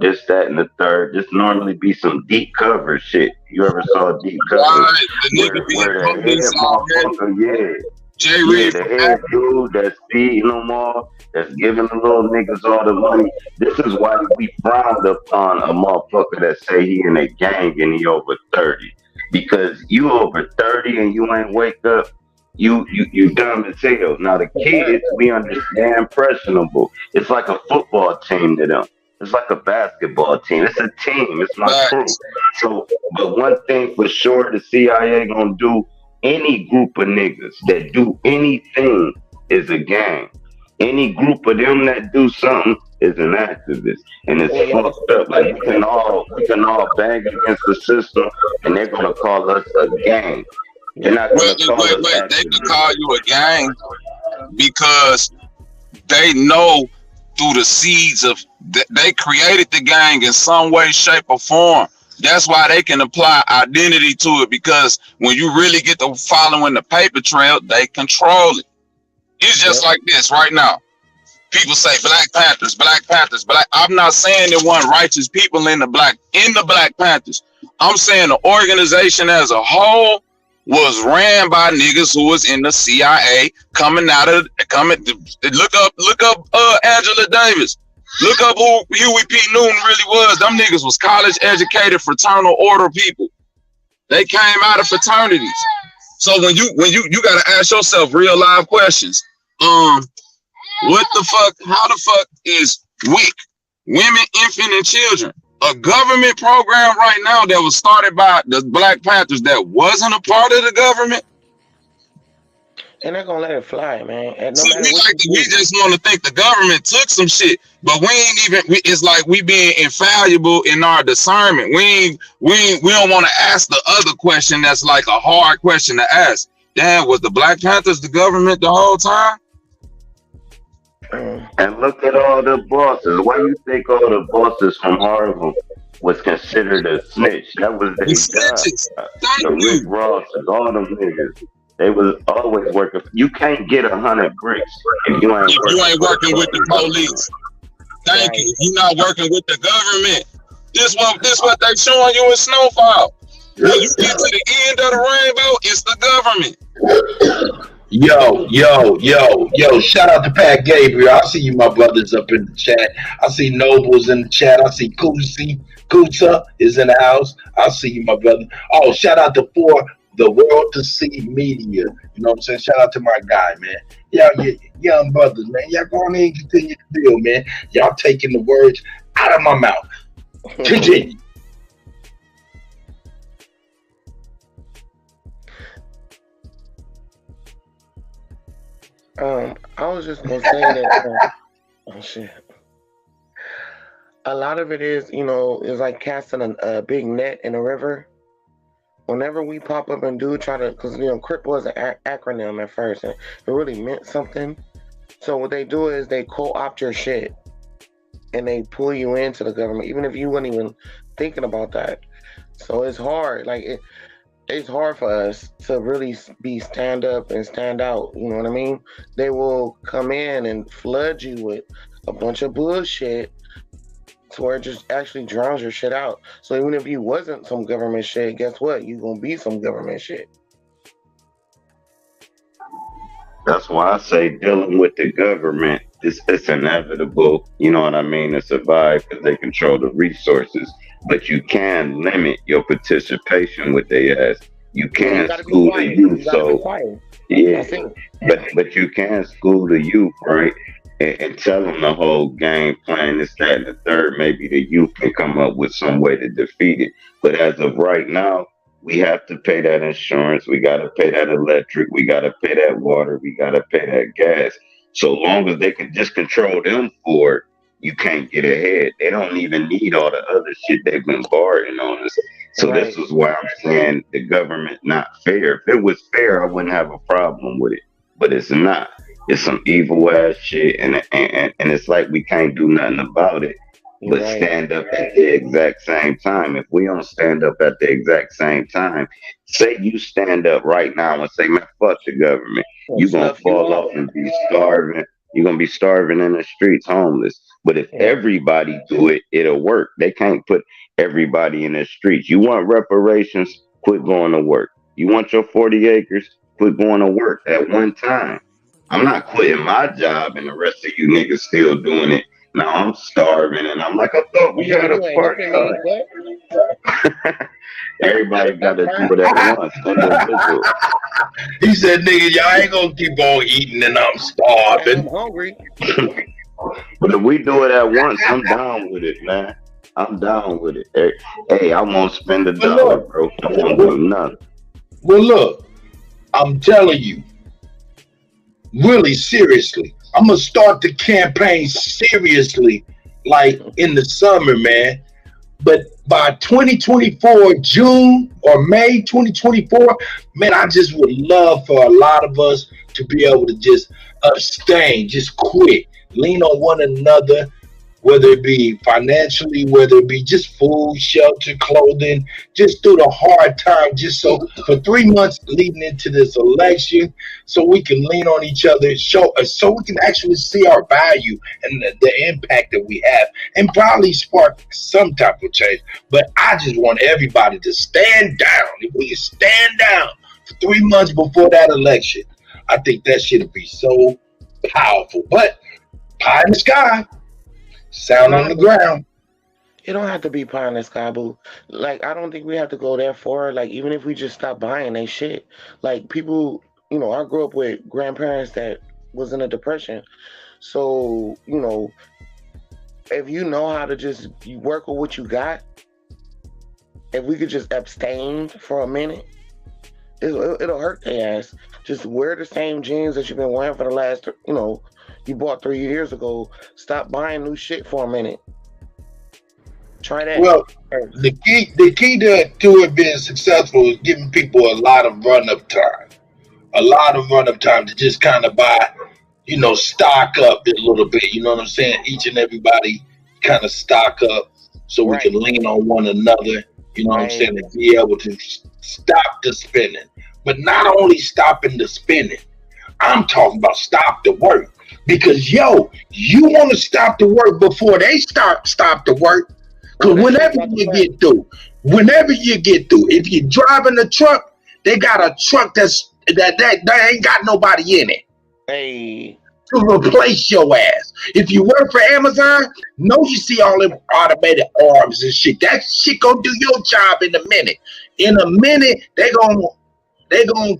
this, that, and the third. This normally be some deep cover shit. You ever saw deep cover? Right, the where the head motherfucker, the head dude that's feeding them all, that's giving the little niggas all the money. This is why we frowned upon a motherfucker that say he in a gang and he over 30. Because you over 30 and you ain't wake up, you dumb as hell. Now the kids, we understand impressionable. It's like a football team to them. It's like a basketball team. It's a team. It's not true. So, but one thing for sure, the CIA gonna do, any group of niggas that do anything is a gang. Any group of them that do something is an activist, and it's fucked up. Like we can all bang against the system, and they're gonna call us a gang. They're not gonna call us activists. They could call you a gang because they know through the seeds of they created the gang in some way, shape, or form. That's why they can apply identity to it, because when you really get to following the paper trail, they control it. It's just like this right now. People say Black Panthers, Black Panthers, Black. I'm not saying there weren't righteous people in the Black Panthers. I'm saying the organization as a whole was ran by niggas who was in the CIA look up Angela Davis. Look up who Huey P. Newton really was. Them niggas was college educated fraternal order people. They came out of fraternities. So when you gotta ask yourself real live questions. What the fuck? How the fuck is WIC, Women, Infant, and Children, a government program right now that was started by the Black Panthers that wasn't a part of the government? And they're gonna let it fly, man. And we just want to think the government took some shit, but we ain't even. It's like we being infallible in our discernment. We don't want to ask the other question that's like a hard question to ask. Damn, was the Black Panthers the government the whole time? And look at all the bosses. Why you think all the bosses from Harlem was considered a snitch? That was their job. The Rick Rosses, all them niggas. They was always working. You can't get 100 bricks if you ain't working with the police. Thank you. You're not working with the government. This what they showing you in Snowfall. When you get to the end of the rainbow, it's the government. Yo, shout out to Pat Gabriel. I see you, my brothers, up in the chat. I see Nobles in the chat. I see Kutsa is in the house. I see you, my brother. Oh, shout out to the World to See Media. You know what I'm saying? Shout out to my guy, man. Y'all young brothers, man. Y'all go on in and continue to deal, man. Y'all taking the words out of my mouth. Continue. I was just gonna say that. Oh shit! A lot of it is, is like casting a big net in a river. Whenever we pop up and try to, because CRIP was an acronym at first, and it really meant something. So what they do is they co-opt your shit, and they pull you into the government, even if you weren't even thinking about that. So it's hard. It's hard for us to really be stand up and stand out. You know what I mean? They will come in and flood you with a bunch of bullshit to where it just actually drowns your shit out. So even if you wasn't some government shit, guess what? You gonna be some government shit. That's why I say dealing with the government, it's inevitable, you know what I mean, to survive because they control the resources. But you can limit your participation with their ass. You can school the youth, so yeah. But you can school the youth, right? and tell them the whole game plan is that and the third. Maybe the youth can come up with some way to defeat it. But as of right now, we have to pay that insurance. We got to pay that electric. We got to pay that water. We got to pay that gas. So long as they can just control them for it, you can't get ahead. They don't even need all the other shit they've been borrowing on us. So this is why I'm saying the government not fair. If it was fair, I wouldn't have a problem with it. But it's not. It's some evil ass shit, and it's like we can't do nothing about it, but stand up at the exact same time. If we don't stand up at the exact same time, say you stand up right now and say, man, fuck the government. You're gonna fall off and be starving. You're gonna be starving in the streets, homeless. But if everybody do it, it'll work. They can't put everybody in the streets. You want reparations? Quit going to work. You want your 40 acres? Quit going to work at one time. I'm not quitting my job and the rest of you niggas still doing it. Now I'm starving and I'm like, I thought we had a part time. Everybody got to do it at once. Individual. He said, nigga, y'all ain't gonna keep on eating and I'm starving. I'm hungry. But if we do it at once, I'm down with it, man. I'm down with it. Hey, I won't spend $1, bro. I won't do nothing. Well, look, I'm telling you, really seriously, I'm gonna start the campaign seriously, like in the summer, man. But by 2024, June or May 2024, man, I just would love for a lot of us to be able to just abstain, just quit, lean on one another, whether it be financially, whether it be just food, shelter, clothing, just through the hard time, just so for 3 months leading into this election, so we can lean on each other, so we can actually see our value and the impact that we have, and probably spark some type of change. But I just want everybody to stand down. If we can stand down for 3 months before that election, I think that should be so powerful. But pie in the sky. Sound on the ground. It don't have to be pie in the sky, boo. Like, I don't think we have to go that far. Like, even if we just stop buying they shit. Like, people, I grew up with grandparents that was in a depression. So, if you know how to just work with what you got, if we could just abstain for a minute, it'll hurt their ass. Just wear the same jeans that you've been wearing for the last, you bought 3 years ago. Stop buying new shit for a minute. Try that. Well, the key to it being successful is giving people a lot of run-up time. A lot of run-up time to just kind of buy, stock up a little bit. You know what I'm saying? Each and everybody kind of stock up so we can lean on one another. You know what I'm saying? To be able to stop the spending. But not only stopping the spending, I'm talking about stop the work. Because you want to stop the work before they stop the work. Because whenever you get through, if you're driving a truck, they got a truck that ain't got nobody in it. Hey. To replace your ass. If you work for Amazon, you see all them automated arms and shit. That shit gonna do your job in a minute. In a minute, they gonna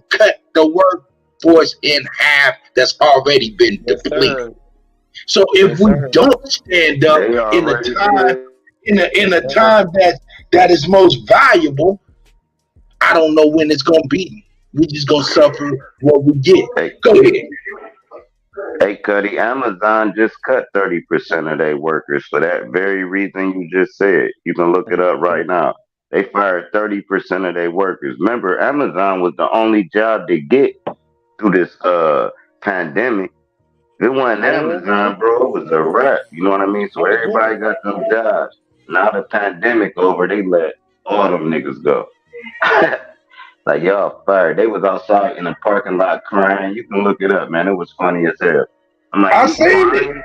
cut the workforce in half that's already been depleted. So if we don't stand up in a time that is most valuable, I don't know when it's gonna be. We just gonna suffer what we get. Go ahead. Hey, Kutty, Amazon just cut 30% of their workers for that very reason you just said. You can look it up right now. They fired 30% of their workers. Remember, Amazon was the only job to get through this pandemic. If it wasn't Amazon, bro, it was a wrap. You know what I mean? So everybody got them jobs. Now the pandemic over, they let all them niggas go. Like, y'all fired. They was outside in the parking lot crying. You can look it up, man. It was funny as hell. I'm like, I seen it.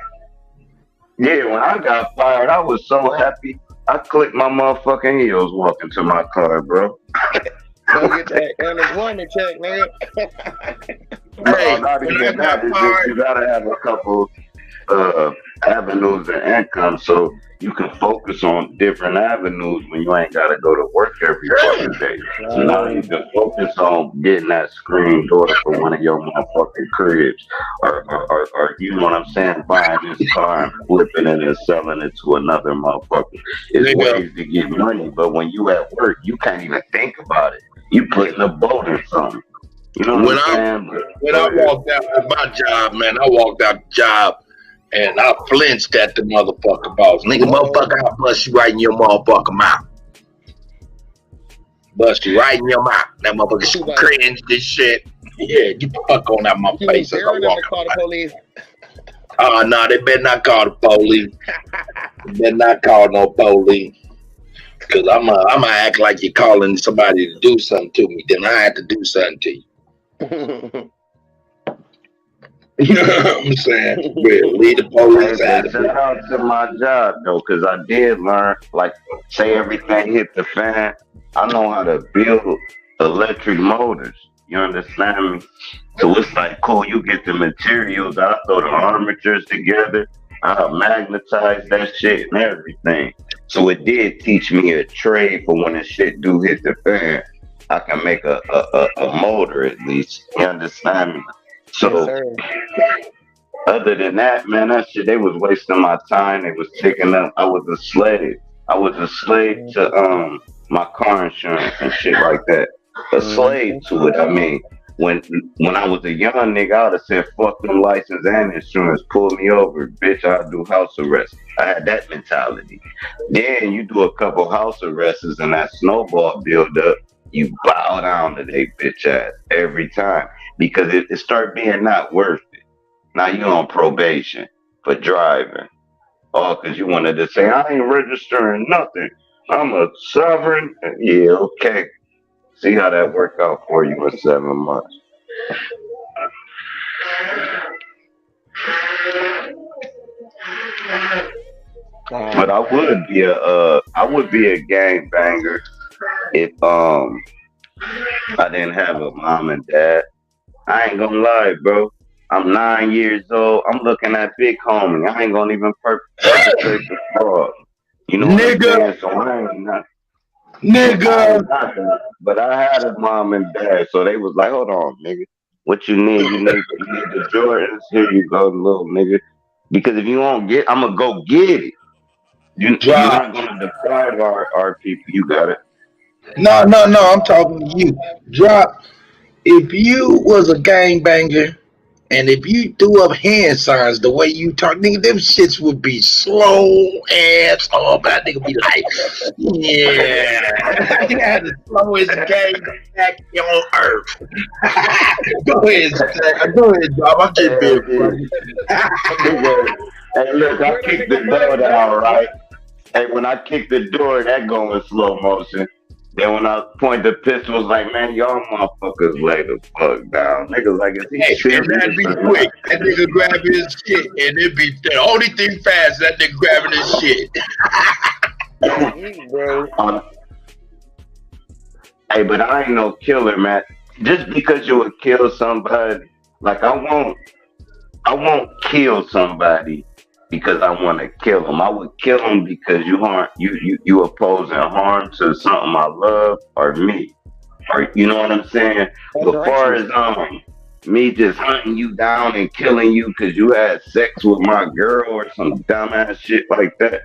Yeah, when I got fired, I was so happy. I clicked my motherfucking heels walking to my car, bro. Go get that unemployment check, man. No, not even that. It's just, you gotta have a couple avenues of income, so you can focus on different avenues when you ain't gotta go to work every fucking day. So now you can focus on getting that screen door for one of your motherfucking cribs, or you know what I'm saying, buying this car and flipping it and selling it to another motherfucker. It's ways to get money, but when you at work, you can't even think about it. You put in a boat or something. You know what I'm saying? When I walked out of my job, man, I walked out the job and I flinched at the motherfucker boss. Nigga, motherfucker, I'll bust you right in your motherfucking mouth. Bust you right in your mouth. That motherfucker should cringe this shit. Yeah, get the fuck on out my face. As I walk Call the police. Oh, no, they better not call the police. They better not call no police. Because I'm going to act like you're calling somebody to do something to me. Then I have to do something to you. You know what I'm saying? Leave the police out of it. Shout out to my job though, because I did learn, like, say everything hit the fan. I know how to build electric motors. You understand me? So it's like, cool, you get the materials, I throw the armatures together, I magnetize that shit and everything. So it did teach me a trade for when the shit do hit the fan. I can make a motor at least. You understand me? So other than that, man, that shit, they was wasting my time. They was taking up. I was a slave. I was a slave to my car insurance and shit like that. A slave to it. I mean, when I was a young nigga, I would have said, fuck them license and insurance. Pull me over, bitch, I'll do house arrest. I had that mentality. Then you do a couple house arrests and that snowball build up. You bow down to they bitch ass every time because it start being not worth it. Now you on probation for driving. Oh, because you wanted to say, I ain't registering nothing. I'm a sovereign. Yeah, okay. See how that worked out for you in 7 months. But I would be a gangbanger if I didn't have a mom and dad. I ain't gonna lie, bro. I'm 9 years old. I'm looking at big homie. I ain't gonna even perpetrate the fraud. You know what I'm saying? So I ain't not. Nigga. But I had a mom and dad, so they was like, hold on, nigga. What you need? You need the Jordans. Here you go, little nigga. Because if you won't get, I'm gonna go get it. You're not gonna deprive our people. You got it. No, I'm talking to you. Drop. If you was a gangbanger and if you threw up hand signs the way you talk, nigga, them shits would be slow ass off. That nigga be like, yeah. You had the slowest gangbanger on earth. Go ahead, Drop. I'm getting big, bro. Hey, look, I kicked the door down, right? Hey, when I kicked the door, that go in slow motion. Then when I point the pistol, was like, man, y'all motherfuckers lay the fuck down. Niggas like, is he serious? And that'd be quick. That nigga grab his shit, and it'd be the only thing fast. That nigga grabbing his shit. Bro. Hey, but I ain't no killer, man. Just because you would kill somebody, like I won't kill somebody because I want to kill them. I would kill them because you opposing harm to something I love or me. Or you know what I'm saying? As far as me just hunting you down and killing you because you had sex with my girl or some dumbass shit like that.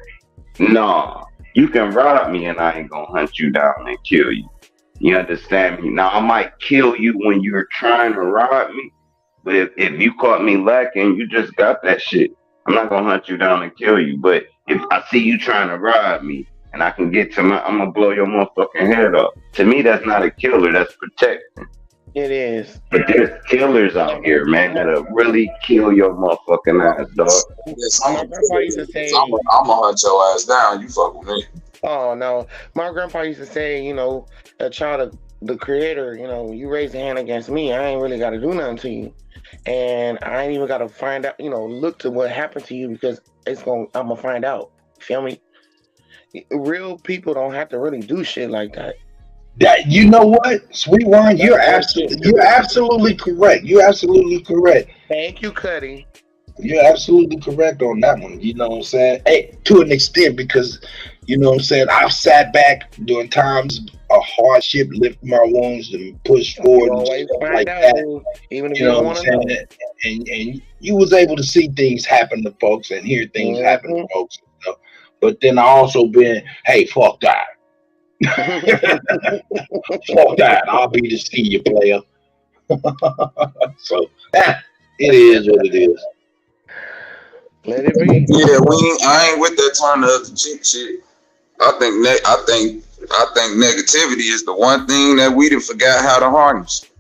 No. You can rob me and I ain't gonna hunt you down and kill you. You understand me? Now I might kill you when you're trying to rob me, but if you caught me lacking, you just got that shit. I'm not gonna hunt you down and kill you, but if I see you trying to rob me and I can get to I'm gonna blow your motherfucking head off. To me, that's not a killer, that's protecting. It is. But there's killers out here, man, that'll really kill your motherfucking ass, dog. My grandpa used to say, I'm gonna hunt your ass down. You fuck with me. Oh no, my grandpa used to say, you know, a child of the creator, you know, you raise a hand against me, I ain't really got to do nothing to you. And I ain't even got to find out, you know, look to what happened to you because I'm going to find out. Feel me? Real people don't have to really do shit like that. That, you know what, Sweet Wine, you're absolutely correct. You're absolutely correct. Thank you, Kutty. You're absolutely correct on that one. You know what I'm saying? Hey, to an extent, because you know what I'm saying. I've sat back during times of hardship, lift my wounds, and push You forward and always stuff find like out, that. dude, even if You you know don't what want I'm to know. saying? And you was able to see things happen to folks and hear things happen to folks and stuff. But then I also been, hey, fuck that. Fuck that. I'll be the senior player. So it is what it is. Let it be. Yeah, I ain't with that turn the other cheek shit. I think negativity is the one thing that we done forgot how to harness.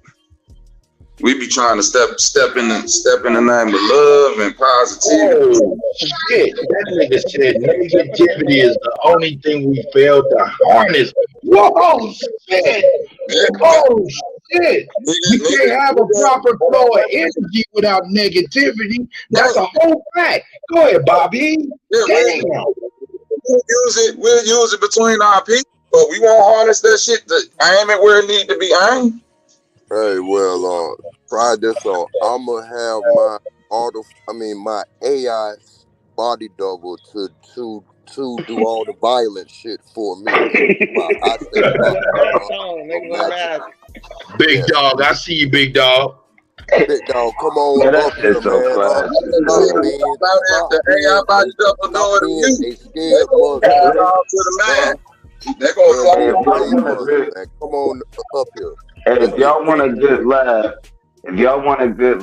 We be trying to step in the name of love and positivity. Oh shit! That nigga said negativity is the only thing we failed to harness. Whoa shit! Oh shit! You can't have a proper flow of energy without negativity. That's a whole fact. Go ahead, Bobby. Damn. We'll use it between our people, but we won't harness that shit to aim it where it need to be aimed. Hey, well, try this on. I'ma have my AI body double to do all the violent shit for me. I stay Big dog, I see you, big dog. Big dog, come on Man, up that here, shit's so man. classic. Come on up here. Hey, if y'all want a good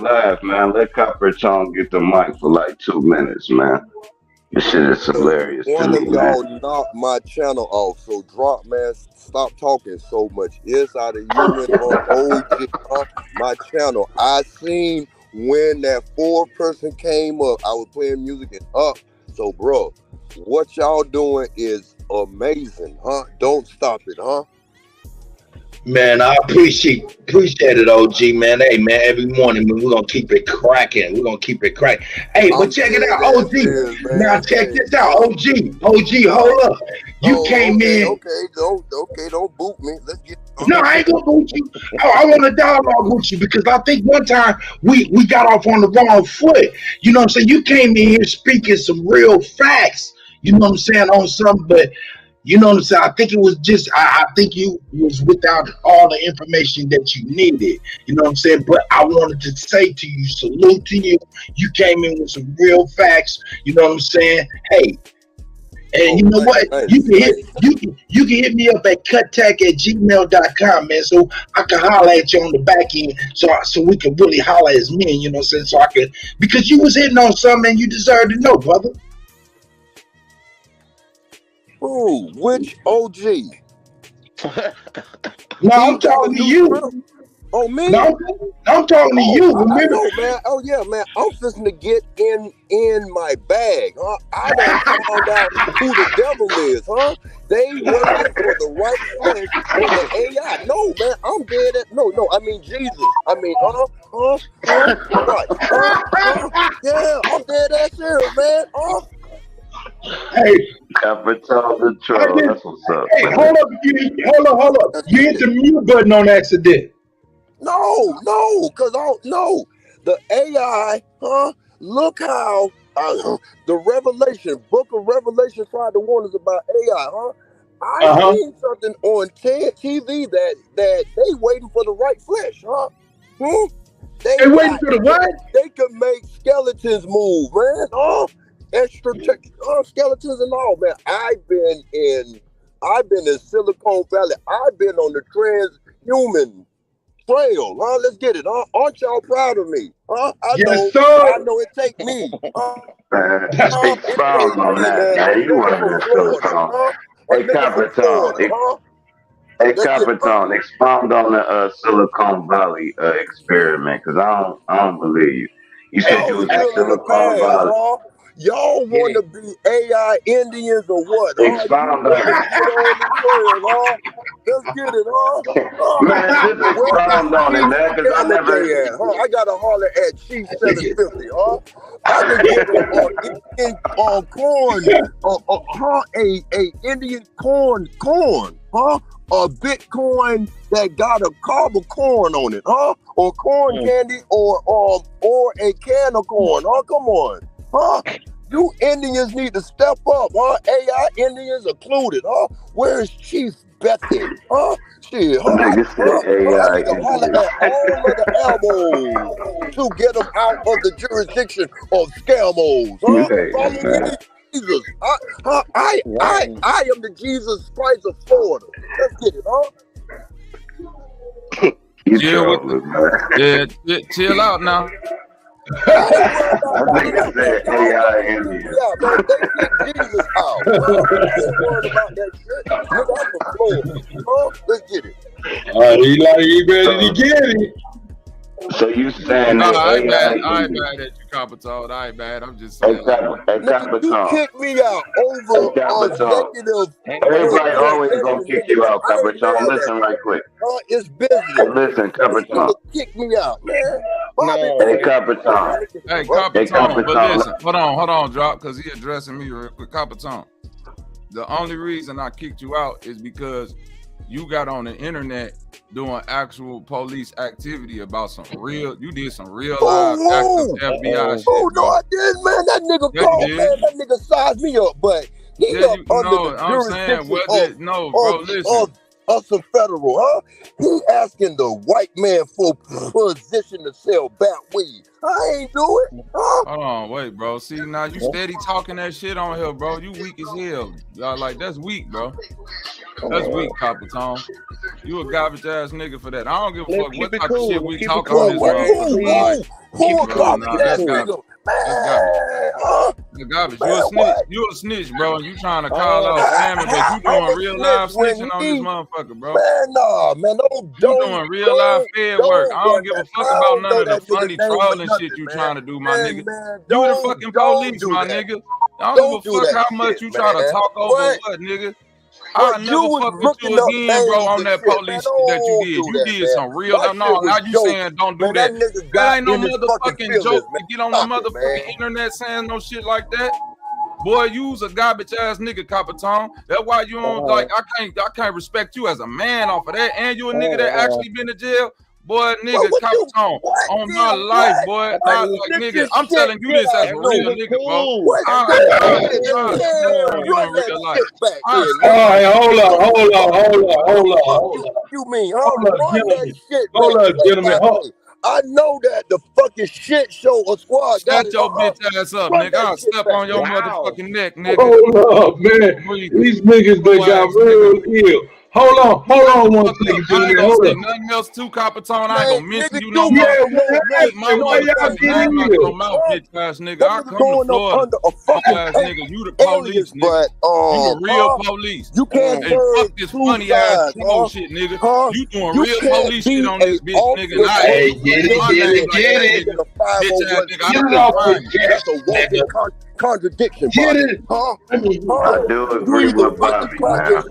laugh, man, let Copper Tone get the mic for like 2 minutes, man. This shit is hilarious to One me, of man. y'all knocked my channel off, so drop, man. Stop talking so much. It's out of human on OG, my channel. I seen when that 4th person came up, I was playing music and up. So, bro, what y'all doing is amazing, huh? Don't stop it, huh? Man, I appreciate it, OG, man. Hey, man, every morning, man, we're going to keep it cracking. Hey, but check it out, OG. Now, check this out, OG, hold up. You came in. Okay, don't boot me. Let's get. No, I ain't gonna boot you. I want to dialogue with you because I think one time we got off on the wrong foot. You know what I'm saying? You came in here speaking some real facts. You know what I'm saying on something, but you know what I'm saying? I think it was just I think you was without all the information that you needed. You know what I'm saying? But I wanted to say to you, salute to you. You came in with some real facts. You know what I'm saying? Hey. And you know what? You can hit me up at kuttack@gmail.com, man. So I can holler at you on the back end, so we can really holler as men. You know what I'm saying? So I could, because you was hitting on something and you deserve to know, brother. Ooh, which OG? No, I'm talking to you. Oh, me? No, I'm talking to you. Remember? I know, man. Oh, yeah, man. I'm fixing to get in my bag, huh? I done found out who the devil is, huh? They waiting for the right flesh for the AI. No, man, I'm dead at no. I mean Jesus. I mean, right? Yeah, I'm dead at serious, man. Hey, Capital the troll. That's what's up. Hey, man. hold up. You hit the mute button on accident. No, because the AI, huh? Look how the book of Revelation tried to warn us about AI, huh? I seen something on TV that they waiting for the right flesh, huh? They waiting for the what? They could make skeletons move, man. Extra skeletons and all, man. I've been in Silicon Valley. I've been on the transhuman trail, huh? Let's get it, huh? Aren't y'all proud of me? Huh? I know it take me. Expound on that, man. You want to Silicon. Hey, Capital. Hey, Capital, expound on the Silicon Valley experiment, because I don't believe you. You said you was in Silicon Valley. Huh? Y'all want to be AI Indians or what? Expound on it. Let's get it, huh? Man, just expound on it, man, because I never... I got to holler at Chief 750, huh? I can get a Indian corn, huh? A Bitcoin that got a cob of corn on it, huh? or corn candy or a can of corn. Oh, come on. Huh? You Indians need to step up, huh? AI Indians included, huh? Where's Chief Betty? Huh? Shit, huh? Nigga said AI I need to holler at all of the elbows to get them out of the jurisdiction of scamos, huh? Follow me, Jesus. I am the Jesus Christ of Florida. Let's get it, huh? Chill out now. I think I said AI Indian. Yeah, man, they get Jesus out. Don't worry about that shit. Nigga, I'm from Florida. Huh? Let's get it. He ready to get it. So you saying No, that I ain't AI mad. I ain't Indian? mad at you, Copper Toad. I ain't mad. I'm just saying. Nigga, you kicked me out over executive. Everybody always gonna kick you out, Capricorn. Listen right quick. It's business. Listen, Capricorn. Kick me out, man. Hey, Capricorn. Hey, Copper Tone, but listen, hold on, Drop, because he addressing me real quick. Copper Tone, the only reason I kicked you out is because you got on the internet doing actual police activity about you did some real live active FBI shit. Oh, no, I didn't, man. That nigga called, man. That nigga sized me up, but he up under the jurisdiction of some federal, huh? He asking the white man for position to sell bat weed. I ain't do it, huh? Hold on, wait, bro. See, now you steady talking that shit on here, bro. You weak as hell. Y'all like, that's weak, bro. That's weak, Copper Tone. You a garbage ass nigga for that. I don't give a fuck what type of shit we talk on this road. Who a garbage ass nigga? The garbage. You a snitch, bro, and you trying to call out family, but you doing real live snitching on this motherfucker, bro. Man, nah, man, don't doing real live fed work. I don't give a fuck about none of the funny trolling shit you trying to do, my nigga. You the fucking police, my nigga. I don't give a fuck how much you try to talk over what, nigga. I'll never fuck with you again, bro, on that police shit that you did. You did some real. No, now you saying don't do that. That ain't no motherfucking joke to get on the motherfucking internet saying no shit like that. Boy, you's a garbage ass nigga, Copper Tone. That's why you don't I can't respect you as a man off of that. And you a nigga that actually been to jail. Boy, nigga, Copper Tone, on my life, boy. Nigga, I'm telling you this as a real nigga, bro. All right, hold on. You mean, Hold up, gentlemen. I know that the fucking shit show of squad. Shut your bitch ass up, nigga. I'll step on your motherfucking neck, nigga. Hold up, man. These niggas they got real ill. Hold on one second, I ain't gentlemen. gonna Hold say up. nothing else too, Copper Tone. I ain't gonna mention you no more. My bitch ass nigga. I come to Florida. Ass nigga, you the police, nigga. You the real police. You can't fuck this funny ass troll shit, nigga. You doing real police shit on this bitch, nigga. Hey, get it. Bitch ass nigga. Get it off the That's a walking contradiction. Get it. I do agree with Bobby, man.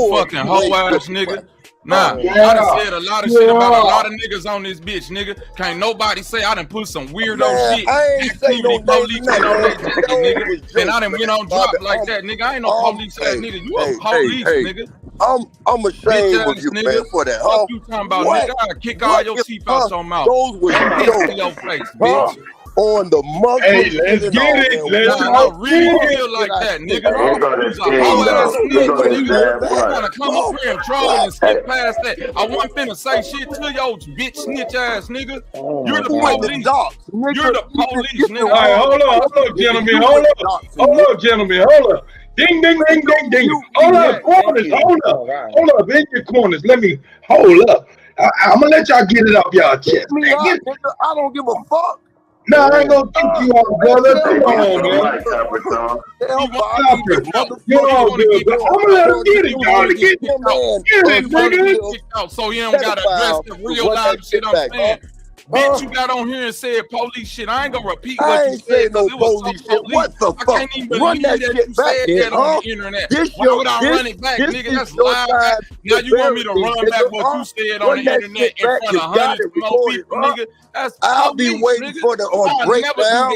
Fucking hoe ass nigga. Nah, I done said a lot of shit about a lot of niggas on this bitch, nigga. Can't nobody say I done put some weirdo shit. I ain't say no police shit on that jacket, nigga. And I done went on drop like that, nigga. I ain't no police ass nigga. You a police, nigga. I'm ashamed of you, man, for that. What you talking about, nigga? I'll kick all your teeth out your mouth. Those were in your face, bitch. On the Muslim. Hey, let's get it. Let's really feel like that, nigga. I'm gonna come up here and troll and skip past that. I wasn't finna say shit to your bitch snitch ass nigga. You're the police. You're the police, nigga. All right, hold up, gentlemen. Hold up, gentlemen. Hold up. Ding, ding, ding, ding, ding. Hold up, corners. Hold up, in your corners. Let me hold up. I'm gonna let y'all get it off y'all chest. I don't give a fuck. No, I ain't gonna kick you out, brother. Come on, man. You're all good, but I'm gonna let him get it. Y'all to get it, nigga. So you don't gotta address the real life shit I'm saying. Bitch, you got on here and said police shit. I ain't gonna repeat what you said. No police shit. What the fuck? I can't even believe that you said that on the internet. Why would I run it back, nigga? That's live. Now you want me to run back what you said on the internet in front of hundreds of more people, nigga? That's I'll be waiting for the breakdown,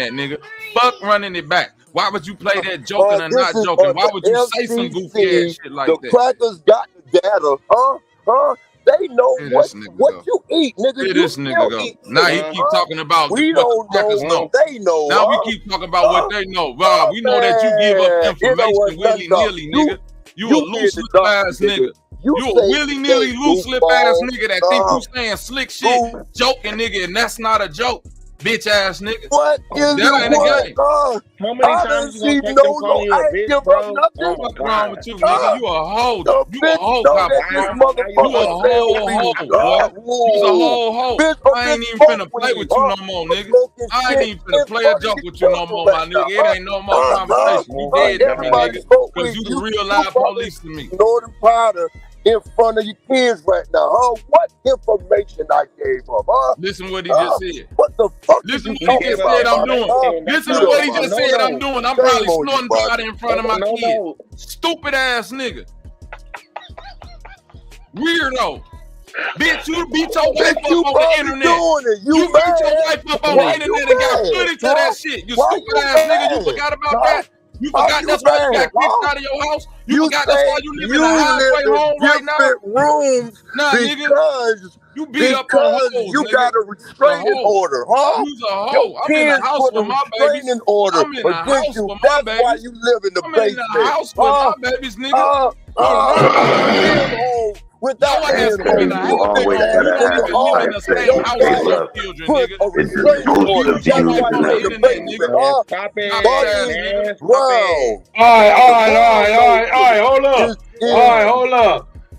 that, nigga. Fuck running it back. Why would you play that joking or not joking? Why would you say some goofy ass shit like the that? crackers got the data, huh? They know what you eat, nigga. Here this nigga go. Now he keep talking about we what don't the crackers know. know. They know. Now we keep talking about what they know. Wow, we know that you give up information willy-nilly, nigga. You a loose ass nigga. You a willy-nilly loose lip ass nigga that think you saying slick shit, joking nigga, and that's not a joke. Bitch ass nigga. What is that ain't a game. How many times you gonna take them calling you a bitch, bro? What's wrong with you, nigga? You a hoe. You a hoe, know cop. that this You a motherfucker whole hoe, boy. You's a whole hoe. I ain't even finna play with you no more, nigga. I ain't even finna play a joke with you no more, my nigga. It ain't no more conversation. You dead to me, nigga. Because you the real live police to me. Northern powder in front of your kids right now, huh? What information I gave up, huh? Listen what he just said. What the fuck? Listen what he just said I'm doing. Listen to what he just said I'm doing. I'm probably snorting powder in front of my kids. Stupid ass nigga. Weirdo. Bitch, you beat your wife up on the internet. You beat your wife up on the internet and got footage of that shit. You stupid ass nigga. You forgot about that? You forgot that's why you got kicked out of your house? You forgot that's why you live in a halfway home right now? Rooms nah, because you beat up on hoes, you nigga. got a restraining order, huh? You's a hoe. I'm in the house with my babies. Order I'm in the house with my babies. That's why you live in the basement. I'm in the house with my babies, nigga. Without ass you in the house. Always gotta have it like that. It's exclusive to you. Stop it.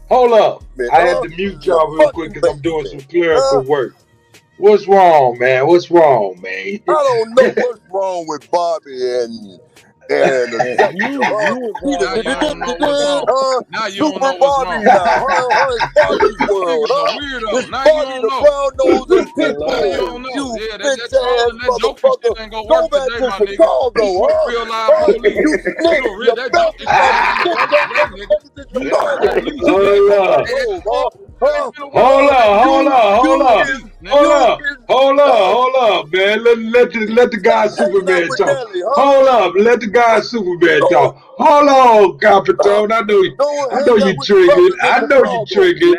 Hold up. I had to mute y'all real quick because I'm doing some clerical work. What's wrong, man? I don't know what's wrong with Bobby and Now you don't know what's wrong. Bobby's world, huh? Weirdo. Now you don't know. Now you don't know. Yeah, that joking shit ain't gonna work today, my nigga. You real live police. You real that joking Hold up, man. Let the guy Superman talk. Hold up, let the guy Superman talk. Hold on, Capitone. I know you triggered. I know you triggered.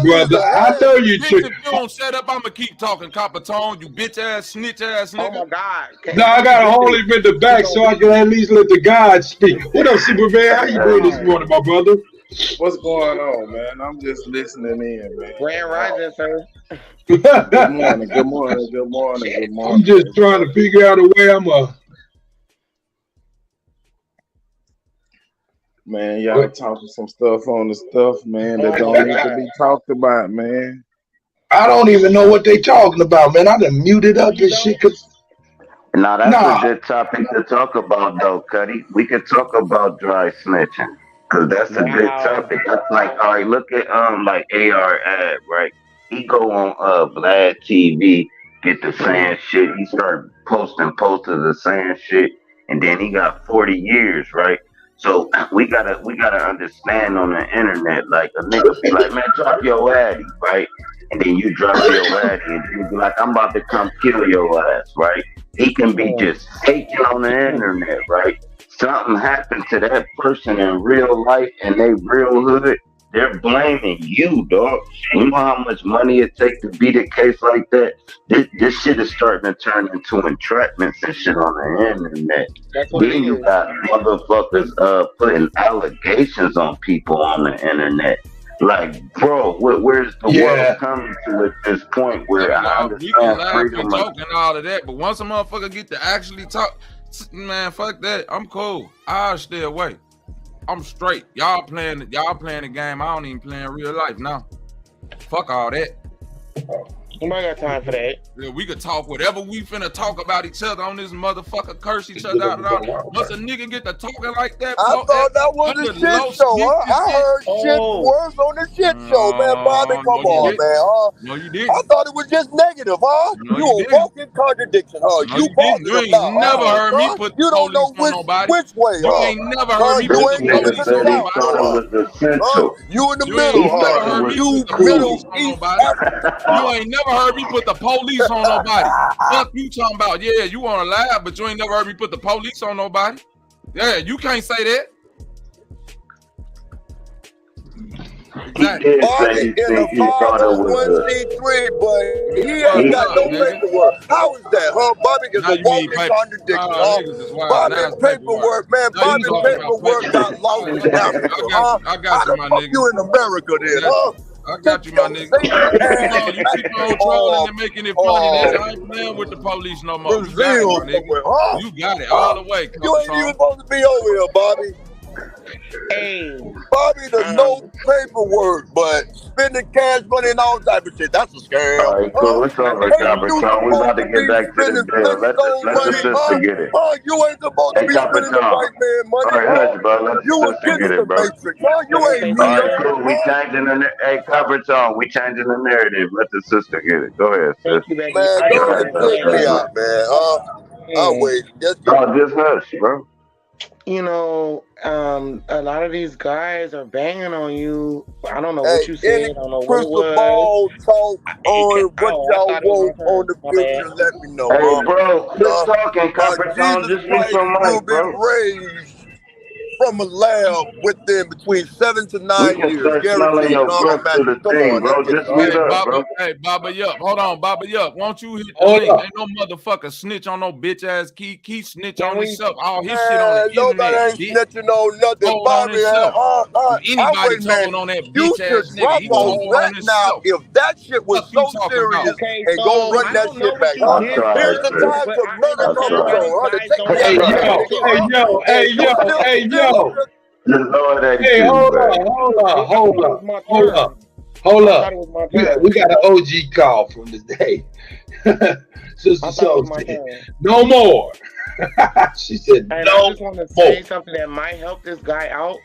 Brother. I know you triggered. If you don't shut up, I'ma keep talking, Capitone. You bitch ass, snitch ass nigga. Oh my God. No, I gotta hold him in the back so I can at least let the God speak. What up, Superman? How you doing this morning, my brother? What's going on, man? I'm just listening in, man. Grand Rising, sir. Good morning. I'm just trying to figure out a way Man, y'all talking some stuff on the stuff, man, that don't need to be talked about, man. I don't even know what they talking about, man. I done muted up this shit. Now that's a good topic to talk about, though, Kutty. We could talk about dry snitching, cause that's a good topic. That's like, all right, look at like AR ad, right? He go on Vlad TV, get the saying shit. He started posting posters of saying shit, and then he got 40 years, right? So we gotta understand on the internet, like a nigga be like, man, drop your addy, right? And then you drop your addy, and you be like, I'm about to come kill your ass, right? He can be just faking on the internet, right? Something happened to that person in real life and they real hood, they're blaming you, dog. You know how much money it takes to beat a case like that? This shit is starting to turn into entrapments and shit on the internet. Then you got motherfuckers putting allegations on people on the internet. Like, bro, where's the world coming to at this point where I understand we can laugh freedom and joke and all of that, but once a motherfucker get to actually talk, man, fuck that. I'm cool. I'll stay away. I'm straight. Y'all playing the game. I don't even play in real life now. Fuck all that. Nobody got time for that. Yeah, we could talk whatever we finna talk about each other on this motherfucker, curse each other out and all. Once a nigga get to talking like that, I thought that was a shit show, huh? I heard shit worse on the shit show, man. Bobby, come on, man. No, you didn't. I thought it was just negative, huh? No, you a walking contradiction, huh? No, you didn't. You ain't never heard me put the police on nobody. Which way, you ain't never heard me put the police on nobody. You in the middle, huh? You middle east Africa. You ain't never heard me put the police on nobody. Fuck you talking about? Yeah, you want to laugh, but you ain't never heard me put the police on nobody. Yeah, you can't say that. He did Bobby say in a he thought it was 501c3, but he Fuck ain't got up, no nigga. paperwork. How is that, huh? Bobby is Now a you need walking paper. contradiction, Niggas is wild. Bobby Now it's paperwork. paperwork, man. Now you Bobby talking about paperwork paperwork. got lost in Africa, huh? I got How you, the my fuck nigga. you in America then, huh? I got you, my nigga. You keep on trolling and making it funny, nigga. I ain't playing with the police no more. You got it, Brazil my nigga. somewhere, huh? You got it all the way. You ain't even supposed to be over here, Bobby. Hey, Bobby, the no paperwork, but spending cash money and all type of shit. That's a scam. all right, cool. It's over, Ain't Copper you Tone. We about supposed to to get be back to the spending deal. Let Flintstone the money, sister get it. You ain't supposed to Hey, be Copper spending the Tone. white man money, All right, hush, bro. Let You the was sister given get the it, bro. matrix, you Can I ain't say All right, Neo, cool. We changing the hey, Copper Tone. We changing the narrative. Let the sister get it. Go ahead, sis. Thank you, baby. Man, I go just ahead want and to push me say, out, man, I'll wait. Just hush, bro. you know, a lot of these guys are banging on you. I don't know Hey, what you said. any I don't know what it crystal was. ball talk on what Oh, I y'all thought it was want my on turn. the My future, bad. let me know, Hey, bro, quit talking, Copper Tone. Jesus Just mute Christ your will mic, be bro. raised from a lab within between 7 to We 9 can years, start smelling guaranteed. your breath through Magic. the Come thing, on, let's bro. get it, Just mute up, bro. Hey, Baba Yup. Hold on, Baba Yup. Won't you hit the Hold link? up. Ain't no motherfucker snitch on no bitch ass Key. Key snitch Can on we? himself. All his shit on the Nobody internet, ain't bitch. snitching on nothing, Told on Bobby. himself. If anybody Wait a minute. told on that You bitch should ass nigga, drop he all told on that now. himself. If that shit was Fuck you so talking about? serious, Okay, and go so run I that don't know shit what back, you huh? I'm did, sorry, Here's sir, the sis. time but to I murder I'm understand why Capitone, sorry. these huh? To guys take don't me Hey out want of you here, yo, nigga, hey huh? yo, hey You yo, hey still yo. The Lord ain't Hey, too hold bad. on, hold to. on, I hold thought it was up, my hold up, turn. hold I thought up. it was my We turn. got an OG call from today. Sister I thought it Soul was my said, turn. no more. She said, And I no just want to more. say something that might help this guy out.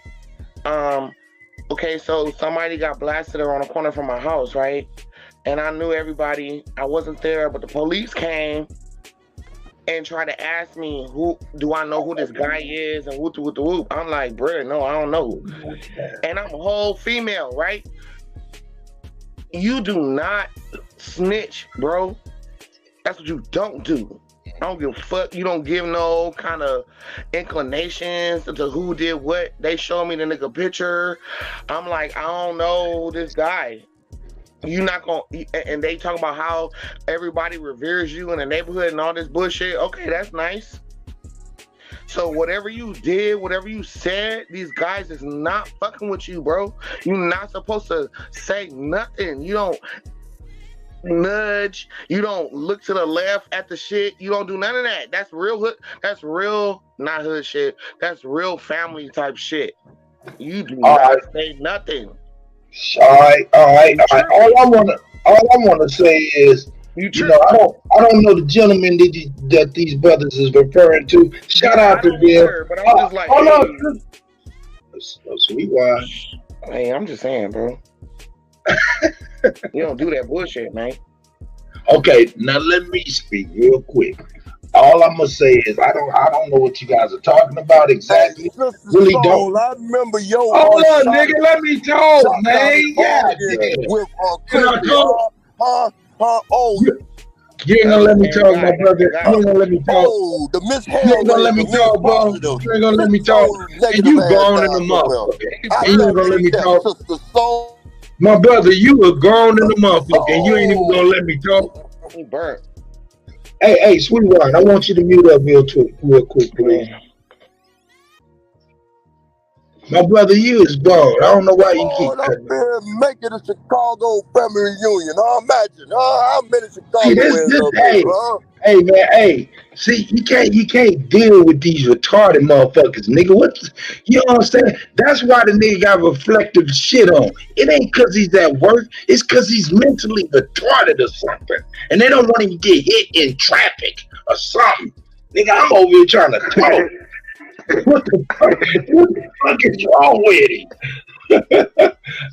Okay, so somebody got blasted on the corner from my house, right? And I knew everybody. I wasn't there, but the police came and tried to ask me, who do I know who this guy is and whoop whoop whoop. I'm like, bro, no, I don't know. And I'm a whole female, right? You do not snitch, bro. That's what you don't do. I don't give a fuck. You don't give no kind of inclinations to who did what. They show me the nigga picture. I'm like, I don't know this guy. You not gonna, and they talk about how everybody reveres you in the neighborhood and all this bullshit. Okay, that's nice. So whatever you did, whatever you said, these guys is not fucking with you, bro. You're not supposed to say nothing. You don't nudge. You don't look to the left at the shit. You don't do none of that. That's real hood. That's real, not hood shit. That's real family type shit. You do All not right, say nothing. all right, all right, You all right. tripping. All I wanna say is, You you know, tripping. I don't know the gentleman that these brothers is referring to. Shout Yeah, out I to don't them. either. But I'm just like, Hold hey, on, sweet wine. hey, I'm just saying, bro. You don't do that bullshit, man. Okay, now let me speak real quick. All I'm gonna say is I don't know what you guys are talking about Hey, exactly. Sister Really don't. Soul, I remember your Hold on, shot nigga. Let me talk, down man. in Yeah, Oregon damn. with Can I Chrissy, talk? oh, You ain't gonna let me Same talk, guy. my That's the brother. You guy. ain't gonna let me talk. oh, the Miss You ain't gonna let me Hellraiser, Miss talk, bro. Positive. You ain't gonna let Sit me talk. your And negative you ass grown in down the somewhere. motherfucker. I And you ain't never gonna let did me that, talk. Sister Soul. My brother, you a grown in the motherfucker. And you ain't even gonna let me talk. He burnt. Hey, sweetheart, I want you to mute up real quick, please. My brother, you is grown. I don't know why Come you keep on up cutting. here and make it a Chicago family reunion. Imagine, how many See, Chicagoans up here, huh? hey, man, hey. See, you can't deal with these retarded motherfuckers, nigga. You know what I'm saying? That's why the nigga got reflective shit on. It ain't cause he's at work. It's cause he's mentally retarded or something. And they don't want him to get hit in traffic or something. Nigga, I'm over here trying to talk. What the fuck is wrong with him?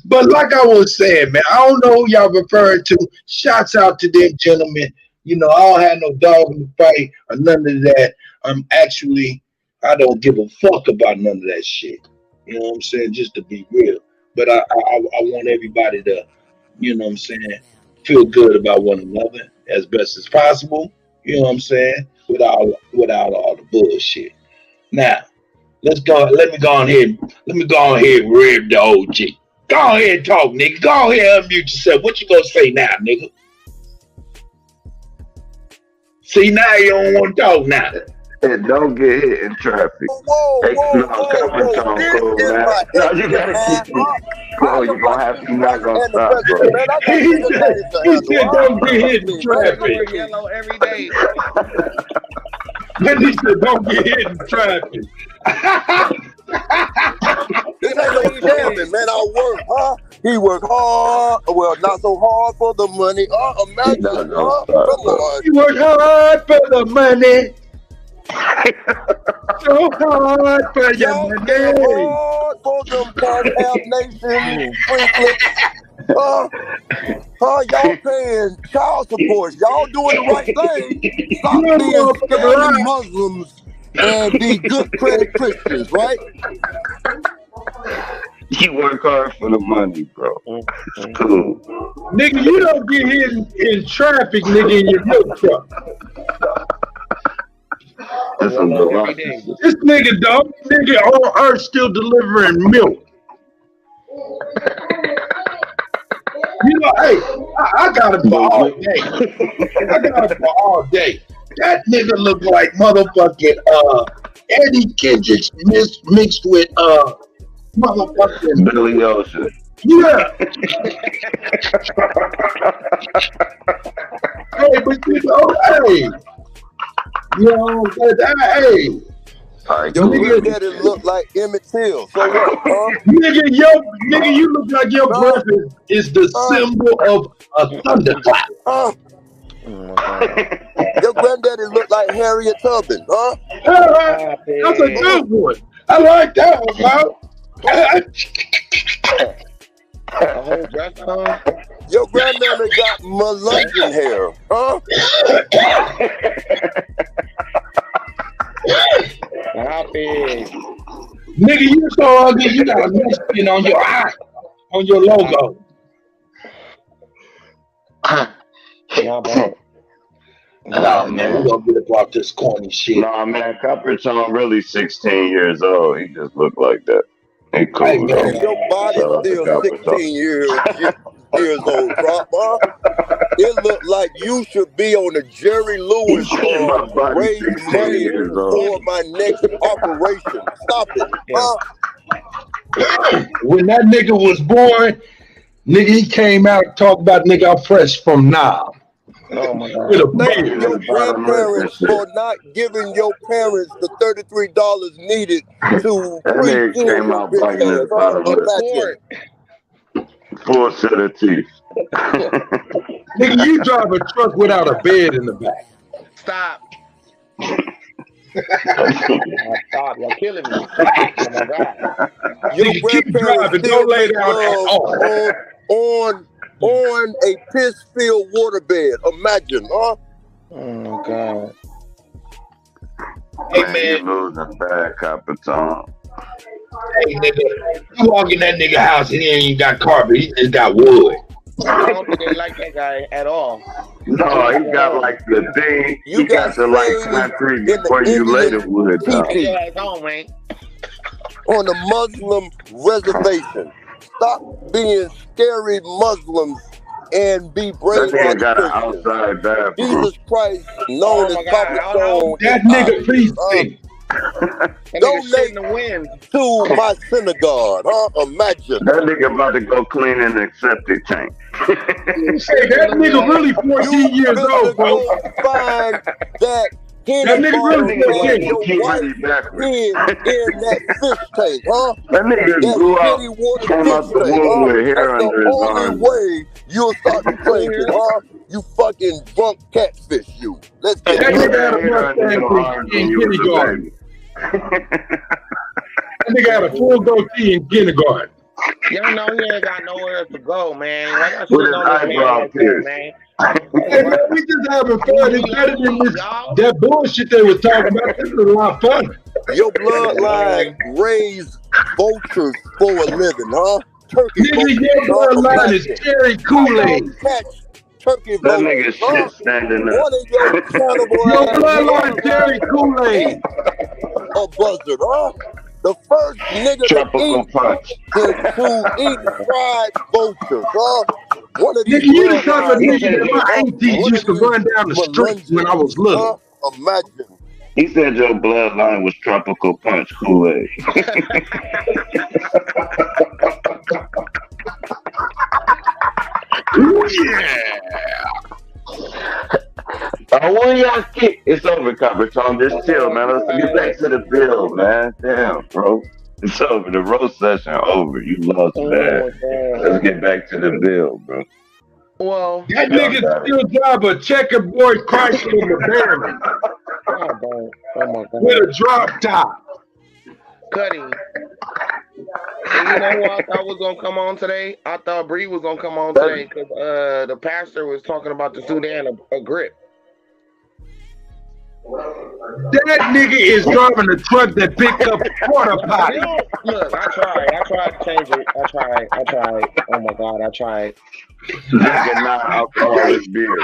But like I was saying, man, I don't know who y'all referring to. Shouts out to them gentlemen. You know, I don't have no dog in the fight or none of that. I don't give a fuck about none of that shit. You know what I'm saying? Just to be real. But I want everybody to, you know what I'm saying, feel good about one another as best as possible. You know what I'm saying? Without all the bullshit. Now, let's go. Let me go on here. Let me go on here and rib the OG. Go ahead and talk, nigga. Go ahead and unmute yourself. What you gonna say now, nigga? See, now you don't want to talk now. And don't get hit in traffic. Hey, no, Capricorn, cool, man. No, you gotta keep it. Bro, you gonna have to, you're not gonna stop, bro. He said don't get hit in traffic. Yellow every day. Then he said don't get hit in traffic. This ain't no scamming, man. I work, huh? He work hard. Well, not so hard for the money. Imagine, come on. You work hard for the money. So hard for your money. Hard for them Cap Nation y'all paying child support. Y'all doing the right thing. Stop being scamming Muslims and be good credit Christians, right? You work hard for the money, bro. It's cool. Nigga, you don't get hit in traffic, nigga, in your milk truck. That's some democracy. This nigga, dog, nigga on earth still delivering milk. You know, hey, I got it for all day. I got it for all day. That nigga look like motherfucking Eddie Kendricks mixed with motherfucking Billy Ocean. Yeah. Hey, but you know, hey. Hey. Your granddaddy look like Emmett Till. So what, Nigga, you look like your breath is the symbol of a thunderclap. Your granddaddy look like Harriet Tubman, huh? That's a good one. I like that one, bro. Your grandmammy got Melanson hair, huh? Nigga, you so ugly, you got a Mexican on your eye, on your logo. Nah, man, we gonna get about this corny shit. Nah, man, Capricorn really 16 years old. He just look like that. He cool, Hey, though. man, your body's still 16 years old, drop, huh? It look like you should be on the Jerry Lewis raise money for my next operation. Stop it, huh? When that nigga was born, nigga, he came out and talked about, nigga, I'm fresh from now. Oh my God. With a Thank beard. your grandparents for not giving your parents the $33 needed to That nigga came out biting his bottom lip. Full set of teeth. Nigga, you drive a truck without a bed in the back. Stop. Stop. You're killing me. Oh my God. Your Nigga, keep driving. Don't lay down at all. On a piss-filled waterbed. Imagine, huh? Oh my God. Hey, man, you losing bad, Capricorn. Hey, nigga, you walk in that nigga house and he ain't even got carpet. He just got wood. I don't think they like that guy at all. No, he got like the thing. He got the like concrete before you lay the wood down. On a Muslim reservation. Stop being scary Muslims and be brave. That nigga got an outside bathroom. Jesus Christ, known as Capricorn. That nigga, please think. Donate to my synagogue, huh? Imagine. That nigga about to go clean in the septic tank. Hey, that nigga really 14 years old, bro. Find that nigga really 14. Your wife in that fish tank, huh? That nigga grew up, came out the womb with hair under his arms. The only way you'll start complaining, huh? You fucking drunk catfish, you. Let's get that nigga had a mustache in kindergarten. That nigga had a full goatee in kindergarten. You don't know he ain't got nowhere to go, man. With his eyebrow pierced. Hey, man, we just having fun. It's better than this, that bullshit they was talking about. This is a lot of fun. Your bloodline raised vultures for a living, huh? Turkey nigga, your bloodline is cherry Kool-Aid. Turkey that nigga shit standing up. What is your cannibal your bloodline cherry Kool-Aid? A buzzard, huh? The first nigga Tropical punch. to eat fried vultures, huh? One of Nigga, these you the type of bloodlines, nigga that my aunties one of used to these run down the street when I was melungeons, little. Imagine. He said your bloodline was tropical punch Kool-Aid. Yeah. When y'all kick, it's over, Copper Tom. Just chill, man. Let's get back to the bill, man. Damn, bro. It's over. The roast session over. You lost bad. Let's get back to the bill, bro. Well, that nigga still drive a checkerboard Chrysler McLaren oh my God. with a drop top. Kutty. And you know who I thought was gonna come on today? I thought Bree was gonna come on today because the pastor was talking about the Sudan a grip. That nigga is driving a truck that pick up porta potty. Look, I tried to change it. I tried. Oh my God, I tried. Nigga, not alcoholic beer.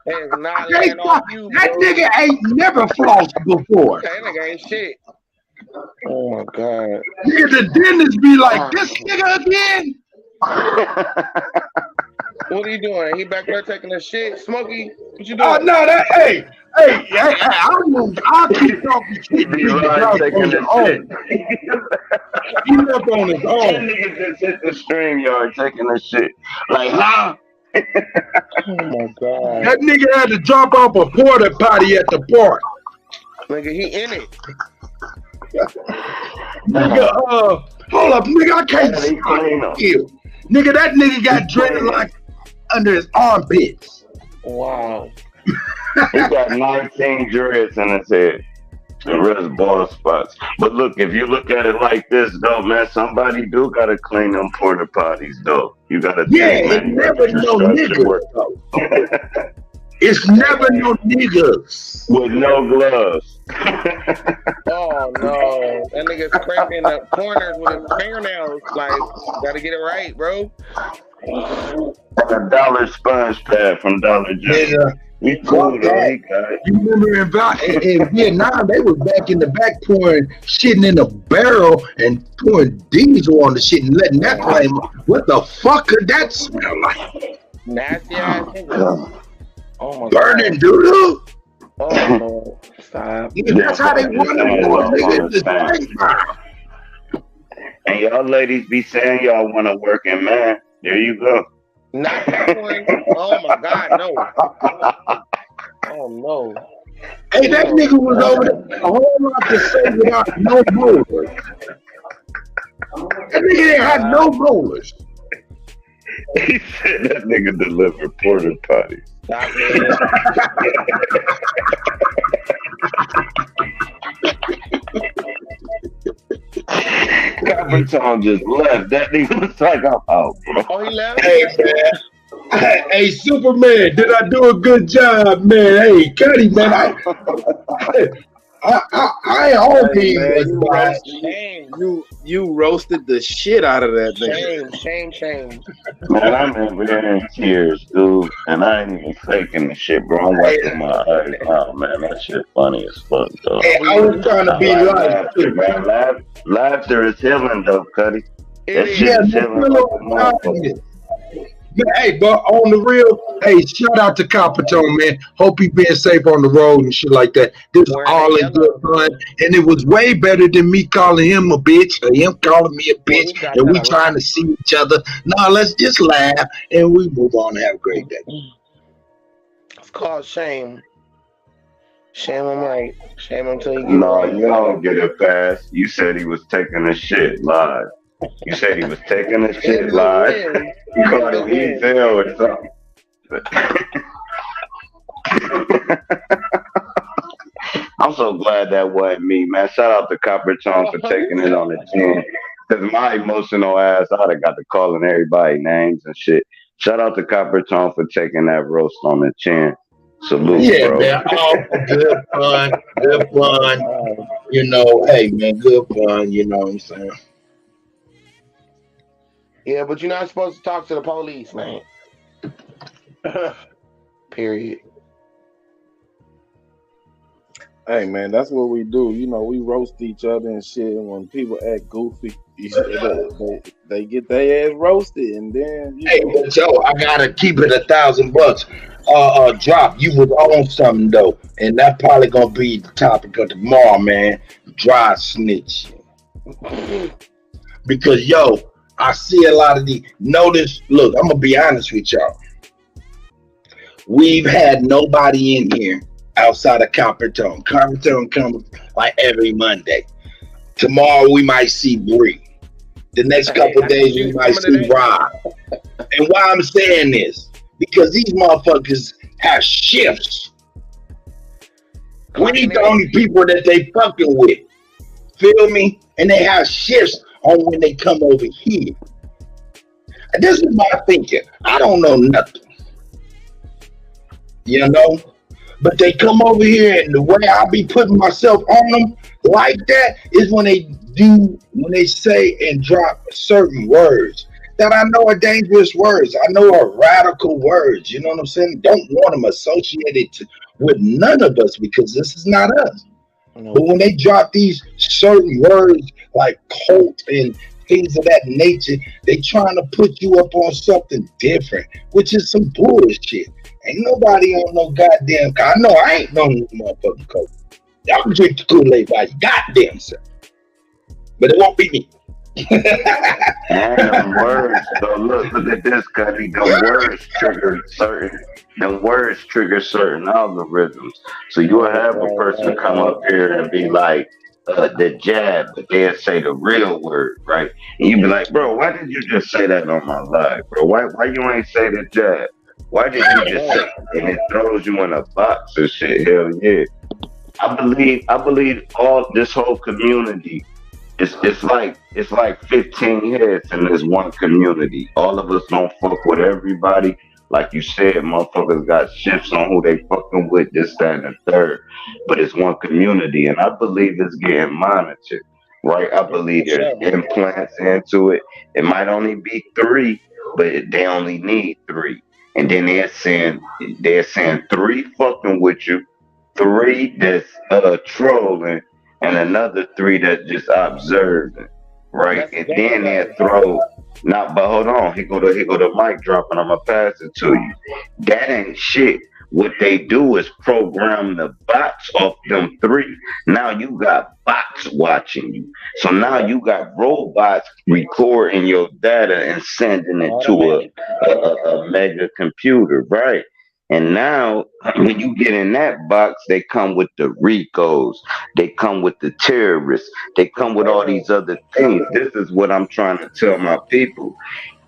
It's not laying off you, That bro. nigga ain't never flossed before. That nigga ain't shit. Oh my God. Nigga, the dentist be like, this nigga again? What are you doing? He back there taking a shit? Smokey, what you Oh, doing? no, that, hey, I'll keep talking shit. Be lying, taking the shit. He left on his That own. nigga just hit the stream yard taking the shit. Like, huh? Oh my God. That nigga had to drop off a porta potty at the park. Nigga, he in it. Nigga, hold up, nigga, I can't see you. Nigga, that nigga got dreadlocks under his armpits. Wow. He got 19 dreads in his head. The rest bald spots. But look, if you look at it like this, though, man, somebody do gotta clean them porta potties, though. You gotta think, man. It never no niggas, though. It's never no niggas. With no gloves. Oh no. That nigga's scraping the corners with his fingernails. Like, gotta get it right, bro. And a $1 sponge pad from Dollar General. We cool, though. He got it. You remember in Vietnam, they was back in the back pouring shitting in a barrel and pouring diesel on the shit and letting that flame. What the fuck could that smell like? Nasty ass nigga. Oh my Burning God. doodle? Oh no. Stop. Yeah, that's how they want it. And y'all ladies be saying y'all want to work in man. There you go. Not that one. Oh my God, no. Oh no. Hey, that nigga was over there a whole lot to say without no molars. That nigga didn't have no molars. He said that nigga delivered porta potties. Stop Copper Tom just left. That nigga was like, I'm out, bro. Oh, he left? Hey, man. Hey, Superman, did I do a good job, man? Hey, Cuddy, man, I own these. You roasted the shit out of that thing. Shame. Man, I'm over there in tears, dude. And I ain't even faking the shit, bro. I'm wiping my eyes out, man. That shit funny as fuck, though. Hey, I was trying to be like laughter, man. Laughter is healing, though, Cuddy. That shit is healing like a motherfucker. Hey, but on the real, hey, shout out to Coppertone, man. Hope he being safe on the road and shit like that. This was all in good fun, and it was way better than me calling him a bitch or him calling me a bitch, and we trying to see each other. Nah, let's just laugh and we move on and have a great day. It's called shame. Shame him right. Shame him till you get No, right. you don't get it past. You said he was taking a shit live. You said he was taking a shit live. You called him Ezel or something. I'm so glad that wasn't me, man. Shout out to Copper Tone for taking it on the chin. Because my emotional ass, I'd have got to calling everybody names and shit. Shout out to Copper Tone for taking that roast on the chin. Salute, Yeah, bro. man. Oh, good fun. Good fun. You know, hey, man, good fun. You know what I'm saying? Yeah, but you're not supposed to talk to the police, man. Period. Hey man, that's what we do. You know, we roast each other and shit. And when people act goofy, they get their ass roasted, and then Hey, but yo, I gotta keep it $1,000. Drop. You was on something though, and that probably gonna be the topic of tomorrow, man. Dry snitch. Because yo, I see a lot of the notice. Look, I'm gonna be honest with y'all. We've had nobody in here outside of Coppertone. Coppertone comes like every Monday. Tomorrow we might see Bree. The next couple days we might see Rob. And why I'm saying this, because these motherfuckers have shifts. We the only people that they fucking with. Feel me? And they have shifts on when they come over here. And this is my thinking. I don't know nothing. You know? But they come over here, and the way I be putting myself on them like that is when they say and drop certain words that I know are dangerous words. I know are radical words. You know what I'm saying? Don't want them associated with none of us because this is not us. But when they drop these certain words like cult and things of that nature, they trying to put you up on something different, which is some bullshit. Ain't nobody on no goddamn. I know I ain't no motherfucking coke. Y'all can drink the Kool-Aid by your goddamn self, but it won't be me. And them words, though, look at this, Kutty. Them words trigger certain algorithms. So you'll have a person come up here and be like, the jab, but they'll say the real word, right? And you be like, bro, why did you just say that on my live, bro? Why you ain't say the jab? Why did you just say it? And it throws you in a box and shit. Hell yeah. I believe all this whole community. It's like 15 heads in this one community. All of us don't fuck with everybody. Like you said, motherfuckers got shifts on who they fucking with, this, that, and the third. But it's one community, and I believe it's getting monitored, right? I believe there's implants into it. It might only be 3, but they only need 3. And then they're saying 3 fucking with you, 3 that's trolling, and another 3 that's just observing, right? And then they throw. Now, but hold on, here go the mic drop, and I'm gonna pass it to you. That ain't shit. What they do is program the bots off them 3. Now you got bots watching you. So now you got robots recording your data and sending it to a mega computer, right? And now when you get in that box, they come with the Ricos, they come with the terrorists, they come with all these other things. This is what I'm trying to tell my people.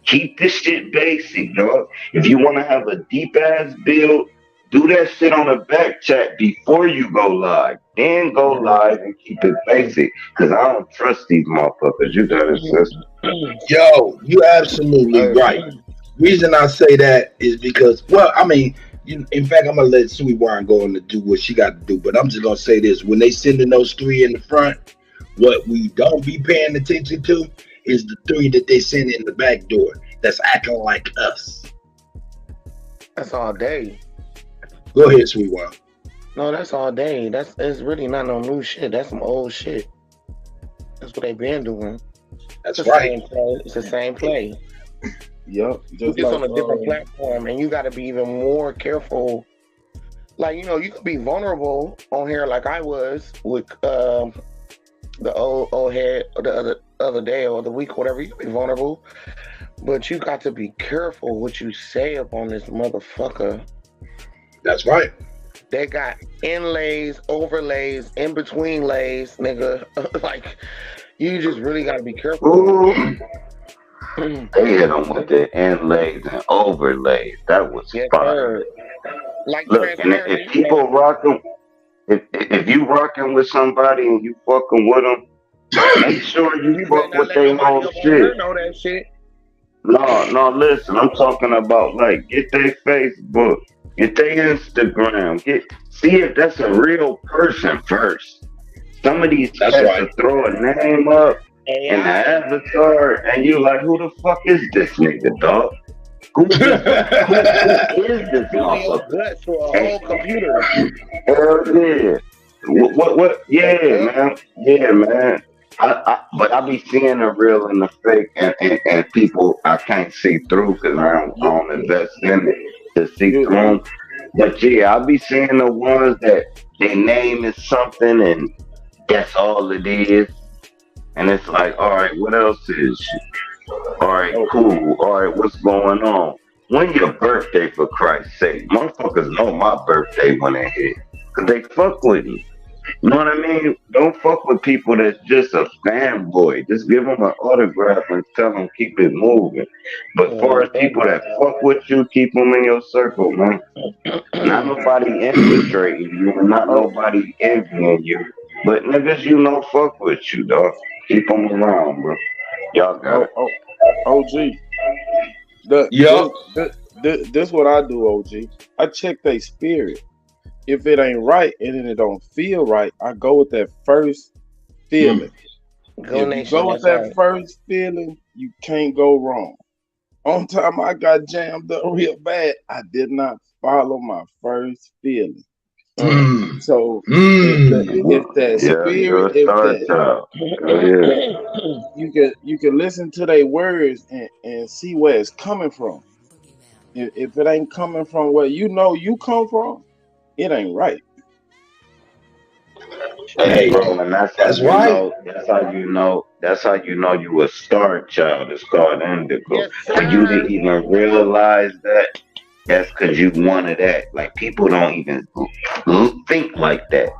Keep this shit basic, dog. If you want to have a deep ass build, do that shit on a back chat before you go live. Then go live and keep it basic. Because I don't trust these motherfuckers. You got it, sister. Yo, you absolutely right. Reason I say that is because, well, I mean, in fact, I'm gonna let Sweet Wine go on to do what she got to do. But I'm just gonna say this: when they sending those 3 in the front, what we don't be paying attention to is the 3 that they send in the back door. That's acting like us. That's all day. Go ahead, Sweet Wine. No, that's all day. It's really not no new shit. That's some old shit. That's what they been doing. That's right. It's the same play. Yep. Just like, on a different platform, and you got to be even more careful. Like, you know, you could be vulnerable on here, like I was with the old head the other day or the week, whatever. You can be vulnerable, but you got to be careful what you say up on this motherfucker. That's right. They got inlays, overlays, in between lays, nigga. Like, you just really got to be careful. Ooh. They hit them with the inlays and overlays. That was fire. Like, look, and if people rocking, if you rocking with somebody and you fucking with them, make sure you fuck with their whole shit. Know that shit. No, listen. I'm talking about like get their Facebook, get their Instagram, see if that's a real person first. Some of these cats will throw a name up and the avatar, and you like, who the fuck is this nigga, dog? Who is this motherfucker? For a whole computer. Hell yeah. What? Yeah, man. Yeah, man. But I be seeing the real and the fake, and people I can't see through because I don't invest in it to see through them. But yeah, I be seeing the ones that their name is something and that's all it is. And it's like, all right, what else is? All right, cool. All right, what's going on? When your birthday, for Christ's sake? Motherfuckers know my birthday when it hit. Because they fuck with me. You know what I mean? Don't fuck with people that's just a fanboy. Just give them an autograph and tell them keep it moving. But as far as people that fuck with you, keep them in your circle, man. Not nobody infiltrating you, and not nobody envying you. But niggas, you know, fuck with you, dog. Keep them around, bro. Y'all got it. OG. This what I do, OG. I check their spirit. If it ain't right and then it don't feel right, I go with that first feeling. If you go with that first feeling, you can't go wrong. On time I got jammed up real bad, I did not follow my first feeling. So if that spirit, you can listen to their words and see where it's coming from. If it ain't coming from where you know you come from, it ain't right. Hey, bro, and that's how you know. That's how you know. That's how you know you a star child. It's called indigo. For you to even realize that, that's because you wanted that. Like people don't even think like that,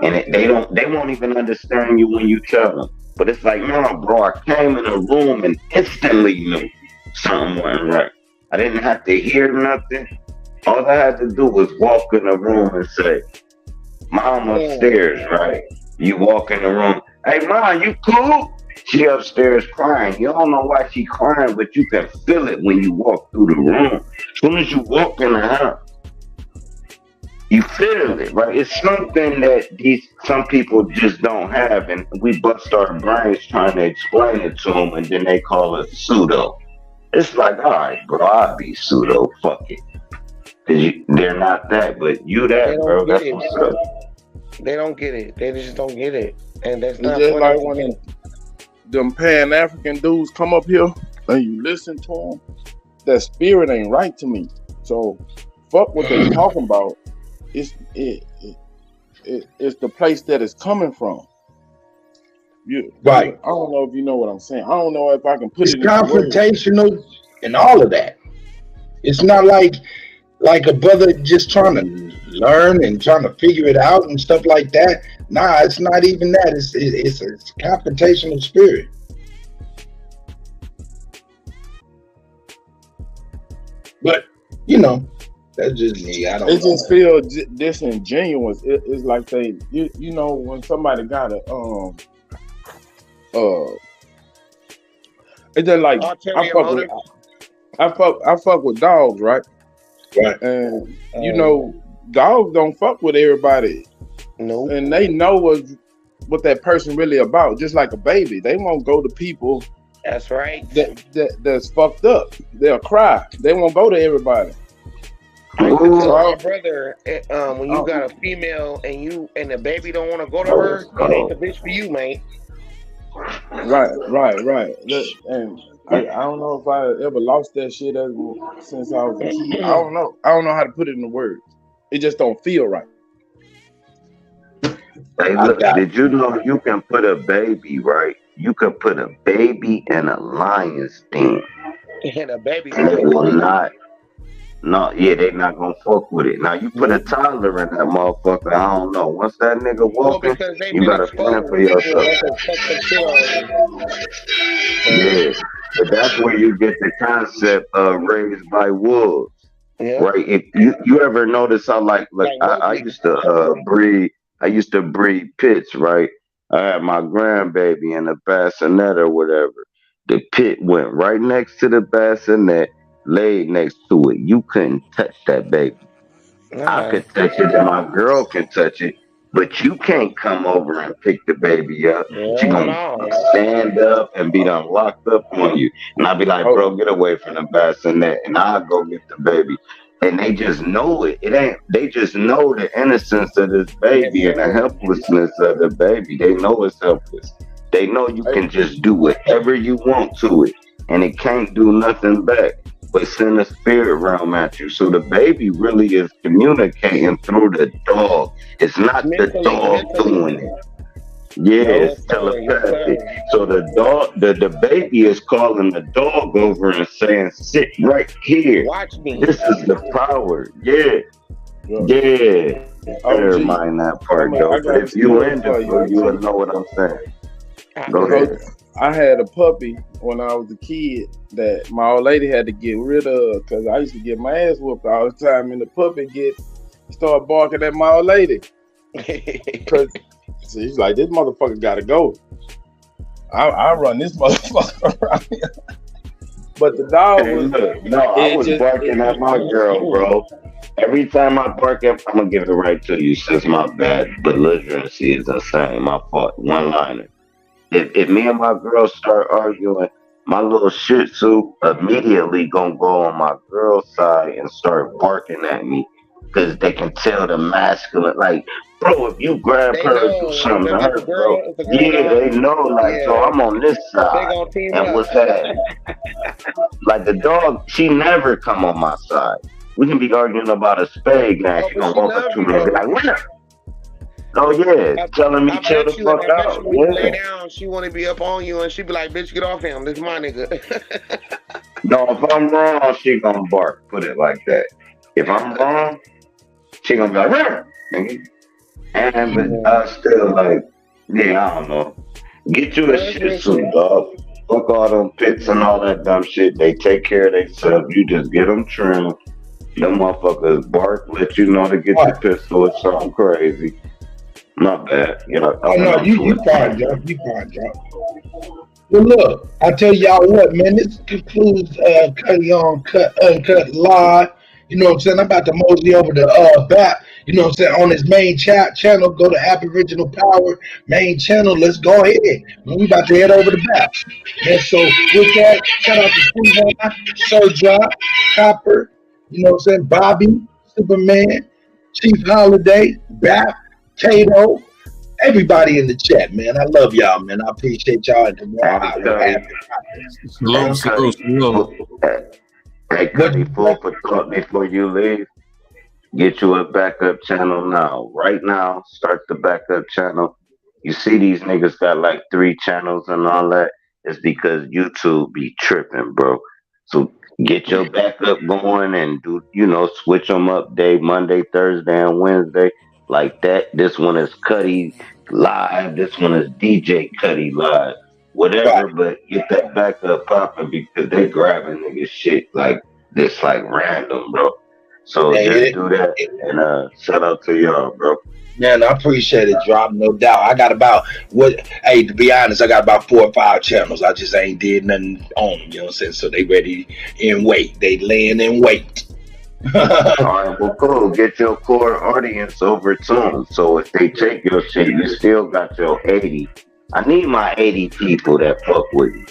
and they won't even understand you when you tell them. But it's like, no, bro, I came in a room and instantly knew something wasn't right. I didn't have to hear nothing. All I had to do was walk in the room and say, Mom upstairs, right? You walk in the room. Hey, Mom, you cool? She upstairs crying. You don't know why she crying, but you can feel it when you walk through the room. As soon as you walk in the house, you feel it, right? It's something that some people just don't have, and we bust our brains trying to explain it to them, and then they call it pseudo. It's like, all right, bro, I'll be pseudo. Fuck it. They're not that, but you that, bro. That's what's up. They don't get it. They just don't get it, and that's not just like when them Pan-African dudes come up here and you listen to them. That spirit ain't right to me. So fuck what they talking about. It's the place that it's coming from. Right. I don't know if you know what I'm saying. I don't know if I can put it. It's in confrontational and all of that. It's not like a brother just trying to learn and trying to figure it out and stuff like that. Nah, it's not even that. It's a confrontational spirit. But you know, that's just me. I don't. It just feels disingenuous. It's like you know, when somebody got a it's just like I fuck with dogs, right? Right. And you know, dogs don't fuck with everybody. No. And they know what that person really about. Just like a baby, they won't go to people. That's right. That's fucked up. They'll cry. They won't go to everybody. My brother, when you got a female and the baby don't want to go to her, it ain't the bitch for you, man. Right. And I don't know if I ever lost that shit since I was a kid. I don't know how to put it in words. It just don't feel right. Hey, look, did you know you can put a baby, right? You can put a baby in a lion's den. And a baby they will not. No, yeah, they not gonna fuck with it. Now you put a toddler in that motherfucker, I don't know. Once that nigga walking, you gotta plan for yourself. Yeah, but that's where you get the concept of raised by wolves, right? If you ever notice how I used to breed pits, right? I had my grandbaby in a bassinet or whatever. The pit went right next to the bassinet, laid next to it. You couldn't touch that baby. I could touch it and my girl can touch it, but you can't come over and pick the baby up. She gonna stand up and be done locked up on you. And I'll be like, bro, get away from the bassinet, and I'll go get the baby. and they just know it. It ain't. They just know the innocence of this baby and the helplessness of the baby. They know it's helpless. They know you can just do whatever you want to it, and it can't do nothing back but send a spirit realm at you. So the baby really is communicating through the dog. It's not the dog doing it. Yeah, it's telepathic. So the dog, the baby is calling the dog over and saying, "Sit right here. Watch me. This is the power." Yeah, yeah. Never mind that part though. But if you in the you will know what I'm saying. Go ahead. I had a puppy when I was a kid that my old lady had to get rid of because I used to get my ass whooped all the time, and the puppy start barking at my old lady. Cause she's like, "This motherfucker gotta go. I run this motherfucker around here." But the dog was I was barking at my girl, bro. Every time I bark at, I'm gonna give it right to you. Since my bad belligerency is insane, my fault. One liner. If me and my girl start arguing, my little Shih Tzu immediately gonna go on my girl's side and start barking at me because they can tell the masculine. Like, bro, if you grab her or do something to her, bro, they know. Like, so I'm on this side, and what's that? Like the dog, she never come on my side. We can be arguing about a spade now. She gonna walk up to me and be like, "What?" Oh yeah, telling me chill the fuck out. Lay down, she want to be up on you, and she be like, "Bitch, get off him. This is my nigga." No, if I'm wrong, she gonna bark. Put it like that. If I'm wrong, she gonna be like, "Rah!" And but still like, yeah, I don't know. Get you a Shih Tzu, dog. Fuck all them pits and all that dumb shit. They take care of themselves. You just get them trimmed. Them motherfuckers bark, let you know to get your pistol or something crazy. Not bad. You know, oh no, you fine, John. You fine, John. Well, look, I tell y'all what, man. This concludes Kutty Un Kutt, UnKutt live. You know what I'm saying? I'm about to mosey over to BAP. You know what I'm saying? On his main channel, go to Aboriginal Power main channel. Let's go ahead. We about to head over to BAP. And so with that, shout out to Steve, Sir Drop, Copper. You know what I'm saying? Bobby, Superman, Chief Holiday, BAP, Kato, everybody in the chat, man. I love y'all, man. I appreciate y'all. And tomorrow, hey, before you leave, get you a backup channel now. Right now, start the backup channel. You see these niggas got like 3 channels and all that. It's because YouTube be tripping, bro. So get your backup going and do, switch them up Monday, Thursday, and Wednesday. Like that. This one is Kutty live. This one is DJ Kutty live. Whatever, but get that backup popping because they grabbing niggas shit like this, like random, bro. So just do that and shout out to y'all, bro. Man, I appreciate it, Drop, no doubt. I got to be honest, I got about 4 or 5 channels. I just ain't did nothing on them, you know what I'm saying? So they ready in wait. They laying in wait. All right, well, cool. Get your core audience over to them. So if they take your shit, you still got your 80. I need my 80 people that fuck with you.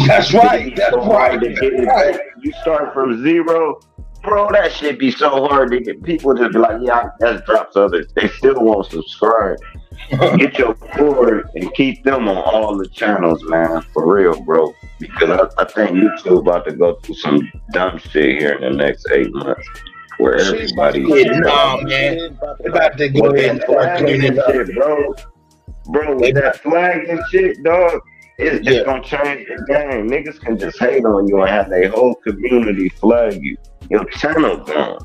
That's right. That's right. You start from 0. Bro, that shit be so hard to get people to be like, yeah, that drops others. They still won't subscribe. Get your core and keep them on all the channels, man. For real, bro. Because I think YouTube about to go through some dumb shit here in the next 8 months. Where everybody's man. About to go ahead and start cleaning up. Shit, bro. Bro, with that flag and shit, dog, it's gonna change the game. Niggas can just hate on you and have their whole community flag you. Your channel gone.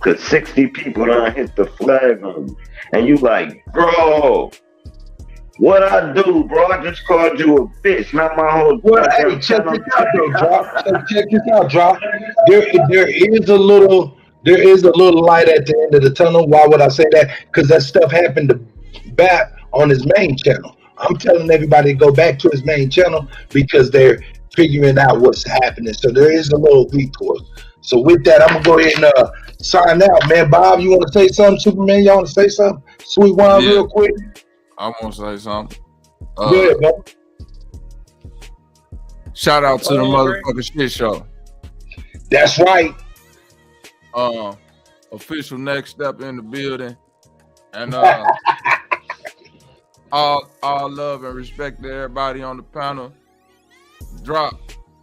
Cause 60 people done hit the flag on you. And you like, bro, what I do, bro? I just called you a bitch, not my whole hey, check this out, though, Drop. Check this out, Drop. There is a little light at the end of the tunnel. Why would I say that? Because that stuff happened to BAP on his main channel. I'm telling everybody to go back to his main channel because they're figuring out what's happening. So there is a little detour. So with that, I'm gonna go ahead and sign out, man. Bob, you want to say something? Superman, y'all want to say something? Sweet Wine, real quick. I want to say something. Go ahead, bro. Shout out to the motherfucking shit show. That's right. Official next step in the building. And all love and respect to everybody on the panel. Drop.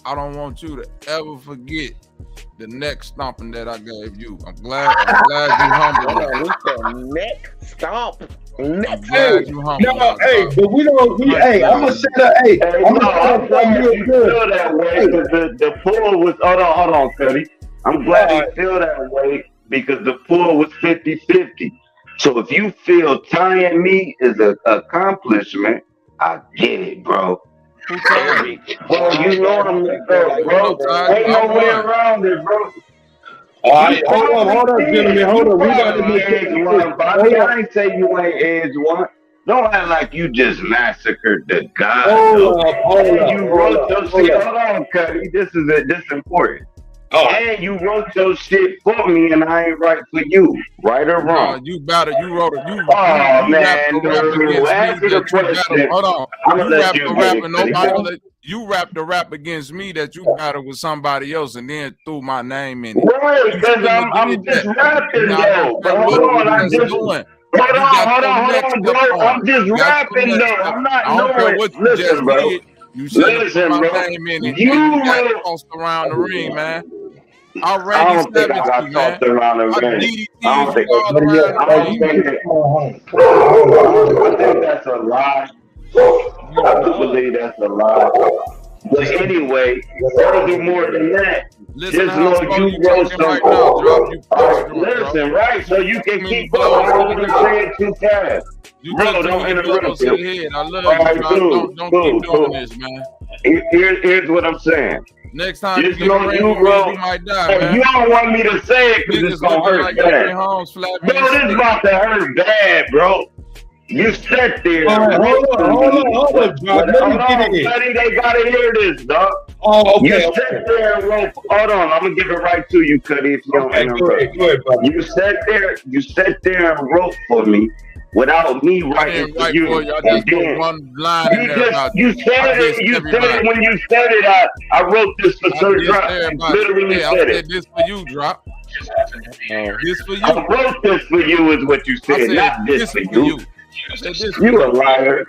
I don't want you to ever forget the neck stomping that I gave you. I'm glad you humbled me. Neck stomp. Hey, no, hey, but we don't. Hey, I'm gonna say that. Hey, I'm glad you feel that way because the pull was. Hold on, Kutty. I'm glad you feel that way because the pull was 50-50. So if you feel tying me is an accomplishment, I get it, bro. Bro, you know I'm bro. Ain't no way around it, bro. All right, hold on, gentlemen. Hold on. We got to make edge one, Bobby. I ain't say you ain't edge one. Don't act like you just massacred the guy. Hold up. You wrote your shit. Hold on, Kutty. This is important. And you wrote your shit for me, and I ain't right for you. Right or wrong? You wrote it. Answer the question. Hold on. I'm gonna let you get it. You rapped the rap against me that you battled with somebody else, and then threw my name in it. Right, because I'm just rapping though. But hold on, I'm just hold on, bro. I'm just rapping though. I'm not knowing. Listen, bro. Listen, bro. You tossed around the ring, man. I don't think I got tossed around the ring. I think that's a lie. I do believe that's a lie. But anyway, furthermore than that, just know you wrote something. Listen, right? So you can keep up. I don't want to say it too fast. Bro, don't interrupt me. I love you, don't keep doing this, man. Here's what I'm saying. Next time just know you wrote. You might die, man. You don't want me to say it because it's gonna hurt bad. Bro, this about to hurt bad, bro. You sat there. Hold on, John. Let me get it in. Buddy, they gotta hear this, dog. Oh, okay. You sat there and wrote. Hold on, I'm gonna give it right to you, Kutty. If you don't interrupt. Go ahead, buddy. You sat there and wrote for me. Without me writing for you, you said it when you said it. I wrote this for Sir Drop. Literally said it. This for you, Drop. This for you. I wrote this for you is what you said, not this for you. You a liar.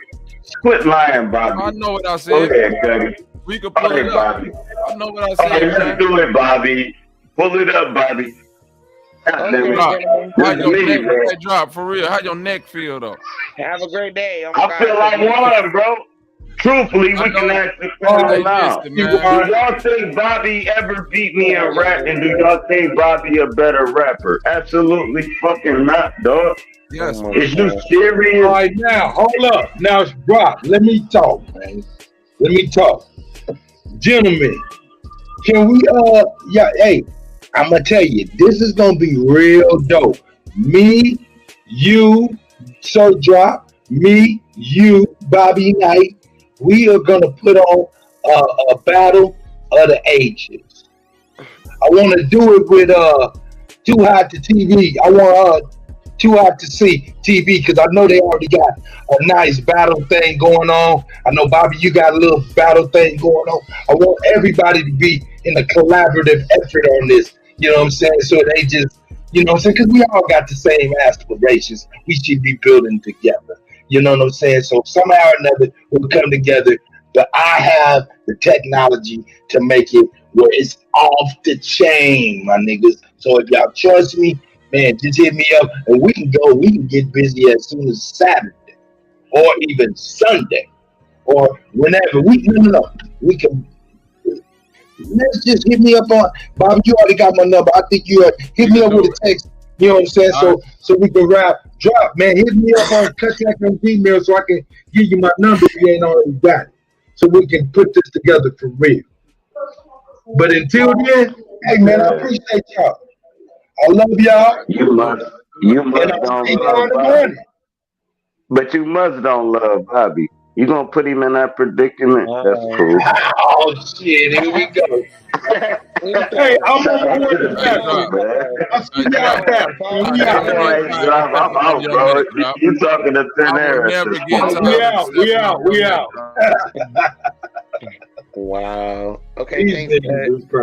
Quit lying, Bobby. I know what I said. Go ahead, Kutty. We can pull it up. Bobby. I know what I said. Let's do it, Bobby. Pull it up, Bobby. How your neck drop for real? How your neck feel though? Have a great day. I feel like one, bro. Truthfully, we can ask the question now. Do y'all think Bobby ever beat me in rap? And do y'all think Bobby a better rapper? Absolutely fucking not, dog. Yes. Is you serious? All right, now hold up. Now Drop. Let me talk, man. Let me talk, gentlemen. Can we? Hey. I'm gonna tell you, this is gonna be real dope. Me, you, Sir Drop, me, you, Bobby Knight. We are gonna put on a battle of the ages. I want to do it with Too Hot to TV. I want Too Hot to See TV because I know they already got a nice battle thing going on. I know Bobby, you got a little battle thing going on. I want everybody to be in a collaborative effort on this. You know what I'm saying? So they just, you know what I'm saying? Because we all got the same aspirations. We should be building together. You know what I'm saying? So somehow or another, we'll come together. But I have the technology to make it where it's off the chain, my niggas. So if y'all trust me, man, just hit me up and we can get busy as soon as Saturday or even Sunday or whenever. We can. Let's just hit me up on Bobby. You already got my number. I think you hit me up with a text. You know what I'm saying? So we can drop, man. Hit me up on Kuttack on Gmail so I can give you my number if you ain't already got it. So we can put this together for real. But until then, hey man, I appreciate y'all. I love y'all. You must don't love Bobby. But you must don't love Bobby. You gonna put him in that predicament? That's cool. Oh shit! Here we go. Hey, I'm on board with that. I'll see y'all back. I'm out, bro. You talking to thin air? We out. Wow. Okay. Thanks,